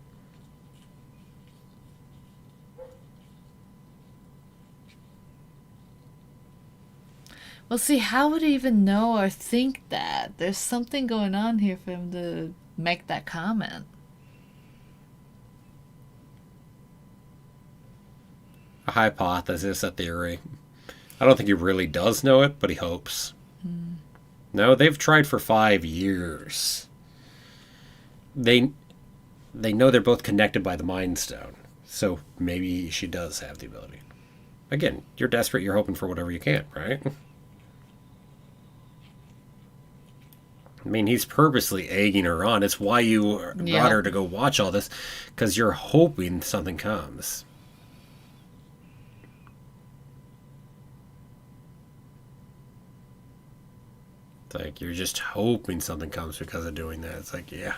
Well, see, how would he even know or think that? There's something going on here for him to make that comment. A hypothesis, a theory. I don't think he really does know it, but he hopes. No, they've tried for 5 years. they know they're both connected by the Mind Stone. So maybe she does have the ability. Again, you're desperate, you're hoping for whatever you can, right? I mean, he's purposely egging her on. It's why you brought her to go watch all this, because you're hoping something comes. It's like, you're just hoping something comes because of doing that. It's like, yeah.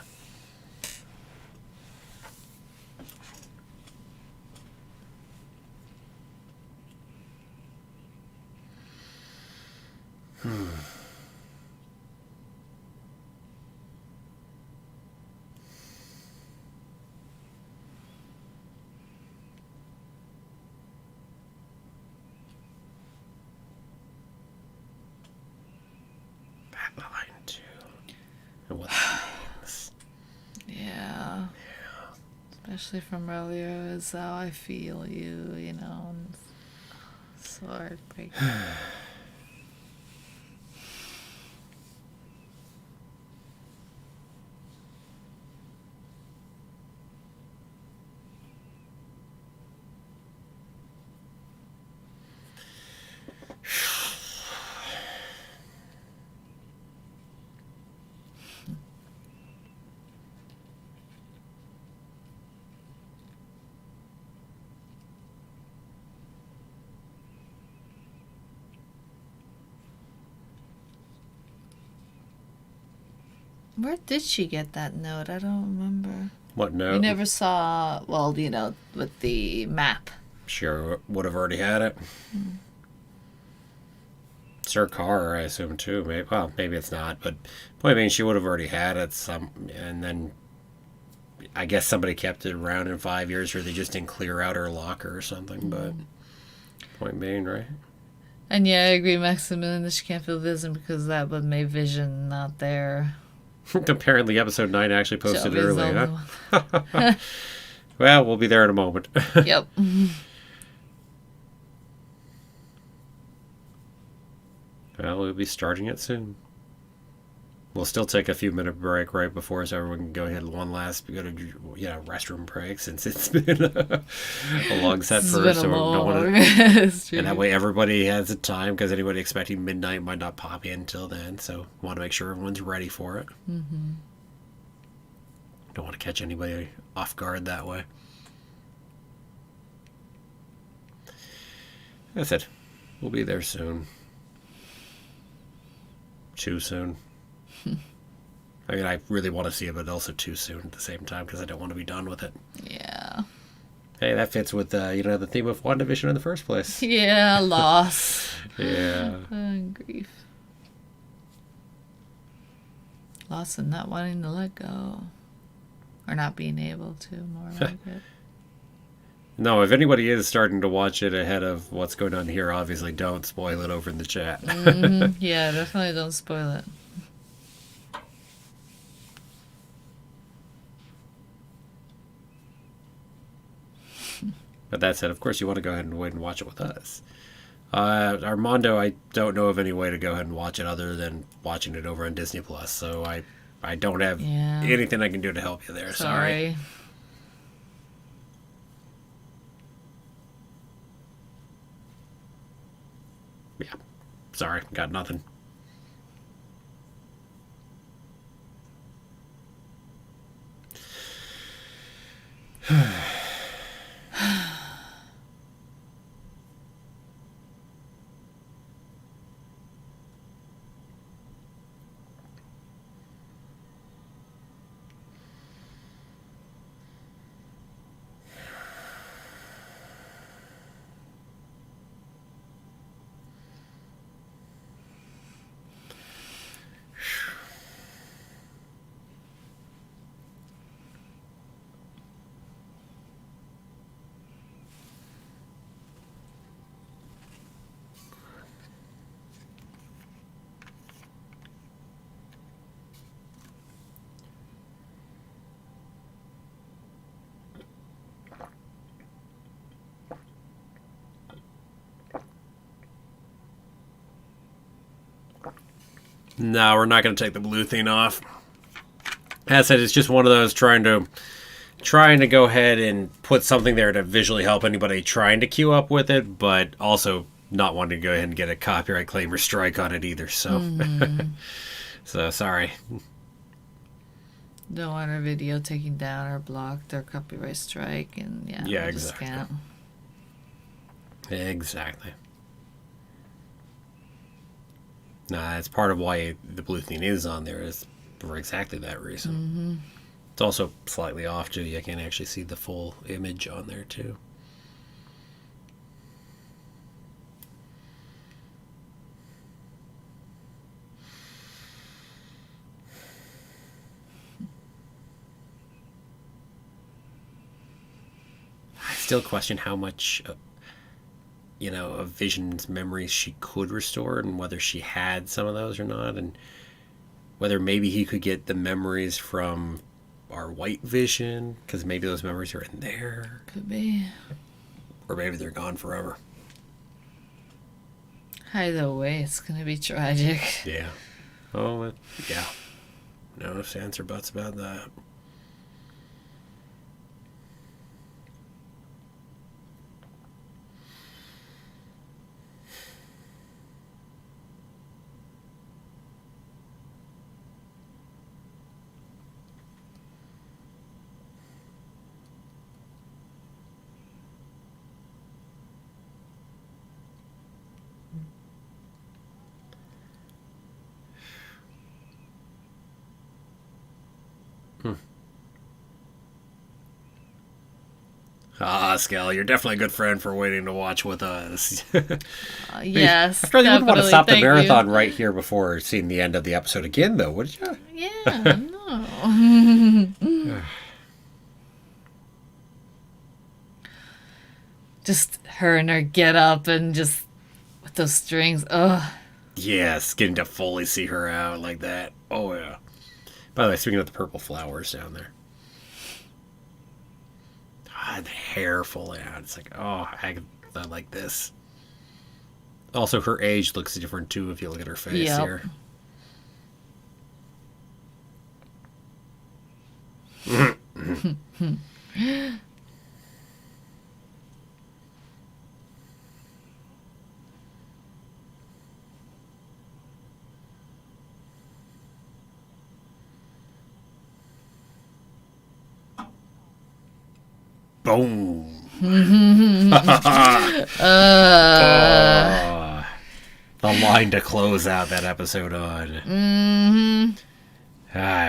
And what that means. Yeah. Especially from earlier, is how I feel you, you know. And so heartbreaking. Where did she get that note? I don't remember. What note? You never saw, well, you know, with the map. Sure, would have already had it. It's her car, I assume, too. Maybe, well, maybe it's not, but point being, she would have already had it. And then I guess somebody kept it around in 5 years, or they just didn't clear out her locker or something. But point being, right? And yeah, I agree, Maximilian, that she can't feel vision because that would make vision not there. Apparently, episode 9 actually posted early, huh? Well, we'll be there in a moment. Yep. Well, we'll be starting it soon. We'll still take a few minute break right before, so everyone can go ahead and go to restroom break, since it's been a long set first. So and that way everybody has the time, because anybody expecting midnight might not pop in till then. So we want to make sure everyone's ready for it. Mm-hmm. Don't want to catch anybody off guard that way. That's it. We'll be there soon. Too soon. I mean, I really want to see it, but also too soon at the same time, because I don't want to be done with it. Yeah. Hey, that fits with the theme of WandaVision in the first place. Yeah, loss. Yeah. Grief. Loss and not wanting to let go. Or not being able to, more like it. No, if anybody is starting to watch it ahead of what's going on here, obviously don't spoil it over in the chat. Mm-hmm. Yeah, definitely don't spoil it. But that said, of course, you want to go ahead and wait and watch it with us. Armando, I don't know of any way to go ahead and watch it other than watching it over on Disney Plus. So I don't have anything I can do to help you there. Sorry. Yeah. Sorry. Got nothing. No, we're not going to take the blue thing off. As I said, it's just one of those trying to trying to go ahead and put something there to visually help anybody trying to queue up with it, but also not wanting to go ahead and get a copyright claim or strike on it either. So, so sorry. Don't want our video taken down or blocked or copyright strike, and yeah, exactly. Just can't. Exactly. Nah, it's part of why the blue thing is on there is for exactly that reason. It's also slightly off too. You can't actually see the full image on there too. I still question how much of Vision's memories she could restore, and whether she had some of those or not, and whether maybe he could get the memories from our white Vision, because maybe those memories are in there. Could be. Or maybe they're gone forever. Either way, it's going to be tragic. Yeah. Oh, yeah. No ifs, ands, or buts about that. Scal, you're definitely a good friend for waiting to watch with us. Yes. After all, you wouldn't want to stop the marathon right here before seeing the end of the episode again, though, would you? Yeah, no. Just her and her get up and just with those strings. Ugh. Yes, getting to fully see her out like that. Oh, yeah. By the way, speaking of the purple flowers down there. The hair fully out. It's like, oh, I like this. Also, her age looks different, too, if you look at her face here. Boom. The line to close out that episode on.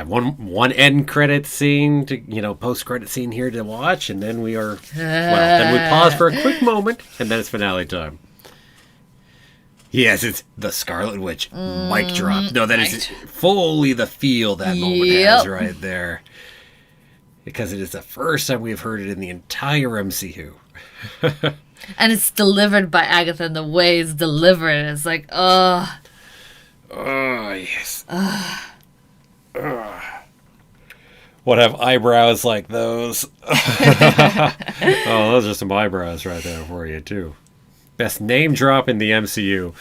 One end credit scene to post credit scene here to watch, and then we are then we pause for a quick moment, and then it's finale time. Yes, it's the Scarlet Witch mic drop. No, that is fully the feel that moment has right there. Because it is the first time we've heard it in the entire MCU. And it's delivered by Agatha, and the way it's delivered is like, oh. Oh, yes. What have eyebrows like those? Oh, those are some eyebrows right there for you, too. Best name drop in the MCU.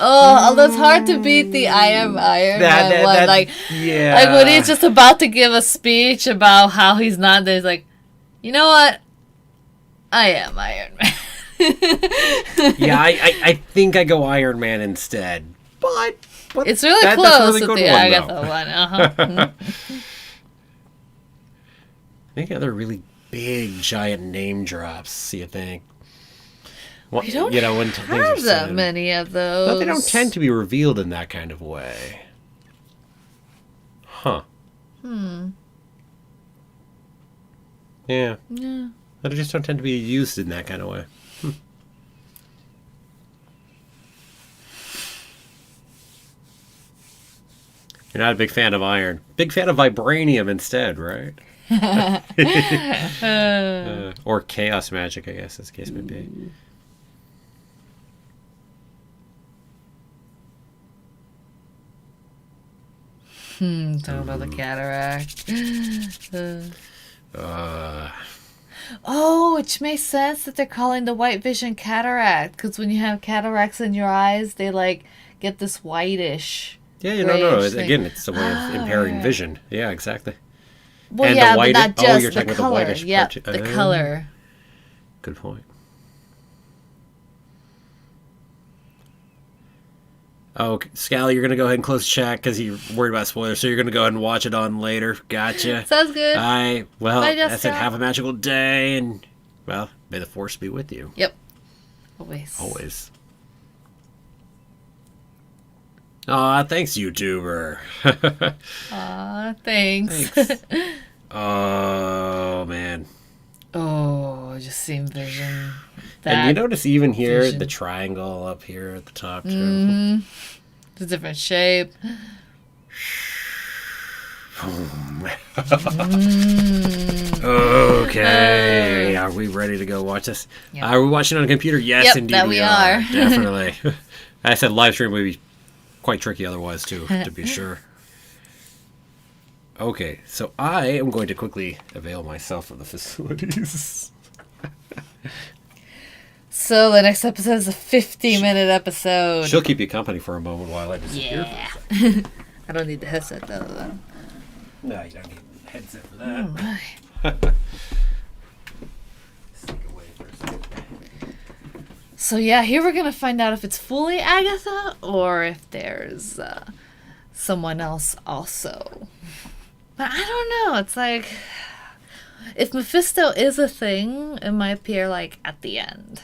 Oh, although it's hard to beat the I am Iron Man one. Like when he's just about to give a speech about how he's not there, he's like, you know what? I am Iron Man. Yeah, I think I go Iron Man instead. But it's really close with the Agatha one. I think other really big, giant name drops, you think? Well, we don't have that many of those. But they don't tend to be revealed in that kind of way. Huh. Yeah. But they just don't tend to be used in that kind of way. You're not a big fan of iron. Big fan of vibranium instead, right? Or chaos magic, I guess, as the case may be. Talking about the cataract. Oh, which makes sense that they're calling the white vision cataract, because when you have cataracts in your eyes, they like get this whitish. Yeah, no. Again, it's a way of impairing vision. Yeah, exactly. Well, and yeah, the white, but not just you're the talking color. about the whitish Yep, part. the color. Good point. Oh, Scally, you're going to go ahead and close the chat because you're worried about spoilers, so you're going to go ahead and watch it on later. Gotcha. Sounds good. Well, Bye, I said have a magical day, and, well, may the force be with you. Yep. Always. Always. Aw, thanks, YouTuber. Aw, thanks. Oh, man. Oh, just same vision. And you notice even here, vision. the triangle up here at the top, too. Mm-hmm. It's a different shape. Okay. Are we ready to go watch this? Yep. Are we watching on a computer? Yes, Yep, indeed that we we are. are. Definitely. I said live stream would be quite tricky otherwise, too, to be sure. Okay, so I am going to quickly avail myself of the facilities. So the next episode is a 50-minute episode. She'll keep you company for a moment while I disappear. Yeah. I don't need the headset, though. No, you don't need a headset for that. Oh, my. Sneak away for a second. So yeah, here we're gonna find out if it's fully Agatha or if there's someone else also. But I don't know. It's like if Mephisto is a thing, it might appear like at the end.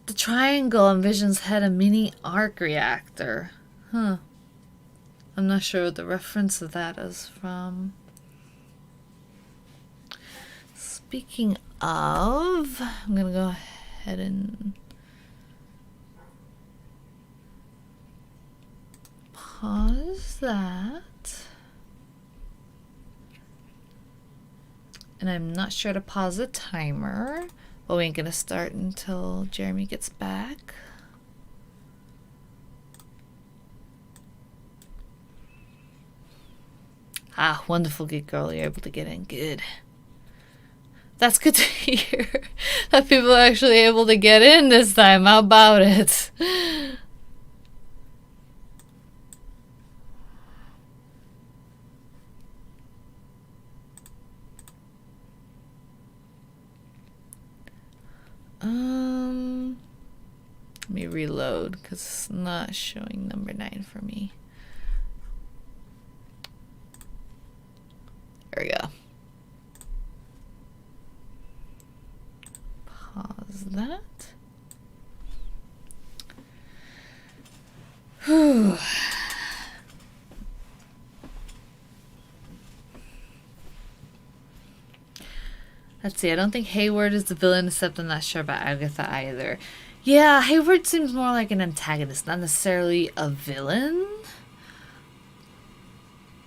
The triangle on Vision's head a mini arc reactor. Huh. I'm not sure what the reference of that is from. Speaking of, I'm going to go ahead and pause that. And I'm not sure to pause the timer, but we ain't going to start until Jeremy gets back. Ah, wonderful, good girl. You're able to get in. Good. That's good to hear. That people are actually able to get in this time. How about it? Let me reload because it's not showing number 9 for me. There we go. Pause that. Whew. Let's see, I don't think Hayward is the villain, except I'm not sure about Agatha either. Yeah, Hayward seems more like an antagonist, not necessarily a villain.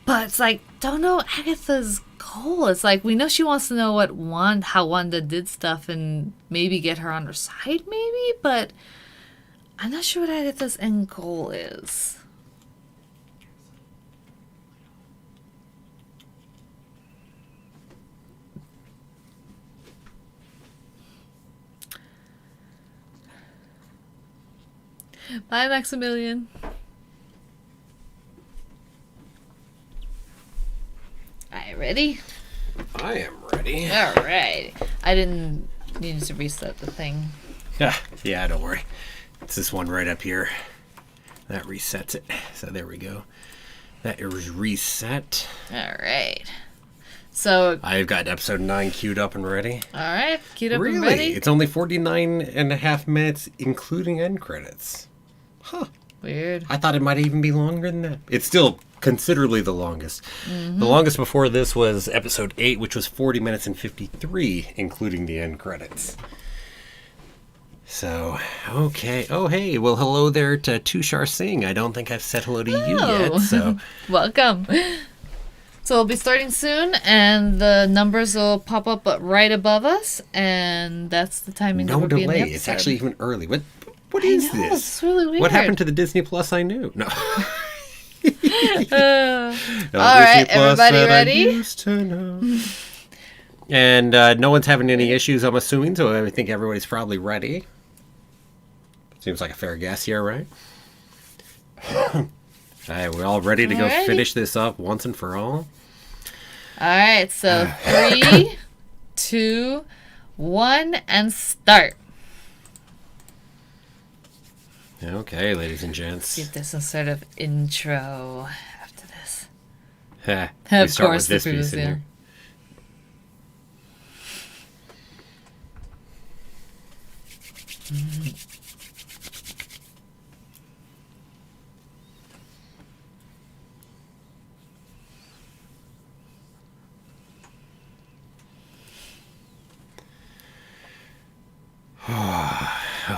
But it's like, don't know Agatha's goal. It's like, we know she wants to know how Wanda did stuff and maybe get her on her side, maybe? But I'm not sure what Agatha's end goal is. Bye, Maximilian. Alright, ready? I am ready. Alright. I didn't need to reset the thing. Yeah, don't worry. It's this one right up here. That resets it. So there we go. That is reset. Alright. So I've got episode 9 queued up and ready. Alright, queued up really? and ready. It's only 49 and a half minutes, including end credits. Huh. Weird. I thought it might even be longer than that. It's still considerably the longest. Mm-hmm. The longest before this was episode 8, which was 40 minutes and 53, including the end credits. So, okay. Oh, hey. Well, hello there to Tushar Singh. I don't think I've said hello to you yet. So, welcome. So we'll be starting soon, and the numbers will pop up right above us, and that's the timing. No that we'll delay. Be in the episode. It's actually even early. What is this? It's really weird. What happened to the Disney Plus I knew? No. All right, everybody ready? And no one's having any issues, I'm assuming, so I think everybody's probably ready. Seems like a fair guess here, right? Alright, we're all ready to go finish this up once and for all. Alright, so 3, 2, 1, and start. Okay, ladies and gents. See if there's some sort of intro after this. Of course, this piece in here.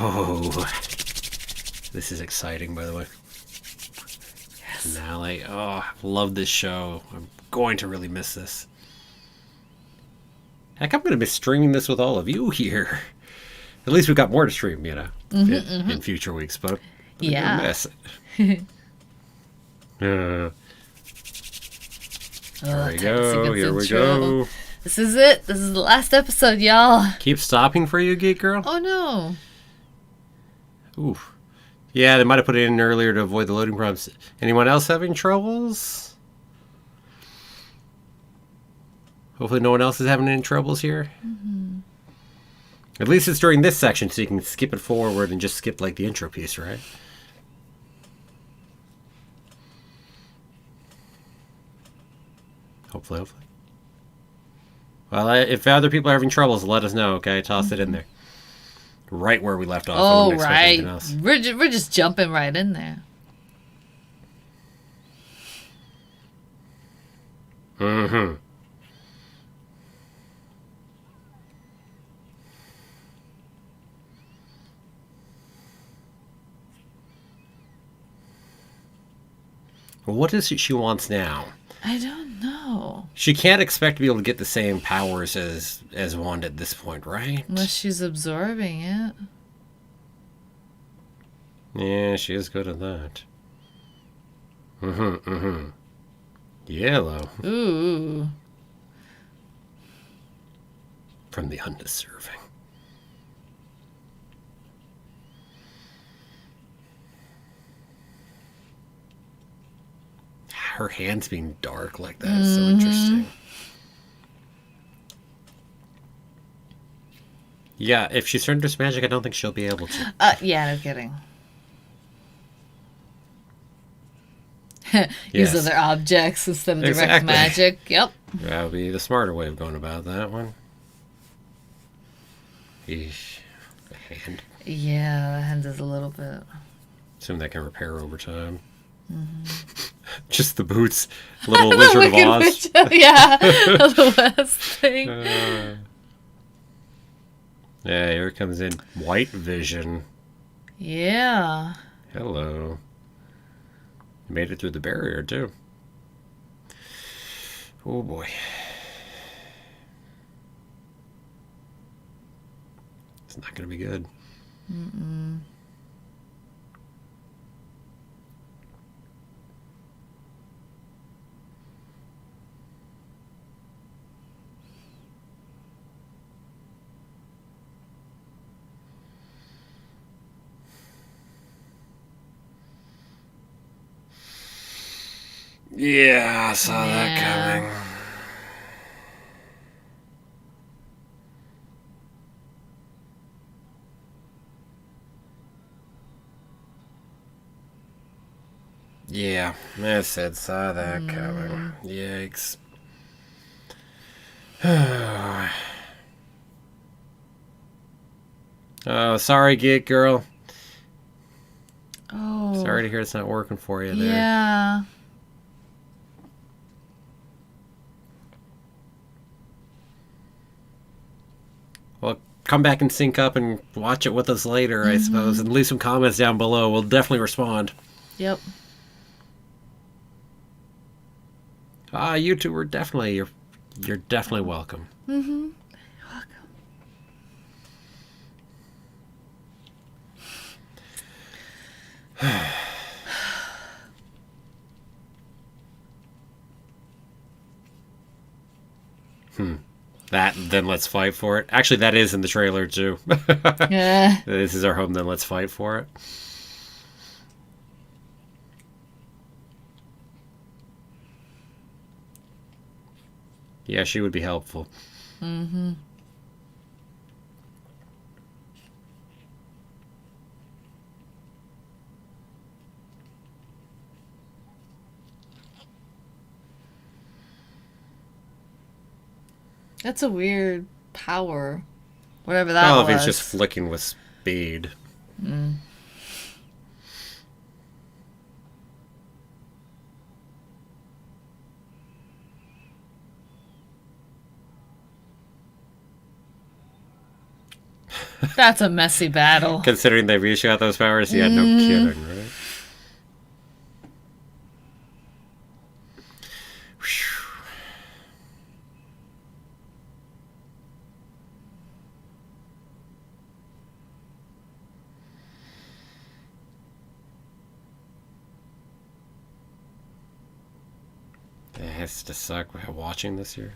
Oh, this is exciting, by the way. Yes. Finale. Oh, I love this show. I'm going to really miss this. Heck, I'm going to be streaming this with all of you here. At least we've got more to stream, you know, in future weeks. But I'm going to miss it. Here we go. Here we go. This is it. This is the last episode, y'all. Keep stopping for you, Geek Girl? Oh, no. Ooh. Yeah, they might have put it in earlier to avoid the loading problems. Anyone else having troubles? Hopefully no one else is having any troubles here. Mm-hmm. At least it's during this section, so you can skip it forward and just skip, like, the intro piece, right? Hopefully. Well, if other people are having troubles, let us know, okay? Toss it in there. Right where we left off. Oh, right. We're just jumping right in there. Mm-hmm. What is it she wants now? I don't know. She can't expect to be able to get the same powers as Wanda at this point, right? Unless she's absorbing it. Yeah, she is good at that. Yellow. Ooh. From the undeserving. Her hands being dark like that is so interesting. Yeah, if she's turned into magic, I don't think she'll be able to. Yeah, no kidding. Use other objects instead of direct magic. Yep. That would be the smarter way of going about that one. Eesh. The hand. Yeah, the hand is a little bit. Assume that can repair over time. Just the boots. Little Wizard of Oz. Yeah, the West thing. Yeah, here it comes in. White Vision. Yeah. Hello. You made it through the barrier, too. Oh, boy. It's not going to be good. Mm-mm. Yeah, I saw that coming. Yeah, I said saw that coming. Yikes. Oh, sorry, Geek Girl. Oh. Sorry to hear it's not working for you there. Yeah. Well, come back and sync up and watch it with us later, I suppose, and leave some comments down below. We'll definitely respond. Yep. You two are definitely, you're definitely welcome. Mm-hmm. Welcome. That, then let's fight for it. Actually, that is in the trailer, too. Yeah. This is our home, then let's fight for it. Yeah, she would be helpful. Mm-hmm. That's a weird power. Whatever that was. Oh, if he's just flicking with speed. Mm. That's a messy battle. Considering they've each got those powers, yeah, no kidding, right? It has to suck watching this year.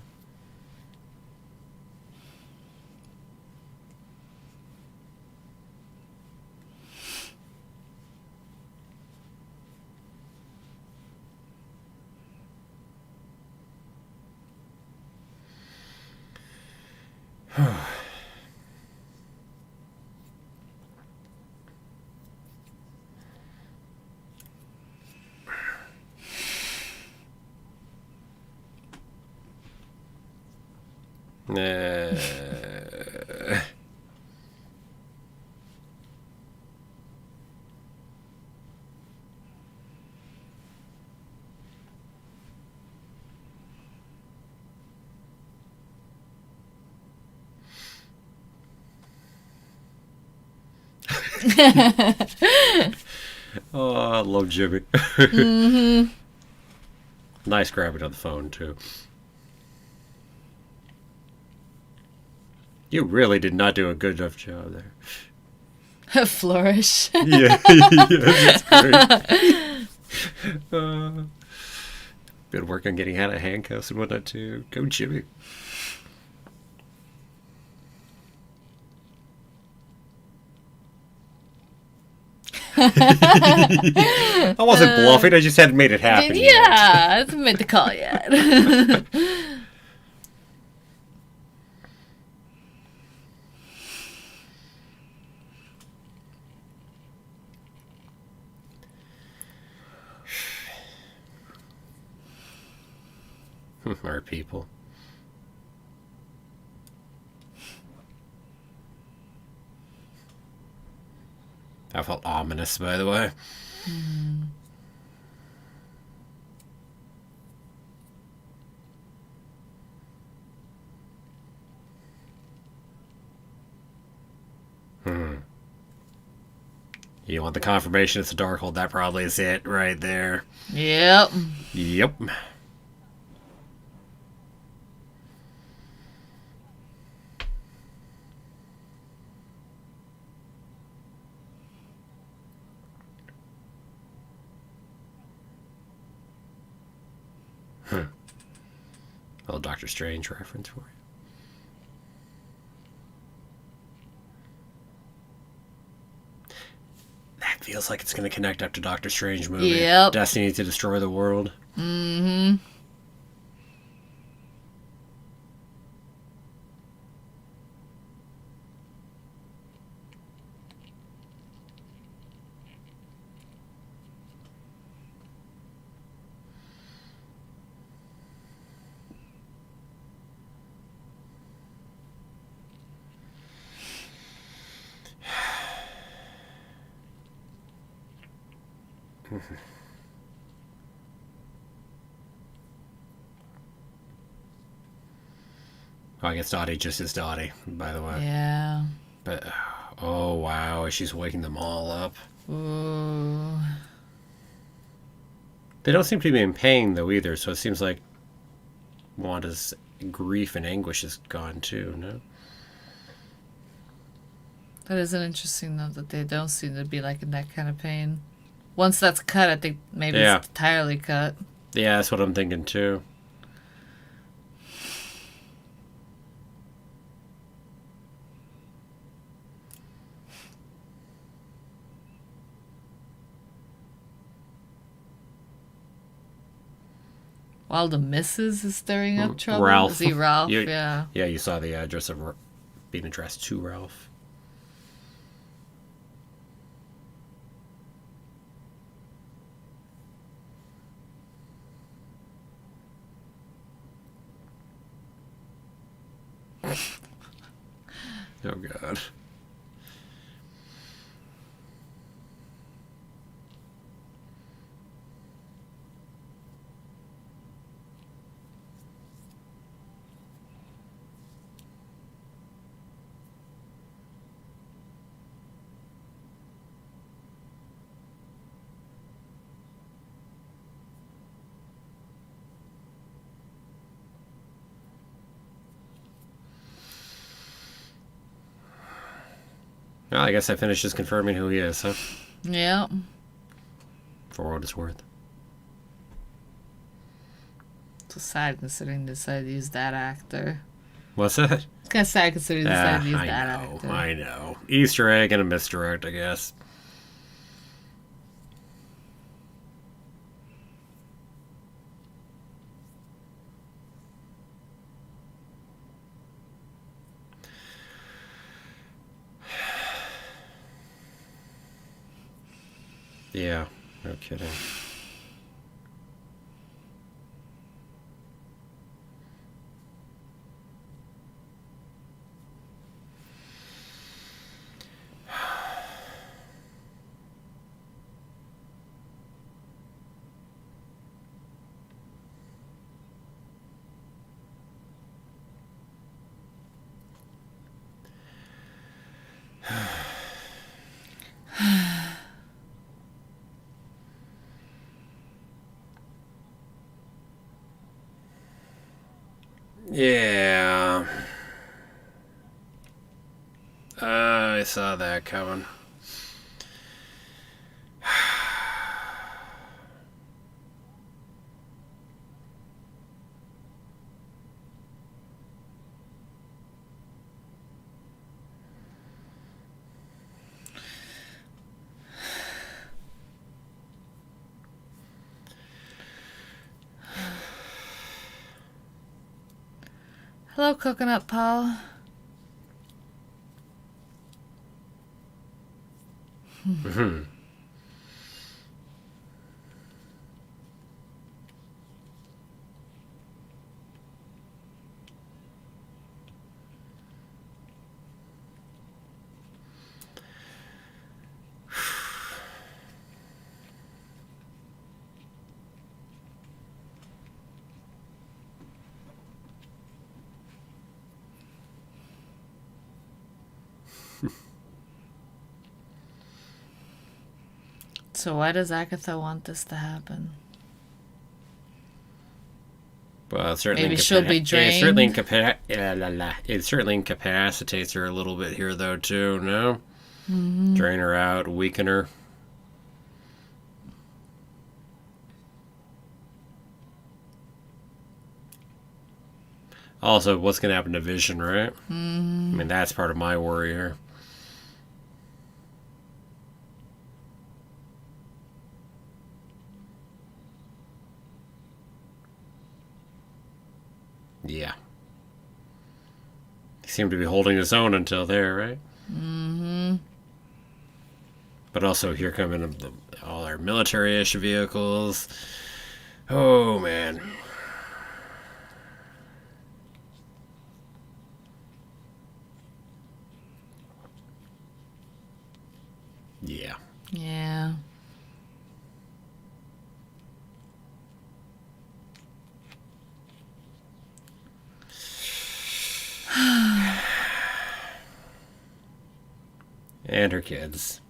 Oh, I love Jimmy. Mm-hmm. Nice grabbing on the phone, too. You really did not do a good enough job there. A flourish. Yeah, that's great. Been working on getting out of handcuffs and whatnot, too. Go, Jimmy. I wasn't bluffing, I just hadn't made it happen Yeah, yet. I haven't made the call yet. Our people. That felt ominous, by the way. You want the confirmation it's a Darkhold? That probably is it right there. Yep. Yep. Little Doctor Strange reference for you. That feels like it's going to connect up to Doctor Strange movie. Yep. Destiny to destroy the world. Mm-hmm. Oh, I guess Dottie just is Dottie, by the way. Yeah. But, oh wow, she's waking them all up. Ooh. They don't seem to be in pain, though, either, so it seems like Wanda's grief and anguish is gone, too, no? That is interesting, though, that they don't seem to be, like, in that kind of pain. Once that's cut, I think maybe it's entirely cut. Yeah, that's what I'm thinking, too. While the missus is stirring up trouble? Ralph. Is he Ralph? Yeah. Yeah, you saw the address of being addressed to Ralph. Oh, God. Well, I guess I finished just confirming who he is, huh? Yeah. For what it's worth. It's so sad considering they decided to use that actor. What's that? It's kind of sad considering they decided to use that actor. I know. Easter egg and a misdirect, I guess. Yeah, no kidding. Yeah. I saw that coming. Hello, Coconut Paul. Mm-hmm. So why does Agatha want this to happen? Well, it certainly maybe she'll be drained. It certainly incapacitates her a little bit here, though, too. No, drain her out, weaken her. Also, what's going to happen to Vision, right? I mean, that's part of my worry here. Yeah. He seemed to be holding his own until there, right? Mm-hmm. But also, here come in all our military-ish vehicles. Oh, man. Yeah. Yeah. And her kids.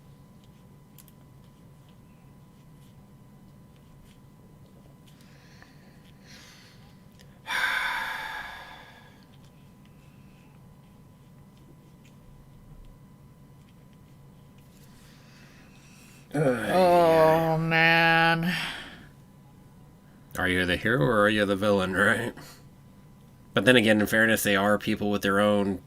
Oh, man. Are you the hero or are you the villain, right? But then again, in fairness, they are people with their own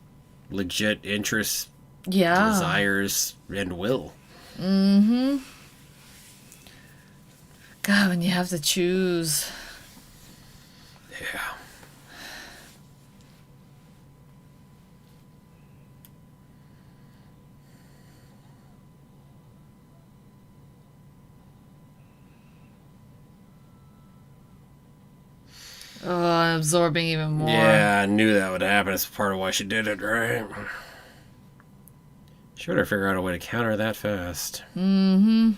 legit interests, desires, and will. God, when you have to choose. Yeah. Oh, absorbing even more. Yeah, I knew that would happen. It's part of why she did it, right? She better figure out a way to counter that fast. Mm-hmm.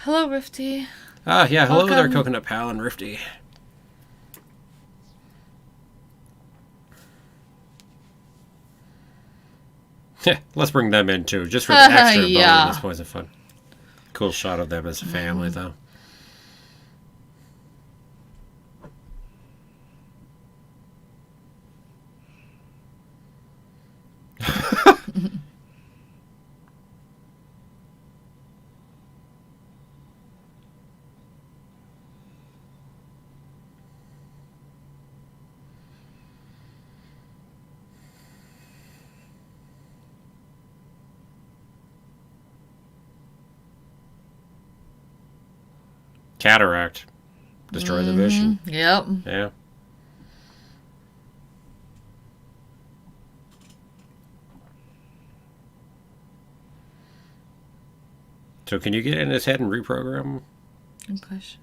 Hello, Rifty. Ah, yeah. Hello Welcome. there, Coconut Pal and Rifty. Yeah, let's bring them in too, just for the extra bonus points of fun. Cool shot of them as a family, though. Cataract. Destroy the vision. Yep. Yeah. So can you get in his head and reprogram him? Good question.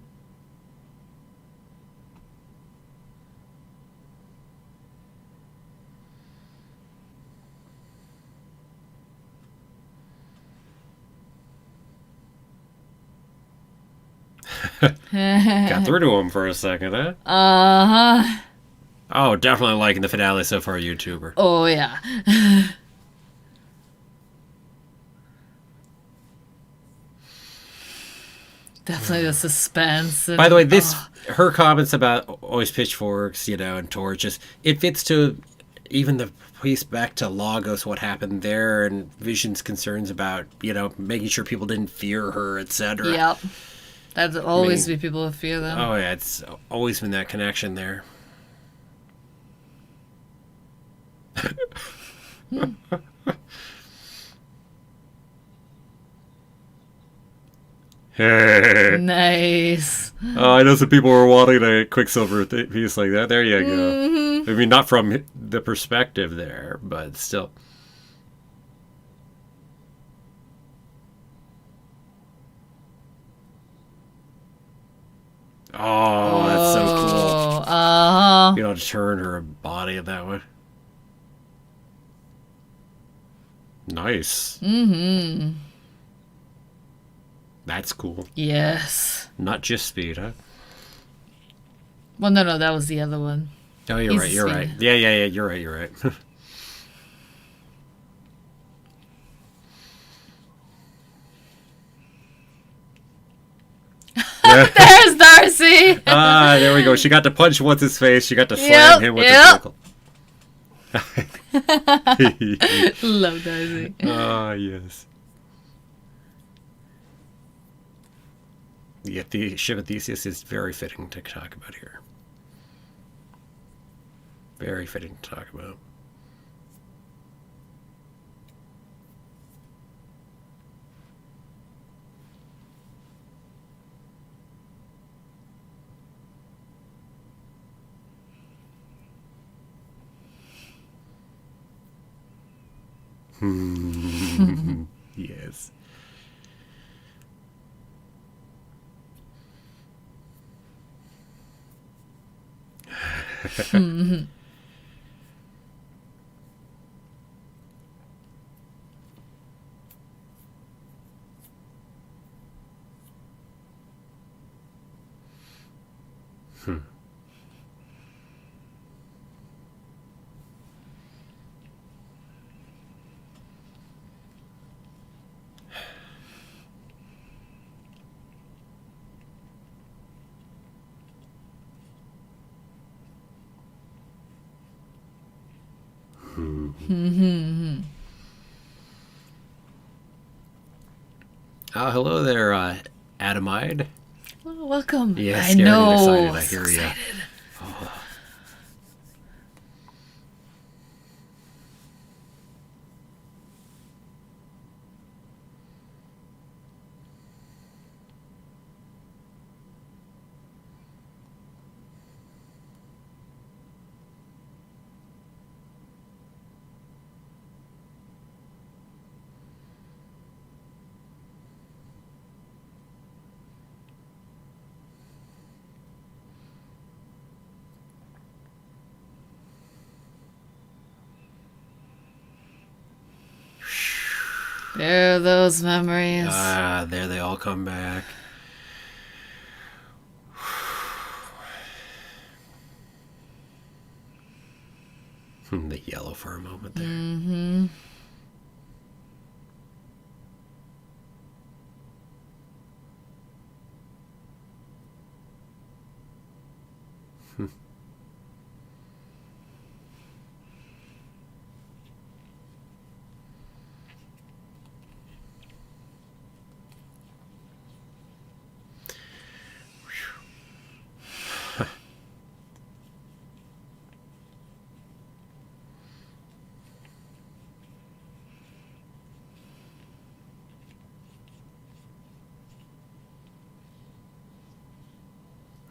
Got through to him for a second, huh? Uh-huh. Oh, definitely liking the finale so far, YouTuber. Oh, yeah. Definitely the suspense. And, by the way, her comments about always pitchforks, and torches, it fits to even the piece back to Lagos, what happened there, and Vision's concerns about, making sure people didn't fear her, etc. Yep. That'd always be people who fear them. Oh, yeah, it's always been that connection there. Nice. Oh, I know some people were wanting a Quicksilver piece like that. There you go. Mm-hmm. I mean, not from the perspective there, but still. Oh, that's so cool. Uh-huh. To turn her body that way. Nice. Mm-hmm. That's cool. Yes. Not just speed, huh? Well, no, that was the other one. Oh, you're right. Yeah, you're right. There's Darcy. There we go. She got to punch what's his face. She got to slam him with the pickle. Love Darcy. Ah, yes. Yet the ship of Theseus is very fitting to talk about here. Very fitting to talk about. Yes. Oh, hello there, Adamide. Oh, welcome. Yes, I know. Excited. I hear you. There are those memories. There they all come back. The yellow for a moment there. Mm-hmm.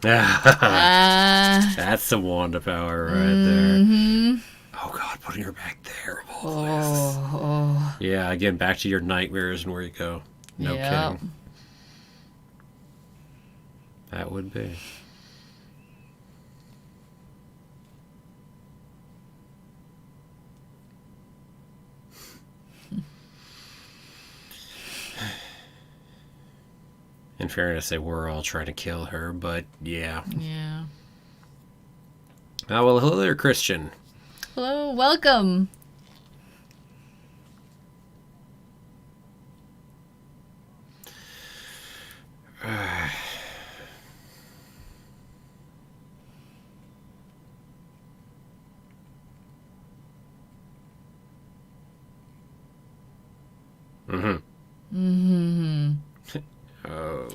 That's the Wanda power right there. Oh God, putting her back there. Oh. Yeah, again, back to your nightmares and where you go. No kidding. That would be. In fairness, they were all trying to kill her, but yeah. Yeah. Oh, well, hello there, Christian. Hello, welcome.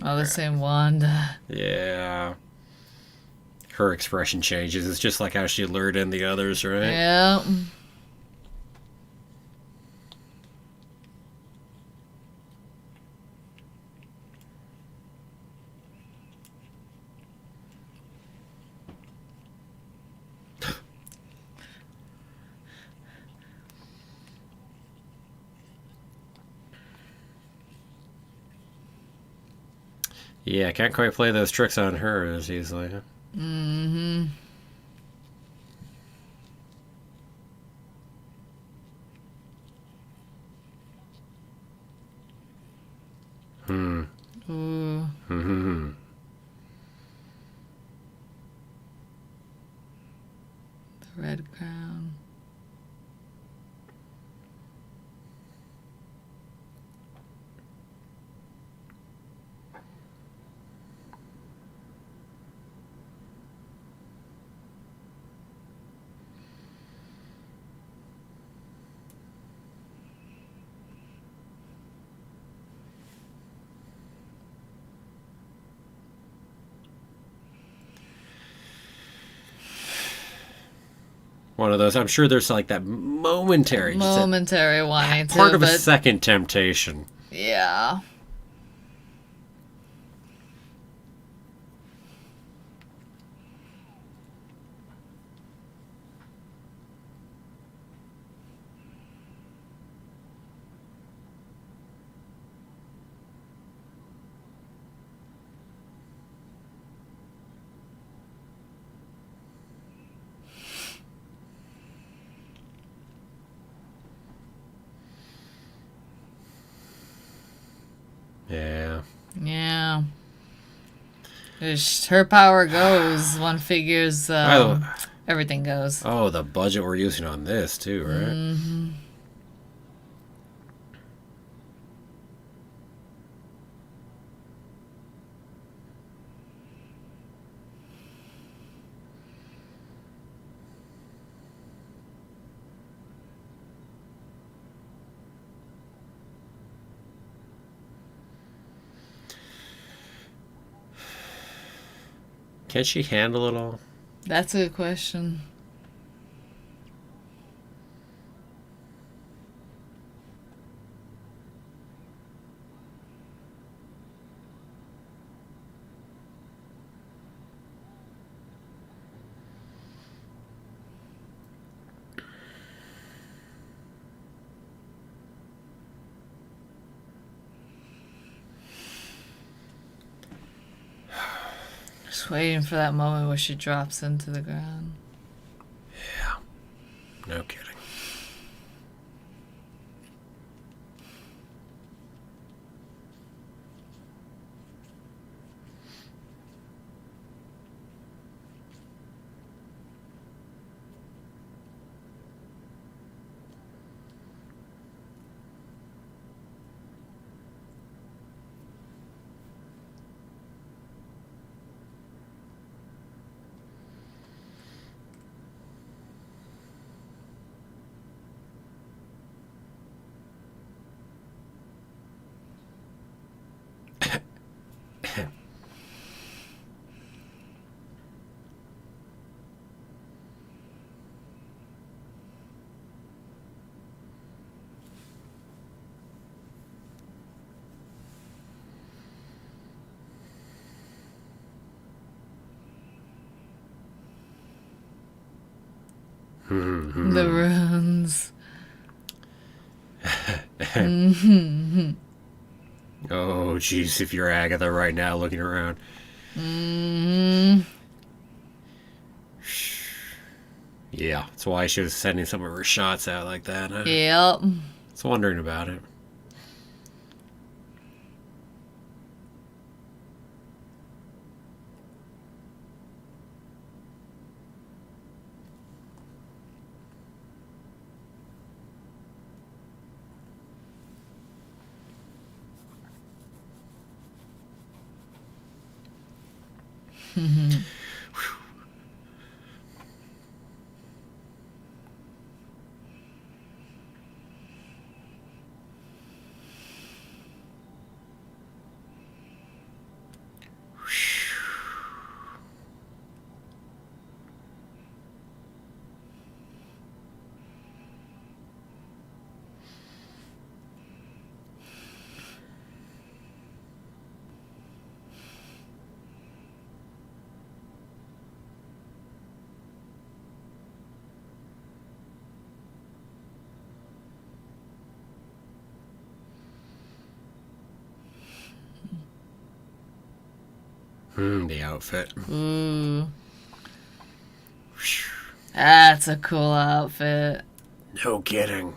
Oh, the same Wanda. Yeah. Her expression changes. It's just like how she lured in the others, right? Yeah. Yeah, can't quite play those tricks on her as easily. Mm-hmm. Ooh. Mm-hmm. The red crown. One of those. I'm sure there's like that momentary wanting to, part of a second temptation. Yeah. Yeah. Yeah. Her power goes. One figures everything goes. Oh, the budget we're using on this too, right? Mm-hmm. Can she handle it all? That's a good question. Just waiting for that moment where she drops into the ground. Yeah. No kidding. The runes. Oh, jeez, if you're Agatha right now looking around. Yeah, that's why she was sending some of her shots out like that. Huh? Yep. I was wondering about it. The outfit. Ooh. That's a cool outfit. No kidding.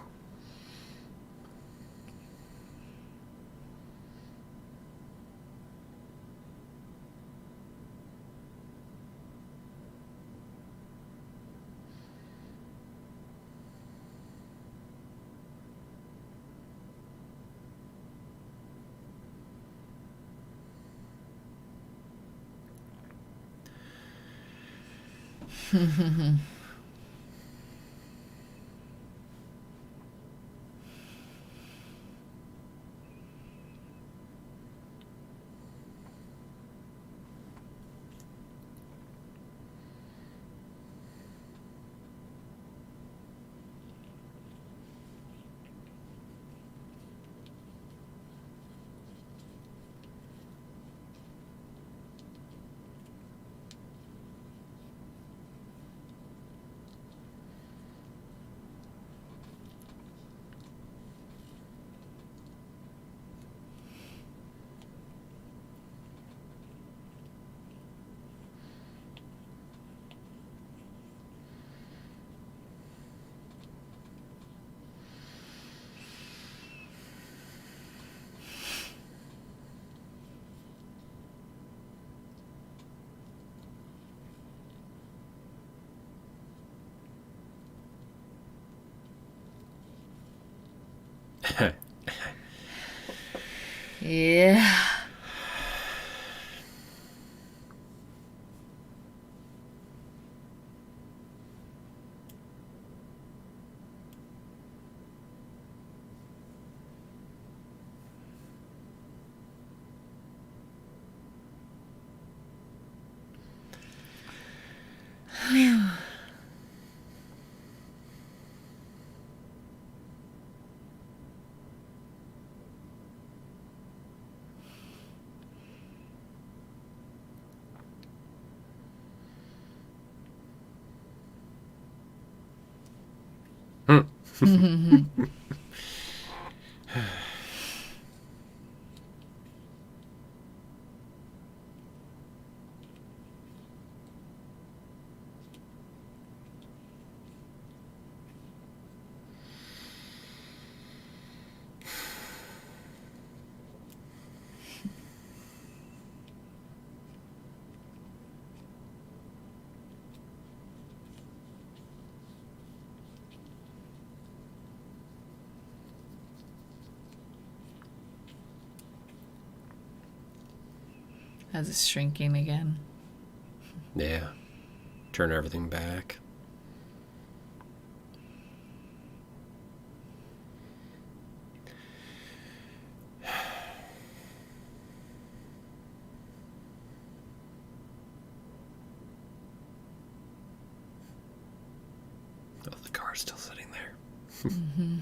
Yeah. As it's shrinking again. Yeah. Turn everything back. Oh, the car's still sitting there. Mm-hmm.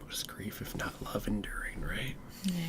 What is grief if not love enduring, right? Yeah.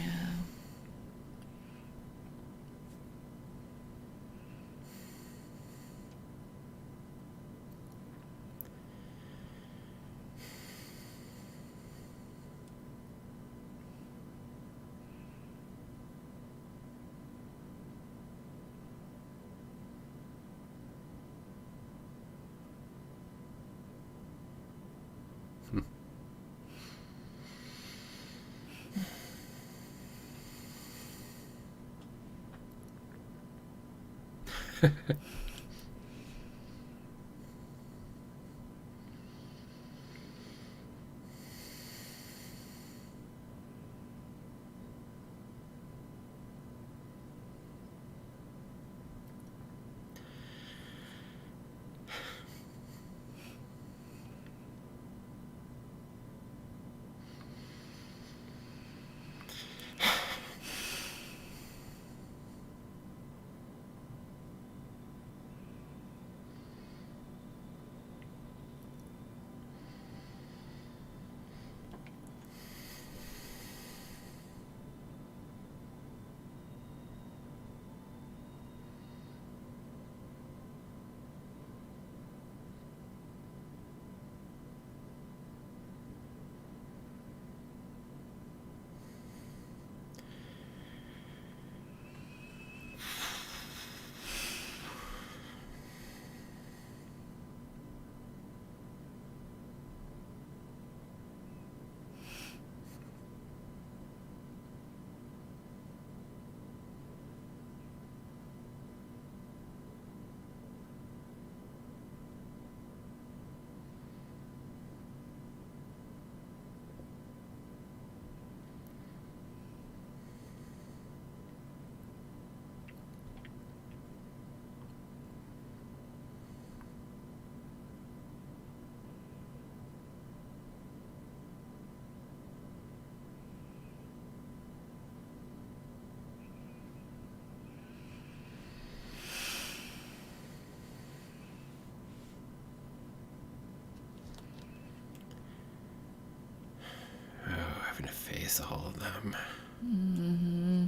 erase all of them. Mm-hmm.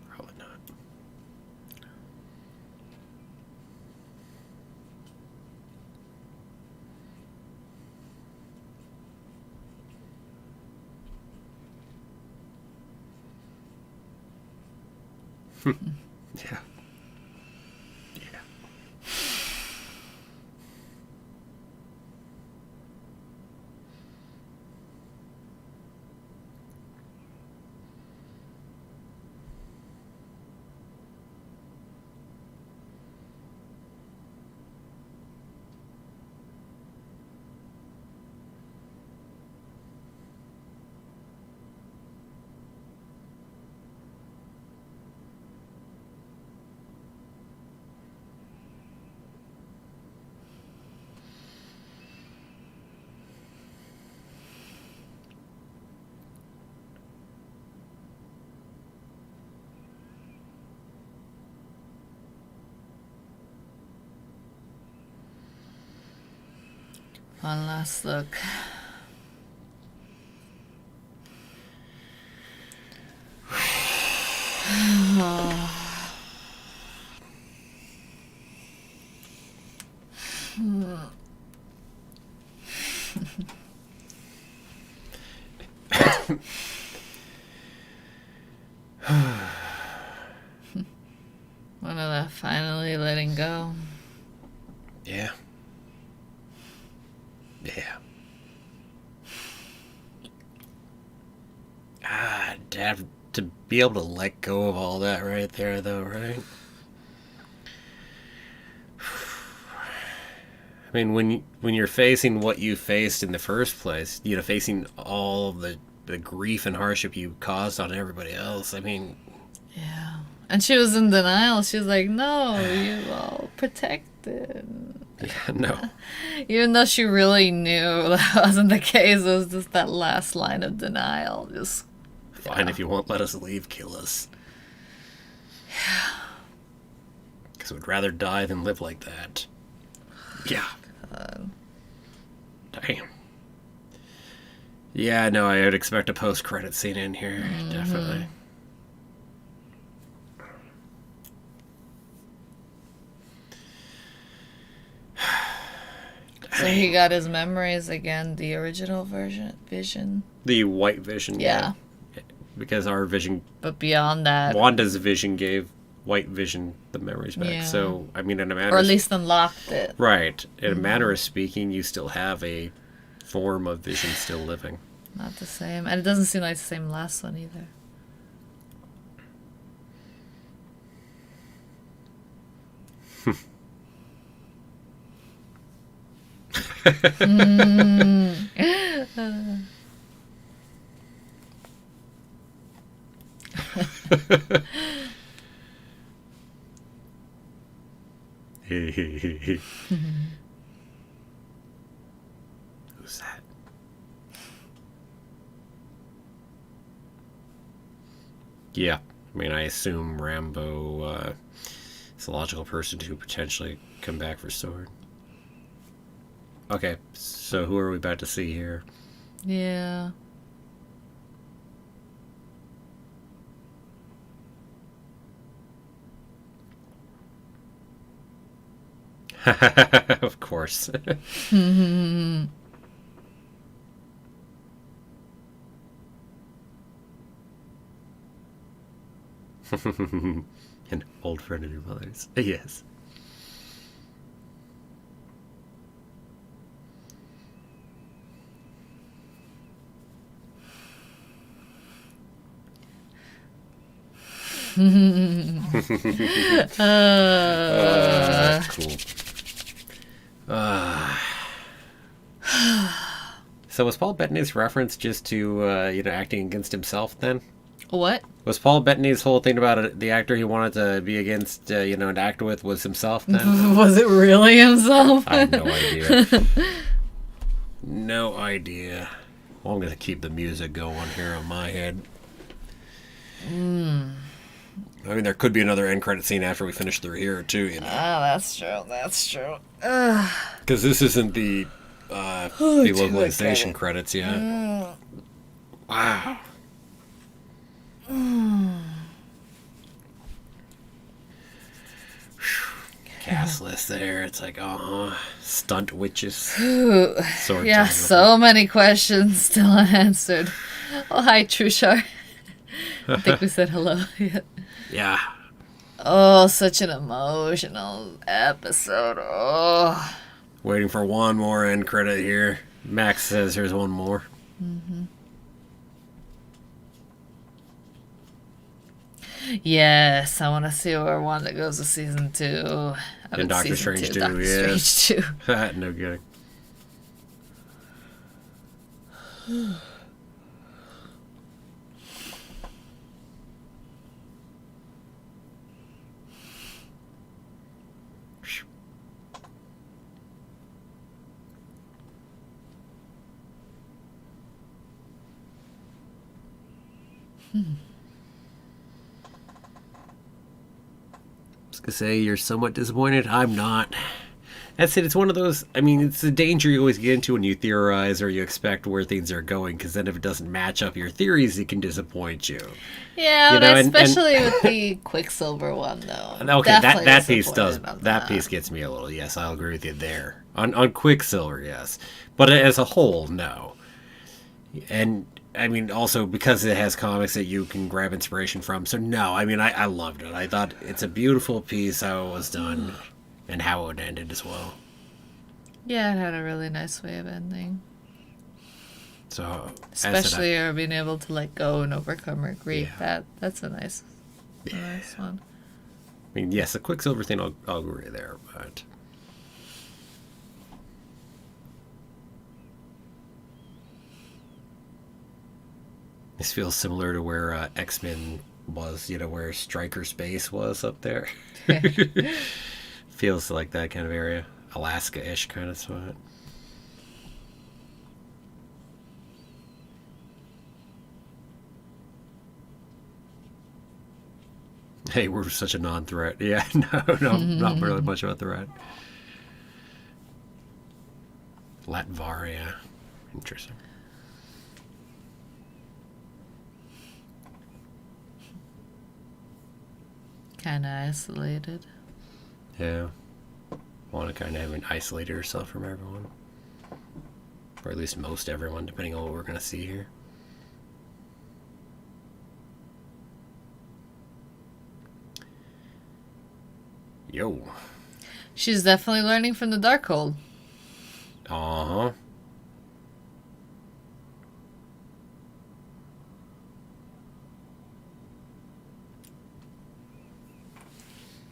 Probably not. Yeah. Yeah. One last look. One of the finally letting go. Yeah. Yeah. To have to be able to let go of all that right there, though, right? I mean, when you're facing what you faced in the first place, you know, facing all the grief and hardship you caused on everybody else, I mean... Yeah. And she was in denial. She was like, no, you all protected. Yeah, no. Even though she really knew that wasn't the case, it was just that last line of denial. Just fine, if you won't let us leave, kill us. Yeah. Because we'd rather die than live like that. Yeah. Damn. Yeah, no, I would expect a post-credit scene in here. Mm-hmm. Definitely. So he got his memories again, the original vision. The white vision, yeah. Because our vision... But beyond that... Wanda's vision gave white vision the memories back. Yeah. So, I mean, in a matter... Or at least unlocked it. Right. In a manner of speaking, you still have a form of vision still living. Not the same. And it doesn't seem like the same last one either. Who's that? Yeah, I mean, I assume Rambo is a logical person to potentially come back for Sword. Okay, so who are we about to see here? Yeah. Of course. An old friend of your mother's. Yes. That's cool. So was Paul Bettany's reference just to acting against himself then? What? Was Paul Bettany's whole thing about the actor he wanted to be against, and act with was himself then? Was it really himself? I have no idea. No idea. Well, I'm going to keep the music going here on my head. I mean, there could be another end credit scene after we finish through here, too, Oh, that's true. That's true. Because this isn't the localization credits yet. Wow. Cast list there. It's like, stunt witches. So many questions still unanswered. Oh, hi, Trushar. I think we said hello yet. Yeah. Oh, such an emotional episode. Oh. Waiting for one more end credit here. Max says here's one more. Yes, I want to see where Wanda goes to season 2. And Doctor Strange 2, Doctor Strange 2. No kidding. To say you're somewhat disappointed. I'm not. That's it. It's one of those. I mean, it's the danger you always get into when you theorize or you expect where things are going. Because then, if it doesn't match up your theories, it can disappoint you. Yeah, but especially with the Quicksilver one, though. Okay, that piece does. That piece gets me a little. Yes, I'll agree with you there. On Quicksilver, yes, but as a whole, no. And I mean, also because it has comics that you can grab inspiration from. So no, I mean, I loved it. I thought it's a beautiful piece how it was done and how it ended as well. Yeah, it had a really nice way of ending. So especially being able to let go and overcome her grief. Yeah. That's a nice one. I mean, yes, the Quicksilver thing, I'll agree there, but. This feels similar to where X-Men was, where Stryker Space was up there. Feels like that kind of area. Alaska-ish kind of spot. Hey, we're such a non-threat. Yeah, no, not really much of a threat. Latvaria. Interesting. Kind of isolated. Yeah. Want to kind of isolate herself from everyone. Or at least most everyone, depending on what we're going to see here. Yo. She's definitely learning from the Darkhold. Uh-huh.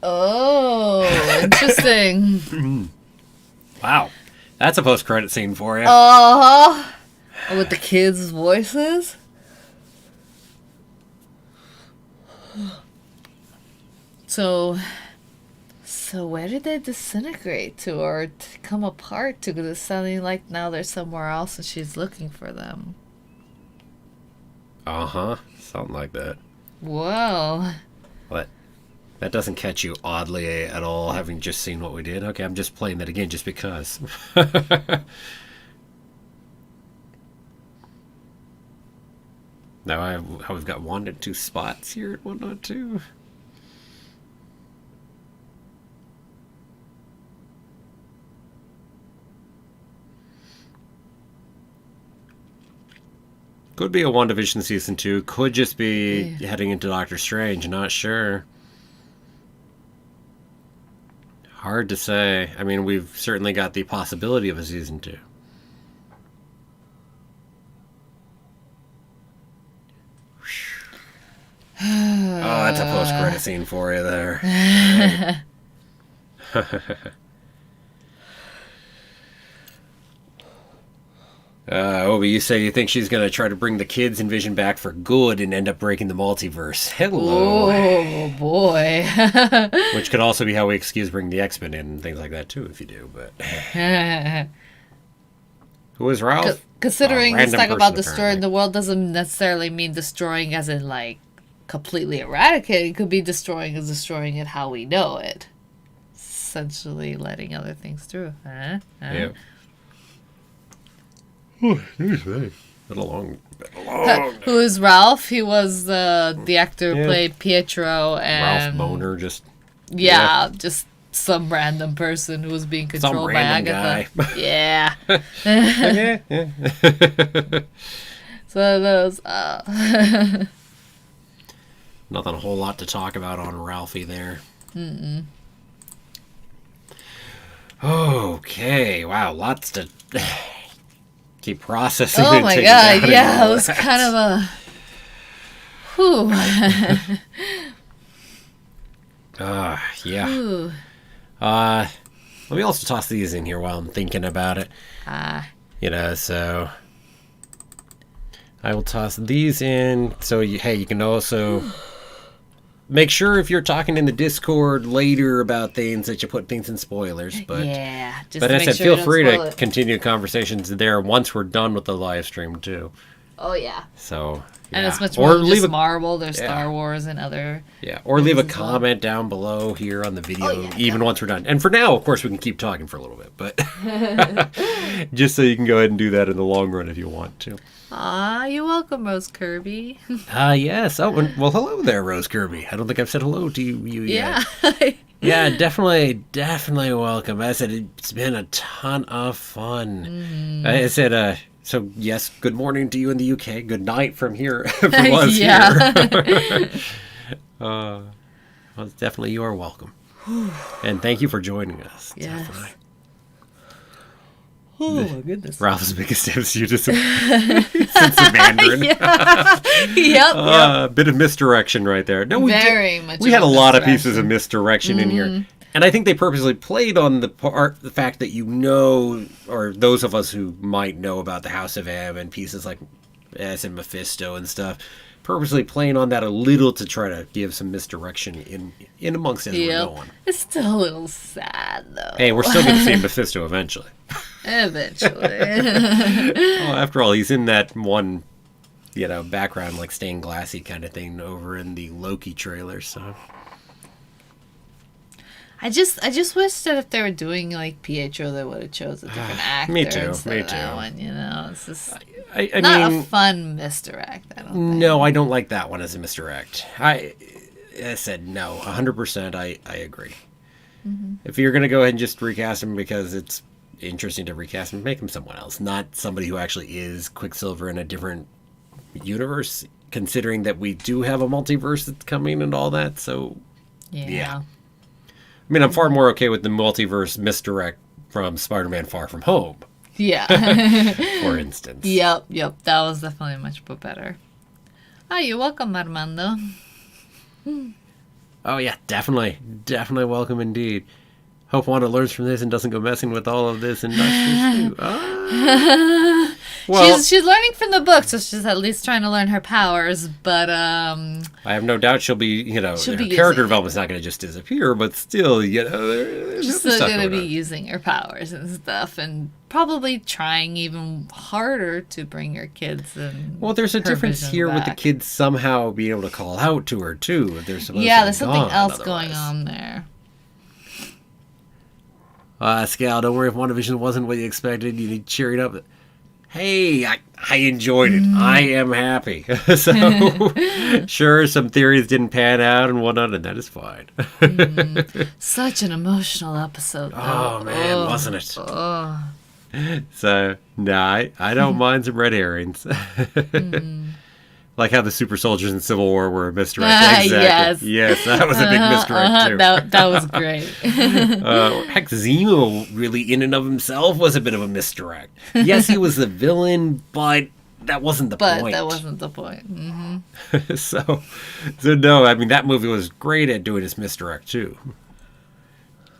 Oh, interesting. Wow. That's a post-credit scene for you. With the kids' voices? So where did they disintegrate to or come apart to? Because it's sounding like now they're somewhere else and she's looking for them. Uh-huh. Something like that. Whoa. What? That doesn't catch you oddly at all, having just seen what we did. Okay, I'm just playing that again just because. Now we've got 1 to 2 spots here at 102. Could be a WandaVision Season 2. Could just be heading into Doctor Strange. Not sure. Hard to say. I mean, we've certainly got the possibility of a Season 2. Oh, that's a post-credit scene for you there. Obi, you say you think she's going to try to bring the kids and Vision back for good and end up breaking the multiverse. Hello. Oh, boy. Which could also be how we excuse bringing the X-Men in and things like that, too, if you do. But who is Ralph? Considering let's talk about destroying the world doesn't necessarily mean destroying as in, like, completely eradicating. It could be destroying it how we know it. Essentially letting other things through. Yeah. Been a long Who is Ralph? He was the actor who played Pietro and Ralph Boner, just some random person who was being controlled by Agatha. Guy. Yeah. Yeah. So those nothing a whole lot to talk about on Ralphie there. Okay, wow, lots to keep processing. Oh my god, yeah, it was kind of a whew. Yeah. Ooh. Let me also toss these in here while I'm thinking about it. So I will toss these in. So you can also make sure if you're talking in the Discord later about things that you put things in spoilers. But just as I said, feel free to continue conversations there once we're done with the live stream too. Oh yeah. So and it's much more than just Marvel. There's Star Wars and other. Yeah, or leave a comment down below here on the video, even once we're done. And for now, of course, we can keep talking for a little bit, but just so you can go ahead and do that in the long run if you want to. You're welcome, Rose Kirby. Yes. Oh, well, hello there, Rose Kirby. I don't think I've said hello to you yet. Yeah. Yeah, definitely welcome. I said it's been a ton of fun. Mm-hmm. I said, so yes, good morning to you in the UK. Good night from here for us here. Well, definitely you are welcome. And thank you for joining us. Yes. Definitely. Oh my goodness. Ralph's biggest MCU disappointment since the Mandarin. Yep. Bit of misdirection right there. No, we had a lot of pieces of misdirection in here. And I think they purposely played on the fact that or those of us who might know about the House of M and pieces like S and Mephisto and stuff, purposely playing on that a little to try to give some misdirection in amongst as we're going. It's still a little sad, though. Hey, we're still going to see Mephisto eventually. Eventually. Well, after all, he's in that one, background, like stained glassy kind of thing over in the Loki trailer, so... I just wish that if they were doing like Pietro, they would have chose a different actor. Me too. That one, it's just I not mean, a fun misdirect. I don't think. No, I don't like that one as a misdirect. I said no, 100%. I agree. Mm-hmm. If you're gonna go ahead and just recast him because it's interesting to recast him, make him someone else, not somebody who actually is Quicksilver in a different universe. Considering that we do have a multiverse that's coming and all that, so yeah. I mean, I'm far more okay with the multiverse misdirect from Spider-Man Far From Home. Yeah. For instance. Yep. That was definitely much better. You're welcome, Armando. Oh, yeah, definitely. Definitely welcome indeed. Hope Wanda learns from this and doesn't go messing with all of this and well, she's learning from the book, so she's at least trying to learn her powers, but I have no doubt she'll be, her character development's not going to just disappear, but still, she's still going to be using her powers and stuff, and probably trying even harder to bring her kids and well, there's a difference here with the kids somehow being able to call out to her, too. If there's there's something else going on there. Scal, don't worry if WandaVision wasn't what you expected. You need cheering up. Hey, I enjoyed it. I am happy. So, sure, some theories didn't pan out and whatnot, and that is fine. Such an emotional episode, though. Oh, man, wasn't it? So, I don't mind some red herrings. Like how the super soldiers in Civil War were a misdirect. Exactly. Yes, that was a big misdirect, too. That was great. Heck, Zemo really in and of himself was a bit of a misdirect. Yes, he was the villain, but that wasn't the point. That wasn't the point. Mm-hmm. So no, I mean, that movie was great at doing his misdirect, too.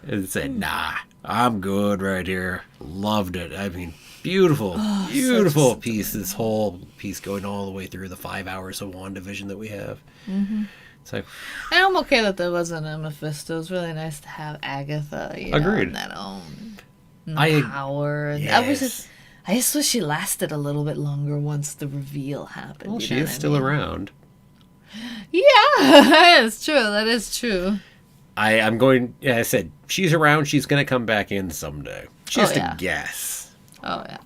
It said, nah, I'm good right here. Loved it. I mean, Beautiful, beautiful piece. This whole piece going all the way through the 5 hours of WandaVision that we have. Mm-hmm. It's like, and I'm okay that there wasn't a Mephisto. It was really nice to have Agatha, Agreed. In that own power. Yes. I just wish she lasted a little bit longer once the reveal happened. Well, she is still around. Yeah, that is true. That is true. I said, she's around. She's going to come back in someday. Just a guess. Oh, yeah.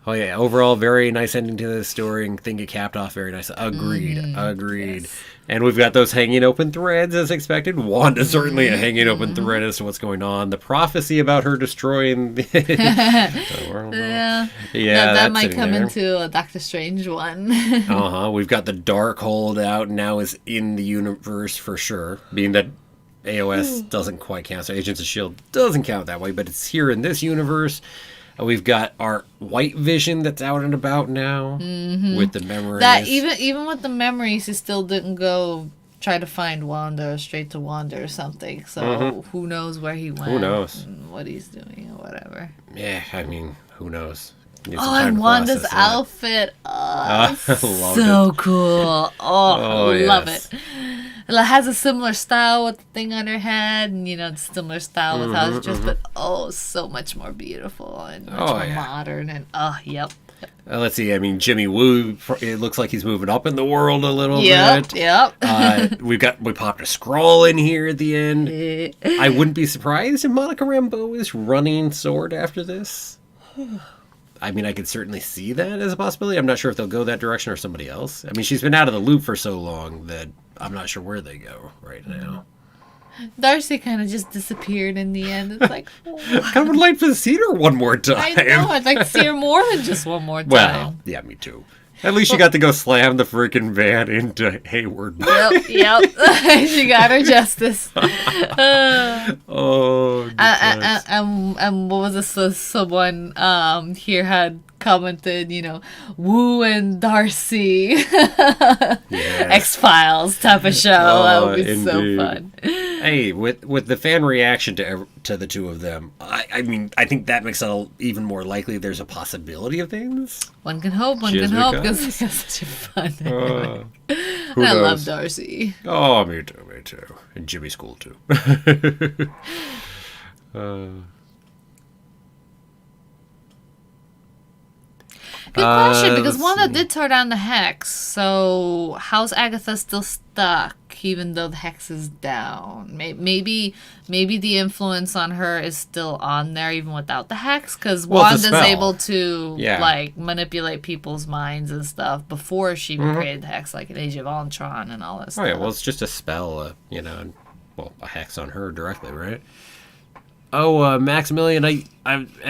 Oh, yeah. Overall, very nice ending to the story, and think it capped off very nice. Agreed. Yes. And we've got those hanging open threads as expected. Wanda's certainly a hanging open thread as to what's going on. The prophecy about her destroying the that might come into a Doctor Strange one. We've got the Darkhold out now is in the universe for sure, being that AOS doesn't quite count, so Agents of S.H.I.E.L.D. doesn't count that way, but it's here in this universe. We've got our White Vision that's out and about now with the memories. That even with the memories, he still didn't go try to find Wanda or straight to Wanda or something. So who knows where he went? Who knows? And what he's doing or whatever. Yeah, I mean, who knows? And Wanda's outfit. Oh, so cool. Oh, love it. It has a similar style with the thing on her head, and it's similar style with how it's dressed, but so much more beautiful and much more modern. And yep. Let's see. I mean, Jimmy Woo. It looks like he's moving up in the world a little bit. Yep. We popped a Skrull in here at the end. I wouldn't be surprised if Monica Rambeau is running Sword after this. I mean, I could certainly see that as a possibility. I'm not sure if they'll go that direction or somebody else. I mean, she's been out of the loop for so long that I'm not sure where they go right now. Darcy kind of just disappeared in the end. It's like, I kind of would like to see her one more time. I know. I'd like to see her more than just one more time. Well, yeah, me too. At least she got to go slam the freaking van into Hayward. Yep. She got her justice. And what was this? Someone here had commented, Woo and Darcy, X-Files type of show. That would be so fun. Hey, with the fan reaction to the two of them, I mean, I think that makes it even more likely there's a possibility of things. One can hope. One can hope because it's such a fun. I love Darcy. Oh, me too. And Jimmy's cool too. Good question, because Wanda did tear down the hex, so how's Agatha still stuck, even though the hex is down? Maybe the influence on her is still on there, even without the hex, because Wanda's able to, manipulate people's minds and stuff before she created the hex, like in Age of Ultron and all that stuff. Oh, yeah, well, it's just a spell, a hex on her directly, right? Oh, Maximilian, I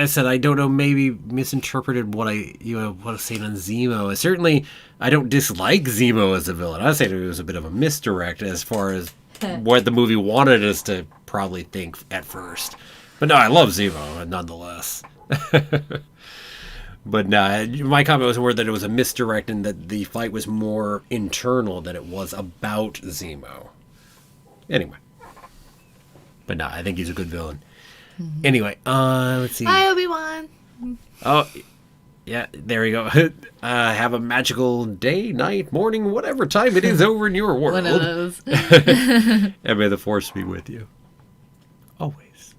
said I don't know, maybe misinterpreted what I was saying on Zemo. Certainly, I don't dislike Zemo as a villain. I was saying it was a bit of a misdirect as far as what the movie wanted us to probably think at first. But no, I love Zemo, nonetheless. But no, my comment was more that it was a misdirect and that the fight was more internal than it was about Zemo. Anyway. But no, I think he's a good villain. Anyway, let's see. Hi, Obi-Wan. Oh, yeah, there we go. Have a magical day, night, morning, whatever time it is over in your world. One of those. And may the Force be with you. Always.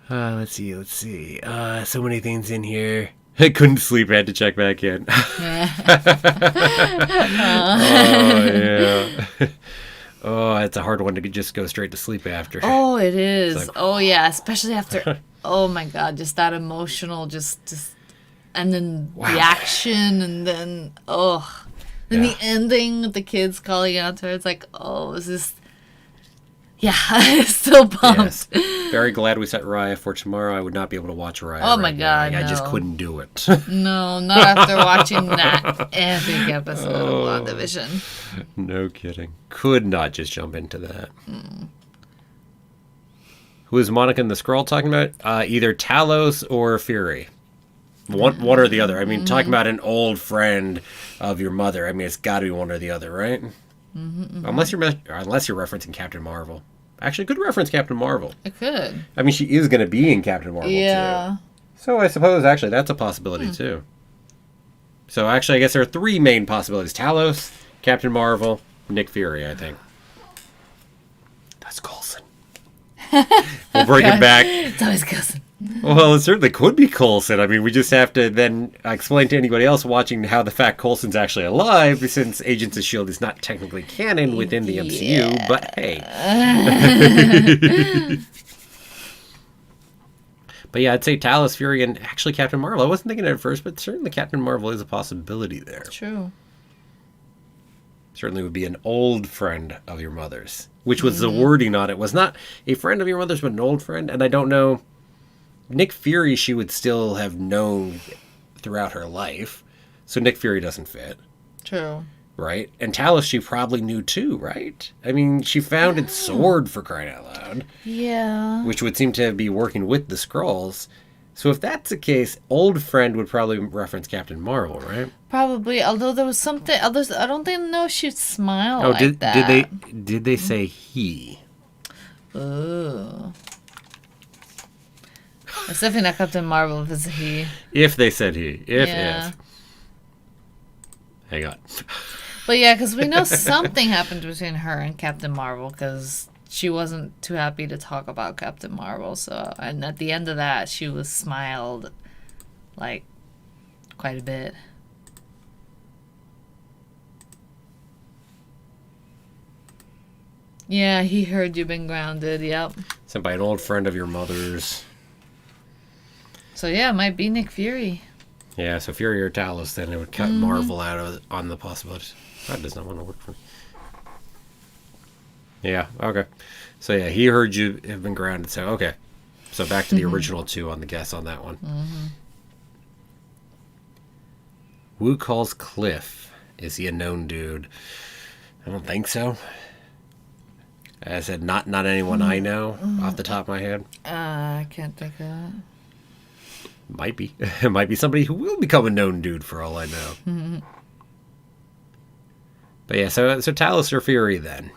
Let's see. So many things in here. I couldn't sleep. I had to check back in. Yeah. Oh, it's a hard one to just go straight to sleep after. Oh, it is. Like, oh, yeah. Especially after, oh, my God. Just that emotional, just and then the action, and then, then the ending with the kids calling out to her. It's like, it's just, still pumped. Yes. Very glad we set Raya for tomorrow. I would not be able to watch Raya. Oh, my God. I just couldn't do it. No, not after watching that epic episode of WandaVision. No kidding. Could not just jump into that. Who is Monica and the Skrull talking about? Either Talos or Fury. One or the other. I mean, talking about an old friend of your mother. I mean, it's got to be one or the other, right? Unless you're referencing Captain Marvel. Actually, could reference Captain Marvel. It could. I mean, she is going to be in Captain Marvel, too. So I suppose, actually, that's a possibility, too. So, actually, I guess there are 3 main possibilities. Talos, Captain Marvel, Nick Fury, I think. That's Coulson. We'll bring him back. It's always Coulson. Well, it certainly could be Coulson. I mean, we just have to then explain to anybody else watching how the fact Coulson's actually alive, since Agents of S.H.I.E.L.D. is not technically canon within the MCU, but hey. But yeah, I'd say Talos, Fury, and actually Captain Marvel. I wasn't thinking it at first, but certainly Captain Marvel is a possibility there. True. Certainly would be an old friend of your mother's, which was the wording on it. Was not a friend of your mother's, but an old friend. And I don't know... Nick Fury, she would still have known throughout her life. So Nick Fury doesn't fit. True. Right? And Talos, she probably knew too, right? I mean, she founded S.W.O.R.D. for crying out loud. Yeah. Which would seem to be working with the Skrulls. So if that's the case, old friend would probably reference Captain Marvel, right? Probably, although there was something... I don't know if she'd smile like that. Did they say he? Ooh. It's definitely not Captain Marvel if it's a he. If they said he. If. Hang on. But yeah, because we know something happened between her and Captain Marvel, because she wasn't too happy to talk about Captain Marvel. So, and at the end of that, she was smiled, like, quite a bit. Yeah, he heard you've been grounded. Yep. Sent by an old friend of your mother's. So yeah, it might be Nick Fury. Yeah, so Fury or Talos, then it would cut Marvel out on the possibilities. That does not want to work for me. Yeah, okay. So yeah, he heard you have been grounded. So okay. So back to the original 2 on the guess on that one. Wu calls Cliff. Is he a known dude? I don't think so. As I said, not anyone I know off the top of my head. I can't think of that. Might be. It might be somebody who will become a known dude for all I know. But yeah, so Talos or Fury then.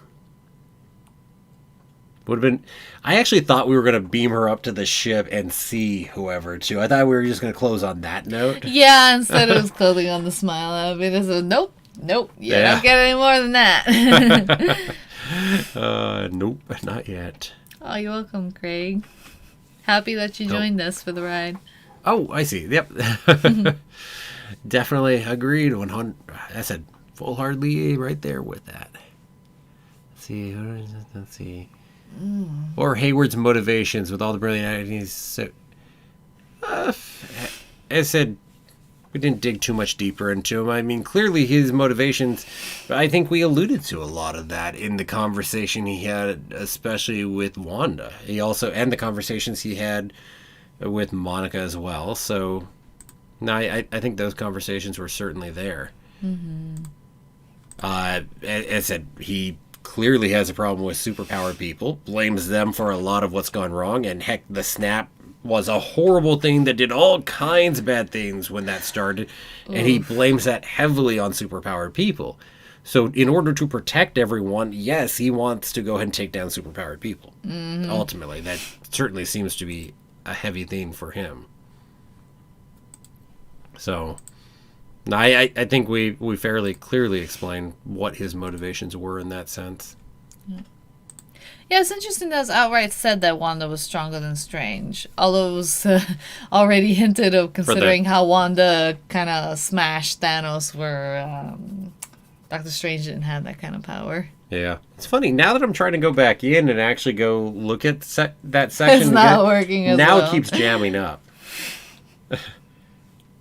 Would have been... I actually thought we were going to beam her up to the ship and see whoever, too. I thought we were just going to close on that note. Yeah, instead of closing on the smile. I mean, it's a nope. You don't get any more than that. Nope, not yet. Oh, you're welcome, Craig. Happy that you joined us for the ride. Oh, I see. Yep. Definitely agreed. 100. I said full-heartedly right there with that. Let's see. Or Hayward's motivations with all the brilliant ideas. So, I said we didn't dig too much deeper into him. I mean, clearly his motivations, I think we alluded to a lot of that in the conversation he had, especially with Wanda. He also, and the conversations he had with Monica as well. So, no, I think those conversations were certainly there. As I said, he clearly has a problem with superpowered people, blames them for a lot of what's gone wrong, and heck, the snap was a horrible thing that did all kinds of bad things when that started, and he blames that heavily on superpowered people. So in order to protect everyone, yes, he wants to go ahead and take down superpowered people. Ultimately, that certainly seems to be a heavy theme for him. So, no, I think we fairly clearly explained what his motivations were in that sense. Yeah, it's interesting that it's outright said that Wanda was stronger than Strange. Although it was already hinted of, considering how Wanda kind of smashed Thanos, where Doctor Strange didn't have that kind of power. Yeah. It's funny, now that I'm trying to go back in and actually go look at that section it's not working as now well. It keeps jamming up.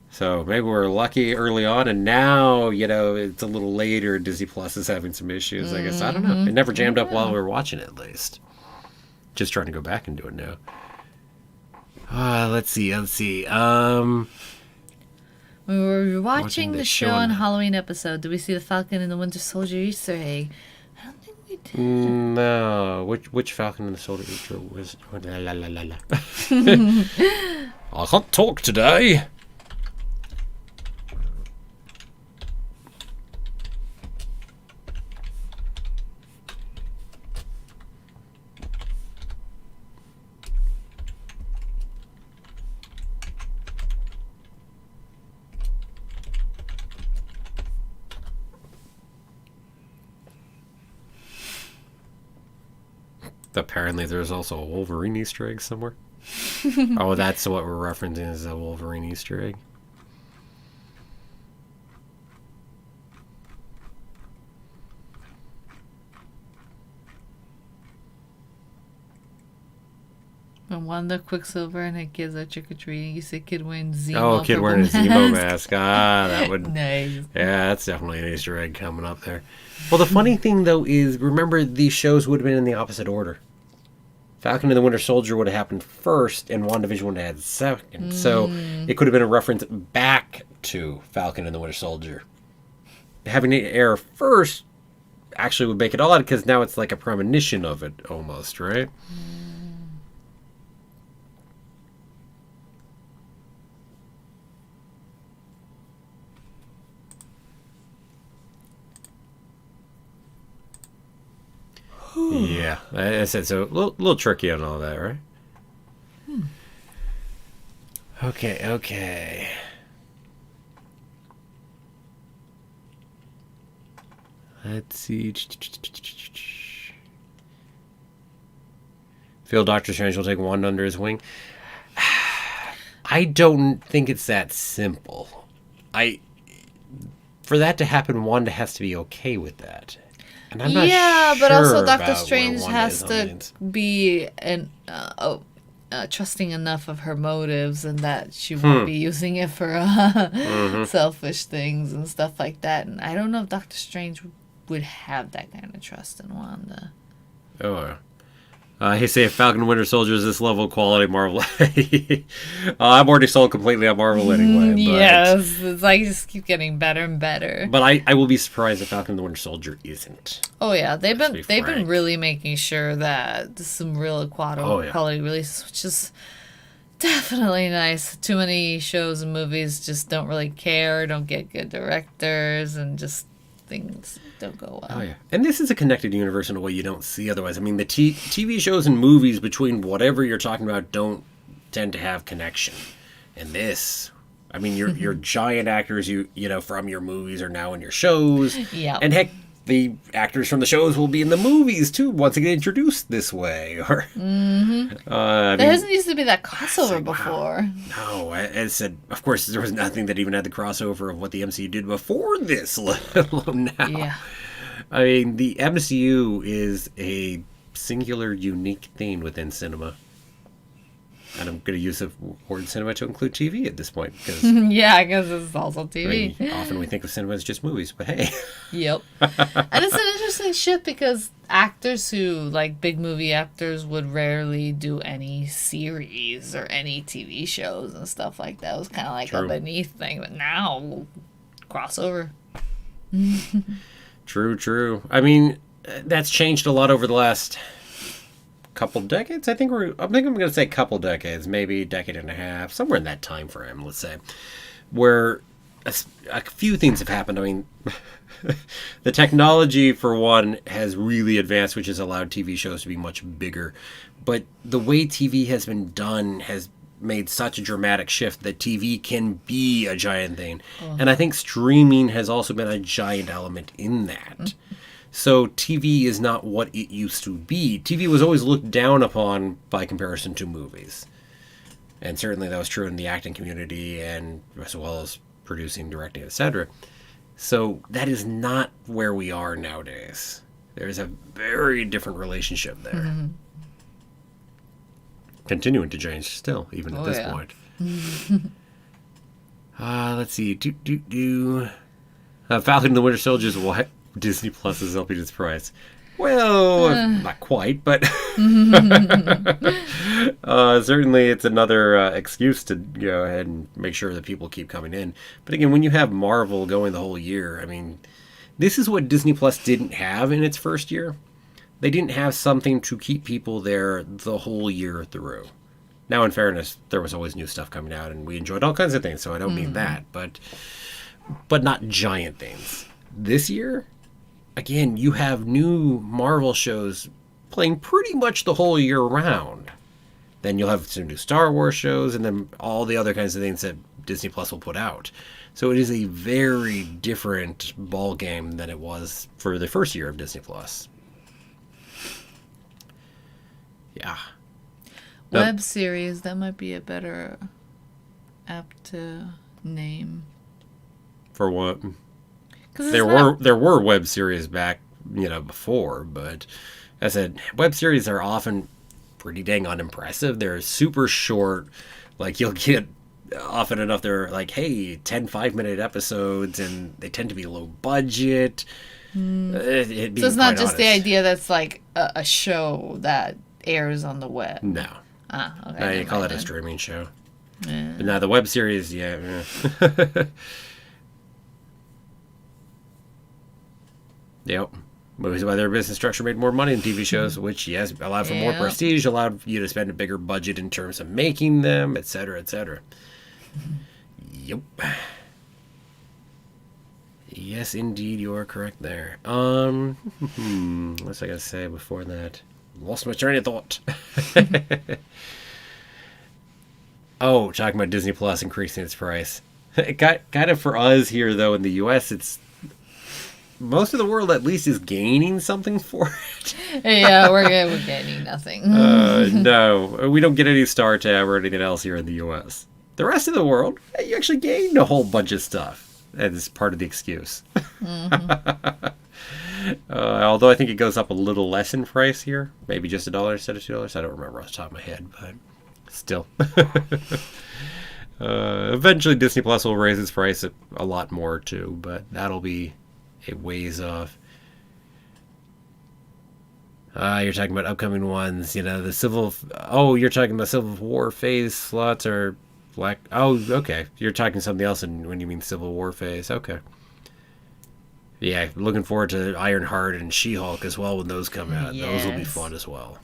So maybe we're lucky early on, and now, it's a little later. Disney Plus is having some issues, I guess. I don't know. It never jammed up while we were watching it, at least. Just trying to go back and do it now. Let's see. When we were watching the show on Halloween episode, did we see the Falcon and the Winter Soldier Easter egg? I don't think we did. No. Which Falcon and the Soldier Easter was... I can't talk today. Apparently there's also a Wolverine Easter egg somewhere. Oh, that's what we're referencing as a Wolverine Easter egg. When Wanda, Quicksilver, and her kids are trick-or-treating, you say kid wearing Zemo. Oh, kid wearing a Zemo mask. Ah, that would... Nice. Yeah, that's definitely an Easter egg coming up there. Well, the funny thing, though, is, remember, these shows would have been in the opposite order. Falcon and the Winter Soldier would have happened first, and WandaVision would have had second. So it could have been a reference back to Falcon and the Winter Soldier. Having it air first actually would make it odd, because now it's like a premonition of it, almost, right? Yeah, I said so. A little tricky on all that, right? Okay. Let's see. Feel Doctor Strange will take Wanda under his wing. I don't think it's that simple. For that to happen, Wanda has to be okay with that. And I'm not but sure also Doctor about Strange where Wanda has is on to things. be trusting enough of her motives, and that she won't be using it for selfish things and stuff like that. And I don't know if Doctor Strange would have that kind of trust in Wanda. Oh, he say if Falcon and Winter Soldier is this level of quality, Marvel. I'm already sold completely on Marvel anyway. But, yes, it's like just keep getting better and better. But I will be surprised if Falcon and the Winter Soldier isn't. Oh yeah, they've Let's been be frank. really making sure that there's some real quality releases, which is definitely nice. Too many shows and movies just don't really care, don't get good directors, and just things don't go well. Oh yeah, and this is a connected universe in a way you don't see otherwise. I mean, the TV shows and movies between whatever you're talking about don't tend to have connection. And this, I mean, your giant actors you know from your movies are now in your shows. Yeah. And heck, the actors from the shows will be in the movies too once they get introduced this way. Or There hasn't used to be that crossover before. No, I said, of course, there was nothing that even had the crossover of what the MCU did before this, let alone now. Yeah. I mean, the MCU is a singular, unique thing within cinema. And I'm going to use the word cinema to include TV at this point. Because Yeah, because it's also TV. I mean, often we think of cinema as just movies, but hey. Yep. And it's an interesting shift because actors who, like big movie actors, would rarely do any series or any TV shows and stuff like that. It was kind of like True. a beneath thing. But now, crossover. True. I mean, that's changed a lot over the last couple decades. I'm going to say couple decades, maybe decade and a half, somewhere in that time frame, let's say, where a few things have happened. I mean, the technology, for one, has really advanced, which has allowed TV shows to be much bigger. But the way TV has been done has made such a dramatic shift that TV can be a giant thing. And I think streaming has also been a giant element in that. So TV is not what it used to be. TV was always looked down upon by comparison to movies. And certainly that was true in the acting community, and as well as producing, directing, etc. So that is not where we are nowadays. There's a very different relationship there. Mm-hmm. Continuing to change still, even at this point. Let's see. Falcon and the Winter Soldier is what? Disney Plus is helping its price. Well, not quite, but certainly it's another excuse to go ahead and make sure that people keep coming in. But again, when you have Marvel going the whole year, I mean, this is what Disney Plus didn't have in its first year. They didn't have something to keep people there the whole year through. Now, in fairness, there was always new stuff coming out, and we enjoyed all kinds of things, so I don't mean that, but not giant things. This year, again, you have new Marvel shows playing pretty much the whole year round. Then you'll have some new Star Wars shows, and then all the other kinds of things that Disney Plus will put out. So it is a very different ball game than it was for the first year of Disney Plus. Yeah. Web series, that might be a better app to name. For what? There were web series back, before, but as I said, web series are often pretty dang unimpressive. They're super short. Like, you'll get often enough, they're like, hey, 10 5-minute episodes, and they tend to be low budget. So it's not just the idea that's like a show that airs on the web. No. Okay. No, you call it a streaming show. Yeah. But now the web series, yeah. Yep. Movies by their business structure made more money than TV shows, which, yes, allowed for more prestige, allowed you to spend a bigger budget in terms of making them, etc., etc. Yep. Yes, indeed, you are correct there. What's I gotta say before that? Lost my train of thought. Oh, talking about Disney Plus increasing its price. Kind of for us here, though, in the U.S., it's most of the world at least is gaining something for it. Yeah, we're gaining nothing. No, we don't get any Star Tab or anything else here in the U.S. The rest of the world, you actually gained a whole bunch of stuff. That is part of the excuse. Although I think it goes up a little less in price here. Maybe just $1 instead of $2. I don't remember off the top of my head, but still. Eventually Disney Plus will raise its price a lot more too, but that'll be a ways off. You're talking about upcoming ones, the Civil... Oh, you're talking about Civil War phase slots or Black... Oh, okay. You're talking something else when you mean Civil War phase. Okay. Yeah, looking forward to Ironheart and She-Hulk as well when those come out. Yes. Those will be fun as well.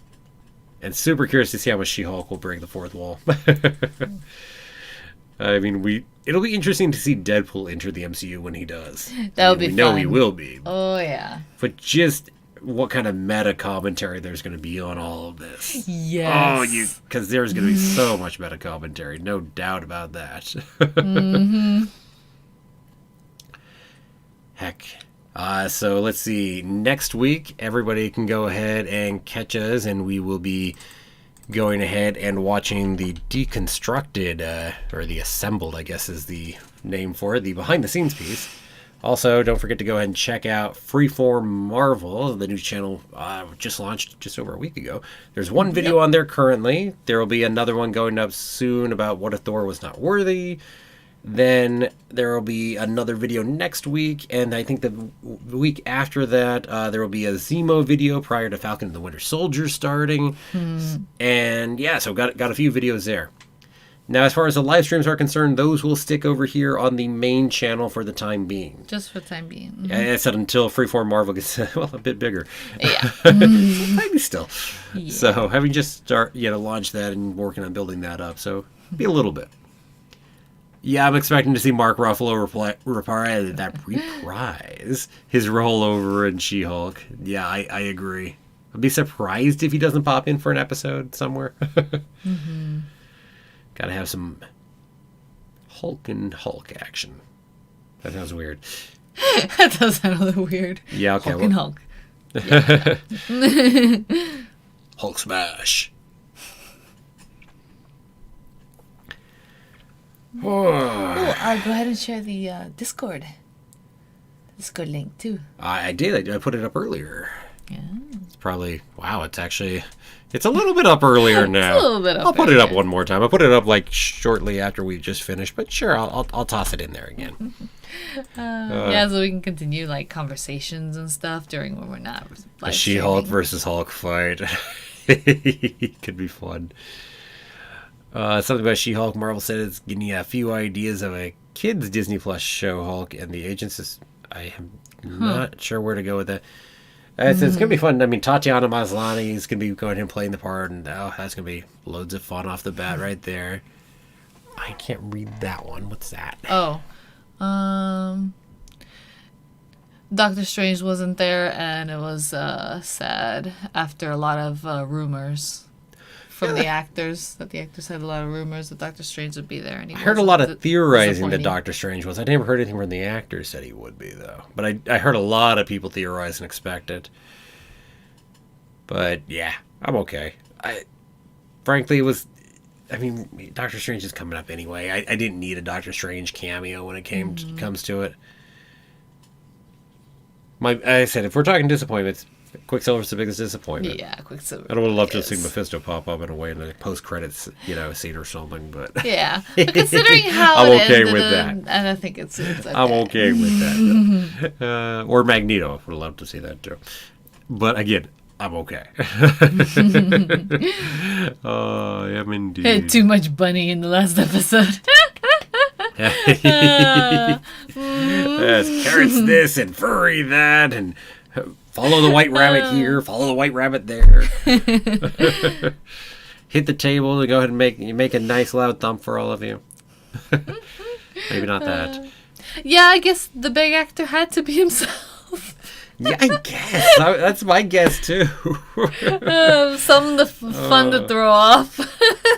And super curious to see how much She-Hulk will break the fourth wall. I mean, it'll be interesting to see Deadpool enter the MCU when he does. That'll be fun. We know he will be. Oh, yeah. But just what kind of meta commentary there's going to be on all of this. Yes. Oh, because there's going to be so much meta commentary. No doubt about that. Mm-hmm. Heck. So let's see. Next week, everybody can go ahead and catch us, and we will be going ahead and watching the deconstructed, or the assembled, I guess is the name for it, the behind-the-scenes piece. Also, don't forget to go ahead and check out Freeform Marvel, the new channel just launched just over a week ago. There's one video on there currently. There will be another one going up soon about what if Thor was not worthy. Then there will be another video next week, and I think the week after that, there will be a Zemo video prior to Falcon and the Winter Soldier starting. And yeah, so got a few videos there. Now, as far as the live streams are concerned, those will stick over here on the main channel for the time being. Just for the time being. Mm-hmm. Yeah, I said until Freeform Marvel gets, a bit bigger. Yeah. Maybe still. Yeah. So, having just launched that and working on building that up, so be a little bit. Yeah, I'm expecting to see Mark Ruffalo reprise his rollover in She-Hulk. Yeah, I agree. I'd be surprised if he doesn't pop in for an episode somewhere. Mm-hmm. Gotta have some Hulk and Hulk action. That sounds weird. That does sound a little weird. Yeah, okay. Hulk and Hulk. Yeah. Hulk smash. Go ahead and share the Discord link too. I did. I put it up earlier. Yeah. It's probably it's a little bit up earlier now. It's a little bit up. I'll put it up one more time. I put it up shortly after we just finished, but sure, I'll toss it in there again. Yeah, so we can continue conversations and stuff during when we're not. A She-Hulk versus Hulk fight could be fun. Something about She-Hulk. Marvel said it's getting a few ideas of a kids Disney Plus show Hulk and the Agents. I am not sure where to go with that. It's going to be fun. I mean, Tatiana Maslany is going to be going and playing the part, and that's going to be loads of fun off the bat right there. I can't read that one. What's that? Oh. Doctor Strange wasn't there, and it was sad after a lot of rumors from the actors. That the actors had a lot of rumors that Doctor Strange would be there. And I heard a lot of theorizing that Doctor Strange was. I never heard anything from the actors said he would be, though. But I heard a lot of people theorize and expect it. But yeah, I'm okay. frankly, it was... I mean, Doctor Strange is coming up anyway. I didn't need a Doctor Strange cameo when it comes to it. I said, if we're talking disappointments, Quicksilver's the biggest disappointment. Yeah, Quicksilver. I would have loved to have seen Mephisto pop up in a way in the post-credits, scene or something, but... Yeah. But considering how I'm okay with that. And I think it's okay. I'm okay with that. Or Magneto. Would have loved to see that, too. But, again, I'm okay. I am indeed. Had too much bunny in the last episode. Yes, carrots this and furry that and follow the white rabbit here, follow the white rabbit there. Hit the table and go ahead and make a nice loud thump for all of you. Maybe not that. Yeah, I guess the big actor had to be himself. Yeah, I guess. That's my guess, too. Some of the fun to throw off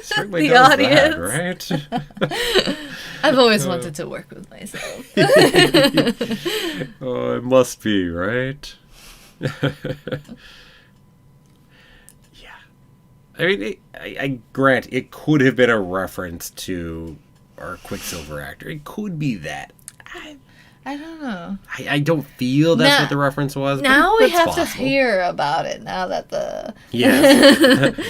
Certainly the audience. That, right? I've always wanted to work with myself. Oh, it must be, right? Yeah. I mean, I grant it could have been a reference to our Quicksilver actor. It could be that. I don't know. I don't feel that's what the reference was. Now we have possible. to hear about it. Now that the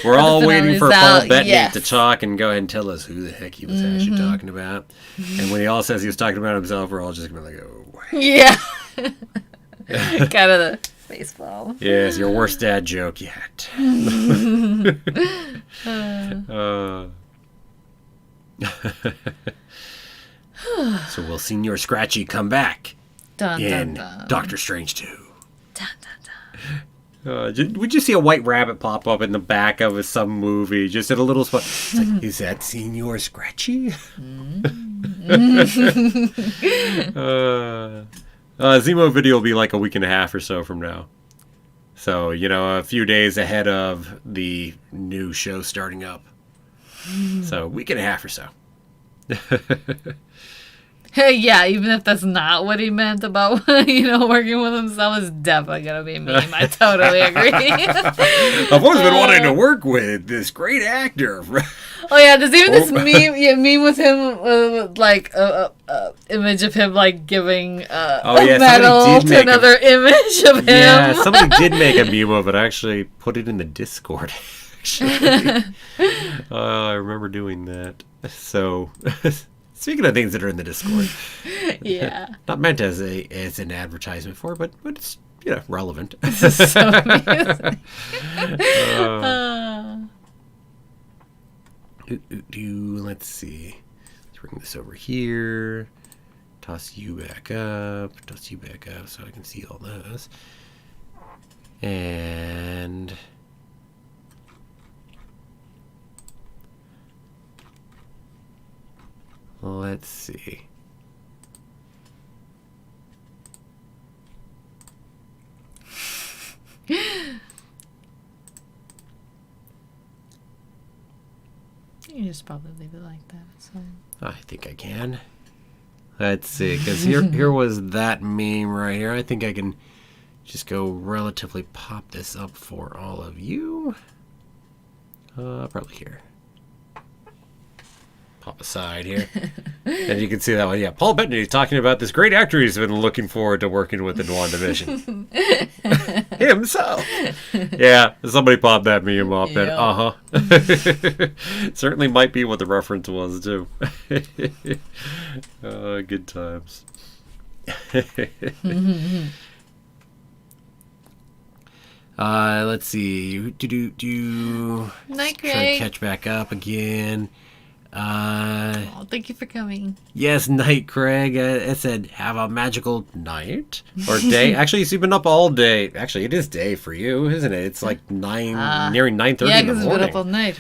we're all waiting for Paul Bettany to Yes. talk and go ahead and tell us who the heck he was actually talking about. And when he all says he was talking about himself, we're all just gonna be like, oh. Yeah. Kind of the baseball. Yes, your worst dad joke yet. So will Senior Scratchy come back Dun, in dun, dun. Doctor Strange 2? Dun, dun, dun. Would you see a white rabbit pop up in the back of some movie, just at a little spot? It's like, is that Senior Scratchy? Zemo video will be like a week and a half or so from now. So, a few days ahead of the new show starting up. So, a week and a half or so. Yeah, even if that's not what he meant about, working with himself, it's definitely going to be a meme. I totally agree. I've always been wanting to work with this great actor. Oh, yeah, there's even this meme with him, with image of him, giving a medal to another image of him. Yeah, somebody did make a meme of it. I actually put it in the Discord, actually. I remember doing that. So... Speaking of things that are in the Discord, yeah, not meant as an advertisement for, but it's relevant. This is so amazing. Let's see. Let's bring this over here. Toss you back up so I can see all those. And let's see. You just probably leave it like that. So. I think I can. Let's see, because here was that meme right here. I think I can just go relatively pop this up for all of you. Probably here. Pop aside here. And you can see that one. Yeah, Paul Bettany talking about this great actor he's been looking forward to working with in WandaVision. Himself. Yeah, somebody popped that meme up. Yeah. Certainly might be what the reference was, too. Good times. Let's see. Night, Try Greg. to catch back up again. Thank you for coming. Yes, night, Craig. It said, have a magical night or day. Actually, you've been up all day. Actually, it is day for you, isn't it? It's like nearing 9:30 in the morning. Yeah, because it's been up all night.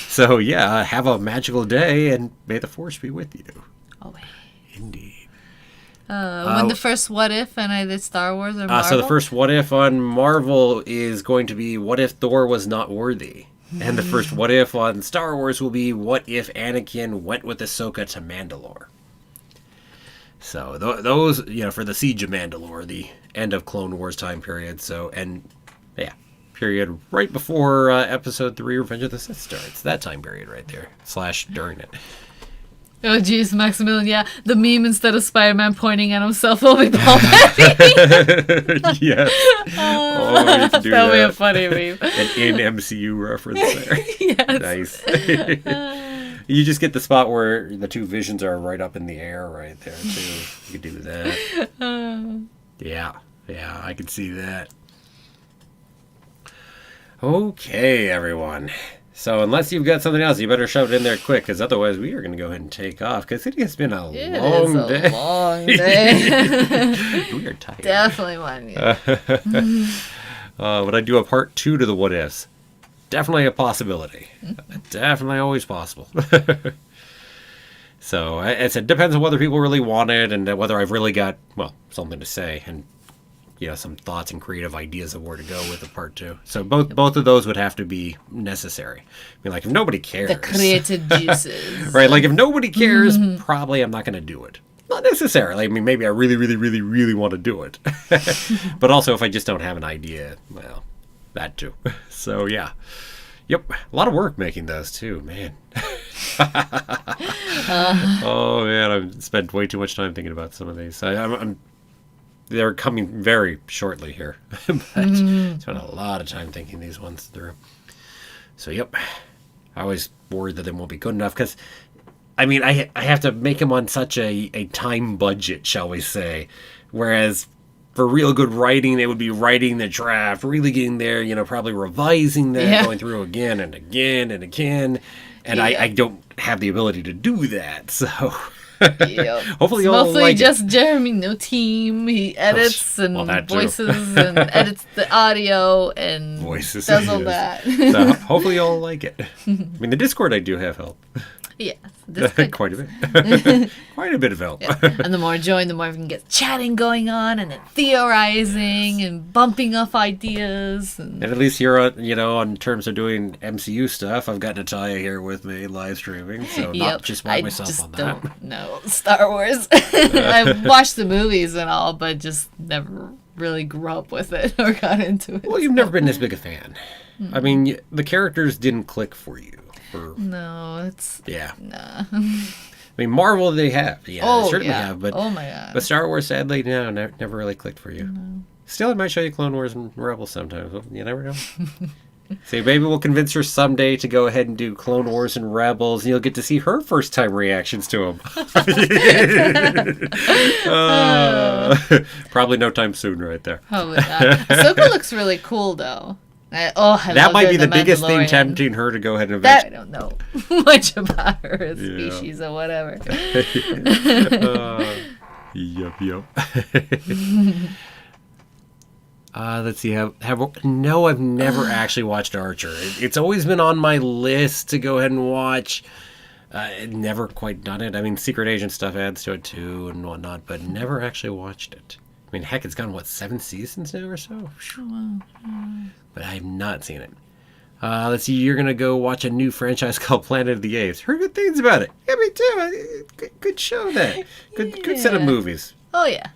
So, yeah, have a magical day, and may the force be with you. Oh, Indeed. when the first What If, and I did Star Wars or Marvel? So the first What If on Marvel is going to be, what if Thor was not worthy? And the first What If on Star Wars will be, what if Anakin went with Ahsoka to Mandalore? So those, for the Siege of Mandalore, the end of Clone Wars time period. So, and yeah, period right before Episode 3, Revenge of the Sith starts. That time period right there. / during it. Oh, jeez, Maximilian, yeah. The meme, instead of Spider-Man pointing at himself, will be Paul Bettany. Yes. Oh, you can do that'll be a funny meme. An in-MCU reference there. Yes. Nice. You just get the spot where the two visions are right up in the air right there, too. You could do that. Yeah, I could see that. Okay, everyone. So unless you've got something else, you better shove it in there quick, because otherwise we are going to go ahead and take off, because it has been a long day. Long day. We are tired. Definitely one. Yeah. Would I do a part 2 to the what ifs? Definitely a possibility. Definitely always possible. So it depends on whether people really want it, and whether I've really got, well, something to say, and some thoughts and creative ideas of where to go with the part 2. So both of those would have to be necessary. I mean, like, if nobody cares, the creative juices, right? Like, if nobody cares, probably I'm not going to do it. Not necessarily. I mean, maybe I really, really, really, really want to do it. But also, if I just don't have an idea, well, that too. So yeah, yep, a lot of work making those too, man. Oh man, I've spent way too much time thinking about some of these. They're coming very shortly here, but spent a lot of time thinking these ones through. So, yep. I always worried that they won't be good enough, because, I mean, I have to make them on such a time budget, shall we say. Whereas, for real good writing, they would be writing the draft, really getting there, probably revising that, going through again and again and again. And I don't have the ability to do that, so... Yep. Hopefully, it's you'll mostly like just it. Jeremy, no team. He edits and voices and edits the audio and voices, does all that. So hopefully, you'll like it. I mean, the Discord I do have help. Yes, quite a bit. Quite a bit of help. Yeah. And the more I join, the more we can get chatting going on, and then theorizing and bumping off ideas. And at least here, on terms of doing MCU stuff, I've got Natalia here with me live streaming, so not just by myself on that. No, Star Wars. I watched the movies and all, but just never really grew up with it or got into it. Well, you've never been this big a fan. I mean, the characters didn't click for you. No, it's... Yeah. Nah. I mean, Marvel they have. Yeah, they certainly have. But, oh, my God. But Star Wars, sadly, no, never really clicked for you. No. Still, I might show you Clone Wars and Rebels sometimes. You never know. See, maybe we'll convince her someday to go ahead and do Clone Wars and Rebels, and you'll get to see her first-time reactions to them. Probably no time soon right there. Probably not. Ahsoka looks really cool, though. That might be the biggest thing tempting her to go ahead and I don't know much about her species or whatever. Yep. Let's see. No, I've never actually watched Archer. It's always been on my list to go ahead and watch. Never quite done it. I mean, Secret Agent stuff adds to it too and whatnot, but never actually watched it. I mean, heck, it's gone, 7 seasons now or so? But I have not seen it. Let's see, you're going to go watch a new franchise called Planet of the Apes. Heard good things about it. Yeah, me too. Good show, that. Good set of movies. Oh, yeah.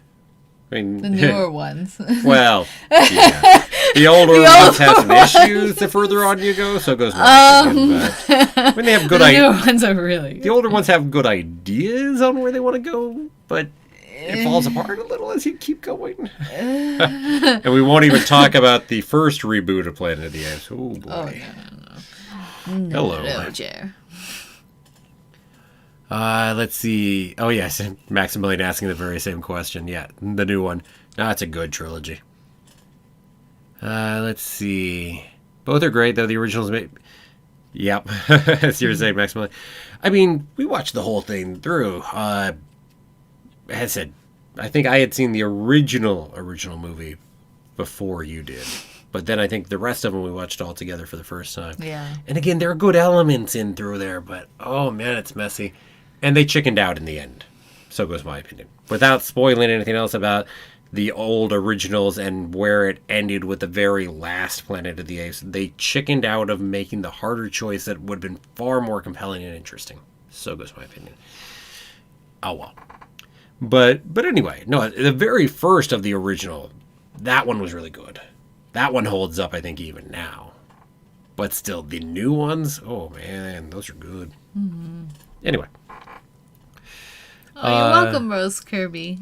I mean, the newer ones. Well, yeah. The older ones have some issues the further on you go, so it goes back. When they have good ideas. The newer ones are really good. The older ones have good ideas on where they want to go, but it falls apart a little as you keep going. And we won't even talk about the first reboot of Planet of the Apes. Oh, boy. Oh, no. Hello. Jer. Let's see. Oh, yes. Maximilian asking the very same question. Yeah, the new one. No, it's a good trilogy. Let's see. Both are great, though. The originals... Yep. As you were saying, Maximilian. I mean, we watched the whole thing through. As I said, I think I had seen the original movie before you did. But then I think the rest of them we watched all together for the first time. Yeah. And again, there are good elements in through there, but oh man, it's messy. And they chickened out in the end. So goes my opinion. Without spoiling anything else about the old originals and where it ended with the very last Planet of the Apes, they chickened out of making the harder choice that would have been far more compelling and interesting. So goes my opinion. Oh well. But anyway, no, the very first of the original, that one was really good. That one holds up, I think, even now. But still, the new ones, oh man, those are good. Mm-hmm. Anyway. Oh, you're welcome, Rose Kirby.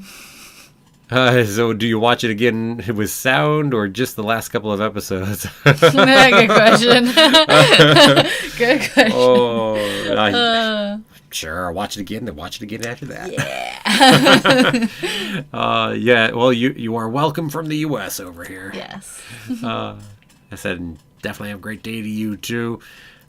So do you watch it again with sound or just the last couple of episodes? Good question. Good question. Oh, sure, I'll watch it again, then watch it again after that. Yeah. Yeah, well, you are welcome from the U.S. over here. Yes. I said, definitely have a great day to you, too.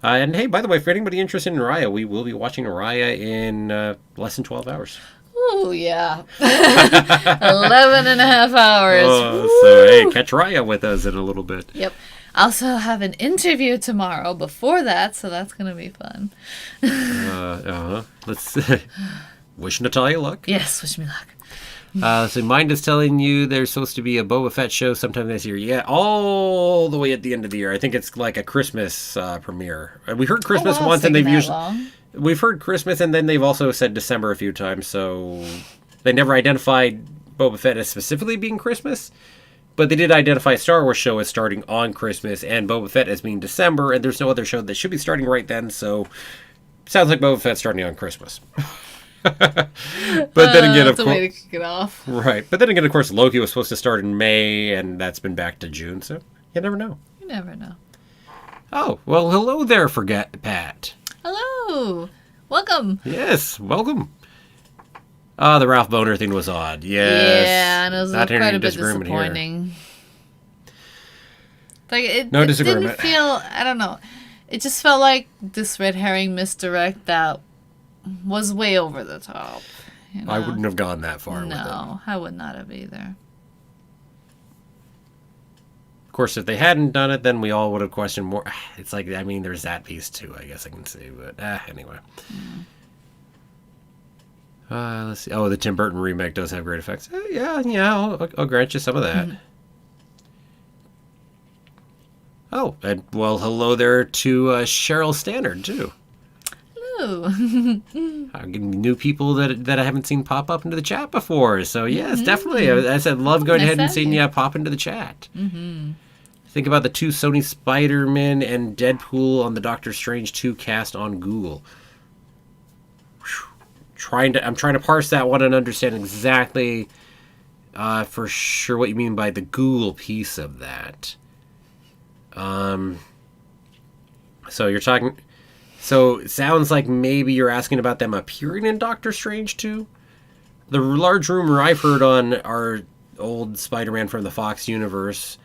And hey, by the way, for anybody interested in Raya, we will be watching Raya in less than 12 hours. Oh, yeah. 11 and a half hours. So, hey, catch Raya with us in a little bit. Yep. I also have an interview tomorrow before that, so that's going to be fun. Let's wish Natalia luck. Yes, wish me luck. So Mind is telling you there's supposed to be a Boba Fett show sometime this year. Yeah, all the way at the end of the year. I think it's like a Christmas premiere. We heard Christmas once, and they've usually... We've heard Christmas, and then they've also said December a few times, so they never identified Boba Fett as specifically being Christmas, but they did identify a Star Wars show as starting on Christmas, and Boba Fett as being December, and there's no other show that should be starting right then, so sounds like Boba Fett's starting on Christmas. But then again, that's a way to kick it off. Right, but then again, of course, Loki was supposed to start in May, and that's been back to June, so you never know. You never know. Oh, well, hello there, Pat. Hello. Welcome. Yes, welcome. The Ralph Boner thing was odd. Yes. Yeah, and it was quite a bit disappointing. Like, it didn't feel, I don't know. It just felt like this red herring misdirect that was way over the top. You know? I wouldn't have gone that far with it. No, I would not have either. Of course, if they hadn't done it, then we all would have questioned more. It's like, I mean, there's that piece too, I guess I can say, but anyway. Let's see. Oh, the Tim Burton remake does have great effects. Yeah, I'll grant you some of that. Oh, and well, hello there to Cheryl Stannard too. Hello. I'm getting new people that I haven't seen pop up into the chat before. So yes, definitely. I said love going ahead and seeing you pop into the chat. Think about the two Sony Spider-Man and Deadpool on the Doctor Strange 2 cast on Google. I'm trying to parse that one and understand exactly for sure what you mean by the Google piece of that. So you're talking. So it sounds like maybe you're asking about them appearing in Doctor Strange 2. The large rumor I've heard on our old Spider-Man from the Fox universe,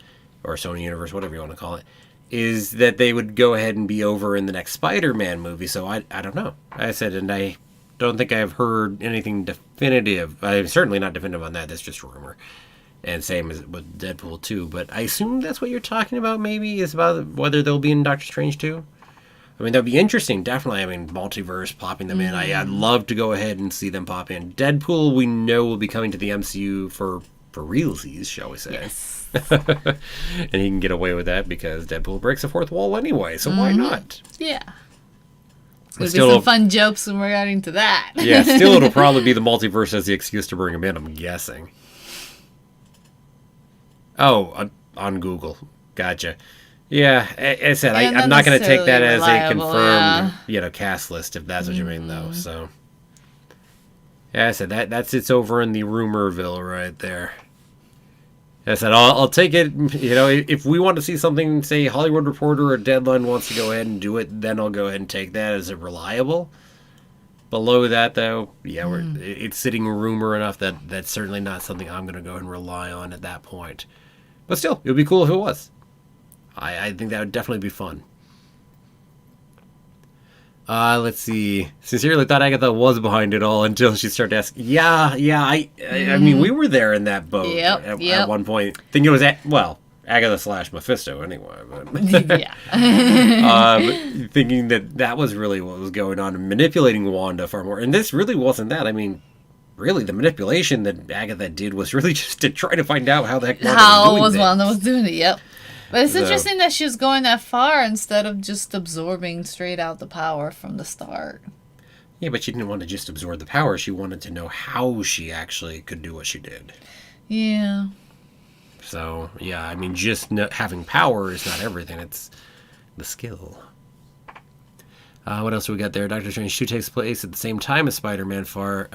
or Sony universe, whatever you want to call it, is that they would go ahead and be over in the next Spider-Man movie. So I don't know. I said, and I don't think I've heard anything definitive. I'm certainly not definitive on that. That's just rumor. And same as with Deadpool 2. But I assume that's what you're talking about, maybe, is about whether they'll be in Doctor Strange 2. I mean, that'd be interesting, definitely. I mean, multiverse, popping them in. I'd love to go ahead and see them pop in. Deadpool, we know, will be coming to the MCU for realsies, shall we say. Yes. And he can get away with that because Deadpool breaks the fourth wall anyway, so why not? Yeah. There's going to be some fun jokes regarding to that. Yeah, still it'll probably be the multiverse as the excuse to bring him in, I'm guessing. Oh, on Google. Gotcha. Yeah, I said, I'm not going to take that as a confirmed, cast list, if that's what you mean, though. So, yeah, I said that's it's over in the Rumorville right there. I said, I'll take it. If we want to see something, say Hollywood Reporter or Deadline wants to go ahead and do it, then I'll go ahead and take that as a reliable. Below that, though, it's sitting rumor enough that that's certainly not something I'm going to go and rely on at that point. But still, it would be cool if it was. I think that would definitely be fun. Let's see. Sincerely thought Agatha was behind it all until she started asking. Yeah. I mean, we were there in that boat at one point. Thinking it was Agatha / Mephisto anyway. But thinking that was really what was going on and manipulating Wanda far more. And this really wasn't that. I mean, really, the manipulation that Agatha did was really just to try to find out how the heck Wanda was doing it. Yep. But it's interesting that she was going that far instead of just absorbing straight out the power from the start. Yeah, but she didn't want to just absorb the power. She wanted to know how she actually could do what she did. Yeah. So, yeah, I mean, just having power is not everything. It's the skill. What else do we got there? Doctor Strange 2 takes place at the same time as Spider-Man Far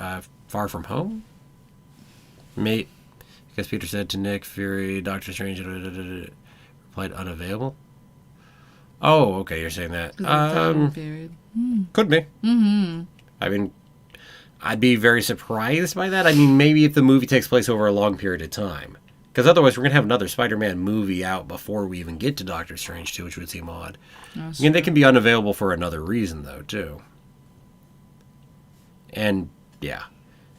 From Home? Mate, because Peter said to Nick Fury, Doctor Strange replied unavailable. Oh, okay, you're saying that. Could be. Mm-hmm. I mean, I'd be very surprised by that. I mean, maybe if the movie takes place over a long period of time. Because otherwise, we're going to have another Spider-Man movie out before we even get to Doctor Strange 2, which would seem odd. Again, they can be unavailable for another reason, though, too. And, yeah.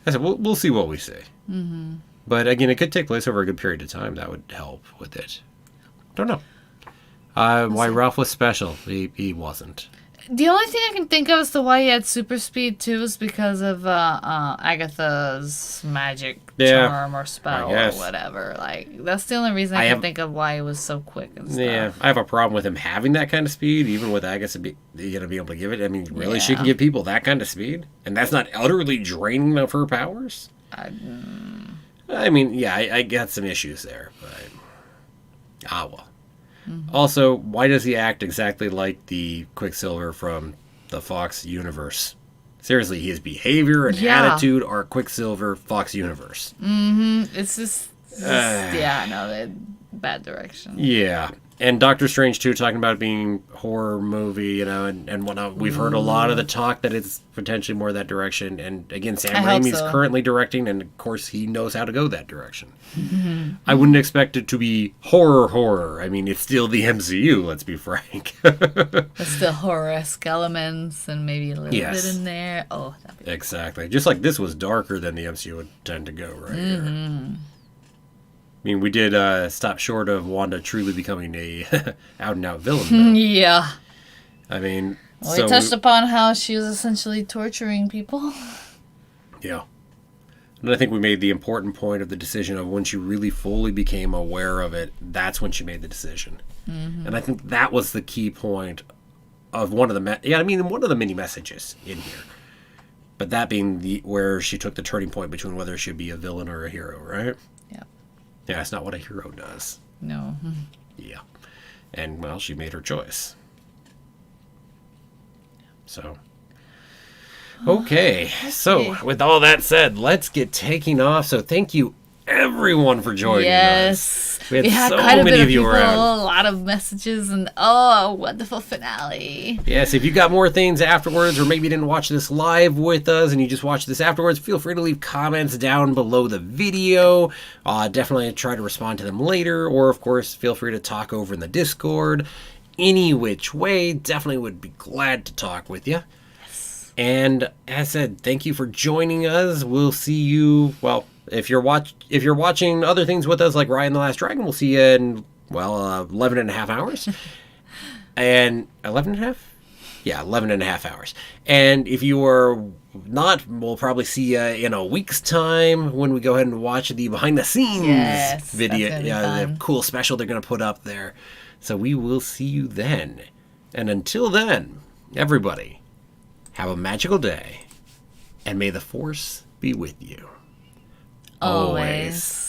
I said, we'll see what we see. Mm-hmm. But, again, it could take place over a good period of time. That would help with it. Don't know. Why Ralph was special. He wasn't. The only thing I can think of as to why he had super speed, too, is because of Agatha's magic charm or spell or whatever. Like, that's the only reason I can think of why he was so quick and stuff. Yeah, I have a problem with him having that kind of speed, even with Agatha being able to give it. I mean, really, she can give people that kind of speed? And that's not utterly draining of her powers? I mean, yeah, I got some issues there, but... well. Mm-hmm. Also, why does he act exactly like the Quicksilver from the Fox universe? Seriously, his behavior and attitude are Quicksilver Fox universe. Mm-hmm. It's just bad direction. Yeah. And Doctor Strange 2 talking about it being a horror movie, and whatnot. We've heard a lot of the talk that it's potentially more that direction. And again, Sam Raimi's currently directing, and of course he knows how to go that direction. Mm-hmm. I wouldn't expect it to be horror. I mean, it's still the MCU, let's be frank. It's still horror-esque elements and maybe a little bit in there. Oh, that'd be exactly. Just like this was darker than the MCU would tend to go right here. I mean, we did stop short of Wanda truly becoming a out-and-out villain. Yeah. I mean... Well, we touched upon how she was essentially torturing people. Yeah. And I think we made the important point of the decision of when she really fully became aware of it, that's when she made the decision. Mm-hmm. And I think that was the key point of one of the... one of the many messages in here. But that being where she took the turning point between whether she should be a villain or a hero, right? Yeah, it's not what a hero does. No. Yeah. And, well, she made her choice. So. Okay. So, with all that said, let's get taking off. So, thank you, everyone, for joining us. We had so quite a many of you around. A lot of messages, and a wonderful finale. Yes, if you got more things afterwards, or maybe you didn't watch this live with us and you just watched this afterwards, feel free to leave comments down below the video. Definitely try to respond to them later, or of course, feel free to talk over in the Discord. Any which way, definitely would be glad to talk with you. Yes. And as I said, thank you for joining us. We'll see you, well... If you're watching other things with us, like Ryan the Last Dragon, we'll see you in, 11 and a half hours. And 11 and a half? Yeah, 11 and a half hours. And if you are not, we'll probably see you in a week's time when we go ahead and watch the behind-the-scenes video. The cool special they're going to put up there. So we will see you then. And until then, everybody, have a magical day. And may the Force be with you. Always.